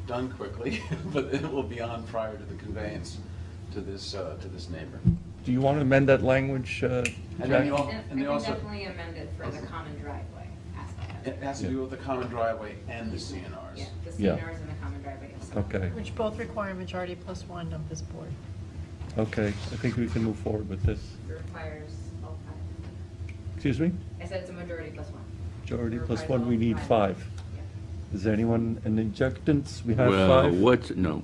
Speaker 20: done quickly, but it will be on prior to the conveyance to this neighbor.
Speaker 9: Do you want to amend that language, Jack?
Speaker 20: And then you also,
Speaker 19: definitely amend it for the common driveway aspect.
Speaker 20: it has to do with the common driveway and the CNRs.
Speaker 19: Yeah, the
Speaker 9: Yeah.
Speaker 19: CNRs and the common driveway.
Speaker 9: Okay,
Speaker 11: Which both require majority plus one of this board.
Speaker 9: okay, I think we can move forward with this.
Speaker 19: It requires all five.
Speaker 9: Excuse me?
Speaker 19: I said it's a majority plus one.
Speaker 9: Majority plus
Speaker 19: Requires
Speaker 9: one, we
Speaker 19: all
Speaker 9: need five. Is there anyone, an injectance? We have
Speaker 2: Well,
Speaker 9: five?
Speaker 2: no.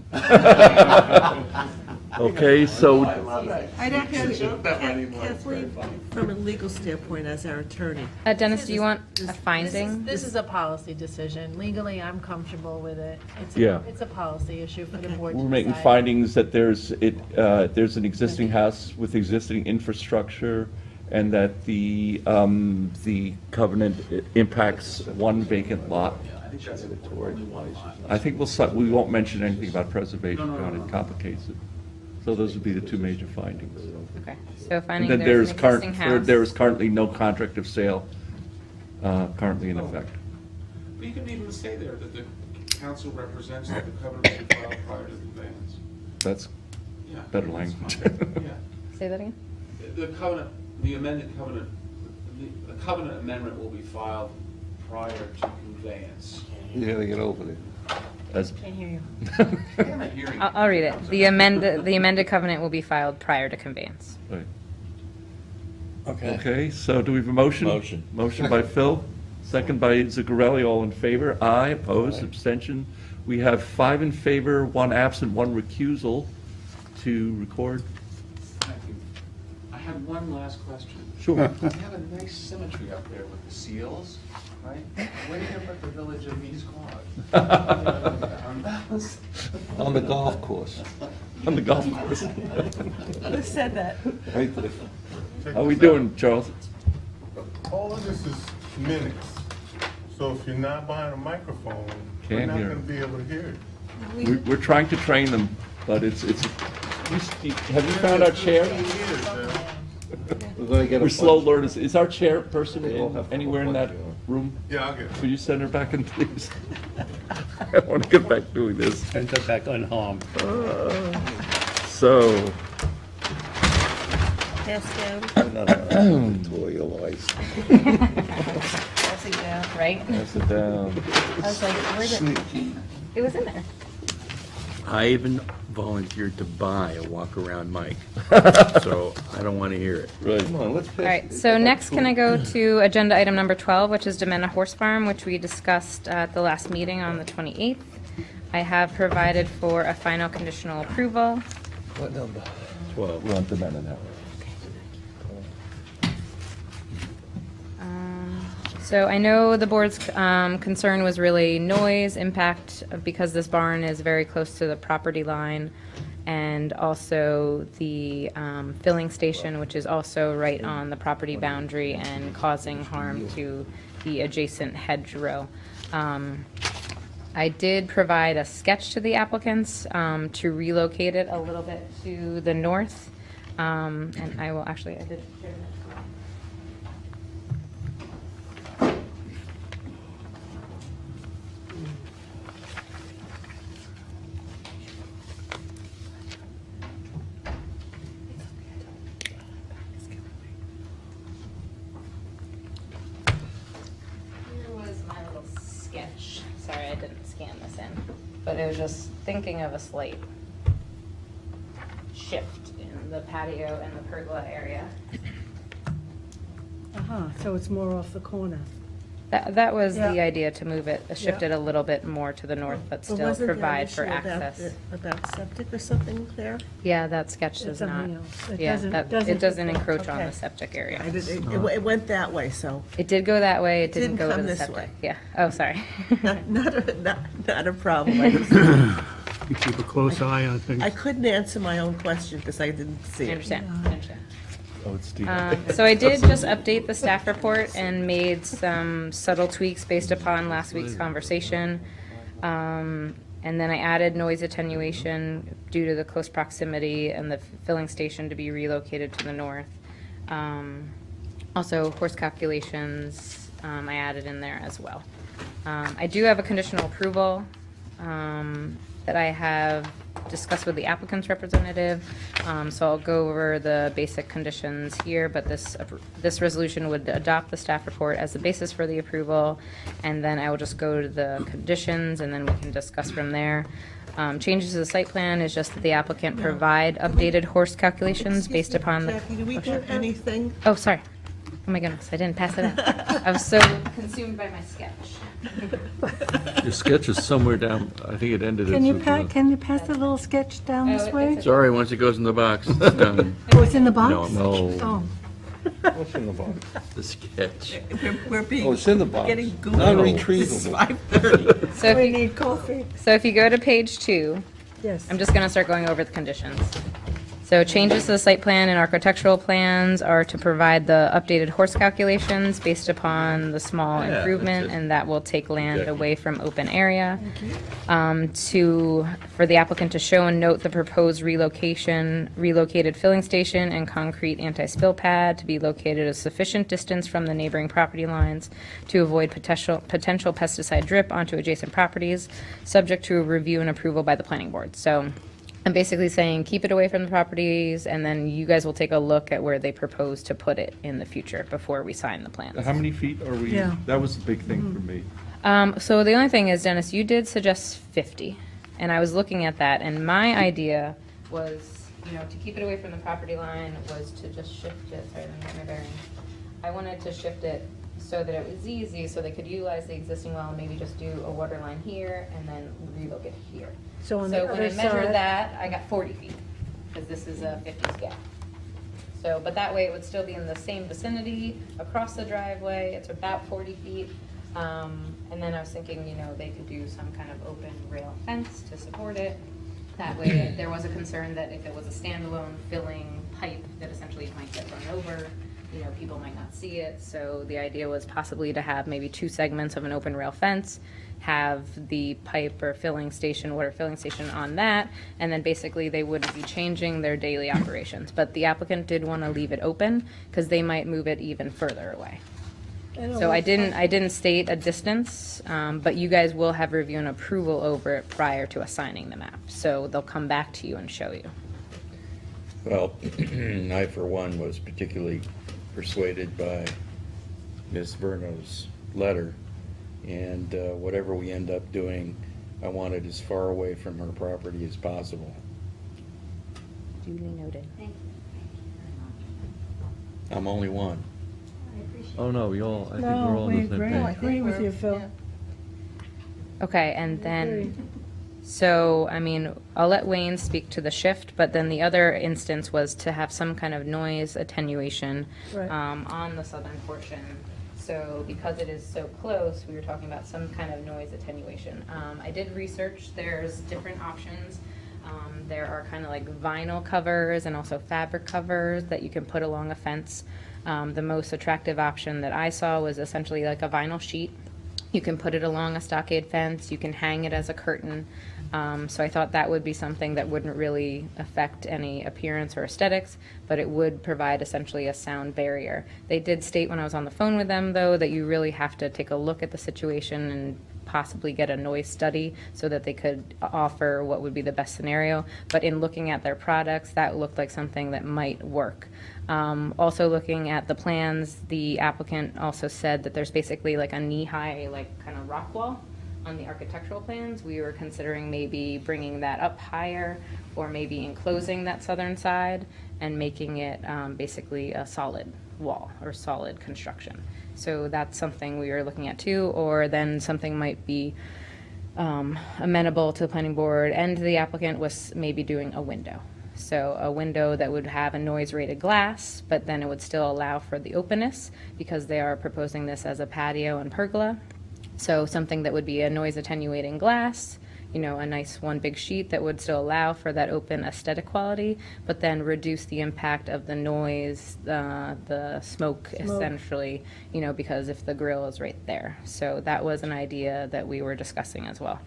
Speaker 9: Okay, so,
Speaker 4: I'd actually, Kathleen, from a legal standpoint, as our attorney.
Speaker 19: Dennis, do you want a finding?
Speaker 11: This is a policy decision. Legally, I'm comfortable with it.
Speaker 9: Yeah.
Speaker 11: It's a policy issue for the board to
Speaker 9: we're making
Speaker 11: decide.
Speaker 9: findings that there's an existing house with existing infrastructure, and that the covenant impacts one vacant lot.
Speaker 20: I think that's a
Speaker 9: I think we won't mention anything about preservation, God, it complicates it. So those would be the two major findings.
Speaker 19: Okay, so finding
Speaker 9: And then
Speaker 19: there's an existing house.
Speaker 9: there is currently no contract of sale currently in effect.
Speaker 20: But you can even say there that the council represents that the covenant will be filed prior to conveyance.
Speaker 9: That's
Speaker 20: Yeah,
Speaker 9: better
Speaker 20: that's
Speaker 9: language.
Speaker 20: fine. Yeah.
Speaker 19: Say that again?
Speaker 20: The amended covenant, the covenant amendment will be filed prior to conveyance.
Speaker 3: You gotta get over there.
Speaker 11: Can't hear you.
Speaker 20: Am I hearing?
Speaker 19: I'll read it. The amended covenant will be filed prior to conveyance.
Speaker 9: Right.
Speaker 3: Okay.
Speaker 9: Okay, so do we have a motion?
Speaker 2: Motion.
Speaker 9: Motion by Phil, second by Zuccarelli, all in favor? Aye, opposed, abstention. We have 5 in favor, 1 absent, 1 recusal to record.
Speaker 20: Thank you. I have one last question.
Speaker 9: Sure.
Speaker 20: We have a nice symmetry up there with the seals, right? Way up at the village of East
Speaker 3: On the golf course.
Speaker 9: On the golf course.
Speaker 4: Who said that?
Speaker 3: Right there.
Speaker 9: How we doing, Charles?
Speaker 5: All of this is minutes, so if you're not behind a microphone, we're
Speaker 9: Can't
Speaker 5: not
Speaker 9: hear.
Speaker 5: gonna be able to hear it.
Speaker 9: We're trying to train them, but have you found our chair?
Speaker 3: We're gonna get a
Speaker 9: We're slow
Speaker 3: bunch.
Speaker 9: learners. Is our chair person
Speaker 3: They all have to
Speaker 9: anywhere in that
Speaker 3: bunch,
Speaker 9: room?
Speaker 5: Yeah, I'll get it.
Speaker 9: Would you send her back in, please? I want to get back doing this.
Speaker 8: And they're back unharmed.
Speaker 9: So,
Speaker 4: Pass down.
Speaker 19: Pass it down, right?
Speaker 9: pass it down.
Speaker 19: I was like, where's it? It was in there.
Speaker 2: I even volunteered to buy a walk-around mic, so I don't want to hear it.
Speaker 9: Right.
Speaker 3: Come on, let's pass.
Speaker 19: All right, so next can I go to agenda item number 12, which is Demena Horse Farm, which we discussed at the last meeting on the 28th. I have provided for a final conditional approval.
Speaker 3: What number?
Speaker 2: 12.
Speaker 9: We're on Demena now.
Speaker 19: So I know the board's concern was really noise impact because this barn is very close to the property line, and also the filling station, which is also right on the property boundary and causing harm to the adjacent hedgerow. I did provide a sketch to the applicants to relocate it a little bit to the north. And I will actually, I did. Here was my little sketch. Sorry, I didn't scan this in, but it was just thinking of a slight shift in the patio and the pergola area.
Speaker 1: So it's more off the corner.
Speaker 19: That was the
Speaker 1: Yeah.
Speaker 19: idea, to move it, shift it a little bit more to the north, but still
Speaker 4: wasn't there an
Speaker 19: provide for
Speaker 4: issue about
Speaker 19: access.
Speaker 4: About septic or something there?
Speaker 19: Yeah, that sketch
Speaker 1: It's
Speaker 19: does not.
Speaker 1: something else. It
Speaker 19: Yeah,
Speaker 1: doesn't-
Speaker 19: it doesn't encroach on
Speaker 4: Okay.
Speaker 19: the septic area.
Speaker 4: It went that way, so.
Speaker 19: It did go that way, it didn't
Speaker 4: Didn't
Speaker 19: go to
Speaker 4: come
Speaker 19: the
Speaker 4: this
Speaker 19: septic.
Speaker 4: way.
Speaker 19: Yeah, oh, sorry.
Speaker 4: Not a problem. I just-
Speaker 8: You keep a close eye on things.
Speaker 4: I couldn't answer my own question because I didn't see it.
Speaker 19: I understand, I understand.
Speaker 9: Oh, it's deep.
Speaker 19: So I did just update the staff report and made some subtle tweaks based upon last week's conversation. And then I added noise attenuation due to the close proximity and the filling station to be relocated to the north. Also, horse calculations, I added in there as well. I do have a conditional approval that I have discussed with the applicant's representative. So I'll go over the basic conditions here, but this resolution would adopt the staff report as the basis for the approval, and then I will just go to the conditions, and then we can discuss from there. Changes to the site plan is just that the applicant provide updated horse calculations based upon the...
Speaker 4: Jackie, do we get anything?
Speaker 19: Oh, sorry. Oh my goodness, I didn't pass it out. I was so consumed by my sketch.
Speaker 9: Your sketch is somewhere down, I think it ended.
Speaker 1: Can you pass the little sketch down this way?
Speaker 2: Sorry, once it goes in the box, it's done.
Speaker 1: Oh, it's in the box?
Speaker 2: No, I'm not.
Speaker 1: Oh.
Speaker 3: What's in the box?
Speaker 2: The sketch.
Speaker 4: We're being.
Speaker 3: Oh, it's in the box.
Speaker 4: Getting Googled.
Speaker 3: Non-retrievable.
Speaker 4: It's 5:30.
Speaker 19: So
Speaker 1: We need coffee.
Speaker 19: So if you go to page 2,
Speaker 1: Yes.
Speaker 19: I'm just going to start going over the conditions. So changes to the site plan and architectural plans are to provide the updated horse calculations based upon the small
Speaker 2: Yeah,
Speaker 19: improvement,
Speaker 2: that's it.
Speaker 19: and that will take land
Speaker 2: Exactly.
Speaker 19: away from open area. For the applicant to show and note the proposed relocated filling station and concrete anti-spill pad to be located a sufficient distance from the neighboring property lines to avoid potential pesticide drip onto adjacent properties, subject to a review and approval by the planning board. So I'm basically saying, keep it away from the properties, and then you guys will take a look at where they propose to put it in the future before we sign the plans.
Speaker 9: How many feet are we?
Speaker 1: Yeah.
Speaker 9: That was the big thing for me.
Speaker 19: So the only thing is, Dennis, you did suggest 50, and I was looking at that, and my idea was, to keep it away from the property line was to just shift it, sorry, let me get my bearings. I wanted to shift it so that it was easy, so they could utilize the existing well, maybe just do a water line here, and then relocate it here.
Speaker 1: So on the
Speaker 19: when I
Speaker 1: other
Speaker 19: measured
Speaker 1: side-
Speaker 19: that, I got 40 feet, because this is a 50 scale. So, but that way it would still be in the same vicinity, across the driveway, it's about 40 feet. And then I was thinking, they could do some kind of open rail fence to support it. That way, there was a concern that if it was a standalone filling pipe, that essentially it might get run over, people might not see it. So the idea was possibly to have maybe 2 segments of an open rail fence, have the pipe or filling station, water filling station on that, and then basically they wouldn't be changing their daily operations. But the applicant did want to leave it open, because they might move it even further away. So I didn't state a distance, but you guys will have review and approval over it prior to assigning the map. So they'll come back to you and show you.
Speaker 2: Well, I, for one, was particularly persuaded by Ms. Verno's letter, and whatever we end up doing, I want it as far away from her property as possible.
Speaker 19: Duly noted.
Speaker 2: I'm only one.
Speaker 9: Oh, no, I think we're all on the same page.
Speaker 1: I agree with you, Phil.
Speaker 19: Okay, and then, so, I'll let Wayne speak to the shift, but then the other instance was to have some kind of noise attenuation
Speaker 1: Right.
Speaker 19: on the southern portion, So because it is so close, we were talking about some kind of noise attenuation. I did research, there's different options. There are kind of like vinyl covers and also fabric covers that you can put along a fence. The most attractive option that I saw was essentially like a vinyl sheet. You can put it along a stockade fence, you can hang it as a curtain. So I thought that would be something that wouldn't really affect any appearance or aesthetics, but it would provide essentially a sound barrier. They did state when I was on the phone with them, though, that you really have to take a look at the situation and possibly get a noise study so that they could offer what would be the best scenario. But in looking at their products, that looked like something that might work. Also looking at the plans, the applicant also said that there's basically like a knee-high, like kind of rock wall on the architectural plans. We were considering maybe bringing that up higher or maybe enclosing that southern side and making it basically a solid wall or solid construction. So that's something we were looking at too, or then something might be amenable to the planning board and the applicant was maybe doing a window. So a window that would have a noise-rated glass, but then it would still allow for the openness because they are proposing this as a patio and pergola. So something that would be a noise attenuating glass, you know, a nice one big sheet that would still allow for that open aesthetic quality, but then reduce the impact of the noise, the smoke essentially, you know, because if the grill is right there. So that was an idea that we were discussing as well.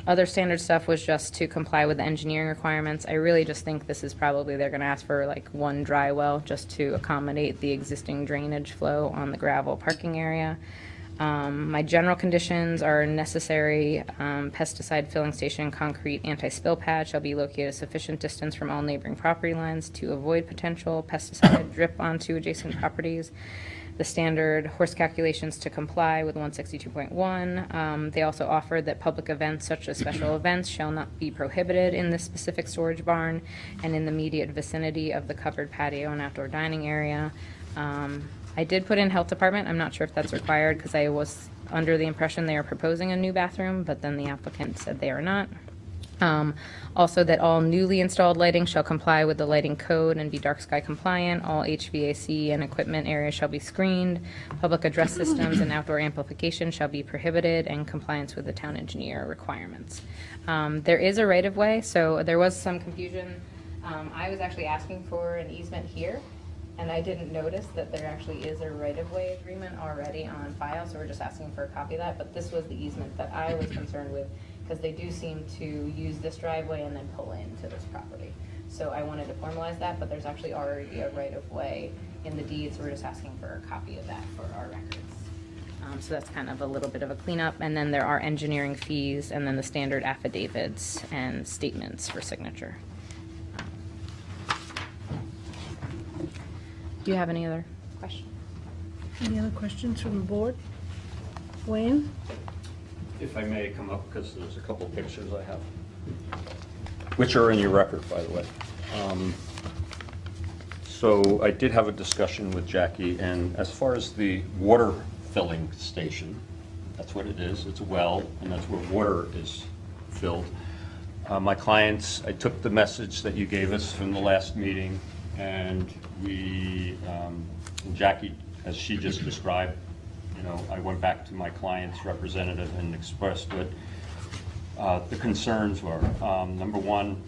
Speaker 19: Other standard stuff was just to comply with the engineering requirements. I really just think this is probably, they're gonna ask for like one dry well just to accommodate the existing drainage flow on the gravel parking area. My general conditions are necessary. Pesticide filling station, concrete anti-spill pad shall be located a sufficient distance from all neighboring property lines to avoid potential pesticide drip onto adjacent properties. The standard horse calculations to comply with 162.1. They also offered that public events such as special events shall not be prohibited in this specific storage barn and in the immediate vicinity of the covered patio and outdoor dining area. I did put in health department. I'm not sure if that's required because I was under the impression they are proposing a new bathroom, but then the applicant said they are not. Also that all newly installed lighting shall comply with the lighting code and be dark sky compliant. All HVAC and equipment areas shall be screened. Public address systems and outdoor amplification shall be prohibited in compliance with the town engineer requirements. There is a right-of-way, so there was some confusion. I was actually asking for an easement here, and I didn't notice that there actually is a right-of-way agreement already on file, so we're just asking for a copy of that. But this was the easement that I was concerned with, because they do seem to use this driveway and then pull into this property. So I wanted to formalize that, but there's actually already a right-of-way in the deeds. So we're just asking for a copy of that for our records. So that's kind of a little bit of a cleanup. And then there are engineering fees and then the standard affidavits and statements for signature. Do you have any other questions?
Speaker 1: Any other questions from the board? Wayne?
Speaker 6: If I may come up, because there's a couple pictures I have, which are in your record, by the way. So I did have a discussion with Jackie, and as far as the water filling station, that's what it is. It's a well, and that's where water is filled. My clients, I took the message that you gave us from the last meeting, and we, Jackie, as she just described, you know, I went back to my client's representative and expressed what the concerns were. Number one,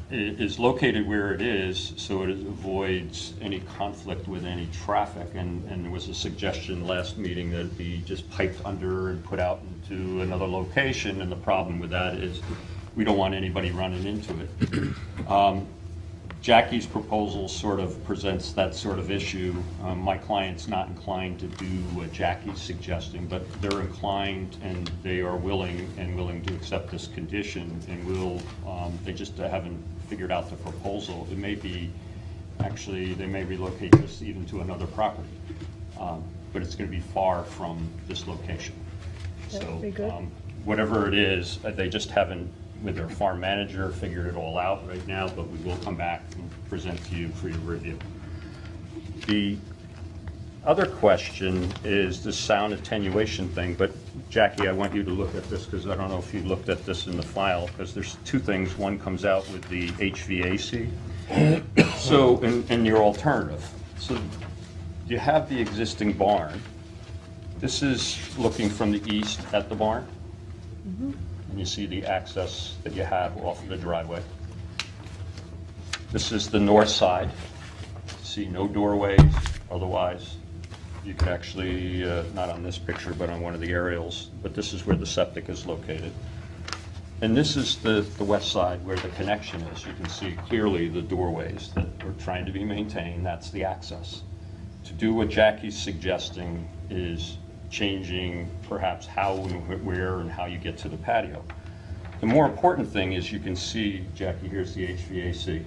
Speaker 6: it is located where it is, so it avoids any conflict with any traffic. And there was a suggestion last meeting that it be just piped under and put out into another location. And the problem with that is we don't want anybody running into it. Jackie's proposal sort of presents that sort of issue. My client's not inclined to do what Jackie's suggesting, but they're inclined and they are willing to accept this condition, and they just haven't figured out the proposal. It may be, actually, they may relocate this even to another property, but it's going to be far from this location.
Speaker 1: That would be good.
Speaker 6: Whatever it is, they just haven't, with their farm manager, figured it all out right now, but we will come back and present to you for your review. The other question is the sound attenuation thing, but Jackie, I want you to look at this because I don't know if you looked at this in the file, because there's two things. One comes out with the HVAC, so in your alternative. So
Speaker 21: you have the existing barn. This is looking from the east at the barn. And you see the access that you have off of the driveway. This is the north side. See no doorways, otherwise you could actually, not on this picture, but on one of the aerials, but this is where the septic is located. And this is the west side where the connection is. You can see clearly the doorways that are trying to be maintained. That's the access. To do what Jackie's suggesting is changing perhaps how and where and how you get to the patio. The more important thing is you can see, Jackie, here's the HVAC,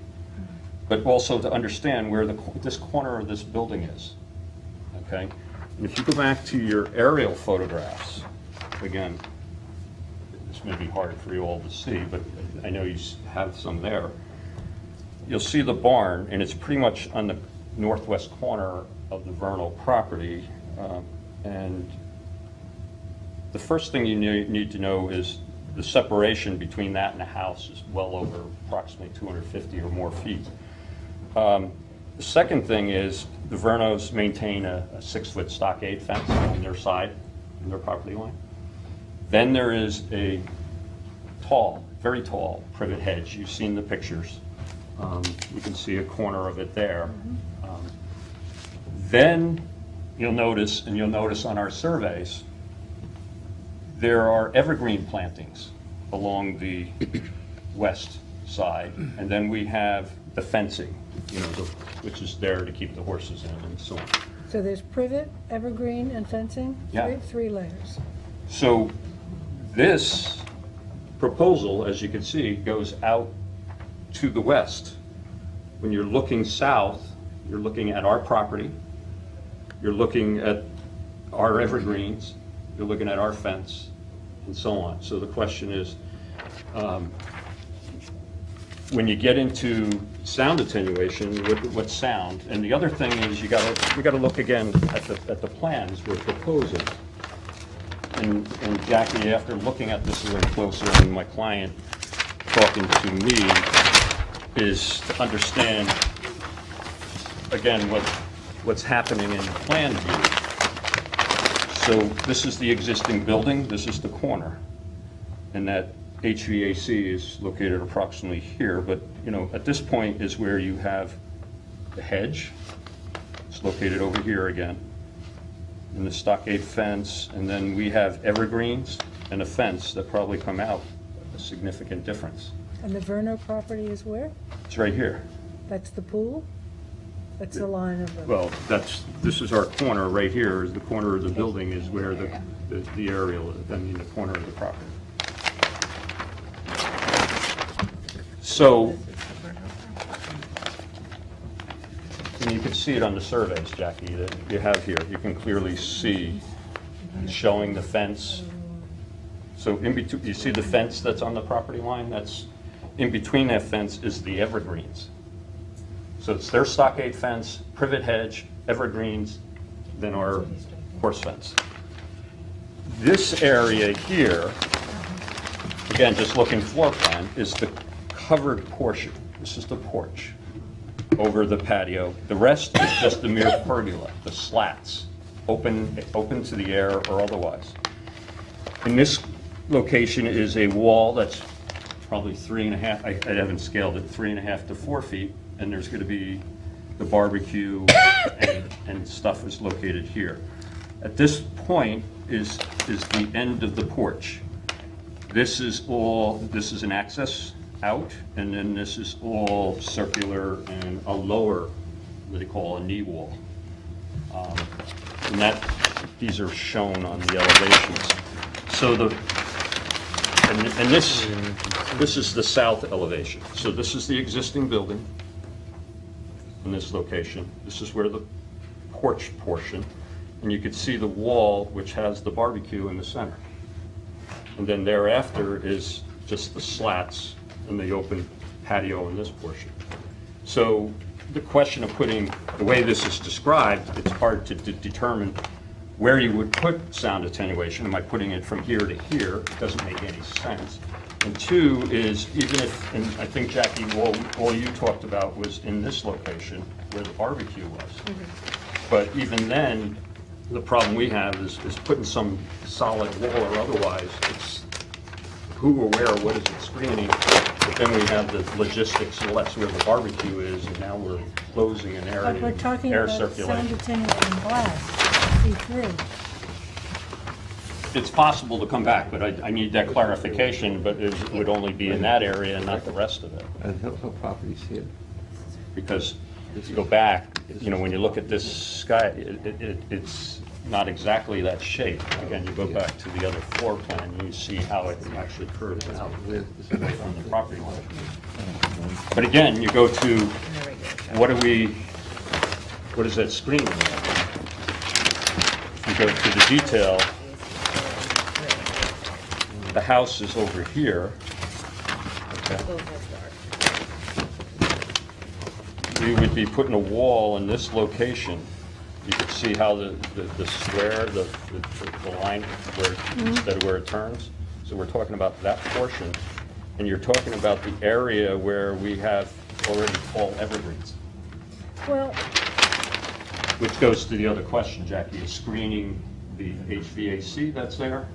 Speaker 21: but also to understand where this corner of this building is, okay? And if you go back to your aerial photographs, again, this may be hard for you all to see, but I know you have some there. You'll see the barn, and it's pretty much on the northwest corner of the vernal property. And the first thing you need to know is the separation between that and the house is well over approximately 250 or more feet. The second thing is the Vernos maintain a 6-foot stockade fence on their side, in their property line. Then there is a tall, very tall privet hedge. You've seen the pictures. You can see a corner of it there. Then you'll notice, and you'll notice on our surveys, there are evergreen plantings along the west side, and then we have the fencing, which is there to keep the horses in and so on.
Speaker 1: So there's privet, evergreen, and fencing?
Speaker 21: Yeah.
Speaker 1: Three layers.
Speaker 21: So this proposal, as you can see, goes out to the west. When you're looking south, you're looking at our property, you're looking at our evergreens, you're looking at our fence, and so on. So the question is, when you get into sound attenuation, what sound? And the other thing is we got to look again at the plans we're proposing. And Jackie, after looking at this a little closer, and my client talking to me, is to understand again what's happening in plan view. So this is the existing building, this is the corner, and that HVAC is located approximately here, but at this point is where you have the hedge. It's located over here again, and the stockade fence, and then we have evergreens and a fence that probably come out a significant difference.
Speaker 1: And the Verno property is where?
Speaker 21: It's right here.
Speaker 1: That's the pool? That's the line of the...
Speaker 21: Well, this is our corner right here, is the corner of the building is where the aerial, the corner of the property. So, and you can see it on the surveys, Jackie, that you have here. You can clearly see showing the fence. So in between, you see the fence that's on the property line? That's in between that fence is the evergreens. So it's their stockade fence, privet hedge, evergreens, then our horse fence. This area here, again, just looking floor plan, is the covered portion. This is the porch over the patio. The rest is just the mere pergola, the slats, open to the air or otherwise. In this location is a wall that's probably 3.5, I haven't scaled it, 3.5 to 4 feet, and there's going to be the barbecue and stuff is located here. At this point is the end of the porch. This is an access out, and then this is all circular and a lower, what they call a knee wall. And these are shown on the elevations. So and this is the south elevation. So this is the existing building in this location. This is where the porch portion, and you can see the wall which has the barbecue in the center. And then thereafter is just the slats and the open patio in this portion. So the question of putting, the way this is described, it's hard to determine where you would put sound attenuation. Am I putting it from here to here? It doesn't make any sense. And two is, even if, and I think Jackie, all you talked about was in this location where the barbecue was. But even then, the problem we have is putting some solid wall or otherwise. It's who or where, what is it screening? But then we have the logistics, well, that's where the barbecue is, and now we're closing an area,
Speaker 1: But we're talking
Speaker 21: air
Speaker 1: about sound
Speaker 21: circulation.
Speaker 1: attenuating glass, see through.
Speaker 21: It's possible to come back, but I need that clarification, but it would only be in that area and not the rest of it.
Speaker 3: And Hill properties here.
Speaker 21: Because if you go back, you know, when you look at this sky, it's not exactly that shape. Again, you go back to the other floor plan, and you see how it actually curves out away from the property line. But again, you go to, what is that screen? If you go to the detail, the house is over here. Okay. We would be putting a wall in this location. You can see how the square, the line, where instead of where it turns. So we're talking about that portion. And you're talking about the area where we have already tall evergreens.
Speaker 1: Well,
Speaker 21: Which goes to the other question, Jackie, is screening the HVAC that's there?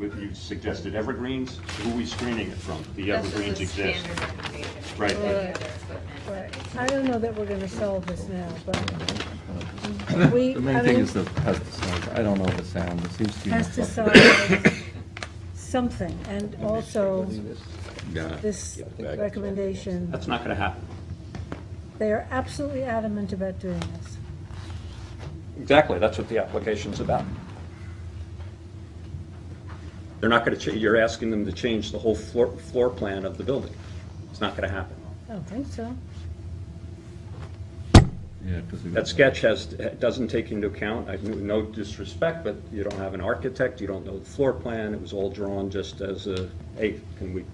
Speaker 21: You suggested evergreens. Who are we screening it from? The evergreens exist. Right.
Speaker 1: right. I don't know that we're going to solve this now, but we.
Speaker 9: The main thing is the pesticides. I don't know the sound. It seems to be.
Speaker 1: Pesticides, something, and also this recommendation.
Speaker 21: That's not going to happen.
Speaker 1: They are absolutely adamant about doing this.
Speaker 21: Exactly, that's what the application's about. They're not going to, you're asking them to change the whole floor plan of the building. It's not going to happen.
Speaker 1: I don't think so.
Speaker 9: Yeah,
Speaker 21: That sketch doesn't take into account, no disrespect, but you don't have an architect, you don't know the floor plan, it was all drawn just as a, hey, can we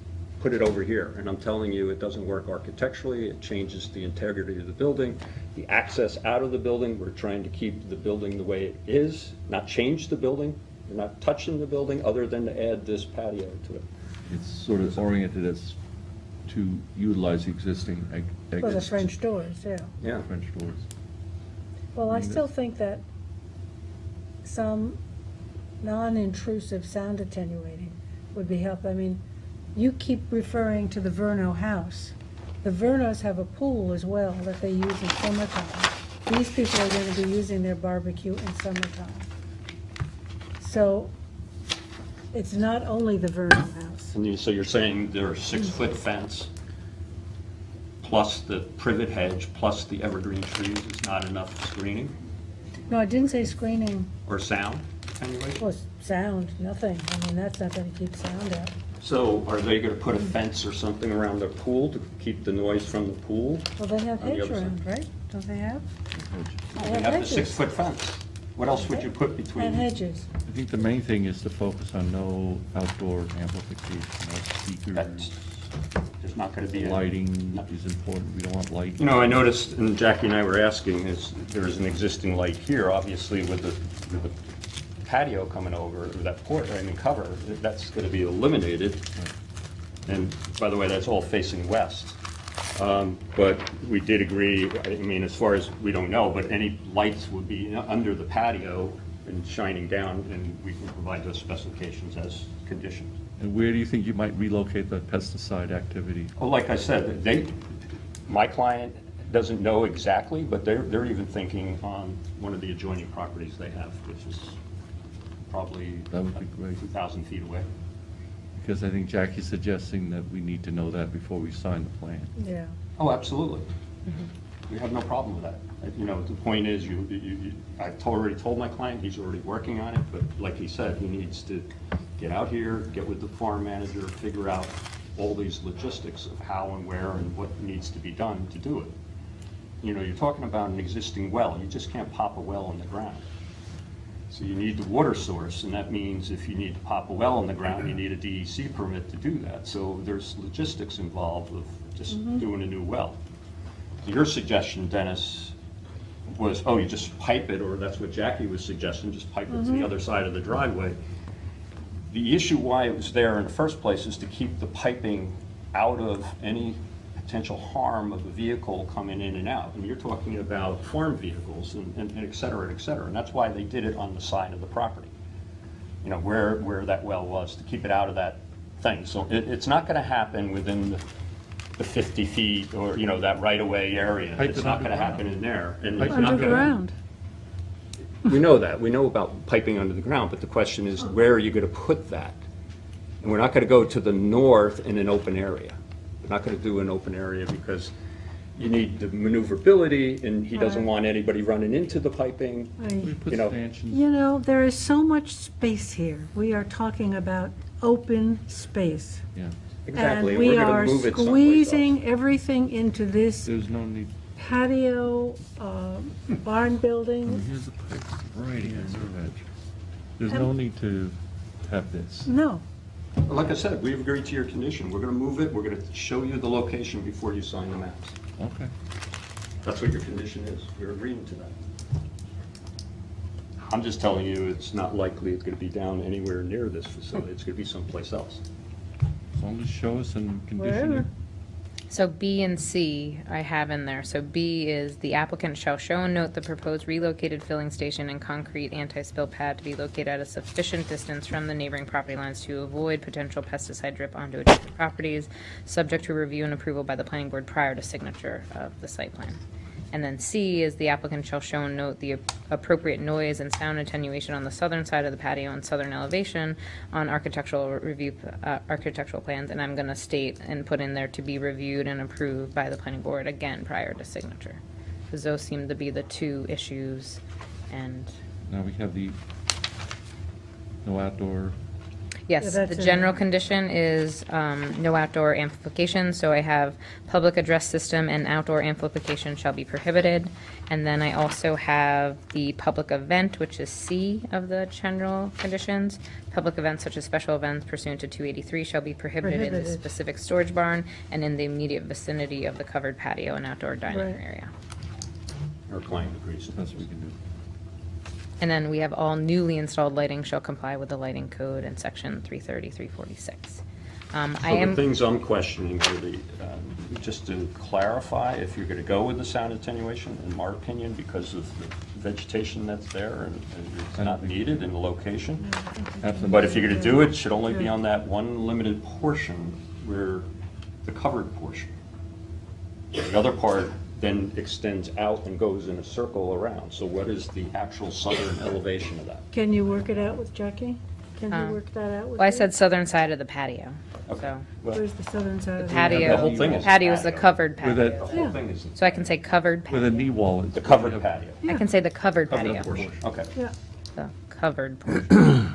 Speaker 21: put it over here? And I'm telling you, it doesn't work architecturally, it changes the integrity of the building, the access out of the building. We're trying to keep the building the way it is, not change the building. We're not touching the building other than to add this patio to it.
Speaker 9: It's sort of oriented as to utilize existing
Speaker 1: Well, the
Speaker 9: exits.
Speaker 1: French doors, yeah.
Speaker 21: Yeah.
Speaker 9: French doors.
Speaker 1: Well, I still think that some non-intrusive sound attenuating would be helpful. I mean, you keep referring to the Verno house. The Vernos have a pool as well that they use in summertime. These people are going to be using their barbecue in summertime. So it's not only the Verno house.
Speaker 21: And so you're saying there are 6-foot fence, plus the privet hedge, plus the evergreen trees is not enough screening
Speaker 1: No, I didn't say screening.
Speaker 21: or sound attenuation?
Speaker 1: Well, sound, nothing. I mean, that's not going to keep sound out.
Speaker 21: So are they going to put a fence or something around their pool to keep the noise from the pool?
Speaker 1: Well, they have
Speaker 21: On the
Speaker 1: hedge
Speaker 21: other side.
Speaker 1: around, right? Don't they have?
Speaker 21: They have the
Speaker 1: hedges.
Speaker 21: 6-foot fence. What else would you put between?
Speaker 1: And hedges.
Speaker 9: I think the main thing is to focus on no outdoor amplification, no speakers.
Speaker 21: There's not going to be any.
Speaker 9: Lighting is important. We don't want light.
Speaker 21: You know, I noticed, and Jackie and I were asking, is there's an existing light here, obviously with the patio coming over, or that porch, I mean, cover, that's going to be eliminated. And by the way, that's all facing west. But we did agree, I mean, as far as, we don't know, but any lights would be under the patio and shining down, and we can provide those specifications as conditions.
Speaker 9: And where do you think you might relocate the pesticide activity?
Speaker 21: Well, like I said, my client doesnn't know exactly, but they're even thinking on one of the adjoining properties they have, which is probably
Speaker 9: That would be great.
Speaker 21: 2,000 feet away.
Speaker 9: Because I think Jackie's suggesting that we need to know that before we sign the plan.
Speaker 1: Yeah.
Speaker 21: Oh, absolutely. We have no problem with that. You know, the point is, I've already told my client, he's already working on it, but like he said, he needs to get out here, get with the farm manager, figure out all these logistics of how and where and what needs to be done to do it. You know, you're talking about an existing well. You just can't pop a well in the ground. So you need the water source, and that means if you need to pop a well in the ground, you need a DEC permit to do that. So there's logistics involved of just doing a new well. Your suggestion, Dennis, was, oh, you just pipe it, or that's what Jackie was suggesting, just pipe it to the other side of the driveway. The issue why it was there in the first place is to keep the piping out of any potential harm of a vehicle coming in and out. And you're talking about farm vehicles and et cetera, and et cetera. And that's why they did it on the side of the property, you know, where that well was, to keep it out of that thing. So it's not going to happen within the 50 feet or, you know, that right-of-way area.
Speaker 9: Pipe
Speaker 21: It's
Speaker 9: it
Speaker 21: not going to
Speaker 9: underground.
Speaker 21: happen in there. And it's not gonna-
Speaker 1: Underground.
Speaker 21: We know that. We know about piping under the ground, but the question is, where are you going to put that? And we're not going to go to the north in an open area. We're not going to do an open area because you need the maneuverability, and he doesn't
Speaker 1: Right.
Speaker 21: want anybody running into the piping. You know,
Speaker 1: You know, there is so much space here. We are talking about open space.
Speaker 9: Yeah.
Speaker 21: Exactly,
Speaker 1: And
Speaker 21: and we're
Speaker 1: we
Speaker 21: gonna
Speaker 1: are
Speaker 21: move it someplace
Speaker 1: squeezing everything into this
Speaker 9: There's no need.
Speaker 1: patio, barn building.
Speaker 9: Here's the pipe, right here, there's no need to have this.
Speaker 1: No.
Speaker 21: like I said, we've agreed to your condition. We're going to move it. We're going to show you the location before you sign the maps.
Speaker 9: Okay.
Speaker 21: That's what your condition is. You're agreeing to that. I'm just telling you, it's not likely it's going to be down anywhere near this facility. It's going to be someplace else.
Speaker 9: As long as show us and condition
Speaker 1: Wherever.
Speaker 9: it.
Speaker 19: So B and C I have in there. So B is the applicant shall show and note the proposed relocated filling station and concrete anti-spill pad to be located at a sufficient distance from the neighboring property lines to avoid potential pesticide drip onto adjacent properties, subject to review and approval by the planning board prior to signature of the site plan. And then C is the applicant shall show and note the appropriate noise and sound attenuation on the southern side of the patio and southern elevation on architectural review, architectural plans. And I'm going to state and put in there to be reviewed and approved by the planning board again prior to signature. Because those seem to be the two issues. And
Speaker 9: Now we have the no outdoor.
Speaker 19: yes,
Speaker 1: Yeah,
Speaker 19: the
Speaker 1: that's
Speaker 19: general
Speaker 1: in-
Speaker 19: condition is no outdoor amplification, so I have public address system and outdoor amplification shall be prohibited. And then I also have the public event, which is C of the general conditions. Public events such as special events pursuant to 283 shall be prohibited in the
Speaker 1: Prohibited.
Speaker 19: specific storage barn and in the immediate vicinity of the covered patio and outdoor dining
Speaker 1: Right.
Speaker 19: area.
Speaker 21: Our client agrees to
Speaker 9: That's
Speaker 21: this.
Speaker 9: what we can do.
Speaker 19: And then we have all newly installed lighting shall comply with the lighting code in section 330, 346. I
Speaker 21: So the
Speaker 19: am.
Speaker 21: things I'm questioning are the, just to clarify, if you're going to go with the sound attenuation, in my opinion, because of the vegetation that's there and it's not needed in the location.
Speaker 9: Absolutely.
Speaker 21: But if you're going to do it, it should only be on that one limited portion where the covered portion. The other part then extends out and goes in a circle around. So what is the actual southern elevation of that?
Speaker 1: Can you work it out with Jackie? Can you work that out with
Speaker 19: Well, I
Speaker 1: her?
Speaker 19: said southern side of the patio.
Speaker 21: Okay.
Speaker 19: So
Speaker 21: Well,
Speaker 1: Where's the southern side of the
Speaker 19: patio,
Speaker 21: The whole thing is
Speaker 19: patio is the
Speaker 21: patio.
Speaker 19: covered
Speaker 9: With a-
Speaker 19: patio.
Speaker 21: The whole thing is
Speaker 19: So I can say covered
Speaker 9: With a
Speaker 19: patio.
Speaker 9: knee wall.
Speaker 21: the covered patio.
Speaker 19: I can say the covered
Speaker 21: Covered
Speaker 19: patio.
Speaker 21: portion, okay.
Speaker 1: Yeah.
Speaker 19: The covered portion.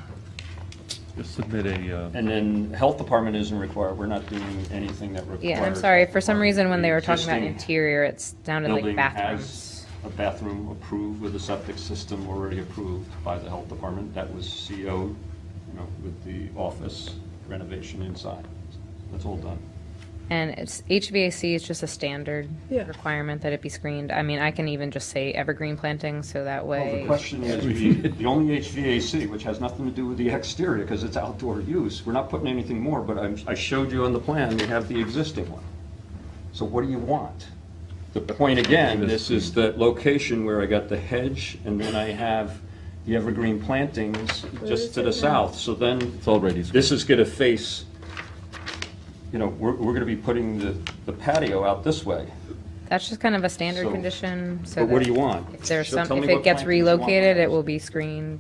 Speaker 9: Just submit a,
Speaker 21: And then health department isn't required, we're not doing anything that requires.
Speaker 19: Yeah, and I'm sorry, for some reason, when they were
Speaker 21: The
Speaker 19: talking about
Speaker 21: existing
Speaker 19: interior, it sounded like
Speaker 21: building
Speaker 19: bathrooms.
Speaker 21: has a bathroom approved with a septic system already approved by the health department. That was CO'd, you know, with the office renovation inside. That's all done.
Speaker 19: And it's, HVAC is just a standard
Speaker 1: Yeah.
Speaker 19: requirement that it be screened. I mean, I can even just say evergreen planting, so that
Speaker 21: Well,
Speaker 19: way.
Speaker 21: the question is, the only HVAC, which has nothing to do with the exterior, because it's outdoor use, we're not putting anything more, but I showed you on the plan, we have the existing one. So what do you want? The point again, this is the location where I got the hedge, and then I have the evergreen plantings just to the south. So then,
Speaker 9: it's already.
Speaker 21: this is gonna face, you know, we're gonna be putting the patio out this way.
Speaker 19: That's just kind of a standard
Speaker 21: So-
Speaker 19: condition, so.
Speaker 21: But what
Speaker 19: that
Speaker 21: do you want?
Speaker 19: If there's
Speaker 21: So tell
Speaker 19: some,
Speaker 21: me
Speaker 19: if it
Speaker 21: what
Speaker 19: gets
Speaker 21: plantings you want.
Speaker 19: relocated, it will be screened,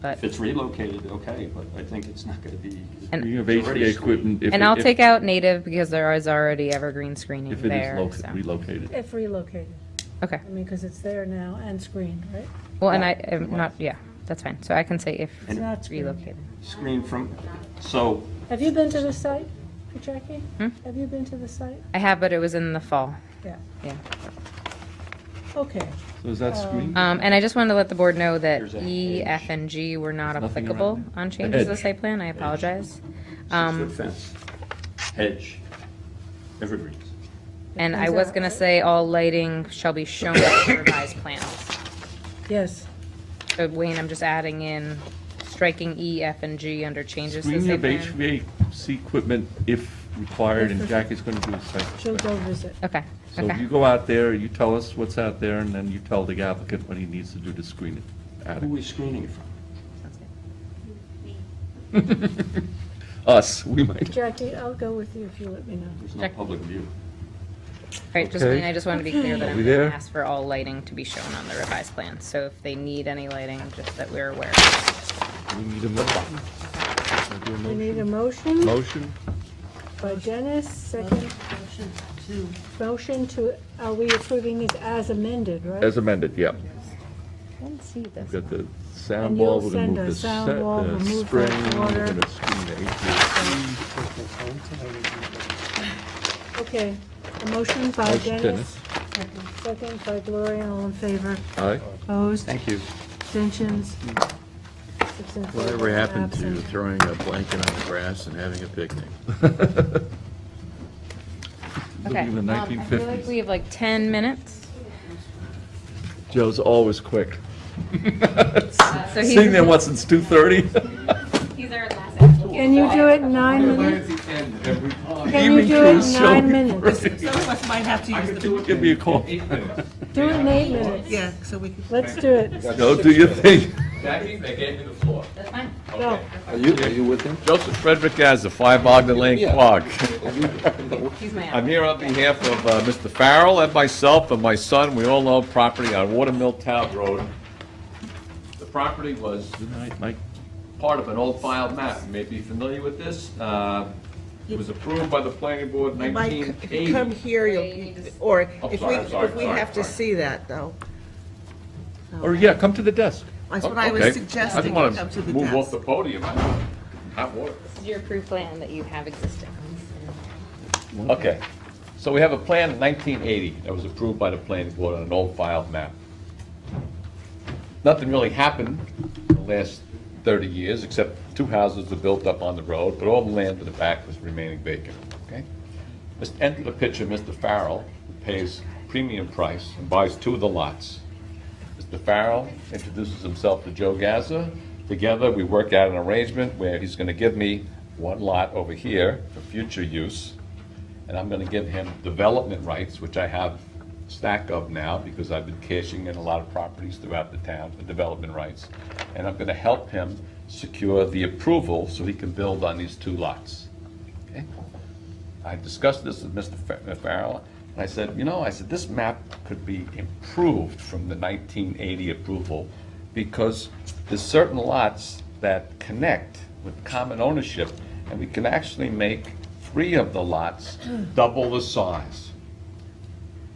Speaker 19: but.
Speaker 21: If it's relocated, okay, but I think it's not gonna be.
Speaker 19: And-
Speaker 9: You have
Speaker 21: it's already
Speaker 9: HVA
Speaker 21: screened.
Speaker 9: equipment. if
Speaker 19: And
Speaker 9: it-
Speaker 19: I'll
Speaker 9: if-
Speaker 19: take out native because there is already evergreen screening
Speaker 9: If it
Speaker 19: there,
Speaker 9: is
Speaker 19: so.
Speaker 9: relocated.
Speaker 1: If relocated.
Speaker 19: Okay.
Speaker 1: I mean, because it's there now and screened, right?
Speaker 19: Well, and I am not, yeah, that's fine. So I can say if
Speaker 1: It's not screened.
Speaker 19: relocated.
Speaker 21: Screen from, so,
Speaker 1: Have you been to the site, Jackie?
Speaker 19: Hmm?
Speaker 1: Have you been to the site?
Speaker 19: I have, but it was in the fall.
Speaker 1: Yeah.
Speaker 19: Yeah.
Speaker 1: Okay.
Speaker 9: So is that screened?
Speaker 19: And I just wanted to let the board know that
Speaker 21: There's a
Speaker 19: E,
Speaker 21: hedge.
Speaker 19: F, and G were not
Speaker 9: There's nothing
Speaker 19: applicable
Speaker 9: around it?
Speaker 19: on
Speaker 9: A
Speaker 19: changes to the
Speaker 9: hedge.
Speaker 19: site plan. I apologize.
Speaker 21: 6-foot fence, hedge, evergreens.
Speaker 19: And I
Speaker 1: Is
Speaker 19: was
Speaker 1: that-
Speaker 19: gonna say all lighting shall be shown on the revised plans.
Speaker 1: Yes.
Speaker 19: So Wayne, I'm just adding in, striking E, F, and G under changes to the
Speaker 9: Screening
Speaker 19: site
Speaker 9: of
Speaker 19: plan.
Speaker 9: HVAC equipment if required, and Jackie's gonna do a site
Speaker 1: She'll
Speaker 9: inspection.
Speaker 1: go visit.
Speaker 19: Okay,
Speaker 9: So
Speaker 19: okay.
Speaker 9: you go out there, you tell us what's out there, and then you tell the applicant what he needs to do to screen it.
Speaker 21: Who are we screening it from?
Speaker 9: Us, we might.
Speaker 1: Jackie, I'll go with you if you let me know.
Speaker 21: There's no public view.
Speaker 19: Right, just,
Speaker 9: Okay.
Speaker 19: I just want to be clear that
Speaker 9: Are
Speaker 19: I'm
Speaker 9: we
Speaker 19: going
Speaker 9: there?
Speaker 19: to ask for all lighting to be shown on the revised plan. So if they need any lighting, just that we're aware.
Speaker 9: We need a motion.
Speaker 1: We need a motion
Speaker 9: Motion?
Speaker 1: by Dennis, second. Motion to, are we approving this as amended, right?
Speaker 9: As amended, yep.
Speaker 19: I didn't see this.
Speaker 9: We've got the sound
Speaker 1: And
Speaker 9: wall,
Speaker 1: you'll
Speaker 9: we're gonna
Speaker 1: send
Speaker 9: move
Speaker 1: a
Speaker 9: the
Speaker 1: sound wall,
Speaker 9: the
Speaker 1: remove
Speaker 9: spring,
Speaker 1: that
Speaker 9: we're
Speaker 1: water.
Speaker 9: gonna screen the HVAC.
Speaker 1: Okay, a motion by
Speaker 9: Motion,
Speaker 1: Dennis. Second by Gloria, all in favor.
Speaker 9: Aye.
Speaker 1: Opposed?
Speaker 6: Thank you.
Speaker 1: Abstentions? 6 in favor,
Speaker 2: Whatever
Speaker 1: one
Speaker 2: happened to
Speaker 1: absent.
Speaker 2: throwing a blanket on the grass and having a picnic?
Speaker 19: Okay.
Speaker 9: in the
Speaker 19: I feel like
Speaker 9: 1950s.
Speaker 19: we have like 10 minutes.
Speaker 9: Joe's always quick.
Speaker 19: So he's-
Speaker 9: Sitting there, what, since 2:30?
Speaker 19: He's our last
Speaker 1: Can you do it in 9 minutes? Can you do it in 9 minutes?
Speaker 4: Some of us might have to use the.
Speaker 9: Give me a call.
Speaker 1: Do it in 8 minutes.
Speaker 4: Yeah, so we can.
Speaker 1: Let's do it.
Speaker 9: Go do your thing.
Speaker 20: Jackie, they gave me the floor.
Speaker 19: That's fine.
Speaker 1: Go.
Speaker 3: Are you with him?
Speaker 13: Joseph Frederick as the 5 Ogden Lane
Speaker 3: Yeah.
Speaker 13: Quag.
Speaker 19: He's my
Speaker 13: I'm here on behalf of Mr. Farrell and myself and my son. We all own property on Watermill Town Road. The property was
Speaker 9: Good night, Mike.
Speaker 13: part of an old file map. You may be familiar with this. It was approved by the planning board in
Speaker 4: Mike, if
Speaker 13: 1980.
Speaker 4: you come here, you'll, or
Speaker 13: Oh,
Speaker 4: if
Speaker 13: sorry,
Speaker 4: we,
Speaker 13: I'm sorry,
Speaker 4: if we
Speaker 13: sorry,
Speaker 4: have to
Speaker 13: sorry.
Speaker 4: see that, though.
Speaker 9: Or, yeah, come to the desk.
Speaker 4: That's what I was
Speaker 13: Okay.
Speaker 4: suggesting,
Speaker 13: I didn't want
Speaker 4: come to the
Speaker 13: to move off
Speaker 4: desk.
Speaker 13: the podium. Hot water.
Speaker 19: This is your approved plan that you have existing.
Speaker 13: Okay, so we have a plan in 1980 that was approved by the planning board on an old file map. Nothing really happened in the last 30 years, except 2 houses were built up on the road, but all the land in the back was remaining vacant, okay? Enter the picture Mr. Farrell, who pays premium price and buys 2 of the lots. Mr. Farrell introduces himself to Joe Gaza. Together, we work out an arrangement where he's going to give me 1 lot over here for future use, and I'm going to give him development rights, which I have a stack of now because I've been cashing in a lot of properties throughout the town for development rights. And I'm going to help him secure the approval so he can build on these 2 lots. Okay? I discussed this with Mr. Farrell, and I said, this map could be improved from the 1980 approval because there's certain lots that connect with common ownership, and we can actually make 3 of the lots double the size.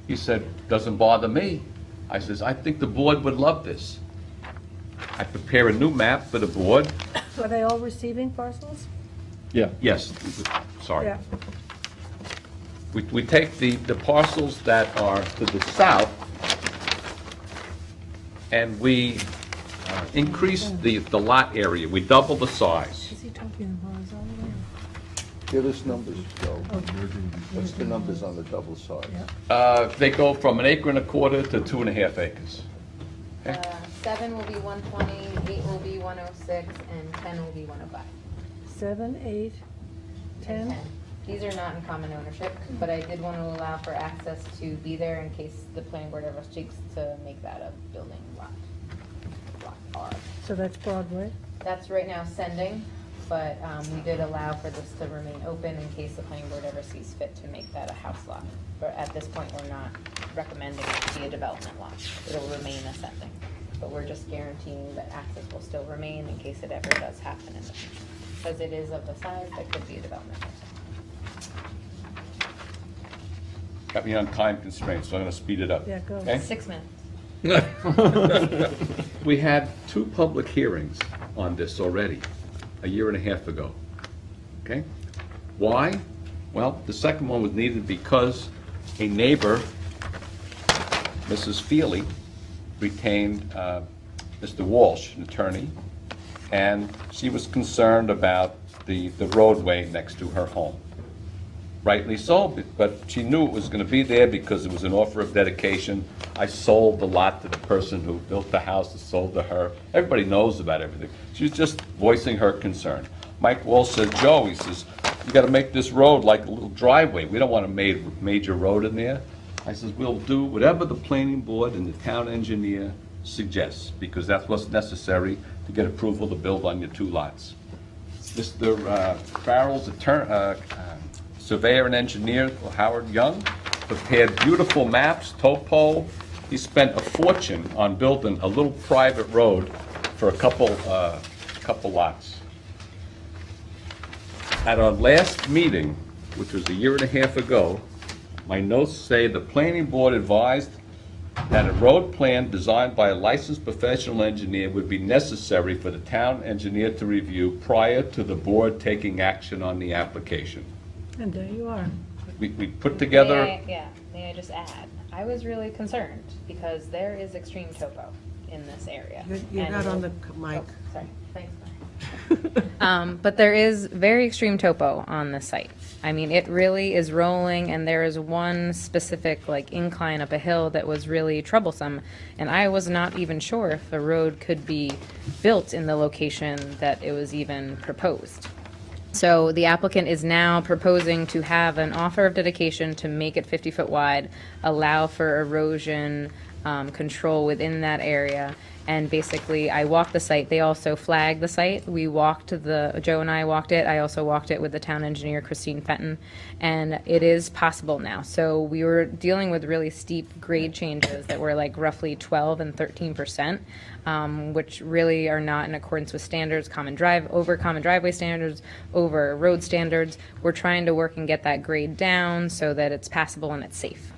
Speaker 13: He said, doesn't bother me. I says, I think the board would love this. I prepare a new map for the board.
Speaker 1: Are they all receiving parcels?
Speaker 9: Yeah.
Speaker 13: Yes, sorry.
Speaker 1: Yeah.
Speaker 13: We take the parcels that are to the south, and we increase the lot area. We double the size.
Speaker 1: Is he talking horizontally?
Speaker 3: Give us numbers, Joe. What's the numbers on the double size?
Speaker 13: They go from 1 1/4 acres to 2.5 acres.
Speaker 19: 7 will be 120, 8 will be 106, and 10 will be 105.
Speaker 1: 7, 8, 10?
Speaker 19: These are not in common ownership, but I did want to allow for access to be there in case the planning board ever seeks to make that a building lot. Lot R.
Speaker 1: So that's Broadway?
Speaker 19: That's right now sending, but we did allow for this to remain open in case the planning board ever sees fit to make that a house lot. But at this point, we're not recommending it to be a development lot. It'll remain ascending. But we're just guaranteeing that access will still remain in case it ever does happen in the future. Because it is of the size that could be a development.
Speaker 13: Got me on time constraints, so I'm going to speed it up.
Speaker 1: Yeah, go.
Speaker 13: Okay?
Speaker 19: 6 minutes.
Speaker 13: We had 2 public hearings on this already, a year and a half ago. Okay? Why? Well, the second one was needed because a neighbor, Mrs. Feely, retained Mr. Walsh, an attorney, and she was concerned about the roadway next to her home. Rightly so, but she knew it was going to be there because it was an offer of dedication. I sold the lot to the person who built the house, it sold to her. Everybody knows about everything. She was just voicing her concern. Mike Walsh said, Joe, he says, you gotta make this road like a little driveway. We don't want a major road in there. I says, we'll do whatever the planning board and the town engineer suggests, because that's what's necessary to get approval to build on your 2 lots. Mr. Farrell's surveyor and engineer, Howard Young, prepared beautiful maps, topo. He spent a fortune on building a little private road for a couple lots. At our last meeting, which was 1.5 years ago, my notes say the planning board advised that a road plan designed by a licensed professional engineer would be necessary for the town engineer to review prior to the board taking action on the application.
Speaker 1: And there you are.
Speaker 13: We put together.
Speaker 19: May I just add? I was really concerned because there is extreme topo in this area.
Speaker 4: You're not on the mic.
Speaker 19: Oh, sorry, thanks. But there is very extreme topo on this site. I mean, it really is rolling, and there is one specific like incline up a hill that was really troublesome, and I was not even sure if a road could be built in the location that it was even proposed. So the applicant is now proposing to have an offer of dedication to make it 50-foot wide, allow for erosion control within that area. And basically, I walked the site. They also flagged the site. Joe and I walked it. I also walked it with the town engineer, Christine Fenton, and it is possible now. So we were dealing with really steep grade changes that were like roughly 12 and 13%, which really are not in accordance with standards, common driveway standards, over road standards. We're trying to work and get that grade down so that it's passable and it's safe.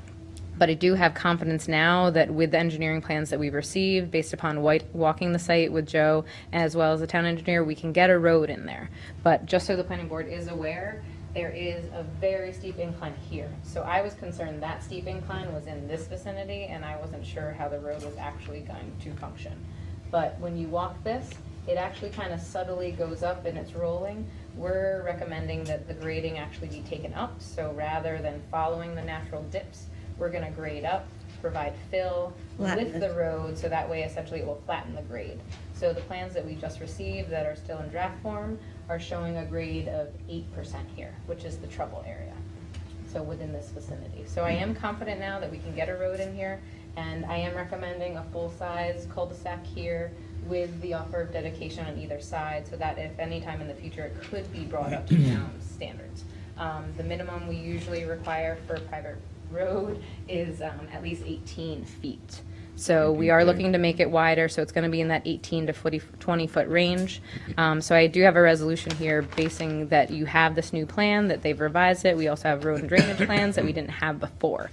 Speaker 19: But I do have confidence now that with the engineering plans that we've received, based upon walking the site with Joe, as well as the town engineer, we can get a road in there. But just so the planning board is aware, there is a very steep incline here. So I was concerned that steep incline was in this vicinity, and I wasn't sure how the road was actually going to function. But when you walk this, it actually kind of subtly goes up and it's rolling. We're recommending that the grading actually be taken up. So rather than following the natural dips, we're going to grade up, provide fill with the road, so that way essentially it will flatten the grade. So the plans that we just received that are still in draft form are showing a grade of 8% here, which is the trouble area, so within this vicinity. So I am confident now that we can get a road in here, and I am recommending a full-size cul-de-sac here with the offer of dedication on either side, so that if any time in the future it could be brought up to town standards. The minimum we usually require for a private road is at least 18 feet. So we are looking to make it wider, so it's going to be in that 18 to 20-foot range. So I do have a resolution here basing that you have this new plan, that they've revised it. We also have road and drainage plans that we didn't have before.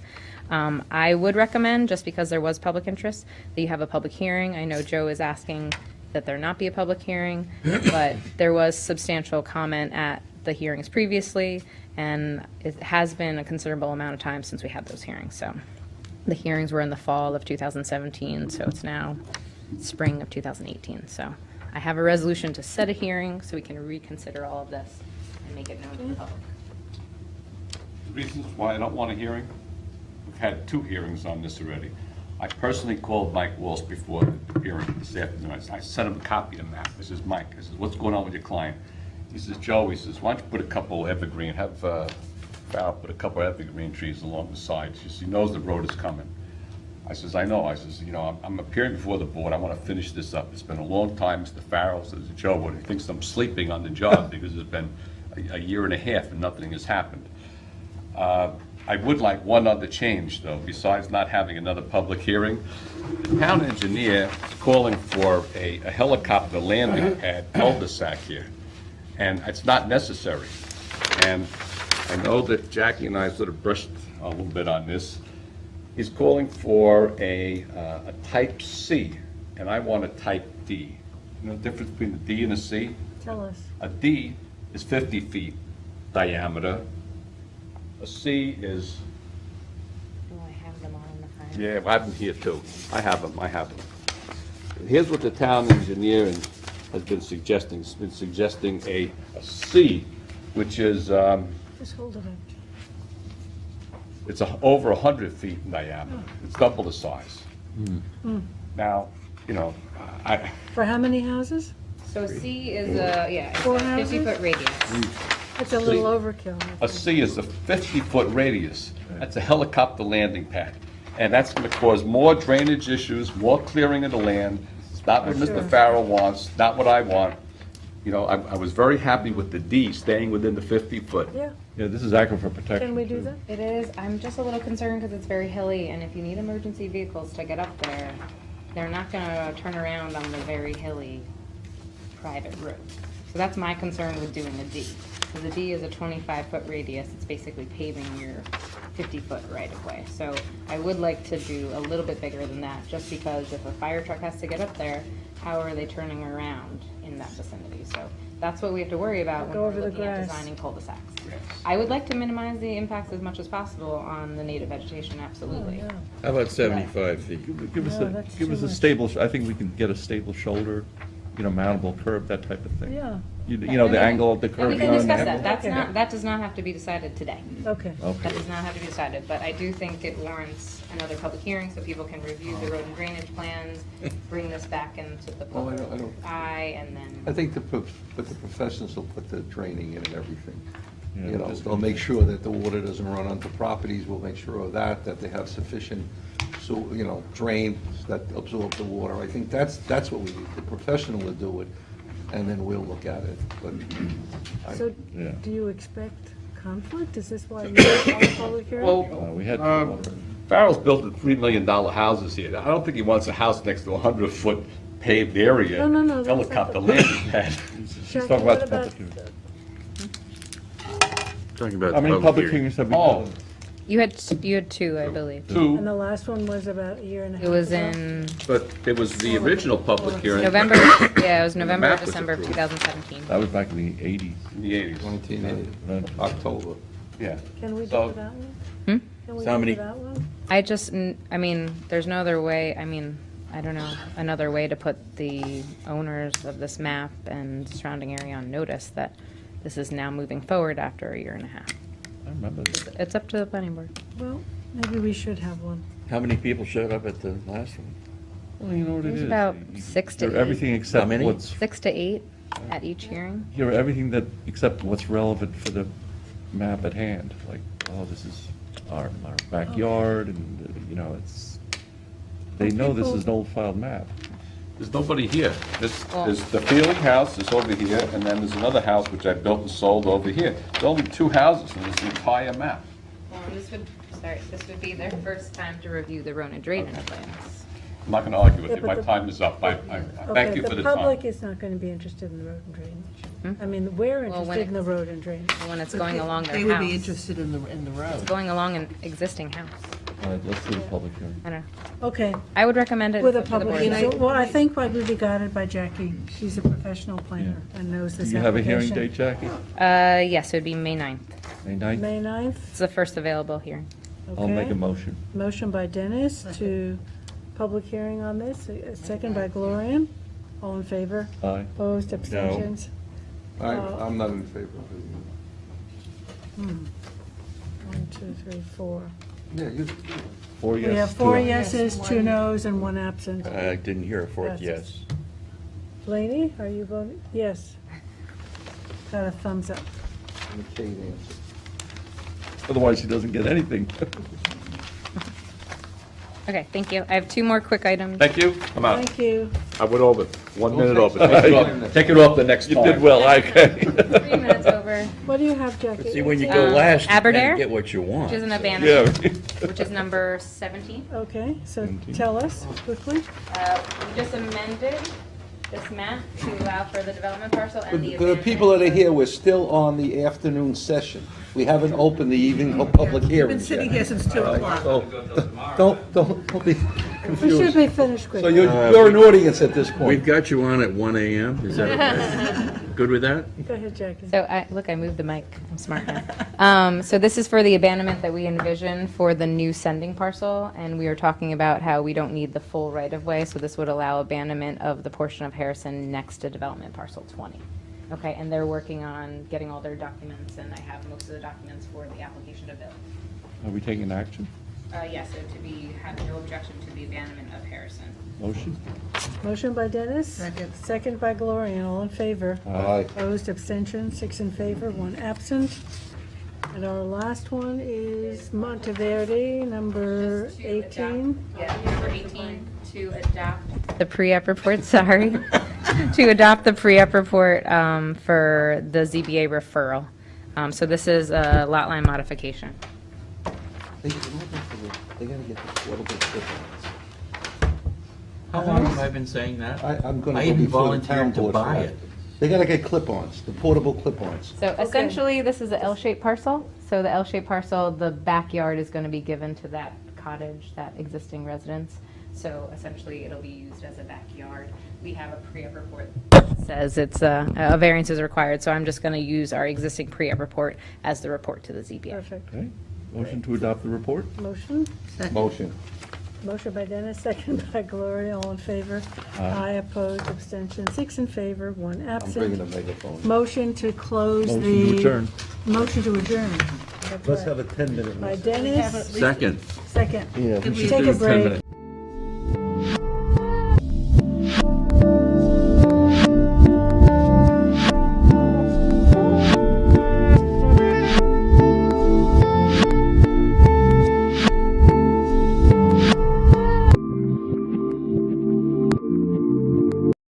Speaker 19: I would recommend, just because there was public interest, that you have a public hearing. I know Joe is asking that there not be a public hearing, but there was substantial comment at the hearings previously, and it has been a considerable amount of time since we had those hearings. So the hearings were in the fall of 2017, so it's now spring of 2018. So I have a resolution to set a hearing so we can reconsider all of this and make it known to the public.
Speaker 13: Reasons why I don't want a hearing? We've had 2 hearings on this already. I personally called Mike Walsh before the hearing this afternoon. I sent him a copy of the map. I says, Mike, I says, what's going on with your client? He says, Joe, he says, why don't you put a couple evergreen, have Farrell put a couple evergreen trees along the sides. He knows the road is coming. I says, I know. I says, you know, I'm appearing before the board. I want to finish this up. It's been a long time. Mr. Farrell says, Joe, what, he thinks I'm sleeping on the job because it's been a 1.5 years and nothing has happened. I would like one other change, though, besides not having another public hearing. The town engineer is calling for a helicopter landing pad cul-de-sac here, and it's not necessary. And I know that Jackie and I sort of brushed a little bit on this. He's calling for a type C, and I want a type D. You know the difference between a D and a C?
Speaker 1: Tell us.
Speaker 13: A D is 50 feet diameter. A C is...
Speaker 19: Oh, I have them all in the file.
Speaker 13: Yeah, well, I have them here too. I have them. Here's what the town engineer has been suggesting. He's been suggesting a C, which is...
Speaker 1: Just hold it up.
Speaker 13: It's over 100 feet in diameter. It's double the size. Now, you know,
Speaker 1: For how many houses?
Speaker 19: So C is a, yeah, it's
Speaker 1: 4
Speaker 19: a
Speaker 1: houses?
Speaker 19: 50-foot radius.
Speaker 1: That's a little overkill.
Speaker 13: A C is a 50-foot radius. That's a helicopter landing pad. And that's going to cause more drainage issues, more clearing of the land. It's not what Mr. Farrell wants, not what I want. You know, I was very happy with the D, staying within the 50-foot.
Speaker 1: Yeah.
Speaker 9: Yeah, this is aquifer protection.
Speaker 1: Can we do that?
Speaker 19: It is, I'm just a little concerned because it's very hilly, and if you need emergency vehicles to get up there, they're not gonna turn around on the very hilly private road. So that's my concern with doing a D. So the D is a 25-foot radius, it's basically paving your 50-foot right-of-way. So I would like to do a little bit bigger than that, just because if a fire truck has to get up there, how are they turning around in that vicinity? So that's what we have to worry about when
Speaker 1: Go
Speaker 19: we're
Speaker 1: over the
Speaker 19: looking at
Speaker 1: grass.
Speaker 19: designing cul-de-sacs. I would like to minimize the impacts as much as possible on the native vegetation, absolutely.
Speaker 2: How about 75 feet?
Speaker 9: Give us
Speaker 1: No,
Speaker 9: a,
Speaker 1: that's
Speaker 9: give
Speaker 1: too
Speaker 9: us a
Speaker 1: much.
Speaker 9: stable, I think we can get a stable shoulder, mountable curb, that type of thing.
Speaker 1: Yeah.
Speaker 9: You know, the angle of the
Speaker 19: And
Speaker 9: curb.
Speaker 19: we
Speaker 9: you
Speaker 19: can
Speaker 9: know,
Speaker 19: discuss
Speaker 9: and
Speaker 19: that, that's
Speaker 1: Okay.
Speaker 19: not, that does not have to be decided today.
Speaker 1: Okay.
Speaker 19: That does not have to be decided, but I do think it warrants another public hearing so people can review the road and drainage plans, bring this back into the
Speaker 3: Oh, I
Speaker 19: public
Speaker 3: don't-
Speaker 19: eye, and then.
Speaker 3: I think the professionals will put the draining in and everything.
Speaker 9: Yeah,
Speaker 3: You know,
Speaker 9: just-
Speaker 3: they'll make sure that the water doesn't run onto properties, we'll make sure of that they have sufficient, drains that absorb the water. I think that's what we need. The professional will do it, and then we'll look at it. But
Speaker 1: So,
Speaker 9: Yeah.
Speaker 1: do you expect conflict? Is this why you want a public hearing?
Speaker 13: Well,
Speaker 9: we had.
Speaker 13: Farrell's built $3 million houses here. I don't think he wants a house next to a 100-foot paved area.
Speaker 1: No, that's not
Speaker 13: Helicopter
Speaker 1: the-
Speaker 13: landing pad.
Speaker 1: Jackie,
Speaker 9: talk about
Speaker 1: what
Speaker 9: the
Speaker 1: about,
Speaker 9: public hearing.
Speaker 2: Talking about
Speaker 9: How many
Speaker 2: the
Speaker 9: public
Speaker 2: hearing.
Speaker 9: hearings have we
Speaker 13: Oh.
Speaker 9: done?
Speaker 19: You had two, I believe.
Speaker 13: Two,
Speaker 1: and the last one was about a year and a half
Speaker 19: It was
Speaker 1: ago?
Speaker 19: in
Speaker 13: but it was the original public hearing.
Speaker 19: November, yeah, it was November or
Speaker 13: map was
Speaker 19: December of
Speaker 13: approved.
Speaker 19: 2017.
Speaker 9: That was back in the 80s.
Speaker 13: In the 80s.
Speaker 3: 1980, October.
Speaker 13: Yeah.
Speaker 1: Can we do
Speaker 13: So-
Speaker 1: for that one?
Speaker 19: Hmm?
Speaker 1: Can we
Speaker 2: So how
Speaker 1: do
Speaker 2: many-
Speaker 1: for that one?
Speaker 19: There's no other way, I don't know, another way to put the owners of this map and surrounding area on notice that this is now moving forward after a year and a half.
Speaker 9: I remember this.
Speaker 19: It's up to the planning board.
Speaker 1: Well, maybe we should have one.
Speaker 2: How many people showed up at the last one?
Speaker 9: Well, you know what it
Speaker 19: There's
Speaker 9: is.
Speaker 19: about
Speaker 9: You
Speaker 19: 6 to
Speaker 9: hear
Speaker 19: 8.
Speaker 9: everything except
Speaker 2: How many?
Speaker 9: what's,
Speaker 19: 6 to 8 at each hearing.
Speaker 9: hear everything except what's relevant for the map at hand. Like, oh, this is our backyard, and, they know this is an old filed map.
Speaker 13: There's nobody here. There's the Feely house is over here, and then there's another house which I built and sold over here. There's only two houses in this entire map.
Speaker 19: Well, this would be their first time to review the road and drainage plans.
Speaker 13: I'm not going to argue with
Speaker 1: Yeah,
Speaker 13: you.
Speaker 1: but
Speaker 13: My
Speaker 1: the-
Speaker 13: time is up. I thank you for the
Speaker 1: The
Speaker 13: time.
Speaker 1: public is not going to be interested in the road and drainage. I mean, we're
Speaker 19: Well, when
Speaker 1: interested in the road and drainage.
Speaker 19: When it's going along their
Speaker 4: They would be
Speaker 19: house.
Speaker 4: interested in the road.
Speaker 19: It's going along an existing house.
Speaker 9: All right, let's do the public hearing.
Speaker 19: I don't know.
Speaker 1: Okay,
Speaker 19: I would recommend it.
Speaker 1: with a
Speaker 19: to the board.
Speaker 1: public hearing. Well, I think I would be guided by Jackie. She's a professional planner and knows
Speaker 9: Do
Speaker 1: this
Speaker 9: you have a hearing
Speaker 1: application.
Speaker 9: date, Jackie?
Speaker 19: Yes, it would be May 9th.
Speaker 9: May 9th?
Speaker 1: May 9th?
Speaker 19: It's the first available hearing.
Speaker 9: I'll make a
Speaker 1: Okay.
Speaker 9: motion.
Speaker 1: Motion by Dennis to public hearing on this, a second by Gloria. All in favor?
Speaker 9: Aye.
Speaker 1: Opposed, abstentions?
Speaker 3: I'm not in favor of it.
Speaker 1: 1, 2, 3, 4.
Speaker 3: Yeah, you,
Speaker 9: 4
Speaker 1: We
Speaker 9: yes.
Speaker 1: have 4
Speaker 9: 2
Speaker 1: yeses, 2 noes, and 1 absent.
Speaker 2: I didn't hear a fourth
Speaker 1: Yes.
Speaker 2: yes.
Speaker 1: Blaney, are you voting? Yes. Got a thumbs up.
Speaker 3: and Kate answered.
Speaker 9: Otherwise, he doesn't get anything.
Speaker 19: Okay, thank you. I have 2 more quick items.
Speaker 13: Thank you. I'm out.
Speaker 1: Thank you.
Speaker 13: I went over. 1 minute over. Take it off the next
Speaker 9: You
Speaker 13: time.
Speaker 9: did well, okay.
Speaker 19: 3 minutes over.
Speaker 1: What do you have, Jackie?
Speaker 2: See, when you go
Speaker 19: Um,
Speaker 2: last, you kind
Speaker 19: Aberdare,
Speaker 2: of get what you want.
Speaker 19: Which is an
Speaker 2: so-
Speaker 19: abandonment,
Speaker 9: Yeah.
Speaker 19: which is number 17.
Speaker 1: Okay, so tell us quickly.
Speaker 19: We just amended this map to allow for the development parcel and the
Speaker 3: For the people that are
Speaker 19: abandonment.
Speaker 3: here, we're still on the afternoon session. We haven't opened the evening public
Speaker 4: We've
Speaker 3: hearing
Speaker 4: been
Speaker 3: yet.
Speaker 4: sitting here since 2 o'clock.
Speaker 3: So, don't be
Speaker 1: We should
Speaker 3: confused.
Speaker 1: be finished
Speaker 3: So
Speaker 1: quickly.
Speaker 3: you're an audience at this
Speaker 2: We've
Speaker 3: point.
Speaker 2: got you on at 1 AM. Is that okay? Good with that?
Speaker 1: Go ahead, Jackie.
Speaker 19: So, I moved the mic. I'm smart now. So this is for the abandonment that we envision for the new sending parcel, and we were talking about how we don't need the full right-of-way, so this would allow abandonment of the portion of Harrison next to development parcel 20. Okay, and they're working on getting all their documents, and I have most of the documents for the application to build.
Speaker 9: Are we taking action?
Speaker 19: Yes, so to be, have no objection to the abandonment of Harrison.
Speaker 9: Motion?
Speaker 1: Motion by Dennis.
Speaker 4: Second.
Speaker 1: Second by Gloria, all in favor.
Speaker 3: Aye.
Speaker 1: Opposed, abstention, 6 in favor, 1 absent. And our last one is Monteverde, number 18.
Speaker 19: Yeah, number 18, to adopt the pre-app report, sorry. To adopt the pre-app report for the ZBA referral. So this is a lot line modification.
Speaker 3: They gotta get the portable clip-ons.
Speaker 2: How long have I been saying that?
Speaker 3: I'm gonna
Speaker 2: I
Speaker 3: go
Speaker 2: even
Speaker 3: before the town
Speaker 2: volunteered to
Speaker 3: board for
Speaker 2: buy
Speaker 3: that.
Speaker 2: it.
Speaker 3: They gotta get clip-ons, the portable clip-ons.
Speaker 19: So essentially, this is an L-shaped parcel. So the L-shaped parcel, the backyard is going to be given to that cottage, that existing residence. So essentially, it'll be used as a backyard. We have a pre-app report that says it's a variance is required, so I'm just going to use our existing pre-app report as the report to the ZBA.
Speaker 1: Perfect.
Speaker 9: Okay. Motion to adopt the report?
Speaker 1: Motion?
Speaker 3: Motion.
Speaker 1: Motion by Dennis, second by Gloria, all in favor. Aye, opposed, abstention, 6 in favor, 1
Speaker 3: I'm
Speaker 1: absent.
Speaker 3: bringing a megaphone.
Speaker 1: Motion to close the...
Speaker 9: Motion to adjourn.
Speaker 1: Motion to adjourn. That's
Speaker 10: Let's
Speaker 1: right.
Speaker 10: have a 10-minute.
Speaker 1: By Dennis.
Speaker 2: Second.
Speaker 1: Second.
Speaker 3: Yeah.
Speaker 1: Take a break.